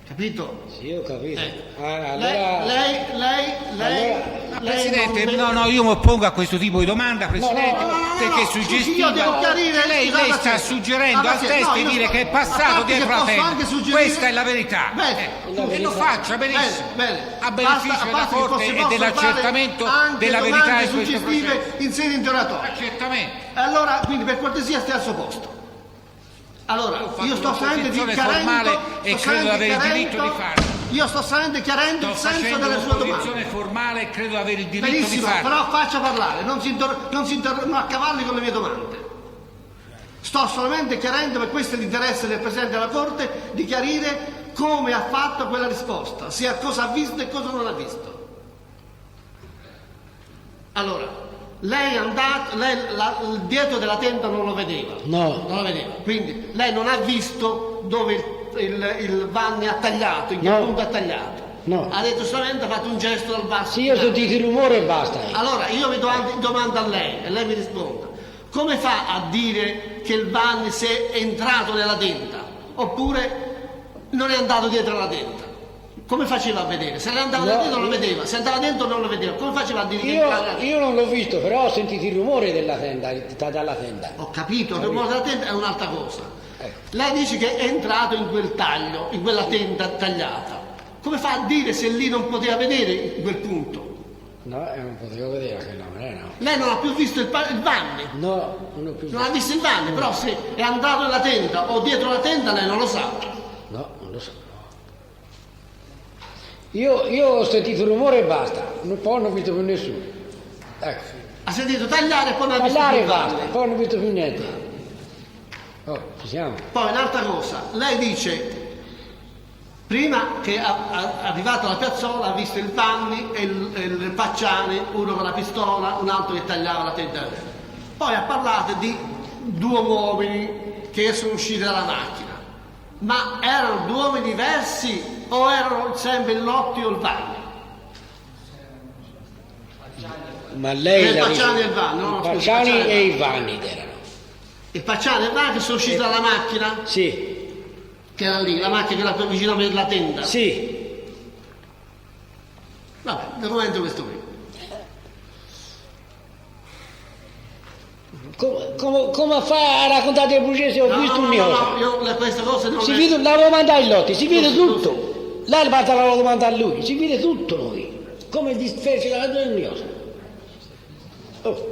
Capito? Sì, ho capito. Allora... Lei Presidente, no, io mi oppongo a questo tipo di domanda, Presidente, perché è suggestiva. Io devo chiarire, lei sta suggerendo al testo di dire che è passato dietro la tenda. Questa è la verità. E lo faccia benissimo. A beneficio della Corte e dell'accertamento della verità di questo processo. In sede interrogatoria. Certamente. Allora, quindi per cortesia stia al suo posto. Allora, io sto salendo di chiarendo e credo di avere il diritto di farlo. Io sto salendo e chiarendo il senso delle sue domande. Posizione formale e credo di avere il diritto benissimo, di farlo. Però faccia parlare, non si accavalli con le mie domande. Sto solamente chiarendo, per questo è l'interesse del Presidente della Corte, di chiarire come ha fatto quella risposta, sia cosa ha visto e cosa non ha visto. Allora, lei è andato, il dietro della tenda non lo vedeva? No. Non lo vedeva. Quindi lei non ha visto dove il Vanni ha tagliato, in che punto ha tagliato? No. Ha detto solamente, ha fatto un gesto dal basso. Sì, io sentito il rumore e basta. Allora, io mi domando a lei e lei mi risponde. come fa a dire che il Vanni si è entrato nella tenda? Oppure non è andato dietro alla tenda? Come faceva a vedere? Se andava dentro non lo vedeva, se andava dentro non lo vedeva. Come faceva a dire che entrava? Io non l'ho visto, però ho sentito il rumore della tenda, dalla tenda. Ho capito, il rumore della tenda è un'altra cosa. Lei dice che è entrato in quel taglio, in quella tenda tagliata. Come fa a dire se lì non poteva vedere quel punto? No, non potevo vedere che no. Lei non ha più visto il Vanni? No, non ho più visto. Non ha visto il Vanni, però se è andato nella tenda o dietro la tenda lei non lo sa. No, non lo so. Io ho sentito il rumore e basta, poi non ho visto più nessuno. Ecco. Ha sentito tagliare e poi non ha visto più tagliare e basta, poi non ho visto più niente. Oh, ci siamo. Poi un'altra cosa, lei dice prima che arrivato alla piazzola ha visto il Vanni e il Pacciani, uno con la pistola, un altro che tagliava la tenda. Poi ha parlato di 2 uomini che sono usciti dalla macchina. Ma erano 2 uomini diversi o erano sempre il Lotti o il Vanni? Ma lei il Pacciani e il Vanni, no? Il Pacciani e i Vanni erano. Il Pacciani e il Vanni sono usciti dalla macchina? Sì. Che era lì, la macchina che era vicino alla tenda? Sì. Vabbè, documento questo qui. Come fa a raccontare il bugie se ho visto un'iosa? No, io queste cose non si vede, l'avevo mandato ai lotti, si vede tutto. Lei l'avevo domandato a lui, si vede tutto noi. Come fece la un'iosa. Oh.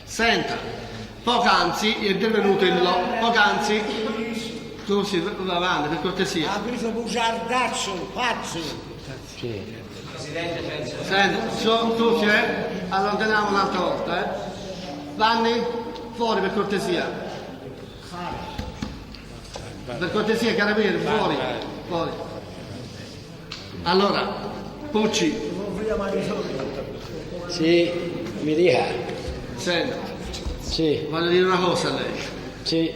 Senta, poc'anzi è intervenuto poc'anzi, scusi, va avanti, per cortesia. Ha preso bugiardaccio, pazzo. Sì. Senta, tu allontaniamo un'altra volta, Vanni, fuori per cortesia. Per cortesia, carabinieri, fuori. Allora, Pucci. Sì, mi dica. Senta. Sì. Voglio dire una cosa a lei. Sì.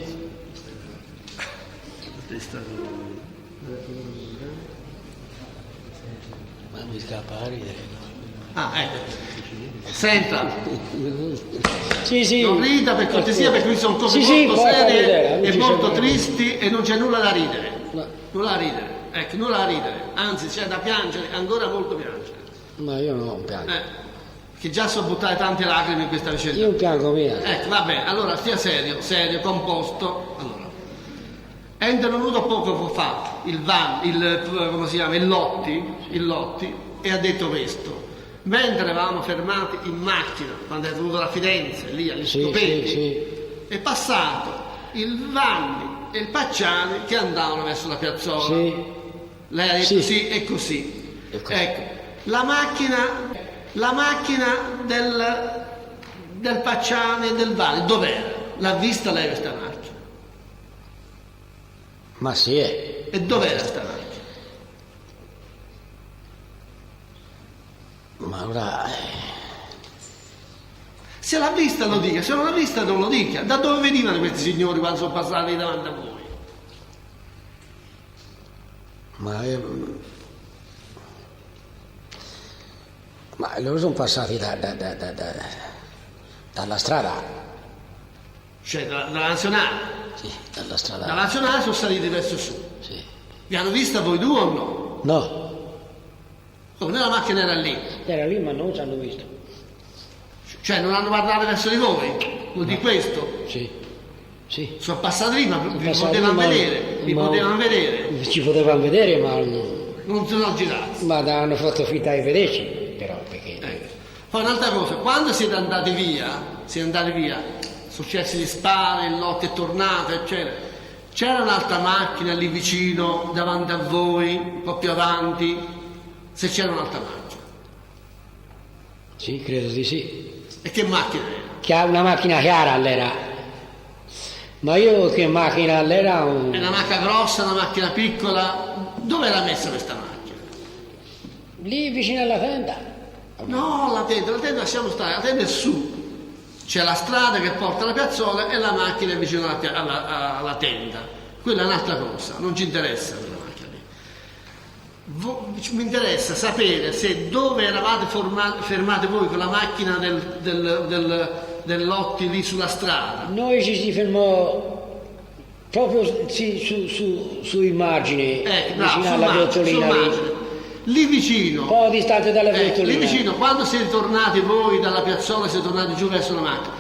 Ma mi scappa a ridere. Ecco. Senta. Sì. Non rida per cortesia perché qui sono cose molto serie e molto tristi e non c'è nulla da ridere. No. Nulla da ridere. Ecco, nulla da ridere. Anzi, c'è da piangere, ancora molto piangere. Ma io non piango. Che già so buttare tante lacrime in questa vicenda. Io piango mia. Ecco, va bene, allora stia serio, composto. Allora, è intervenuto poco fa il Lotti e ha detto questo. Mentre eravamo fermati in macchina, quando è venuto da Firenze, lì agli Scopeti, è passato il Vanni e il Pacciani che andavano verso la piazzola. Sì. Lei ha detto sì, è così. Ecco, la macchina del Pacciani e del Vanni, dov'era? L'ha vista lei questa macchina? Ma sì. E dov'era questa macchina? Ma ora... Se l'ha vista lo dica, se non l'ha vista non lo dica. Da dove venivano questi signori quando sono passati davanti a voi? Ma loro sono passati dalla strada. Cioè dalla nazionale? Sì, dalla strada. Dalla nazionale sono saliti verso su. Sì. Vi hanno vista voi 2 o no? No. Come la macchina era lì? Era lì ma non ci hanno visto. Cioè non hanno guardato verso di voi? Vuol dire questo? Sì. Sono passati lì ma vi potevano vedere? Ci potevano vedere ma... Non sono girati? Ma hanno fatto finta di vederci, però perché... Poi un'altra cosa, quando siete andati via, successi di spari, il Lotti è tornato, eccetera, c'era un'altra macchina lì vicino, davanti a voi, un po' più avanti? Se c'era un'altra macchina. Sì, credo di sì. E che macchina era? Che ha una macchina chiara all'era. Ma io che macchina all'era? È una macchina grossa, una macchina piccola? Dove era messa questa macchina? Lì vicino alla tenda. No, la tenda lasciamo stare, la tenda è su. C'è la strada che porta alla piazzola e la macchina è vicino alla tenda. Quella è un'altra cosa, non ci interessa quella macchina lì. Mi interessa sapere se dove eravate fermati voi con la macchina del Lotti lì sulla strada. Noi ci si fermò proprio sui margini, vicino alla Viottolina. Lì vicino, un po' distante dalla Viottolina. Lì vicino, quando siete tornati voi dalla piazzola, siete tornati giù verso la macchina,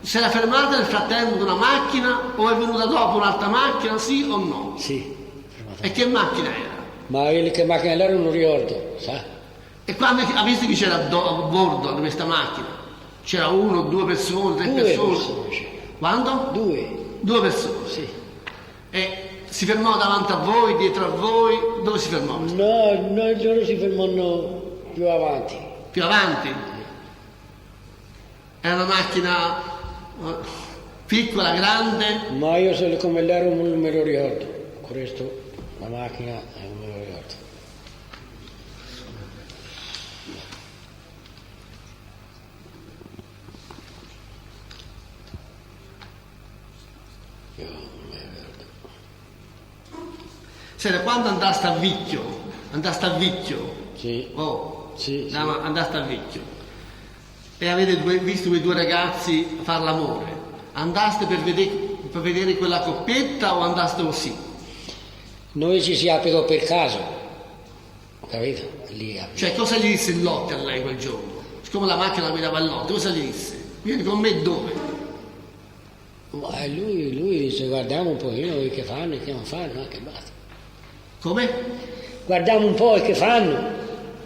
si era fermata nel frattempo una macchina o è venuta dopo un'altra macchina, sì o no? Sì. E che macchina era? Ma che macchina era non ricordo, sa? E quando ha visto chi c'era a bordo di questa macchina? C'era 1, 2 persone, 3 persone? Quando? 2 persone? Sì. E si fermò davanti a voi, dietro a voi? Dove si fermò? No, loro si fermano più avanti. Più avanti? Era una macchina piccola, grande? Ma io se come l'ero non me lo ricordo. Questo, la macchina, non me lo ricordo. Senta, quando andaste a Vicchio? Sì. Sì. Andaste a Vicchio e avete visto quei 2 ragazzi far l'amore. Andaste per vedere quella coppetta o andaste così? Noi ci si applicò per caso, ho capito? Cioè, cosa gli disse il Lotti a lei quel giorno? Siccome la macchina la guidava il Lotti, cosa gli disse? Vieni con me dove? Ma lui dice guardiamo un pochino che fanno e che non fanno, che basta. Come? Guardiamo un po' che fanno,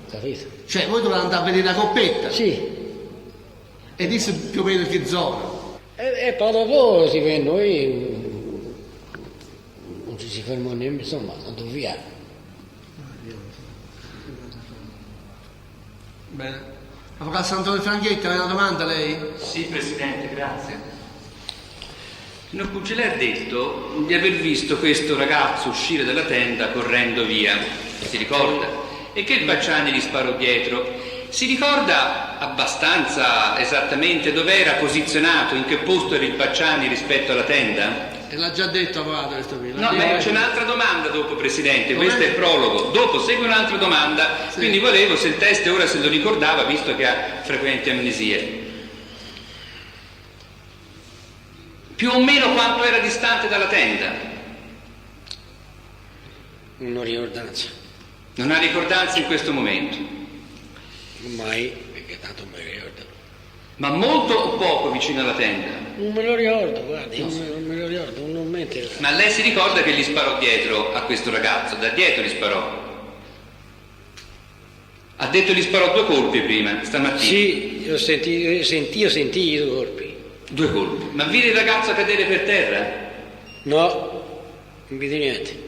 capito? Cioè, voi dovete andare a vedere la coppetta? Sì. E disse più o meno che zona? E poi dopo noi non ci si fermò nemmeno, insomma, andò via. Bene. Avvocato Sant'Antonio Franghetti, aveva una domanda lei? Sì, Presidente, grazie. Signor Pucci, lei ha detto di aver visto questo ragazzo uscire dalla tenda correndo via, si ricorda? E che il Pacciani gli sparò dietro. Si ricorda abbastanza esattamente dove era posizionato, in che posto era il Pacciani rispetto alla tenda? E l'ha già detto, avvocato, questo qui. No, ma c'è un'altra domanda dopo, Presidente, questo è il prologo. Dopo segue un'altra domanda, sì. Quindi volevo se il teste ora se lo ricordava, visto che ha frequenti amnesie. Più o meno quanto era distante dalla tenda? Non ho ricordanza. Non ha ricordanza in questo momento? Mai, perché tanto non me lo ricordo. Ma molto o poco vicino alla tenda? Non me lo ricordo, guardi, non me lo ricordo, non mente. Ma lei si ricorda che gli sparò dietro a questo ragazzo? Da dietro gli sparò? Ha detto gli sparò 2 colpi prima, stamattina? Sì, io sentì i 2 colpi. 2 colpi. Ma vide il ragazzo cadere per terra? No, non vide niente.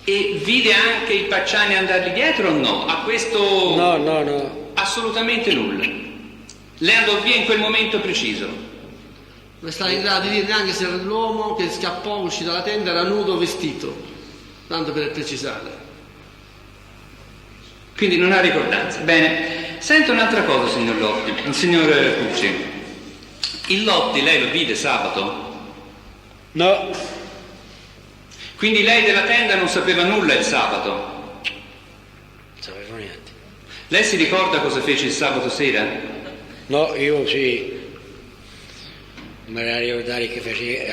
E vide anche il Pacciani andargli dietro o no? A questo... No. Assolutamente nulla. Lei andò via in quel momento preciso? Non sta in grado di dire neanche se l'uomo che scappò, uscì dalla tenda, era nudo o vestito. Tanto per precisare. Quindi non ha ricordanza. Bene. Sento un'altra cosa, signor Lotti, signor Pucci. Il Lotti lei lo vide sabato? No. Quindi lei della tenda non sapeva nulla il sabato? Non sapevo niente. Lei si ricorda cosa fece il sabato sera? No, io sì. Non me la ricordare che fece...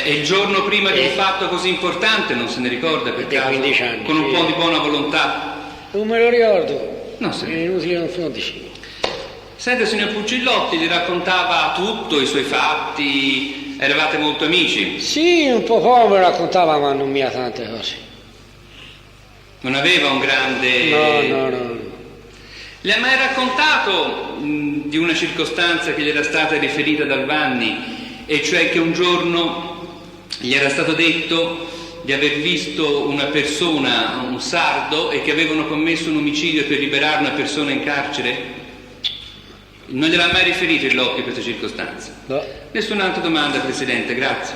E il giorno prima di un fatto così importante non se ne ricorda per caso? 15 anni. Con un po' di buona volontà? Non me lo ricordo. No, sì. È inutile non fondici. Senta, signor Puccillotti, gli raccontava tutto, i suoi fatti, eravate molto amici? Sì, un po' me lo raccontava, ma non mi ha tante cose. Non aveva un grande... No. Le ha mai raccontato di una circostanza che gli era stata riferita dal Vanni, e cioè che un giorno gli era stato detto di aver visto una persona, un sardo, e che avevano commesso un omicidio per liberare una persona in carcere? Non gliel'ha mai riferito il Lotti questa circostanza? No. Nessun'altra domanda, Presidente, grazie.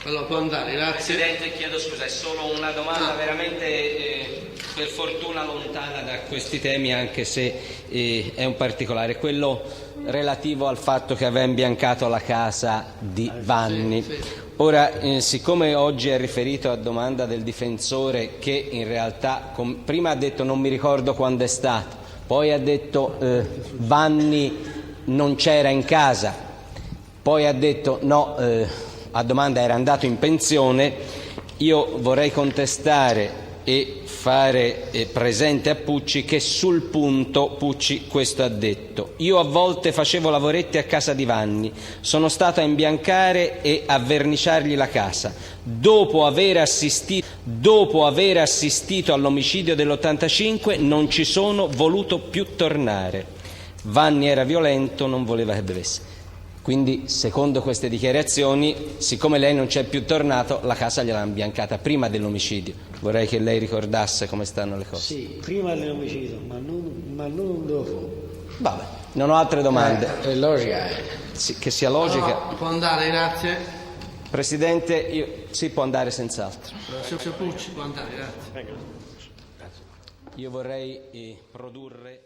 Allora può andare, grazie. Presidente, chiedo scusa, è solo una domanda veramente per fortuna lontana da questi temi, anche se è un particolare, quello relativo al fatto che aveva imbiancato la casa di Vanni. Ora, siccome oggi è riferito a domanda del difensore che in realtà prima ha detto non mi ricordo quando è stato, poi ha detto Vanni non c'era in casa, poi ha detto no, a domanda era andato in pensione, io vorrei contestare e fare presente a Pucci che sul punto Pucci questo ha detto: io a volte facevo lavoretti a casa di Vanni, sono stato a imbiancare e a verniciargli la casa, dopo aver assistito all'omicidio dell'85 non ci sono voluto più tornare, Vanni era violento, non voleva che bevesse. Quindi, secondo queste dichiarazioni, siccome lei non c'è più tornato, la casa gliel'ha imbiancata prima dell'omicidio. Vorrei che lei ricordasse come stanno le cose. Sì, prima dell'omicidio, ma non dopo. Vabbè, non ho altre domande. È logica. Sì, che sia logica. No, può andare, grazie. Presidente, sì, può andare senz'altro. Signor Pucci, può andare, grazie. Io vorrei produrre...